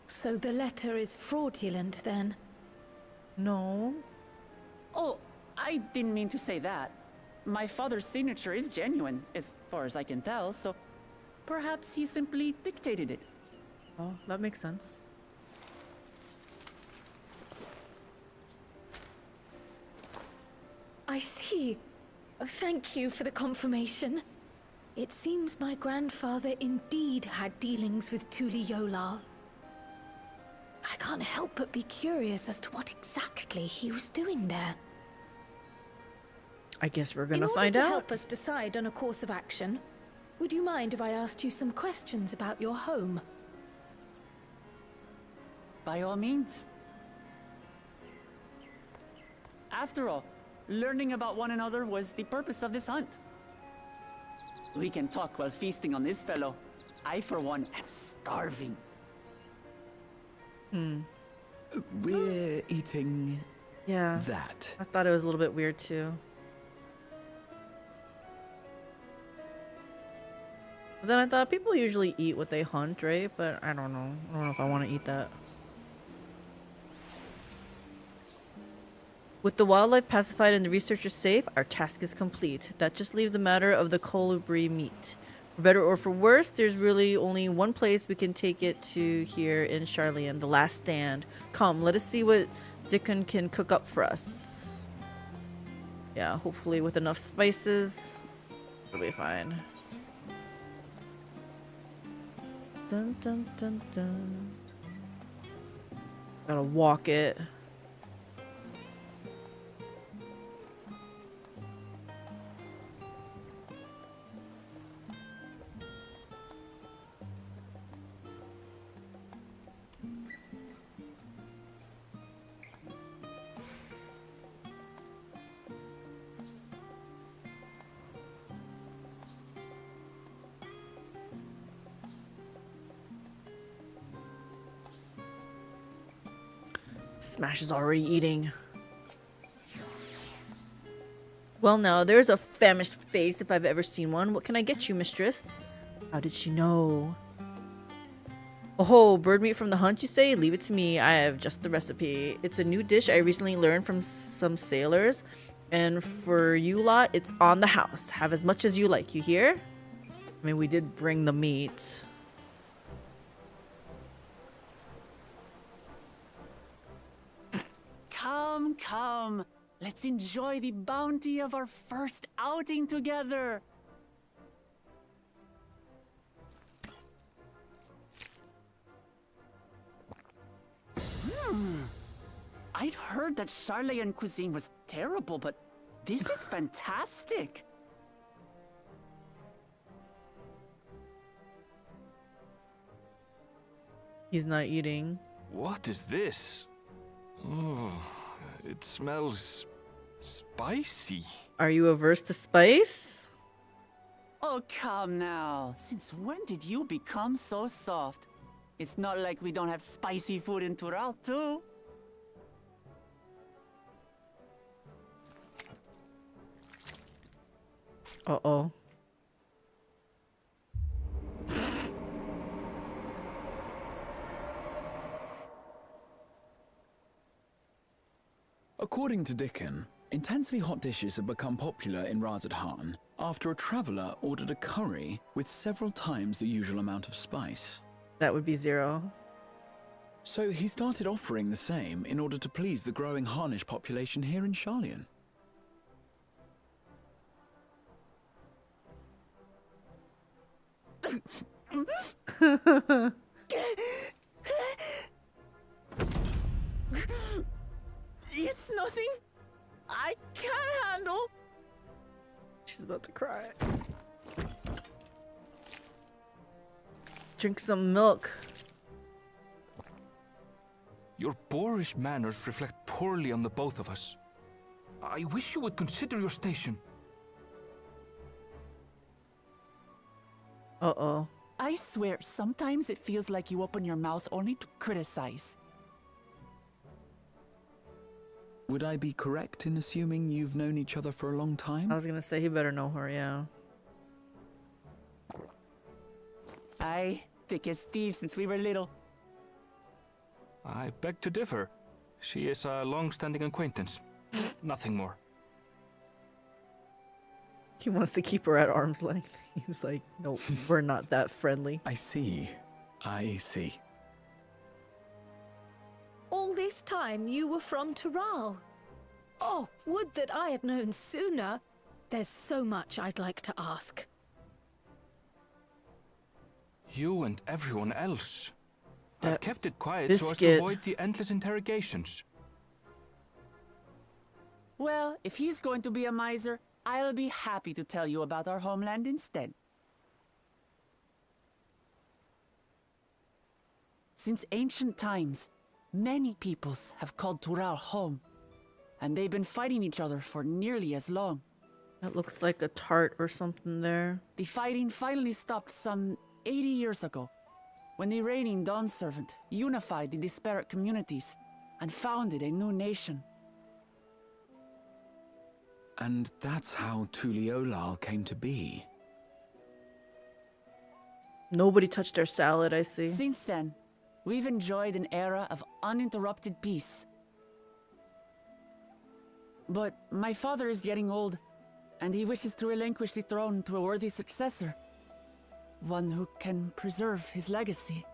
So the letter is fraudulent, then? No. Oh, I didn't mean to say that. My father's signature is genuine, as far as I can tell, so perhaps he simply dictated it. Oh, that makes sense. I see. Oh, thank you for the confirmation. It seems my grandfather indeed had dealings with Tuli Yolal. I can't help but be curious as to what exactly he was doing there. I guess we're gonna find find out. out. To help us decide on a course of action, would you mind if I asked you some questions about your home? By all means. After all, learning about one another was the purpose of this hunt. We can talk while feasting on this fellow. I, for one, am starving. We're eating... Yeah. that. I thought it was a little bit weird too. But then I thought people usually eat what they hunt, right? But I don't know. I don't know if I want to eat that. With the wildlife pacified and the researchers safe, our task is complete. That just leaves the matter of the colibri meat. For better or for worse, there's really only one place we can take it to here in Charlian, the last stand. Come, let us see what Dickon can cook up for us. Yeah, hopefully with enough spices, it'll be fine. Dun dun dun dun. Gotta walk it. Smash is already eating. Well, now, there's a famished face if I've ever seen one. What can I get you, mistress? How did she know? Oh, bird meat from the hunt, you say? Leave it to me. I have just the recipe. It's a new dish I recently learned from some sailors. And for you lot, it's on the house. Have as much as you like, you hear? I mean, we did bring the meat. Come, come. Let's enjoy the bounty of our first outing together. I'd heard that Charlian cuisine was terrible, but this is fantastic. He's not eating. What is this? Oh, it smells spicy. Are you averse to spice? Oh, come now. Since when did you become so soft? It's not like we don't have spicy food in Tural, too. Uh-oh. According to Dickon, intensely hot dishes have become popular in Resubbed after a traveler ordered a curry with several times the usual amount of spice. That would be 0. So he started offering the same in order to please the growing Harnish population here in Charlian. It's nothing I can't handle. She's about to cry. Drink some milk. Your boorish manners reflect poorly on the both of us. I wish you would consider your station. Uh-oh. I swear, sometimes it feels like you open your mouth only to criticize. Would I be correct in assuming you've known each other for a long time? I was gonna say he better know her, yeah. Aye, thick as thieves since we were little. I beg to differ. She is a long-standing acquaintance. Nothing more. He wants to keep her at arm's length. He's like, nope, we're not that friendly. I see. I see. All this time you were from Tural. Oh, would that I had known sooner. There's so much I'd like to ask. You and everyone else. That I've kept it quiet so as to biscuit. avoid the endless interrogations. Well, if he's going to be a miser, I'll be happy to tell you about our homeland instead. Since ancient times, many peoples have called Tural home, and they've been fighting each other for nearly as long. That looks like a tart or something there. The fighting finally stopped some 80 years ago, when the reigning Dawn Servant unified the disparate communities and founded a new nation. And that's how Tuliolal came to be. Nobody touched our salad, I see. Since then, we've enjoyed an era of uninterrupted peace. But my father is getting old, and he wishes to relinquish the throne to a worthy successor. One who can preserve his legacy.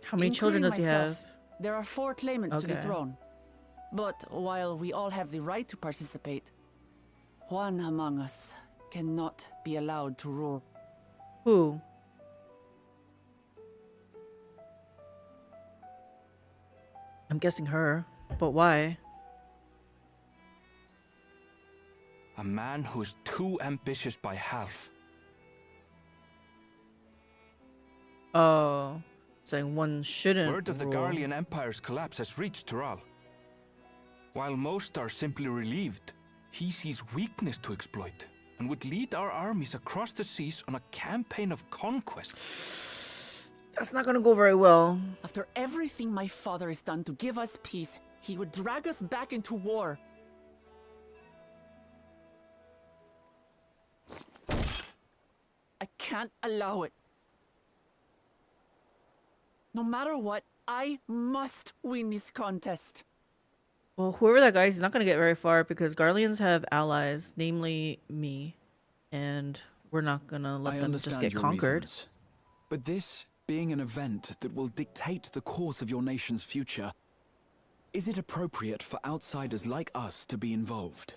How many children does he have? There are 4 claimants to the Okay. throne. But while we all have the right to participate, one among us cannot be allowed to rule. Who? I'm guessing her, but why? A man who is too ambitious by half. Oh, saying one shouldn't Word of the rule. Garlean Empire's collapse has reached Tural. While most are simply relieved, he sees weakness to exploit and would lead our armies across the seas on a campaign of conquest. That's not gonna go very well. After everything my father has done to give us peace, he would drag us back into war. I can't allow it. No matter what, I must win this contest. Well, whoever that guy is, he's not gonna get very far because Garleans have allies, namely me, and we're not gonna let I them just understand get your conquered. reasons. But this being an event that will dictate the course of your nation's future, is it appropriate for outsiders like us to be involved?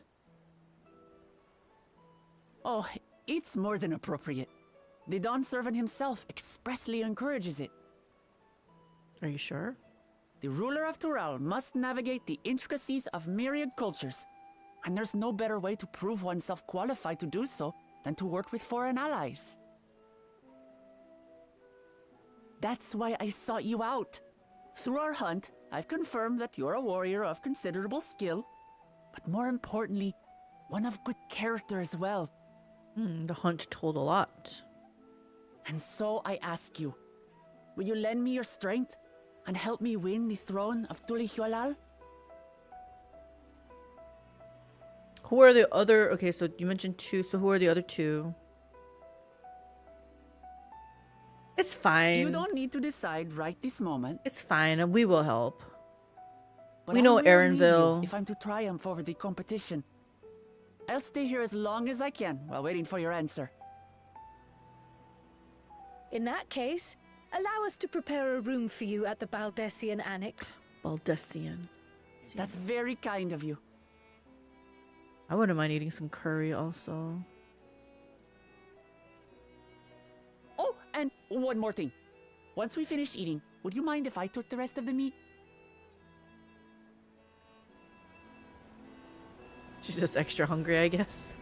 Oh, it's more than appropriate. The Dawn Servant himself expressly encourages it. Are you sure? The ruler of Tural must navigate the intricacies of myriad cultures, and there's no better way to prove oneself qualified to do so than to work with foreign allies. That's why I sought you out. Through our hunt, I've confirmed that you're a warrior of considerable skill, but more importantly, one of good character as well. The hunt told a lot. And so I ask you, will you lend me your strength and help me win the throne of Tuliolal? Who are the other? Okay, so you mentioned 2. So who are the other 2? It's fine. You don't need to decide right this moment. It's fine, and we will help. But We I know will need you Aaronville. if I'm to triumph over the competition. I'll stay here as long as I can while waiting for your answer. In that case, allow us to prepare a room for you at the Baldessian Annex. Baldessian. That's very kind of you. I wouldn't mind eating some curry also. Oh, and one more thing. Once we finish eating, would you mind if I took the rest of the meat? She's just extra hungry, I guess.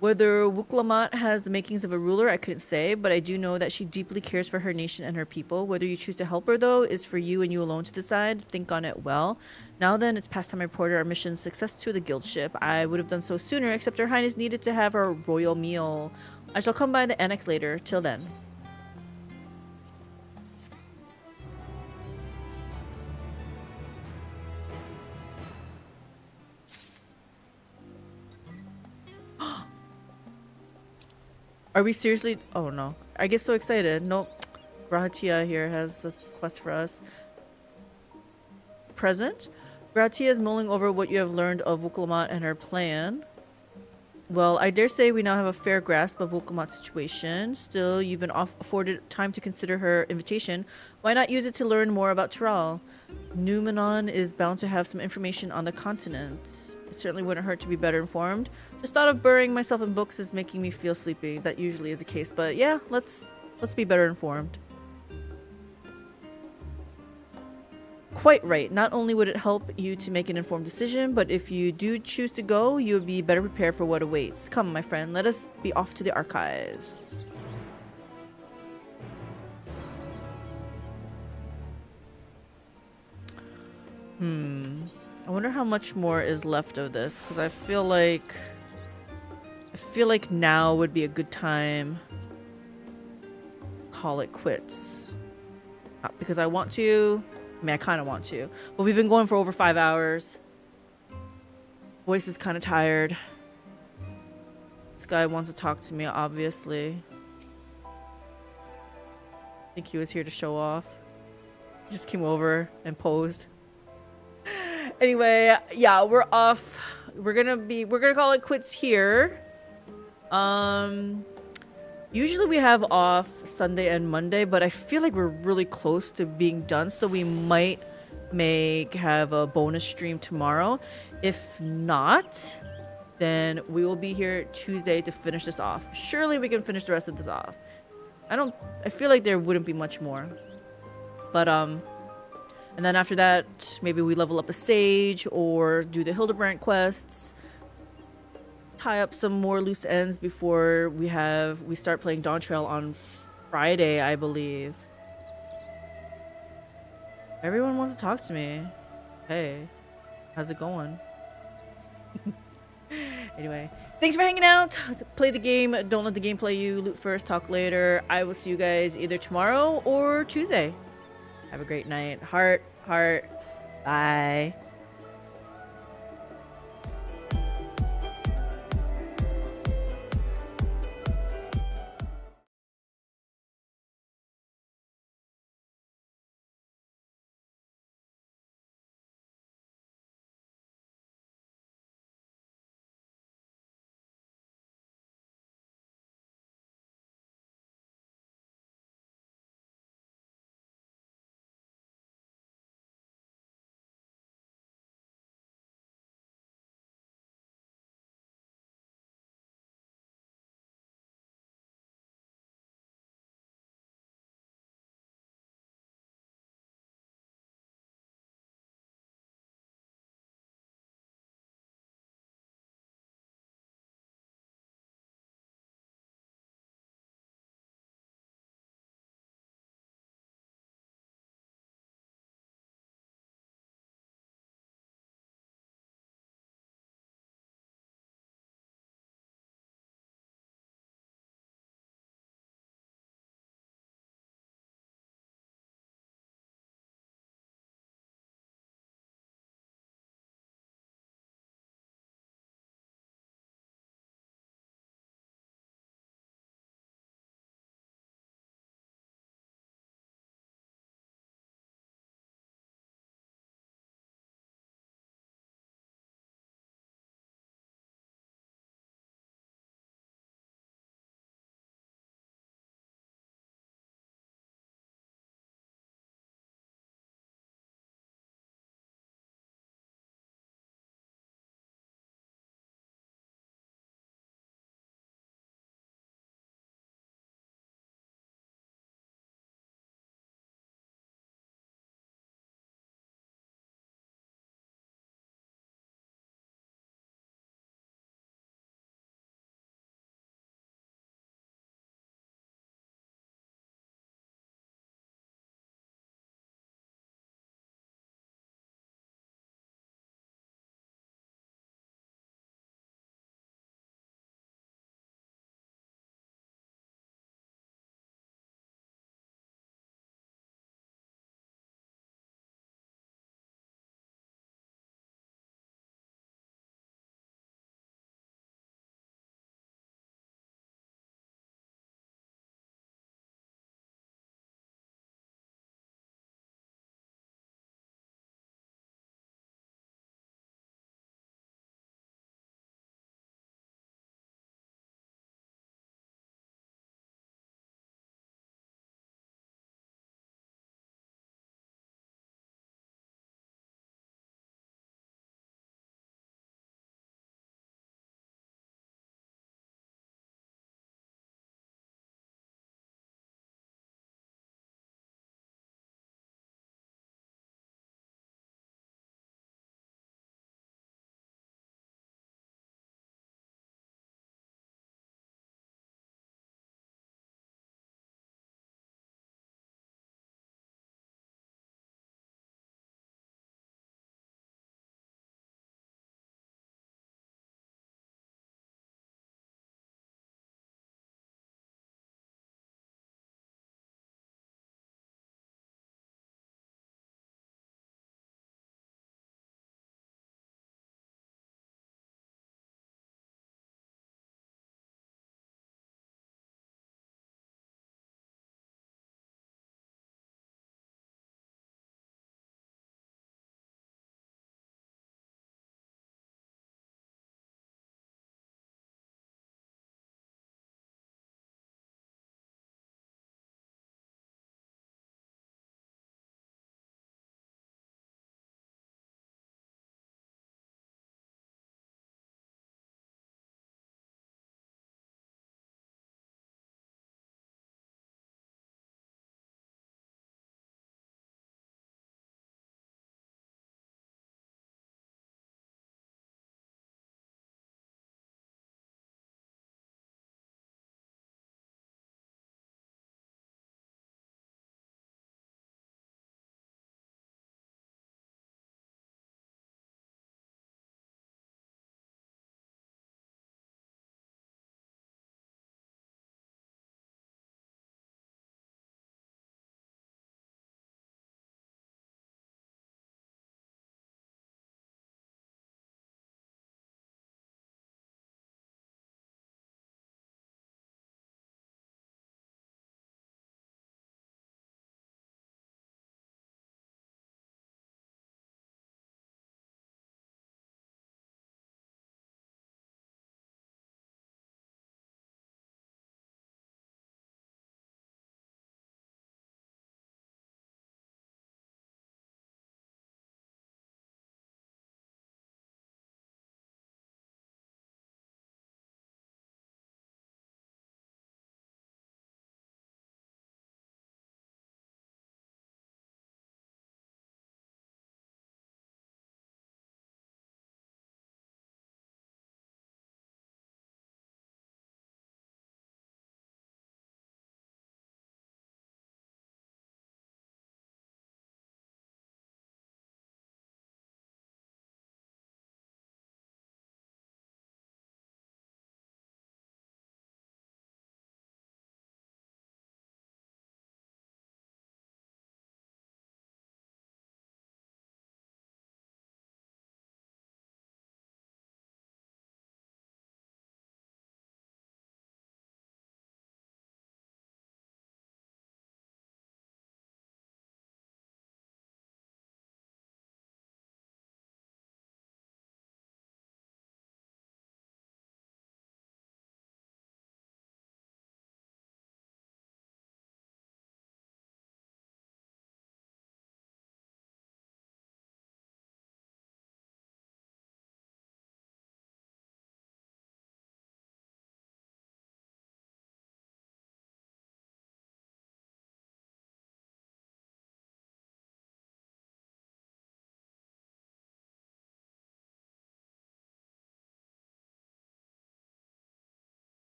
Whether Wuklamat has the makings of a ruler, I couldn't say, but I do know that she deeply cares for her nation and her people. Whether you choose to help her, though, is for you and you alone to decide. Think on it well. Now then, it's past time I reported our mission success to the guild ship. I would have done so sooner, except Her Highness needed to have her royal meal. I shall come by the annex later. Till then. Are we seriously? Oh no. I get so excited. Nope. Gratia here has the quest for us. Present. Gratia is mulling over what you have learned of Wukalamat and her plan. Well, I dare say we now have a fair grasp of Wukalamat's situation. Still, you've been afforded time to consider her invitation. Why not use it to learn more about Tural? Numenon is bound to have some information on the continent. It certainly wouldn't hurt to be better informed. Just thought of burying myself in books is making me feel sleepy. That usually is the case, but yeah, let's be better informed. Quite right. Not only would it help you to make an informed decision, but if you do choose to go, you'll be better prepared for what awaits. Come, my friend, let us be off to the archives. I wonder how much more is left of this, because I feel like now would be a good time to call it quits. Not because I want to. I mean, I kind of want to. But we've been going for over 5 hours. Voice is kind of tired. This guy wants to talk to me, obviously. I think he was here to show off. He just came over and posed. Anyway, yeah, we're off. We're gonna call it quits here. Usually we have off Sunday and Monday, but I feel like we're really close to being done, so we might have a bonus stream tomorrow. If not, then we will be here Tuesday to finish this off. Surely we can finish the rest of this off. I feel like there wouldn't be much more. But and then after that, maybe we level up a sage or do the Hildebrand quests. Tie up some more loose ends before we start playing Dawntrail on Friday, I believe. Everyone wants to talk to me. Hey, how's it going? Anyway, thanks for hanging out. Play the game. Don't let the game play you. Loot first, talk later. I will see you guys either tomorrow or Tuesday. Have a great night. Heart. Bye.